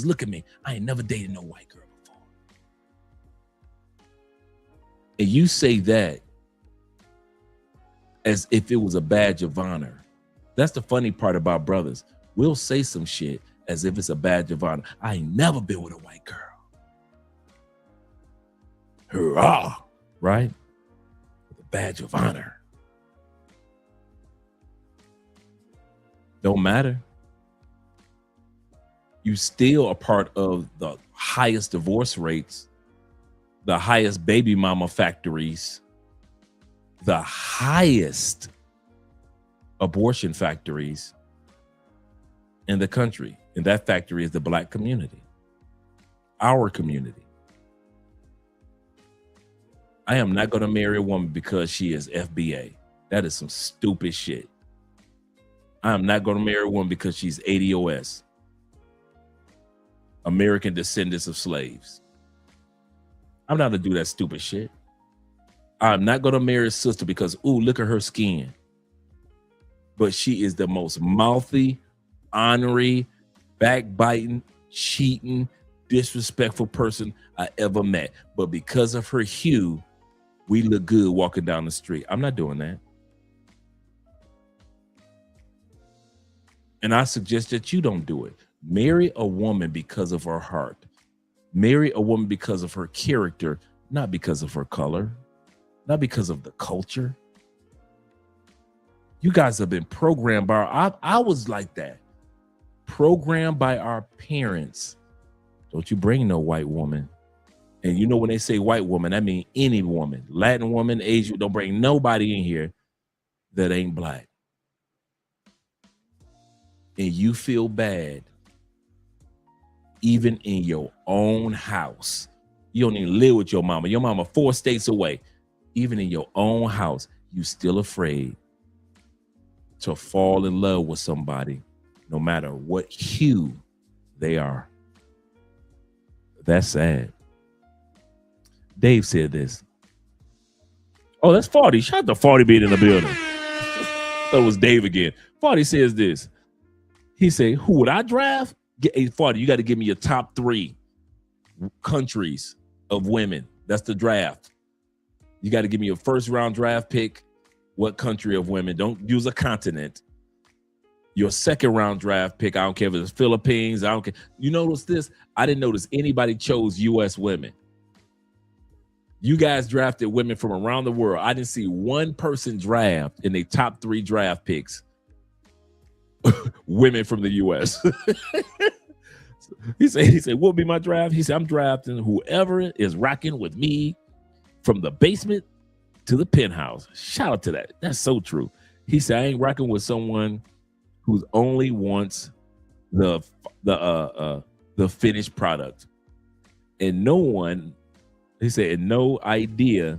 look at me. I ain't never dated no white girl before. And you say that as if it was a badge of honor. That's the funny part about brothers. We'll say some shit as if it's a badge of honor. I ain't never been with a white girl. Hurrah, right? With a badge of honor. Don't matter. You still are part of the highest divorce rates, the highest baby mama factories, the highest abortion factories in the country. And that factory is the black community, our community. I am not going to marry a woman because she is FBA. That is some stupid shit. I am not going to marry a woman because she's ADOS, American descendants of slaves. I'm not going to do that stupid shit. I'm not going to marry a sister because, ooh, look at her skin. But she is the most mouthy, ornery, backbiting, cheating, disrespectful person I ever met. But because of her hue, we look good walking down the street. I'm not doing that. And I suggest that you don't do it. Marry a woman because of her heart. Marry a woman because of her character, not because of her color, not because of the culture. You guys have been programmed by I was like that. Programmed by our parents. Don't you bring no white woman. And you know when they say white woman, that means any woman. Latin woman, Asian, don't bring nobody in here that ain't black. And you feel bad even in your own house. You don't even live with your mama. Your mama 4 states away. Even in your own house, you still afraid to fall in love with somebody, no matter what hue they are. That's sad. Dave said this. Oh, that's 40. Shout out to 40 being in the building. That was Dave again. 40 says this. He said, who would I draft? Hey, 40, you got to give me your top 3 countries of women. That's the draft. You got to give me your first round draft pick. What country of women? Don't use a continent. Your second round draft pick. I don't care if it's Philippines. I don't care. You notice this? I didn't notice anybody chose U.S. women. You guys drafted women from around the world. I didn't see one person draft in the top 3 draft picks women from the U.S. He said, what would be my draft? He said, I'm drafting whoever is rocking with me from the basement to the penthouse. Shout out to that. That's so true. He said, I ain't rocking with someone who only wants the finished product. And no one, he said, and no idea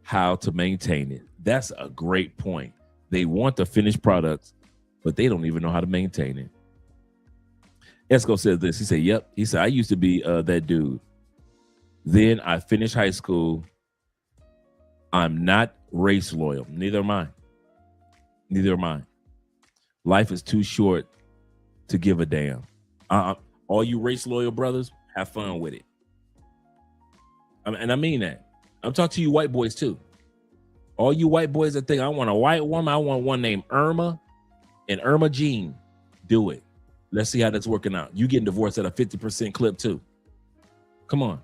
how to maintain it. That's a great point. They want the finished product, but they don't even know how to maintain it. Esco says this. He said, yep. He said, I used to be that dude. Then I finished high school. I'm not race loyal. Neither am I. Neither am I. Life is too short to give a damn. All you race loyal brothers, have fun with it. And I mean that. I'm talking to you white boys too. All you white boys that think I want a white woman, I want one named Irma and Irma Jean. Do it. Let's see how that's working out. You getting divorced at a 50% clip too. Come on.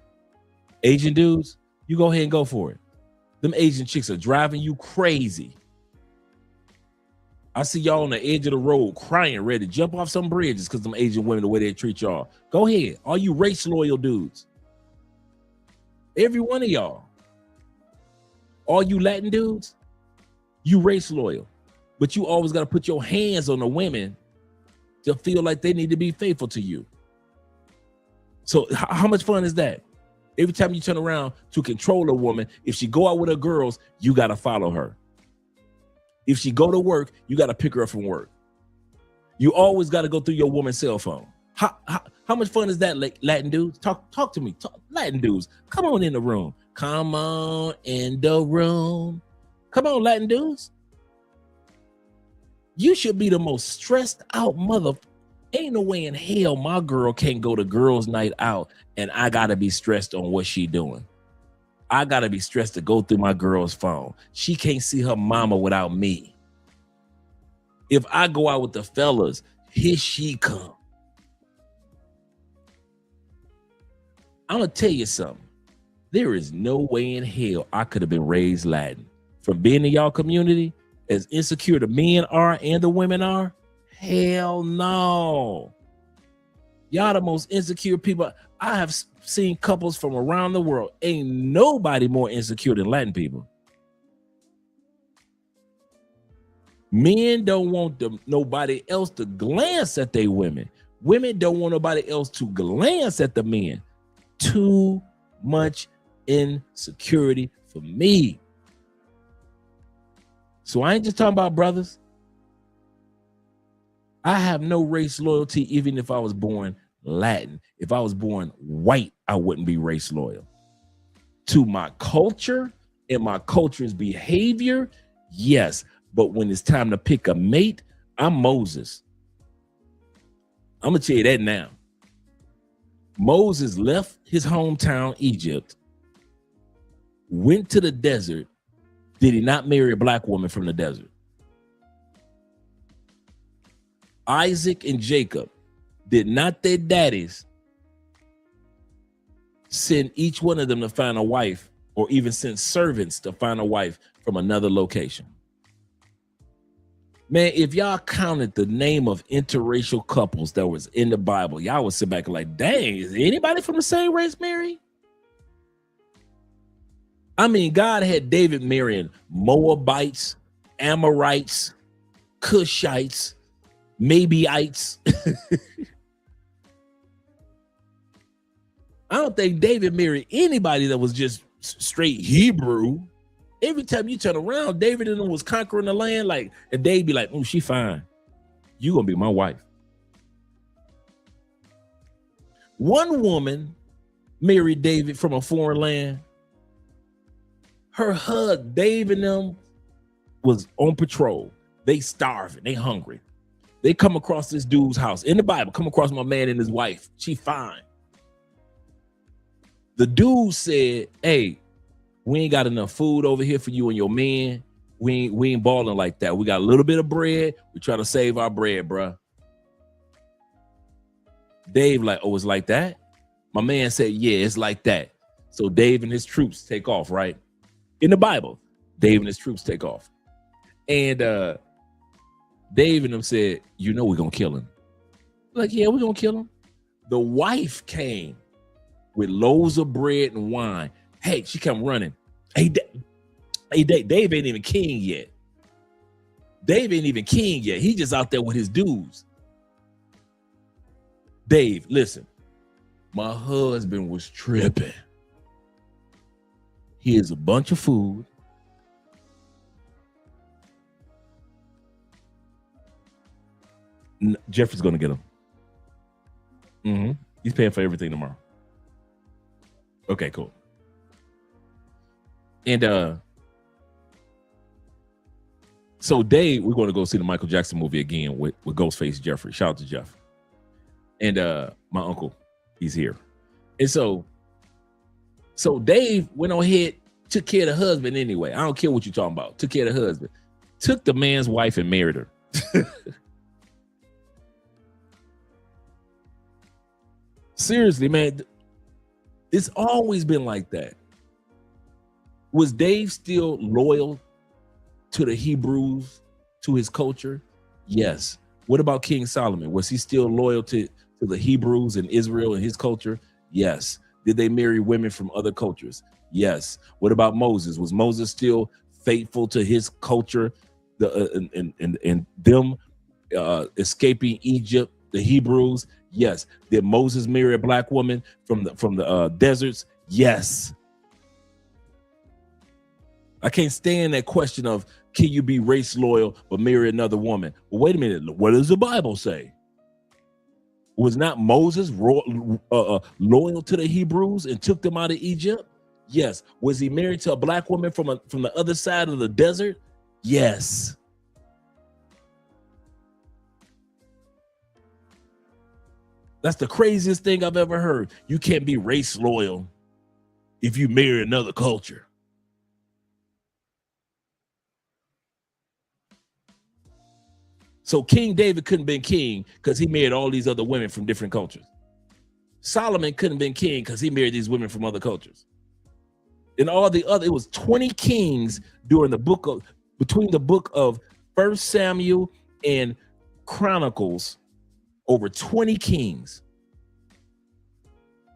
Asian dudes, you go ahead and go for it. Them Asian chicks are driving you crazy. I see y'all on the edge of the road crying, ready to jump off some bridges because them Asian women, the way they treat y'all. Go ahead. All you race loyal dudes. Every one of y'all. All you Latin dudes, you race loyal. But you always got to put your hands on the women to feel like they need to be faithful to you. So how much fun is that? Every time you turn around to control a woman, if she go out with her girls, you got to follow her. If she go to work, you got to pick her up from work. You always got to go through your woman's cell phone. How much fun is that, Latin dudes? Talk to me. Latin dudes, come on in the room. Come on in the room. Come on, Latin dudes. You should be the most stressed out mother. Ain't no way in hell my girl can't go to girls' night out and I got to be stressed on what she doing. I got to be stressed to go through my girl's phone. She can't see her mama without me. If I go out with the fellas, here she come. I'm going to tell you something. There is no way in hell I could have been raised Latin. From being in y'all community, as insecure the men are and the women are, hell no. Y'all the most insecure people. I have seen couples from around the world. Ain't nobody more insecure than Latin people. Men don't want nobody else to glance at their women. Women don't want nobody else to glance at the men. Too much insecurity for me. So I ain't just talking about brothers. I have no race loyalty, even if I was born Latin. If I was born white, I wouldn't be race loyal. To my culture and my culture's behavior, yes. But when it's time to pick a mate, I'm Moses. I'm going to tell you that now. Moses left his hometown, Egypt, went to the desert. Did he not marry a black woman from the desert? Isaac and Jacob did not their daddies send each one of them to find a wife, or even send servants to find a wife from another location? Man, if y'all counted the name of interracial couples that was in the Bible, y'all would sit back and like, dang, is anybody from the same race married? I mean, God had David marrying Moabites, Amorites, Cushites, Maybeites. I don't think David married anybody that was just straight Hebrew. Every time you turn around, David and them was conquering the land, like, and they'd be like, oh, she fine. You gonna be my wife. One woman married David from a foreign land. Her husband, David and them, was on patrol. They starving, they hungry. They come across this dude's house. In the Bible, come across my man and his wife. She fine. The dude said, hey, we ain't got enough food over here for you and your men. We ain't balling like that. We got a little bit of bread. We try to save our bread, bruh. Dave like, oh, it's like that? My man said, yeah, it's like that. So Dave and his troops take off, right? In the Bible, Dave and his troops take off. And Dave and them said, you know we're going to kill him. Like, yeah, we're going to kill him. The wife came with loaves of bread and wine. Hey, she come running. Hey, Dave ain't even king yet. Dave ain't even king yet. He just out there with his dudes. Dave, listen, my husband was tripping. Here's a bunch of food. Jeffrey's gonna get him. He's paying for everything tomorrow. Okay, cool. And so Dave, we're going to go see the Michael Jackson movie again with Ghostface Jeffrey. Shout out to Jeff. And my uncle, he's here. And so Dave went on ahead, took care of the husband anyway. I don't care what you're talking about. Took care of the husband. Took the man's wife and married her. Seriously, man, it's always been like that. Was Dave still loyal to the Hebrews, to his culture? Yes. What about King Solomon? Was he still loyal to the Hebrews and Israel and his culture? Yes. Did they marry women from other cultures? Yes. What about Moses? Was Moses still faithful to his culture, and them escaping Egypt, the Hebrews? Yes. Did Moses marry a black woman from the deserts? Yes. I can't stand that question of, can you be race loyal but marry another woman? Well, wait a minute. What does the Bible say? Was not Moses loyal to the Hebrews and took them out of Egypt? Yes. Was he married to a black woman from the other side of the desert? Yes. That's the craziest thing I've ever heard. You can't be race loyal if you marry another culture. So King David couldn't have been king because he married all these other women from different cultures. Solomon couldn't have been king because he married these women from other cultures. And all the other, it was 20 kings during between the book of 1 Samuel and Chronicles, over 20 kings.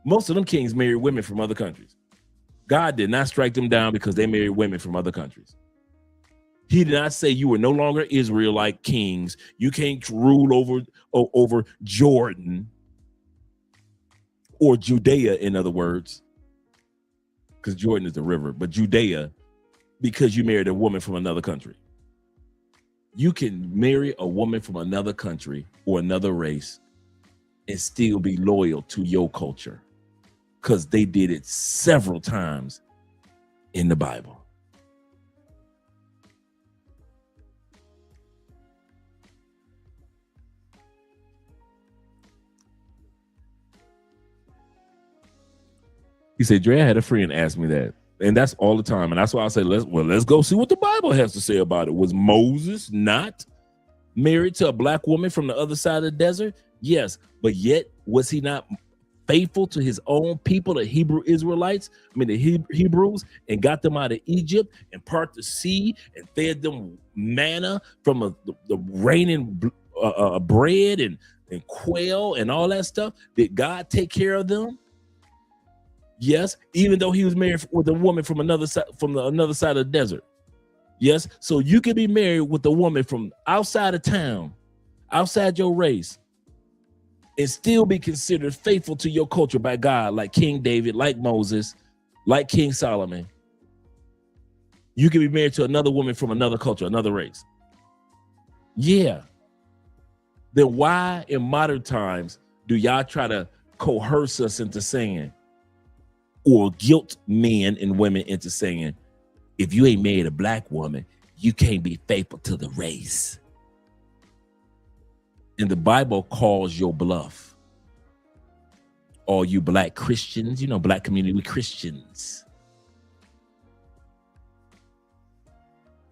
Most of them kings married women from other countries. God did not strike them down because they married women from other countries. He did not say you were no longer Israelite kings. You can't rule over Jordan or Judea, in other words, because Jordan is the river, but Judea, because you married a woman from another country. You can marry a woman from another country or another race and still be loyal to your culture, because they did it several times in the Bible. He said, Dre, I had a friend ask me that. And that's all the time. And that's why I say, let's go see what the Bible has to say about it. Was Moses not married to a black woman from the other side of the desert? Yes, but yet was he not faithful to his own people, the Hebrew Israelites? I mean, the Hebrews, and got them out of Egypt and part the sea and fed them manna from the raining bread and quail and all that stuff. Did God take care of them? Yes, even though he was married with a woman from another side, another side of the desert. Yes, so you can be married with a woman from outside of town, outside your race, and still be considered faithful to your culture by God, like King David, like Moses, like King Solomon. You can be married to another woman from another culture, another race. Yeah. Then why in modern times do y'all try to coerce us into saying, or guilt men and women into saying, if you ain't married a black woman, you can't be faithful to the race? And the Bible calls your bluff. All you black Christians, you know, black community Christians.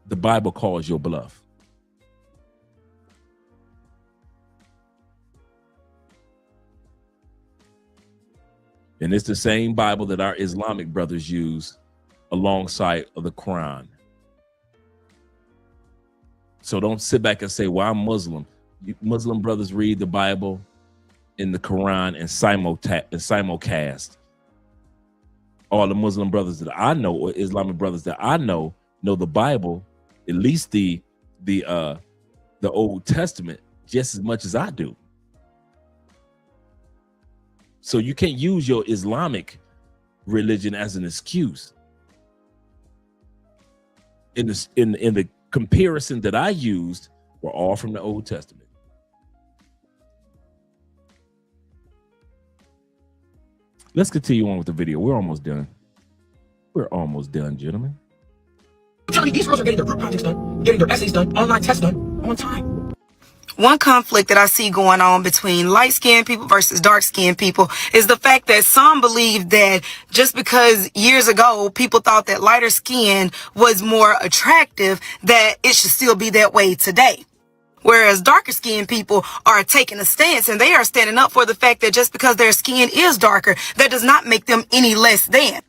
The Bible calls your bluff. And it's the same Bible that our Islamic brothers use alongside of the Quran. So don't sit back and say, well, I'm Muslim. Muslim brothers read the Bible in the Quran and simulcast. All the Muslim brothers that I know, or Islamic brothers that I know the Bible, at least the Old Testament, just as much as I do. So you can't use your Islamic religion as an excuse. In the comparison that I used, were all from the Old Testament. Let's continue on with the video. We're almost done. We're almost done, gentlemen. I'm telling you, these girls are getting their group projects done, getting their essays done, online tests done on time. One conflict that I see going on between light-skinned people versus dark-skinned people is the fact that some believe that just because years ago people thought that lighter skin was more attractive, that it should still be that way today. Whereas darker skinned people are taking a stance, and they are standing up for the fact that just because their skin is darker, that does not make them any less than.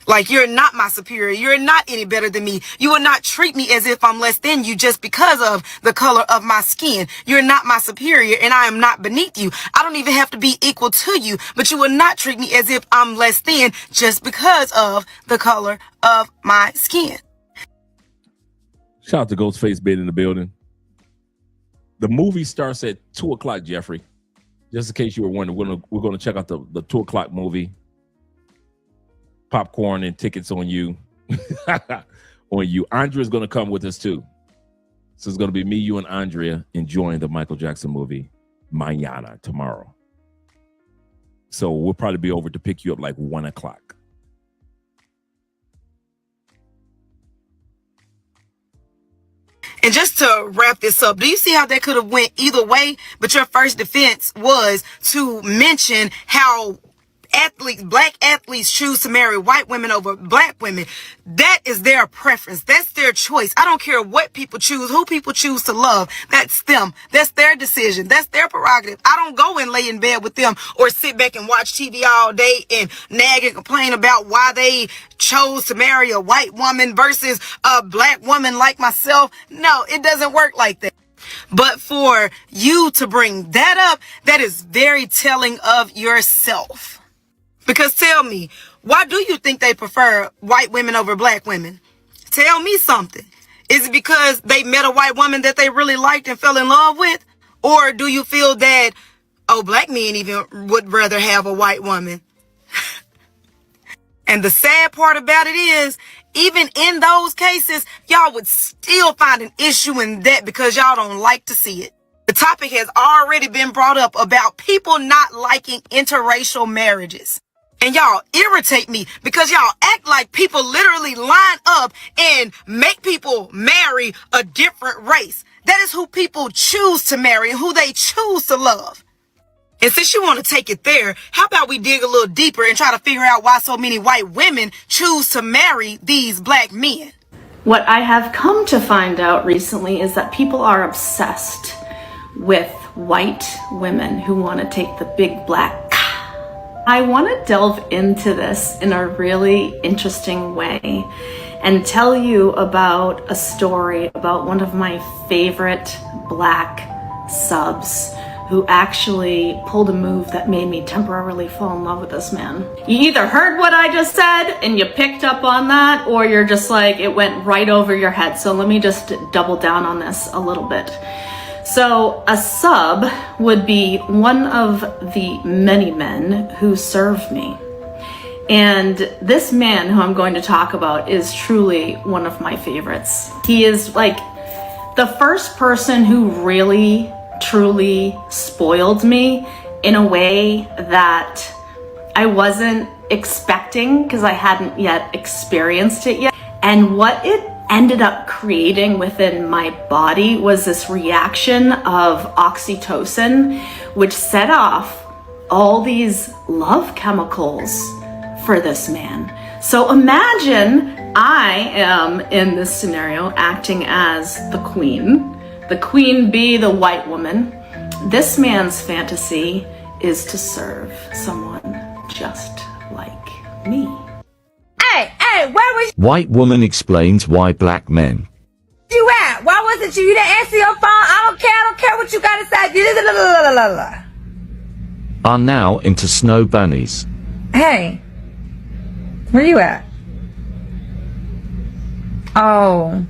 Like, you're not my superior. You're not any better than me. You will not treat me as if I'm less than you just because of the color of my skin. You're not my superior, and I am not beneath you. I don't even have to be equal to you, but you will not treat me as if I'm less than just because of the color of my skin. Shout out to Ghostface being in the building. The movie starts at 2 o'clock, Jeffrey. Just in case you were wondering, we're going to check out the 2 o'clock movie. Popcorn and tickets on you. On you. Andrea's going to come with us too. So it's going to be me, you, and Andrea enjoying the Michael Jackson movie mañana, tomorrow. So we'll probably be over to pick you up like 1 o'clock. And just to wrap this up, do you see how that could have went either way? But your first defense was to mention how black athletes choose to marry white women over black women. That is their preference. That's their choice. I don't care what people choose, who people choose to love. That's them. That's their decision. That's their prerogative. I don't go and lay in bed with them or sit back and watch TV all day and nag and complain about why they chose to marry a white woman versus a black woman like myself. No, it doesn't work like that. But for you to bring that up, that is very telling of yourself. Because tell me, why do you think they prefer white women over black women? Tell me something. Is it because they met a white woman that they really liked and fell in love with? Or do you feel that, oh, black men even would rather have a white woman? And the sad part about it is, even in those cases, y'all would still find an issue in that because y'all don't like to see it. The topic has already been brought up about people not liking interracial marriages. And y'all irritate me because y'all act like people literally line up and make people marry a different race. That is who people choose to marry and who they choose to love. And since you want to take it there, how about we dig a little deeper and try to figure out why so many white women choose to marry these black men? What I have come to find out recently is that people are obsessed with white women who want to take the big black. I want to delve into this in a really interesting way and tell you about a story about one of my favorite black subs who actually pulled a move that made me temporarily fall in love with this man. You either heard what I just said and you picked up on that, or you're just like, it went right over your head. So let me just double down on this a little bit. So a sub would be one of the many men who served me. And this man who I'm going to talk about is truly one of my favorites. He is like the first person who really, truly spoiled me in a way that I wasn't expecting because I hadn't yet experienced it yet. And what it ended up creating within my body was this reaction of oxytocin, which set off all these love chemicals for this man. So imagine I am in this scenario acting as the queen be the white woman. This man's fantasy is to serve someone just like me. Hey, where was White woman explains why black men. you at? Why wasn't you? You didn't answer your phone. I don't care what you gotta say. Are now into snow bunnies. Hey, where you at? Oh,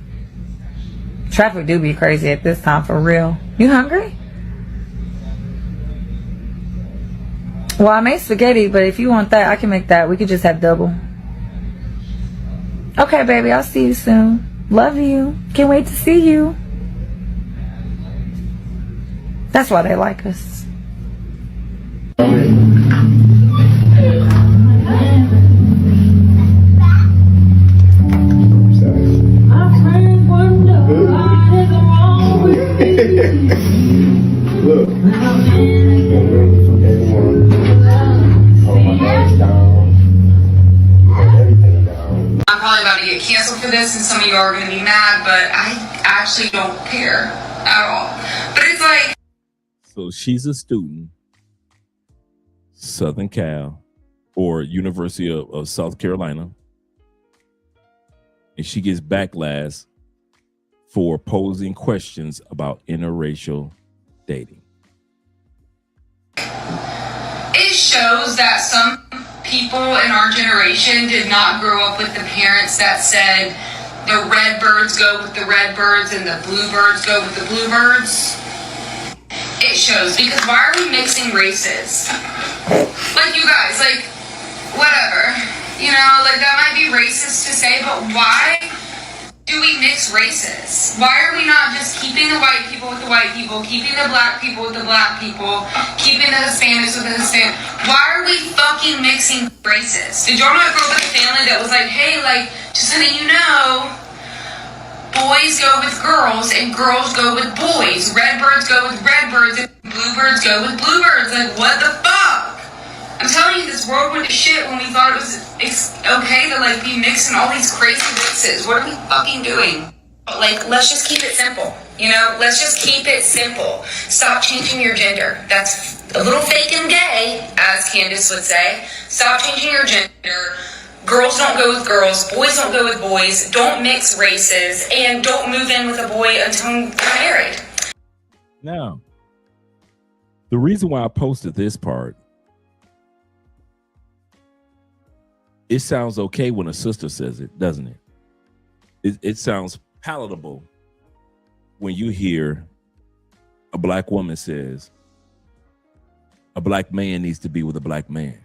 traffic do be crazy at this time for real. You hungry? Well, I made spaghetti, but if you want that, I can make that. We could just have double. Okay, baby, I'll see you soon. Love you. Can't wait to see you. That's why they like us. Look. I'm probably about to get canceled for this, and some of you are going to be mad, but I actually don't care at all. But it's like... So she's a student, Southern Cal, or University of South Carolina, and she gets backlash for posing questions about interracial dating. It shows that some people in our generation did not grow up with the parents that said the red birds go with the red birds and the bluebirds go with the bluebirds. It shows, because why are we mixing races? Like, you guys, like, whatever. You know, like, that might be racist to say, but why do we mix races? Why are we not just keeping the white people with the white people, keeping the black people with the black people, keeping the Hispanics with the Hispanics? Why are we fucking mixing races? Did y'all not grow up with a family that was like, hey, like, just so that you know, boys go with girls and girls go with boys. Red birds go with red birds and bluebirds go with bluebirds. Like, what the fuck? I'm telling you, this world went to shit when we thought it was okay to, like, be mixing all these crazy races. What are we fucking doing? Like, let's just keep it simple. You know, let's just keep it simple. Stop changing your gender. That's a little fake and gay, as Candace would say. Stop changing your gender. Girls don't go with girls. Boys don't go with boys. Don't mix races. And don't move in with a boy until you're married. Now, the reason why I posted this part, it sounds okay when a sister says it, doesn't it? It sounds palatable when you hear a black woman says a black man needs to be with a black man.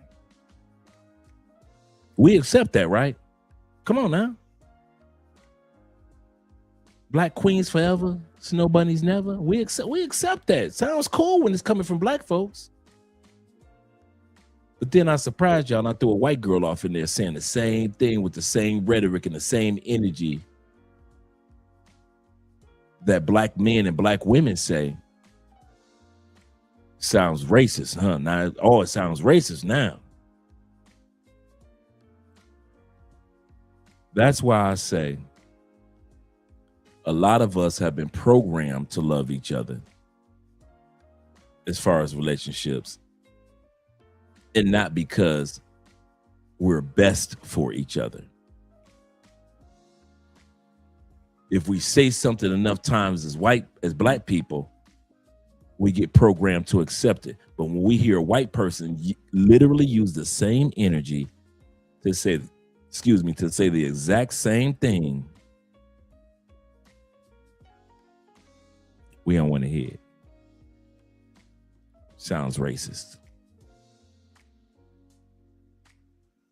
We accept that, right? Come on now. Black queens forever, snow bunnies never. We accept that. Sounds cool when it's coming from black folks. But then I surprised y'all and I threw a white girl off in there saying the same thing with the same rhetoric and the same energy that black men and black women say. Sounds racist, huh? Now, it sounds racist now. That's why I say a lot of us have been programmed to love each other. as far as relationships, and not because we're best for each other. If we say something enough times as black people, we get programmed to accept it. But when we hear a white person literally use the same energy to say the exact same thing, we don't want to hear it. Sounds racist.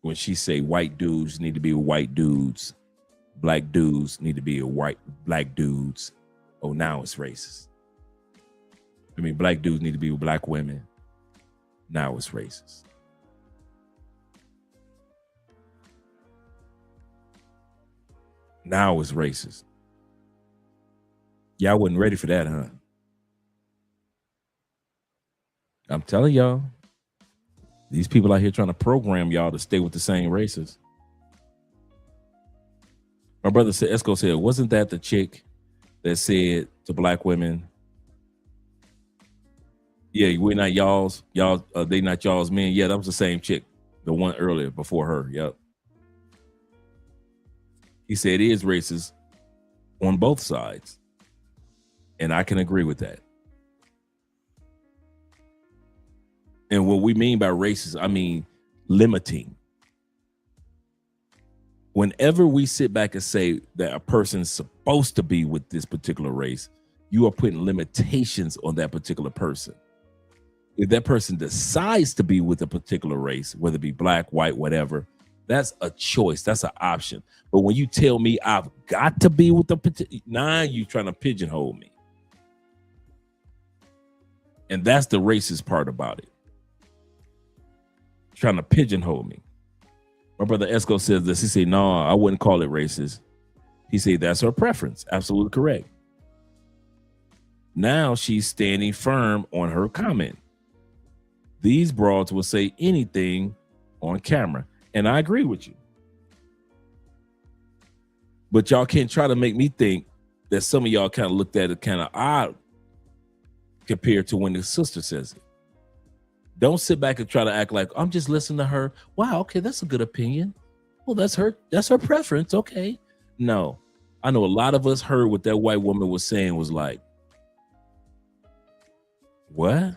When she say white dudes need to be with white dudes, black dudes need to be with black dudes, oh, now it's racist. I mean, black dudes need to be with black women, now it's racist. Now it's racist. Y'all wasn't ready for that, huh? I'm telling y'all, these people out here trying to program y'all to stay with the same races. My brother said, Esco said, wasn't that the chick that said to black women, yeah, we're not y'all's, they not y'all's men? Yeah, that was the same chick, the one earlier before her. Yep. He said it is racist on both sides. And I can agree with that. And what we mean by racist, I mean limiting. Whenever we sit back and say that a person's supposed to be with this particular race, you are putting limitations on that particular person. If that person decides to be with a particular race, whether it be black, white, whatever, that's a choice. That's an option. But when you tell me I've got to be with a particular, now you're trying to pigeonhole me. And that's the racist part about it. Trying to pigeonhole me. My brother Esco says this. He said, no, I wouldn't call it racist. He said, that's her preference. Absolutely correct. Now she's standing firm on her comment. These broads will say anything on camera. And I agree with you. But y'all can't try to make me think that some of y'all kind of looked at it kind of odd compared to when the sister says it. Don't sit back and try to act like I'm just listening to her. Wow, okay, that's a good opinion. Well, that's her preference. Okay. No, I know a lot of us heard what that white woman was saying was like, what?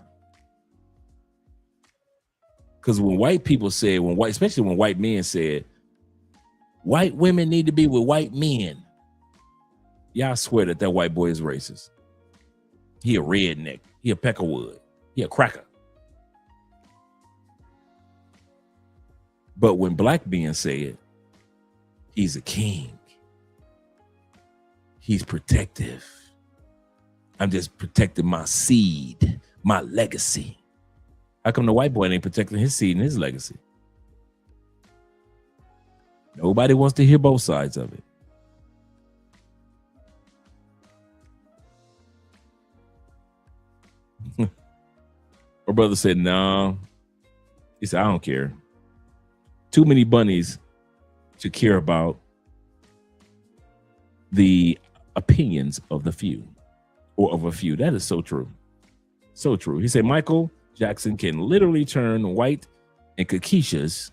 Because when white people said, especially when white men said, white women need to be with white men. Yeah, I swear that white boy is racist. He a redneck. He a peckerwood. He a cracker. But when black men say it, he's a king. He's protective. I'm just protecting my seed, my legacy. How come the white boy ain't protecting his seed and his legacy? Nobody wants to hear both sides of it. My brother said, no. He said, I don't care. Too many bunnies to care about the opinions of the few or of a few. That is so true. So true. He said, Michael Jackson can literally turn white, and Kakisha's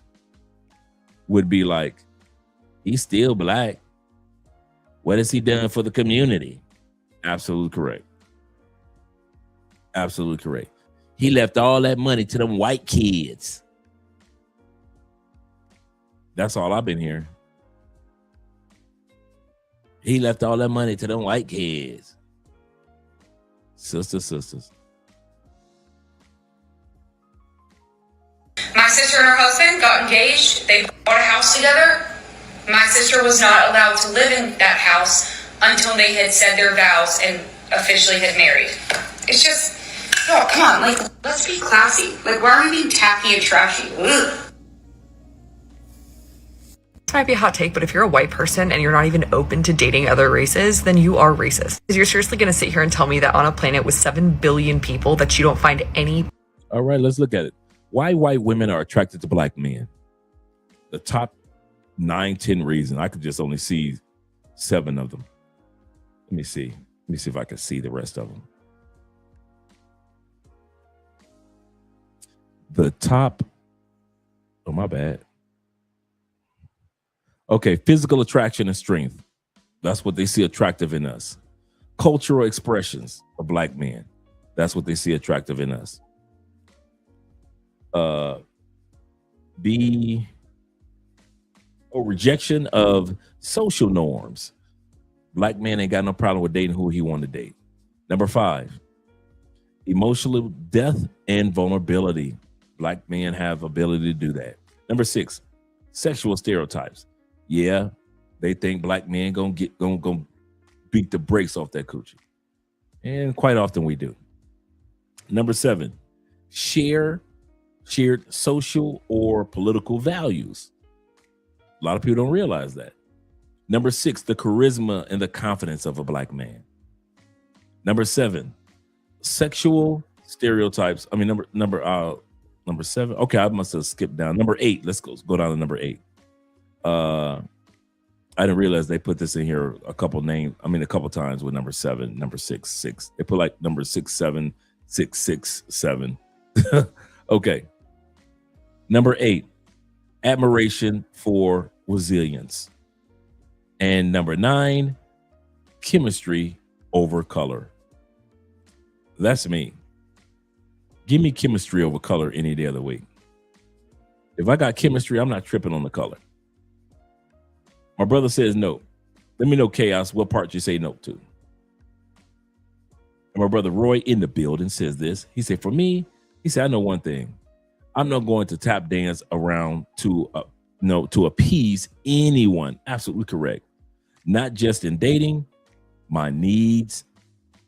would be like, he's still black. What has he done for the community? Absolutely correct. Absolutely correct. He left all that money to them white kids. That's all I've been hearing. He left all that money to them white kids. Sisters. My sister and her husband got engaged. They bought a house together. My sister was not allowed to live in that house until they had said their vows and officially had married. It's just, oh, come on, like, let's be classy. Like, why are we being tacky and trashy? Ugh. This might be a hot take, but if you're a white person and you're not even open to dating other races, then you are racist. Because you're seriously going to sit here and tell me that on a planet with 7 billion people that you don't find any... All right, let's look at it. Why white women are attracted to black men. The top 9-10 reasons. I could just only see 7 of them. Let me see if I can see the rest of them. The top. Oh, my bad. Okay, physical attraction and strength. That's what they see attractive in us. Cultural expressions of black men. That's what they see attractive in us. Rejection of social norms. Black man ain't got no problem with dating who he want to date. Number 5, emotional depth and vulnerability. Black men have ability to do that. Number 6, sexual stereotypes. Yeah, they think black men gonna beat the brakes off that coochie. And quite often we do. Number 7, shared social or political values. A lot of people don't realize that. Number 6, the charisma and the confidence of a black man. Number 7, sexual stereotypes. I mean, number 7. Okay, I must have skipped down. Number 8. Let's go down to number 8. I didn't realize they put this in here a couple times with number 7, number 6. They put like number 6, 7, 6, 6, 7. Okay. Number 8, admiration for resilience. And number 9, chemistry over color. That's me. Give me chemistry over color any day of the week. If I got chemistry, I'm not tripping on the color. My brother says no. Let me know, Chaos, what part you say no to. And my brother Roy in the building says this. He said, for me, he said, I know one thing. I'm not going to tap dance around to appease anyone. Absolutely correct. Not just in dating. My needs,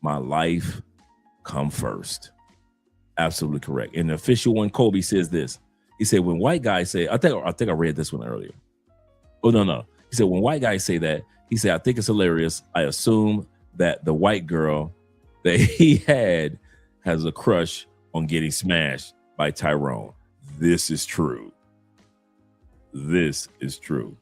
my life come first. Absolutely correct. And the official one, Kobe, says this. He said, when white guys say, I think I read this one earlier. Oh, no. He said, when white guys say that, he said, I think it's hilarious. I assume that the white girl that he had has a crush on getting smashed by Tyrone. This is true. This is true.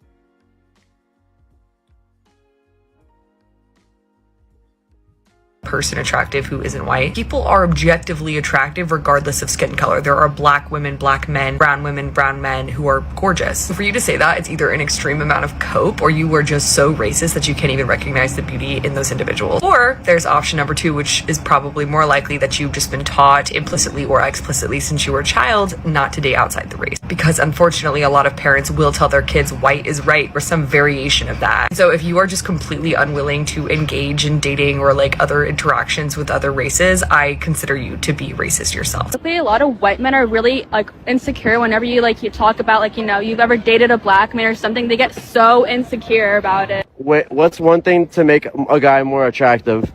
Person attractive who isn't white. People are objectively attractive regardless of skin color. There are black women, black men, brown women, brown men who are gorgeous. So for you to say that, it's either an extreme amount of cope or you are just so racist that you can't even recognize the beauty in those individuals. Or there's option number 2, which is probably more likely that you've just been taught implicitly or explicitly since you were a child not to date outside the race. Because unfortunately, a lot of parents will tell their kids white is right or some variation of that. So if you are just completely unwilling to engage in dating or like other interactions with other races, I consider you to be racist yourself. A lot of white men are really like insecure whenever you talk about you've ever dated a black man or something. They get so insecure about it. What's one thing to make a guy more attractive?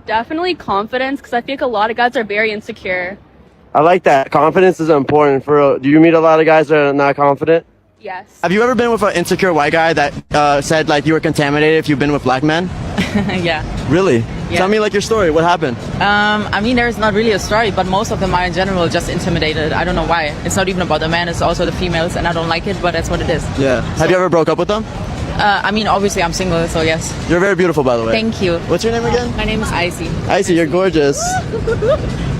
Definitely confidence, because I feel like a lot of guys are very insecure. I like that. Confidence is important. Do you meet a lot of guys that are not confident? Yes. Have you ever been with an insecure white guy that said like you were contaminated if you've been with black men? Yeah. Really? Yeah. Tell me like your story. What happened? I mean, there's not really a story, but most of them are in general just intimidated. I don't know why. It's not even about the men, it's also the females, and I don't like it, but that's what it is. Yeah. Have you ever broke up with them? I mean, obviously I'm single, so yes. You're very beautiful, by the way. Thank you. What's your name again? My name is Icy. Icy, you're gorgeous.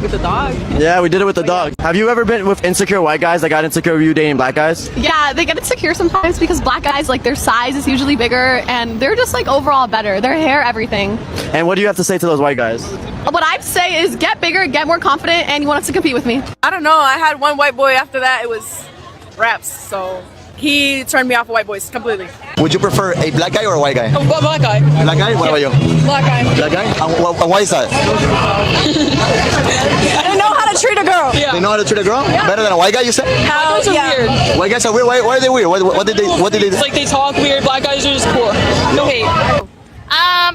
With the dog. Yeah, we did it with the dog. Have you ever been with insecure white guys that got insecure with you dating black guys? Yeah, they get insecure sometimes because black guys, like, their size is usually bigger and they're just like overall better. Their hair, everything. And what do you have to say to those white guys? What I'd say is get bigger, get more confident, and he wants to compete with me. I don't know. I had one white boy. After that, it was raps. So he turned me off of white boys completely. Would you prefer a black guy or a white guy? Black guy. Black guy? What about you? Black guy. Black guy? And why is that? I know how to treat a girl. They know how to treat a girl? Yeah. Better than a white guy, you said? How? White guys are weird. White guys are weird? Why are they weird? What did they do? It's like they talk weird. Black guys are just cool. No hate.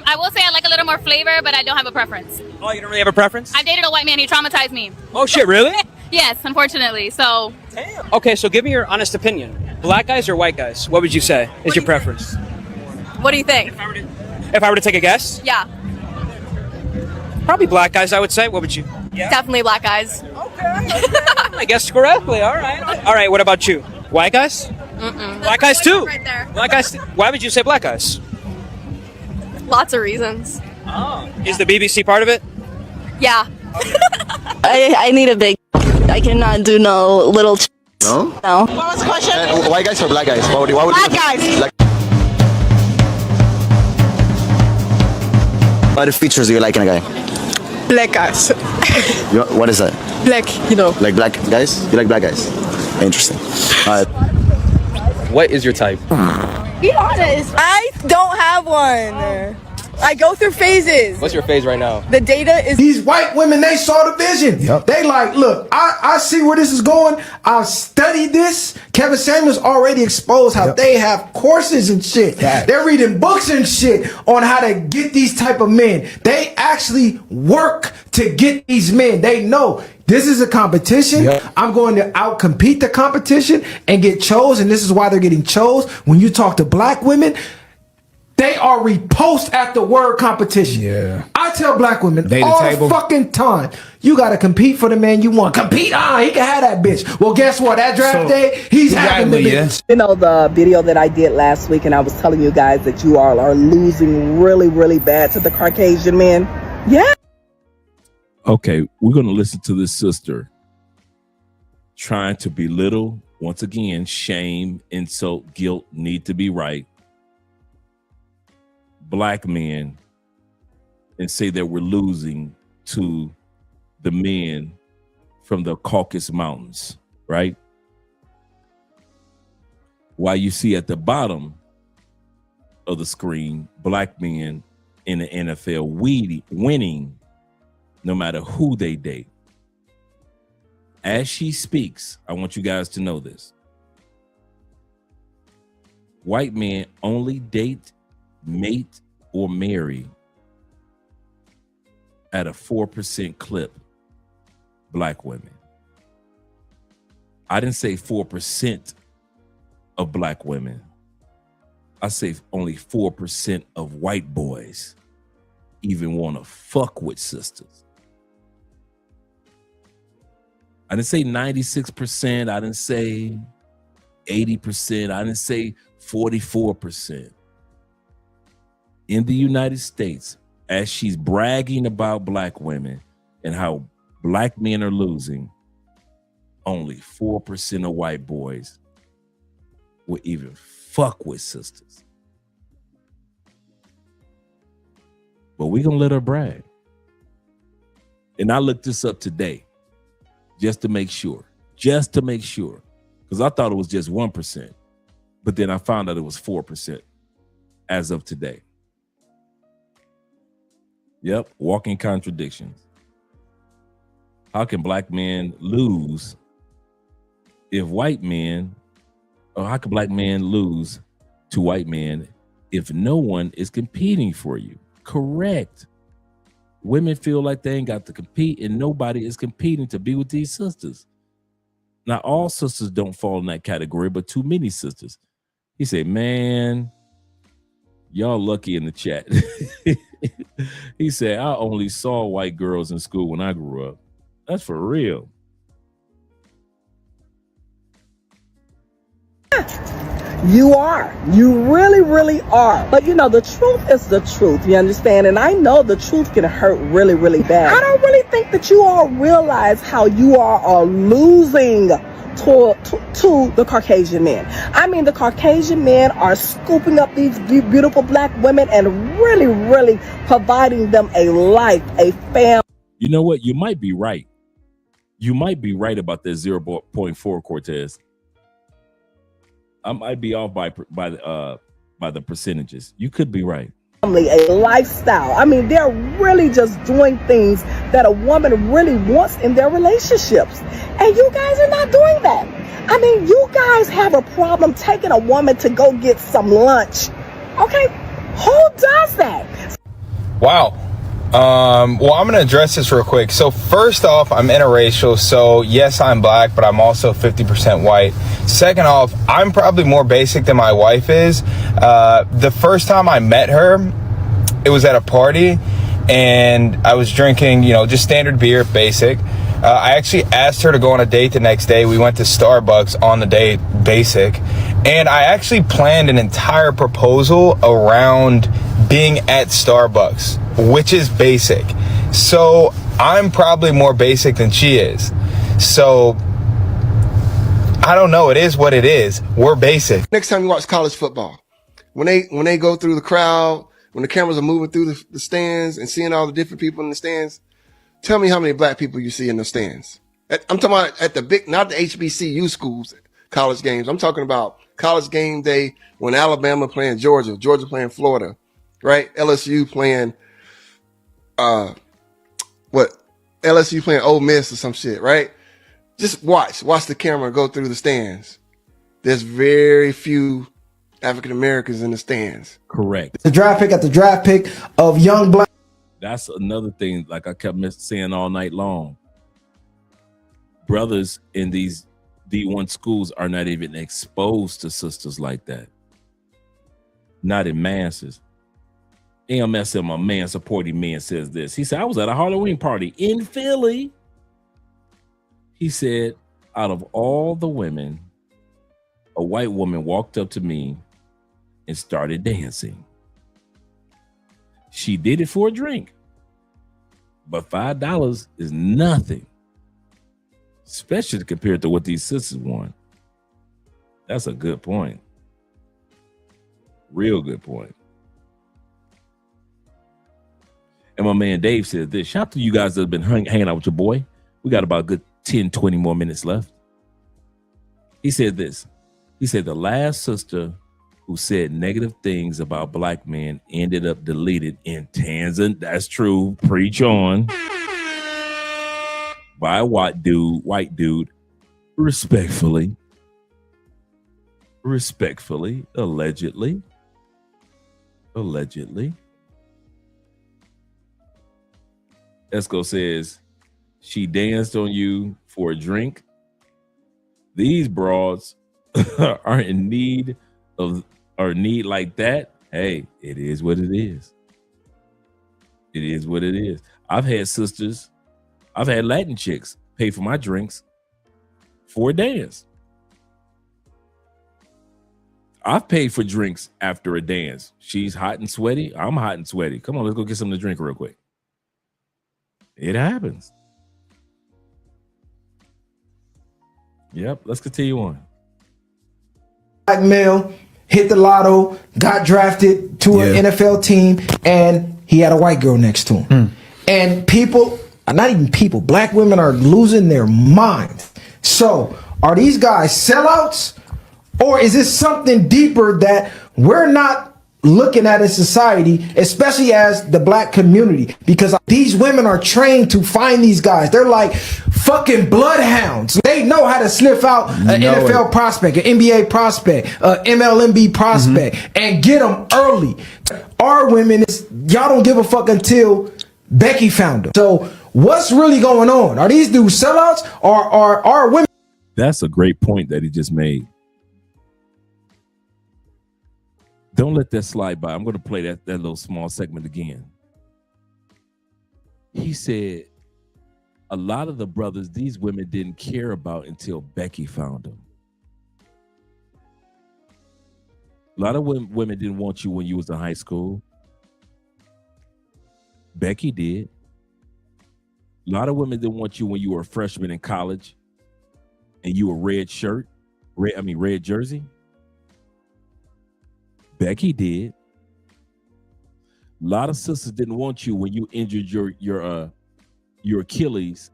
I will say I like a little more flavor, but I don't have a preference. Oh, you don't really have a preference? I dated a white man. He traumatized me. Oh, shit, really? Yes, unfortunately. So. Damn. Okay, so give me your honest opinion. Black guys or white guys? What would you say is your preference? What do you think? If I were to take a guess? Yeah. Probably black guys, I would say. What would you? Yeah. Definitely black guys. I guessed correctly. All right. All right, what about you? White guys? Mm-mm. Black guys too? Right there. Black guys. Why would you say black guys? Lots of reasons. Oh. Is the BBC part of it? Yeah. I need a big. I cannot do no little. No? No. What was the question? White guys or black guys? What would Black guys. What features do you like in a guy? Black guys. What is that? Black, you know. Like black guys? You like black guys? Interesting. All right. What is your type? Be honest. I don't have one. I go through phases. What's your phase right now? The data is. These white women, they saw the vision. They like, look, I see where this is going. I've studied this. Kevin Samuels already exposed how they have courses and shit. They're reading books and shit on how to get these type of men. They actually work to get these men. They know this is a competition. I'm going to outcompete the competition and get chosen. This is why they're getting chose. When you talk to black women, they are repulsed at the word competition. I tell black women all the fucking time, you got to compete for the man you want. Compete? He can have that bitch. Well, guess what? That draft day, he's having the bitch. You know, the video that I did last week, and I was telling you guys that you all are losing really, really bad to the Caucasian men. Yeah. Okay, we're going to listen to this sister trying to belittle, once again, shame, insult, guilt, need to be right, black men, and say that we're losing to the men from the Caucasus Mountains, right? While you see at the bottom of the screen, black men in the NFL winning no matter who they date. As she speaks, I want you guys to know this. White men only date, mate, or marry at a 4% clip black women. I didn't say 4% of black women. I say only 4% of white boys even want to fuck with sisters. I didn't say 96%. I didn't say 80%. I didn't say 44%. In the United States, as she's bragging about black women and how black men are losing, only 4% of white boys will even fuck with sisters. But we're going to let her brag. And I looked this up today just to make sure, because I thought it was just 1%. But then I found out it was 4% as of today. Yep, walking contradictions. How can black men lose if white men, or how can black men lose to white men if no one is competing for you? Correct. Women feel like they ain't got to compete and nobody is competing to be with these sisters. Now, all sisters don't fall in that category, but too many sisters. He said, man, y'all lucky in the chat. He said, I only saw white girls in school when I grew up. That's for real. You are. You really, really are. But you know, the truth is the truth. You understand? And I know the truth can hurt really, really bad. I don't really think that you all realize how you are losing to the Caucasian men. I mean, the Caucasian men are scooping up these beautiful black women and really, really providing them a life, a family. You know what? You might be right. You might be right about that 0.4, Cortez. I might be off by the percentages. You could be right. A lifestyle. I mean, they're really just doing things that a woman really wants in their relationships. And you guys are not doing that. I mean, you guys have a problem taking a woman to go get some lunch. Okay? Who does that? Wow. Well, I'm going to address this real quick. So first off, I'm interracial. So yes, I'm black, but I'm also 50% white. Second off, I'm probably more basic than my wife is. The first time I met her, it was at a party and I was drinking, just standard beer, basic. I actually asked her to go on a date the next day. We went to Starbucks on the date, basic. And I actually planned an entire proposal around being at Starbucks, which is basic. So I'm probably more basic than she is. So I don't know. It is what it is. We're basic. Next time you watch college football, when they go through the crowd, when the cameras are moving through the stands and seeing all the different people in the stands, tell me how many black people you see in the stands. I'm talking about at the big, not the HBCU schools, college games. I'm talking about college game day when Alabama playing Georgia, Georgia playing Florida, right? LSU playing, LSU playing Ole Miss or some shit, right? Just watch the camera go through the stands. There's very few African Americans in the stands. Correct. The draft pick at the draft pick of young black. That's another thing, like I kept saying all night long. Brothers in these D1 schools are not even exposed to sisters like that. Not in masses. AMS, my man, supporting man, says this. He said, I was at a Halloween party in Philly. He said, out of all the women, a white woman walked up to me and started dancing. She did it for a drink, but $5 is nothing, especially compared to what these sisters want. That's a good point. Real good point. And my man Dave said this. Shout out to you guys that have been hanging out with your boy. We got about a good 10, 20 more minutes left. He said this. He said the last sister who said negative things about black men ended up deleted in Tanzania. That's true. Preach on. By a white dude, respectfully, allegedly. Esco says, she danced on you for a drink. These broads are in need like that. Hey, it is what it is. It is what it is. I've had sisters, I've had Latin chicks pay for my drinks for a dance. I've paid for drinks after a dance. She's hot and sweaty. I'm hot and sweaty. Come on, let's go get something to drink real quick. It happens. Yep, let's continue on. Black male hit the lotto, got drafted to an NFL team, and he had a white girl next to him. And people, not even people, black women are losing their minds. So are these guys sellouts, or is this something deeper that we're not looking at in society, especially as the black community? Because these women are trained to find these guys. They're like fucking bloodhounds. They know how to sniff out an NFL prospect, an NBA prospect, MLMB prospect, and get them early. Our women, y'all don't give a fuck until Becky found them. So what's really going on? Are these dudes sellouts, or are our women? That's a great point that he just made. Don't let that slide by. I'm going to play that little small segment again. He said a lot of the brothers these women didn't care about until Becky found them. A lot of women didn't want you when you was in high school. Becky did. A lot of women didn't want you when you were a freshman in college and you were red jersey. Becky did. A lot of sisters didn't want you when you injured your Achilles,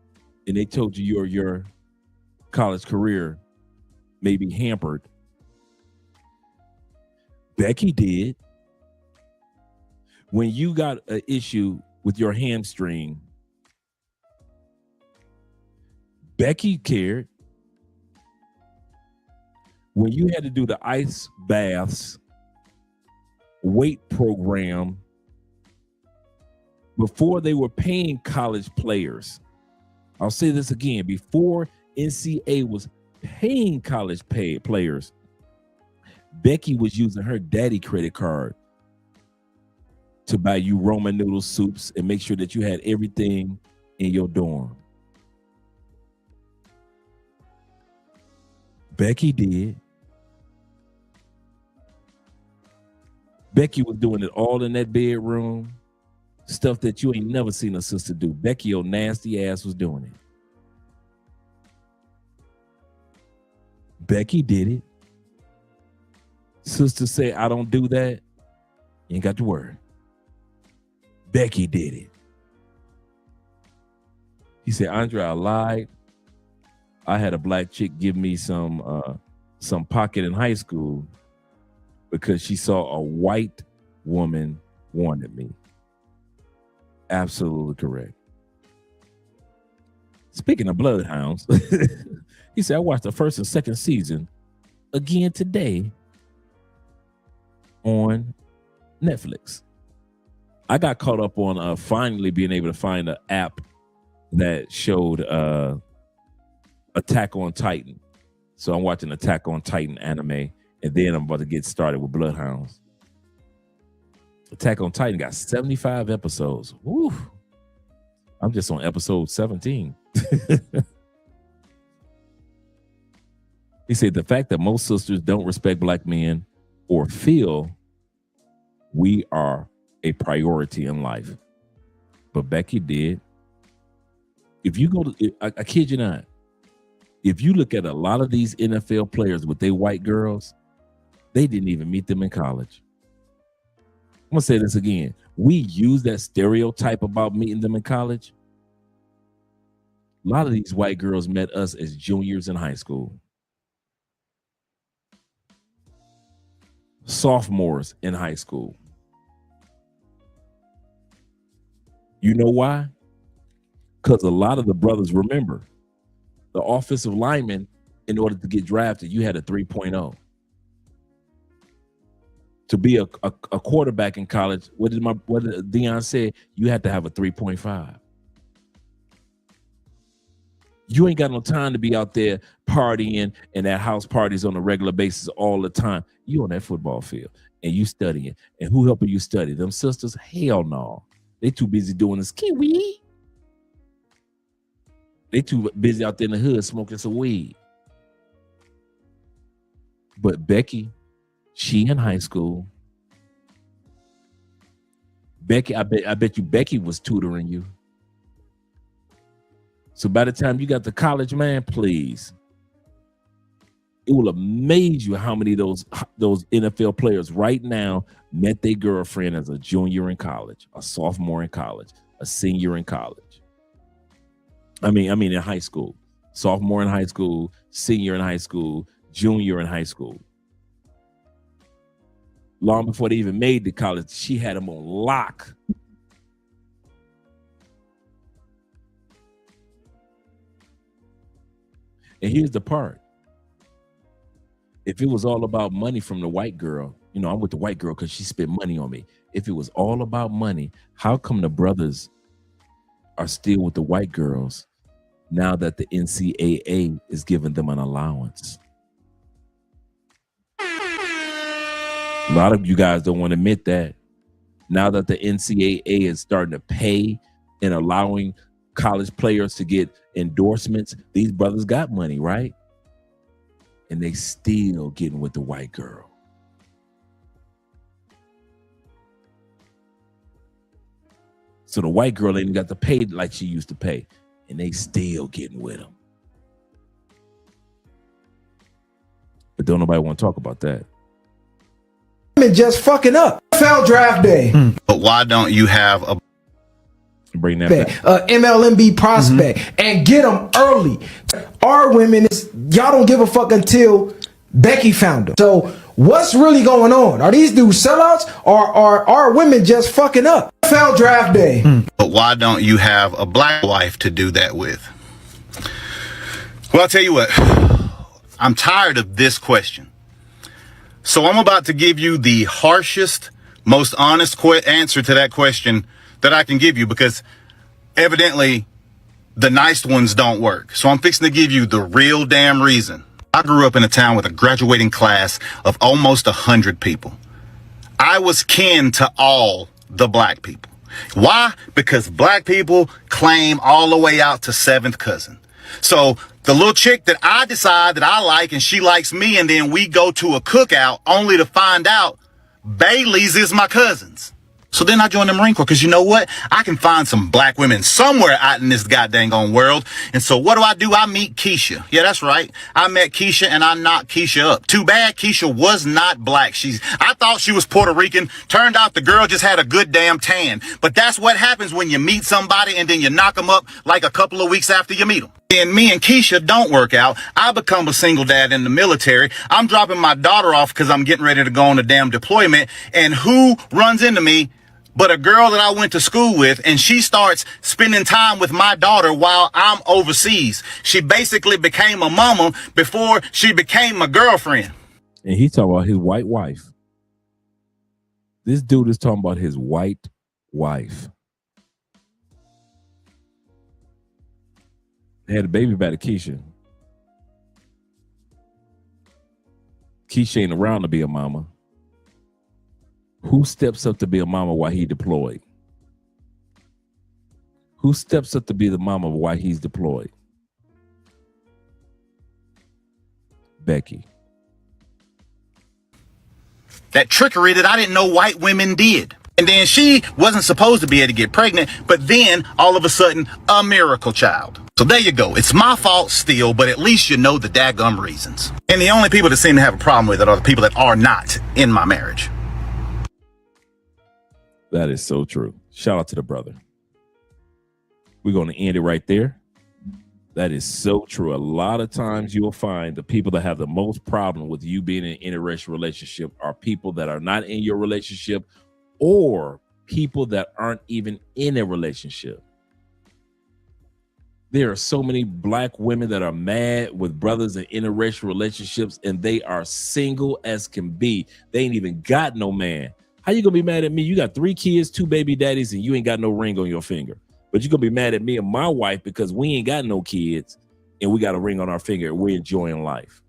and they told you your college career may be hampered. Becky did. When you got an issue with your hamstring, Becky cared. When you had to do the ice baths weight program before they were paying college players. I'll say this again, before NCAA was paying college players, Becky was using her daddy credit card to buy you Roman noodle soups and make sure that you had everything in your dorm. Becky did. Becky was doing it all in that bedroom, stuff that you ain't never seen a sister do. Becky, your nasty ass, was doing it. Becky did it. Sister say, I don't do that. You ain't got to worry. Becky did it. He said, Andre, I lied. I had a black chick give me some pocket in high school because she saw a white woman wanted me. Absolutely correct. Speaking of Bloodhounds, he said, I watched the first and second season again today on Netflix. I got caught up on finally being able to find an app that showed Attack on Titan. So I'm watching Attack on Titan anime, and then I'm about to get started with Bloodhounds. Attack on Titan got 75 episodes. Woo. I'm just on episode 17. He said the fact that most sisters don't respect black men or feel we are a priority in life. But Becky did. If you go to, I kid you not, if you look at a lot of these NFL players with their white girls, they didn't even meet them in college. I'm gonna say this again. We use that stereotype about meeting them in college. A lot of these white girls met us as juniors in high school. Sophomores in high school. You know why? Because a lot of the brothers, remember, the offensive lineman, in order to get drafted, you had a 3.0. To be a quarterback in college, what did Deion say? You had to have a 3.5. You ain't got no time to be out there partying and at house parties on a regular basis all the time. You on that football field and you studying. And who helping you study? Them sisters? Hell no. They too busy doing this kiwi. They too busy out there in the hood smoking some weed. But Becky, she in high school. Becky, I bet you Becky was tutoring you. So by the time you got to college, man, please. It will amaze you how many of those NFL players right now met their girlfriend as a junior in college, a sophomore in college, a senior in college. I mean in high school. Sophomore in high school, senior in high school, junior in high school. Long before they even made the college, she had them on lock. And here's the part. If it was all about money from the white girl, you know, I'm with the white girl because she spent money on me. If it was all about money, how come the brothers are still with the white girls now that the NCAA is giving them an allowance? A lot of you guys don't want to admit that. Now that the NCAA is starting to pay and allowing college players to get endorsements, these brothers got money, right? And they still getting with the white girl. So the white girl ain't got to pay like she used to pay, and they still getting with them. But don't nobody want to talk about that. Just fucking up. NFL draft day. But why don't you have a bring that back? MLMB prospect and get them early? Our women y'all don't give a fuck until Becky found them. So what's really going on? Are these dudes sellouts or are our women just fucking up? NFL draft day. But why don't you have a black wife to do that with? Well, I'll tell you what. I'm tired of this question. So I'm about to give you the harshest, most honest answer to that question that I can give you, because evidently the nice ones don't work. So I'm fixing to give you the real damn reason. I grew up in a town with a graduating class of almost 100 people. I was kin to all the black people. Why? Because black people claim all the way out to seventh cousin. So the little chick that I decide that I like and she likes me, and then we go to a cookout only to find out Bailey's is my cousin's. So then I joined the Marine Corps because you know what? I can find some black women somewhere out in this goddamn world. And so what do? I meet Keisha. Yeah, that's right. I met Keisha and I knocked Keisha up. Too bad Keisha was not black. I thought she was Puerto Rican. Turned out the girl just had a good damn tan. But that's what happens when you meet somebody and then you knock them up like a couple of weeks after you meet them. Then me and Keisha don't work out. I become a single dad in the military. I'm dropping my daughter off because I'm getting ready to go on a damn deployment. And who runs into me but a girl that I went to school with, and she starts spending time with my daughter while I'm overseas. She basically became a mama before she became a girlfriend. And he talking about his white wife. This dude is talking about his white wife. They had a baby by the Keisha. Keisha ain't around to be a mama. Who steps up to be a mama while he deployed? Who steps up to be the mama while he's deployed? Becky. That trickery that I didn't know white women did. And then she wasn't supposed to be able to get pregnant, but then all of a sudden, a miracle child. So there you go. It's my fault still, but at least you know the daggum reasons. And the only people that seem to have a problem with it are the people that are not in my marriage. That is so true. Shout out to the brother. We're going to end it right there. That is so true. A lot of times you'll find the people that have the most problem with you being in an interracial relationship are people that are not in your relationship or people that aren't even in a relationship. There are so many black women that are mad with brothers in interracial relationships and they are single as can be. They ain't even got no man. How you gonna be mad at me? You got 3 kids, 2 baby daddies, and you ain't got no ring on your finger. But you're gonna be mad at me and my wife because we ain't got no kids and we got a ring on our finger and we're enjoying life.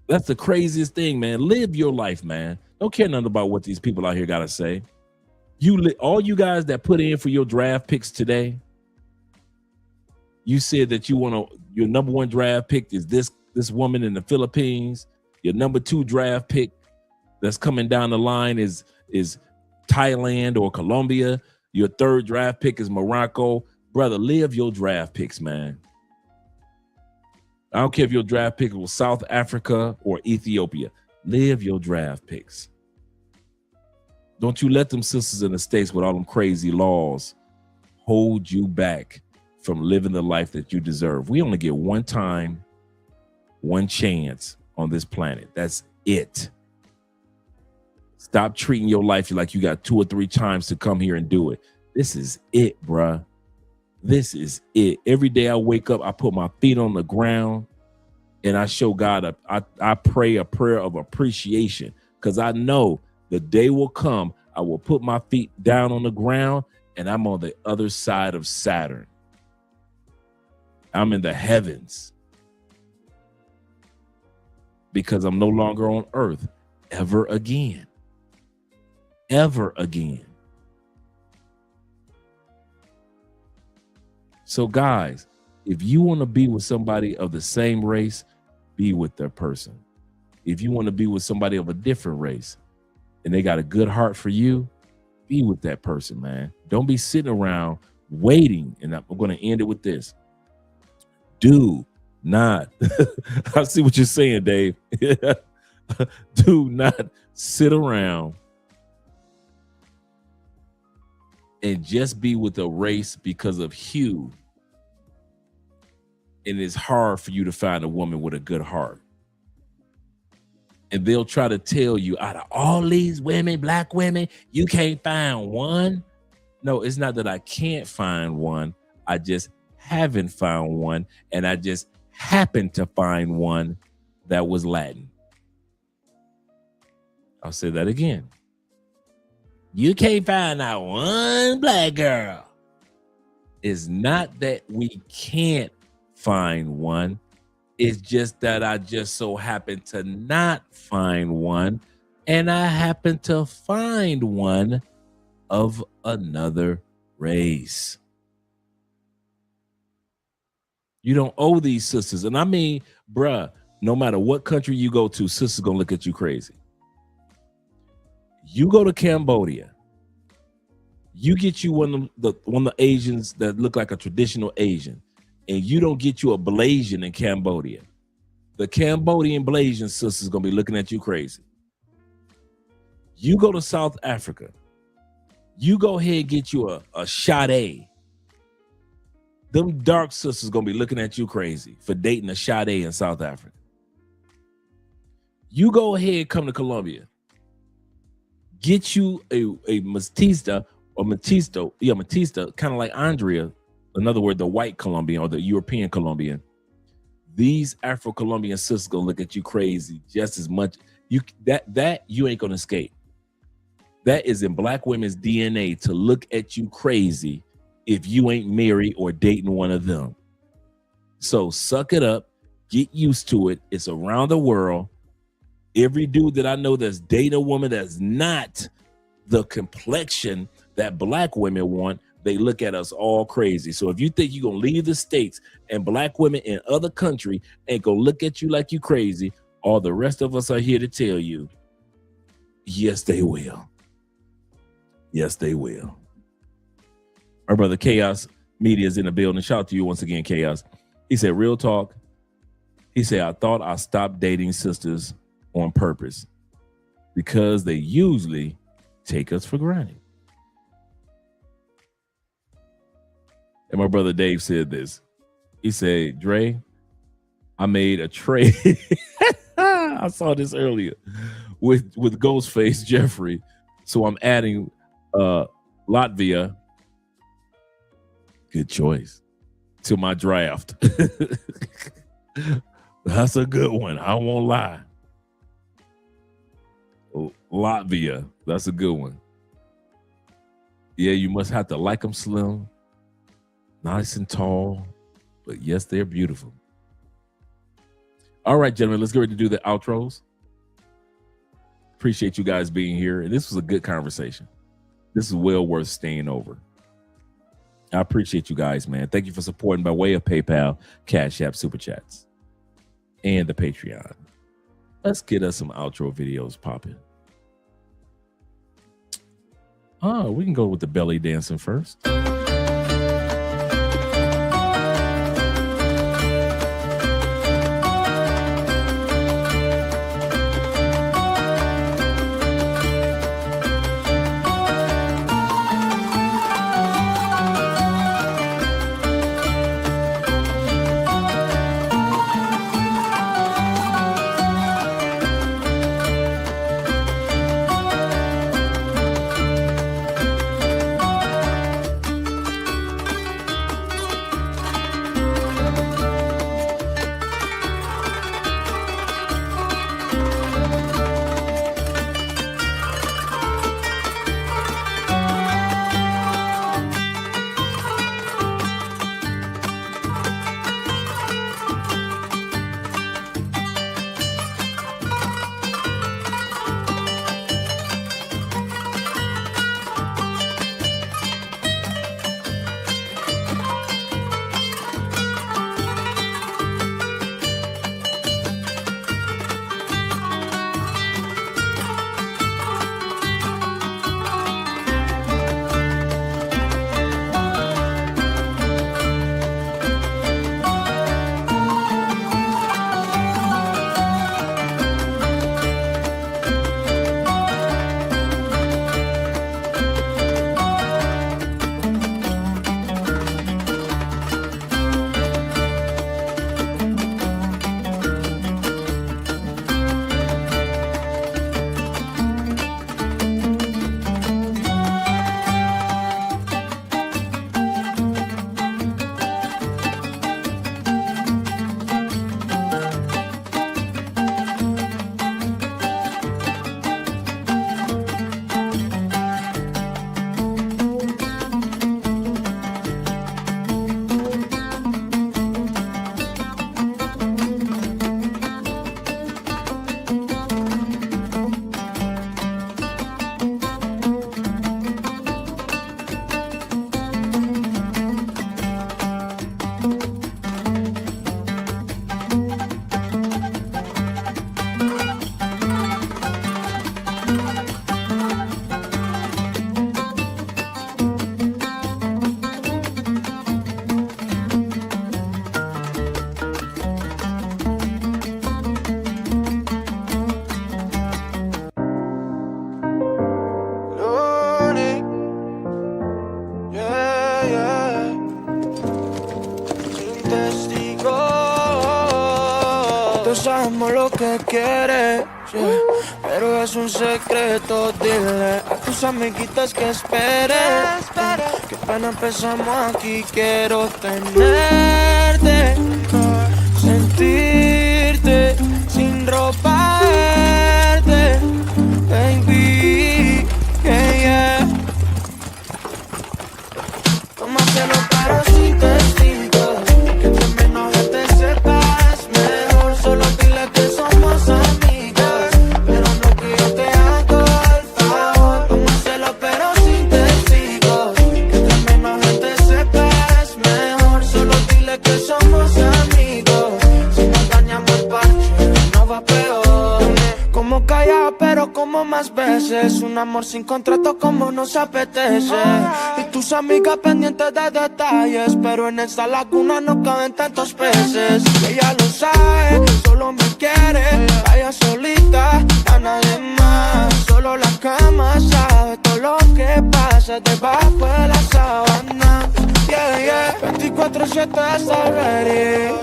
That's the craziest thing, man. Live your life, man. Don't care nothing about what these people out here gotta say. All you guys that put in for your draft picks today, you said that your number 1 draft pick is this woman in the Philippines. Your number 2 draft pick that's coming down the line is Thailand or Colombia. Your 3rd draft pick is Morocco. Brother, live your draft picks, man. I don't care if your draft pick was South Africa or Ethiopia. Live your draft picks. Don't you let them sisters in the States with all them crazy laws hold you back from living the life that you deserve. We only get one time, one chance on this planet. That's it. Stop treating your life like you got 2 or 3 times to come here and do it. This is it, bruh. This is it. Every day I wake up, I put my feet on the ground and I show God, I pray a prayer of appreciation because I know the day will come, I will put my feet down on the ground and I'm on the other side of Saturn. I'm in the heavens because I'm no longer on earth ever again. Ever again. So guys, if you want to be with somebody of the same race, be with that person. If you want to be with somebody of a different race and they got a good heart for you, be with that person, man. Don't be sitting around waiting. And I'm going to end it with this. Do not, I see what you're saying, Dave. Do not sit around and just be with a race because of hue. And it's hard for you to find a woman with a good heart. And they'll try to tell you, out of all these women, black women, you can't find one. No, it's not that I can't find one. I just haven't found one. And I just happened to find one that was Latin. I'll say that again. You can't find out one black girl. It's not that we can't find one. It's just that I just so happen to not find one. And I happen to find one of another race. You don't owe these sisters. And I mean, bruh, no matter what country you go to, sisters gonna look at you crazy. You go to Cambodia, you get you one of the Asians that look like a traditional Asian, and you don't get you a Blasian in Cambodia. The Cambodian Blasian sister's gonna be looking at you crazy. You go to South Africa, you go ahead and get you a Sade. Them dark sisters gonna be looking at you crazy for dating a Sade in South Africa. You go ahead and come to Colombia, get you a mestiza or mestizo, mestiza, kind of like Andrea, in other words, the white Colombian or the European Colombian. These Afro-Colombian sisters gonna look at you crazy just as much. That you ain't gonna escape. That is in black women's DNA to look at you crazy if you ain't married or dating one of them. So suck it up, get used to it. It's around the world. Every dude that I know that's dating a woman that's not the complexion that black women want, they look at us all crazy. So if you think you're going to leave the States and black women in other country ain't going to look at you like you crazy, all the rest of us are here to tell you, yes, they will. Yes, they will. Our brother Chaos Media is in the building. Shout out to you once again, Chaos. He said, real talk. He said, I thought I stopped dating sisters on purpose because they usually take us for granted. And my brother Dave said this. He said, Dre, I made a trade. I saw this earlier with Ghostface Jeffrey. So I'm adding Latvia, good choice, to my draft. That's a good one. I won't lie. Latvia, that's a good one. Yeah, you must have to like them slim, nice and tall, but yes, they're beautiful. All right, gentlemen, let's get ready to do the outros. Appreciate you guys being here. And this was a good conversation. This is well worth staying over. I appreciate you guys, man. Thank you for supporting by way of PayPal, Cash App, Super Chats, and the Patreon. Let's get us some outro videos popping. Oh, we can go with the belly dancing first. todos sabemos lo que quieres, yeah. Pero es un secreto, dile a tus amiguitas que esperen, que apenas empezamos aquí. Quiero tenerte, sentirte sin ropa verte, baby, yeah, yeah. Vamos a hacerlo pero sin testigos, que entre menos gente sepas mejor. Solo dile que somos amigas, pero no que yo te hago el favor. Vamos a hacerlo pero sin testigos, que entre menos gente sepas mejor. Solo dile que somos amigos, si nos dañamos el parche no va peor. Como callado pero como más veces, un amor sin contrato como nos apetece. Y tus amigas pendientes de detalles, pero en esta laguna no caben tantos peces. Ella lo sabe, solo me quiere, vaya solita, a nadie más. Solo la cama sabe todo lo que pasa debajo de la sábana. Yeah, yeah, 24/7 está ready,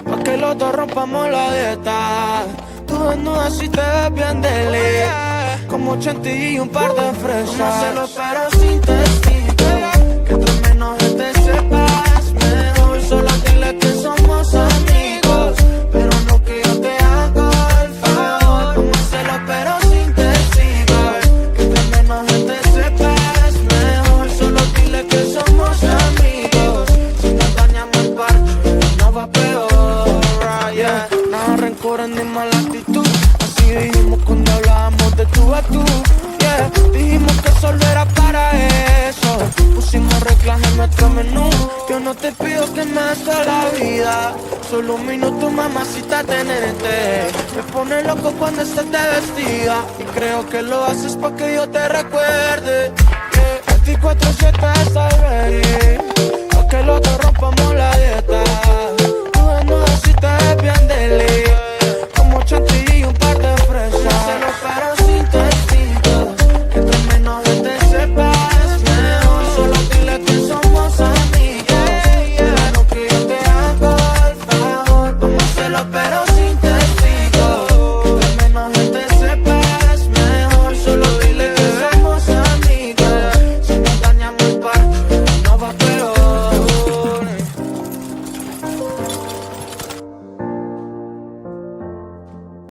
pa' que los dos rompamos la dieta. Tú desnuda si te ves bien deli, como chantilly y un par de fresas. Vamos a hacerlo pero sin testigos, que entre menos gente sepas mejor. Solo dile que somos amigos, pero no que yo te hago el favor. Vamos a hacerlo pero sin testigos, que entre menos gente sepas mejor. Solo dile que somos amigos, si nos dañamos el parche no va peor, yeah. Nada rencor ni mala actitud, así dijimos cuando hablábamos de tú a tú, yeah. Dijimos que solo era para eso, pusimos reglas en nuestro menú. Yo no te pido que me des toda la vida, solo un minuto mamacita tenerte. Me pone loco cuando estás de vestida, y creo que lo haces pa' que yo te recuerde, yeah. 24/7 está ready, pa' que los dos rompamos la dieta.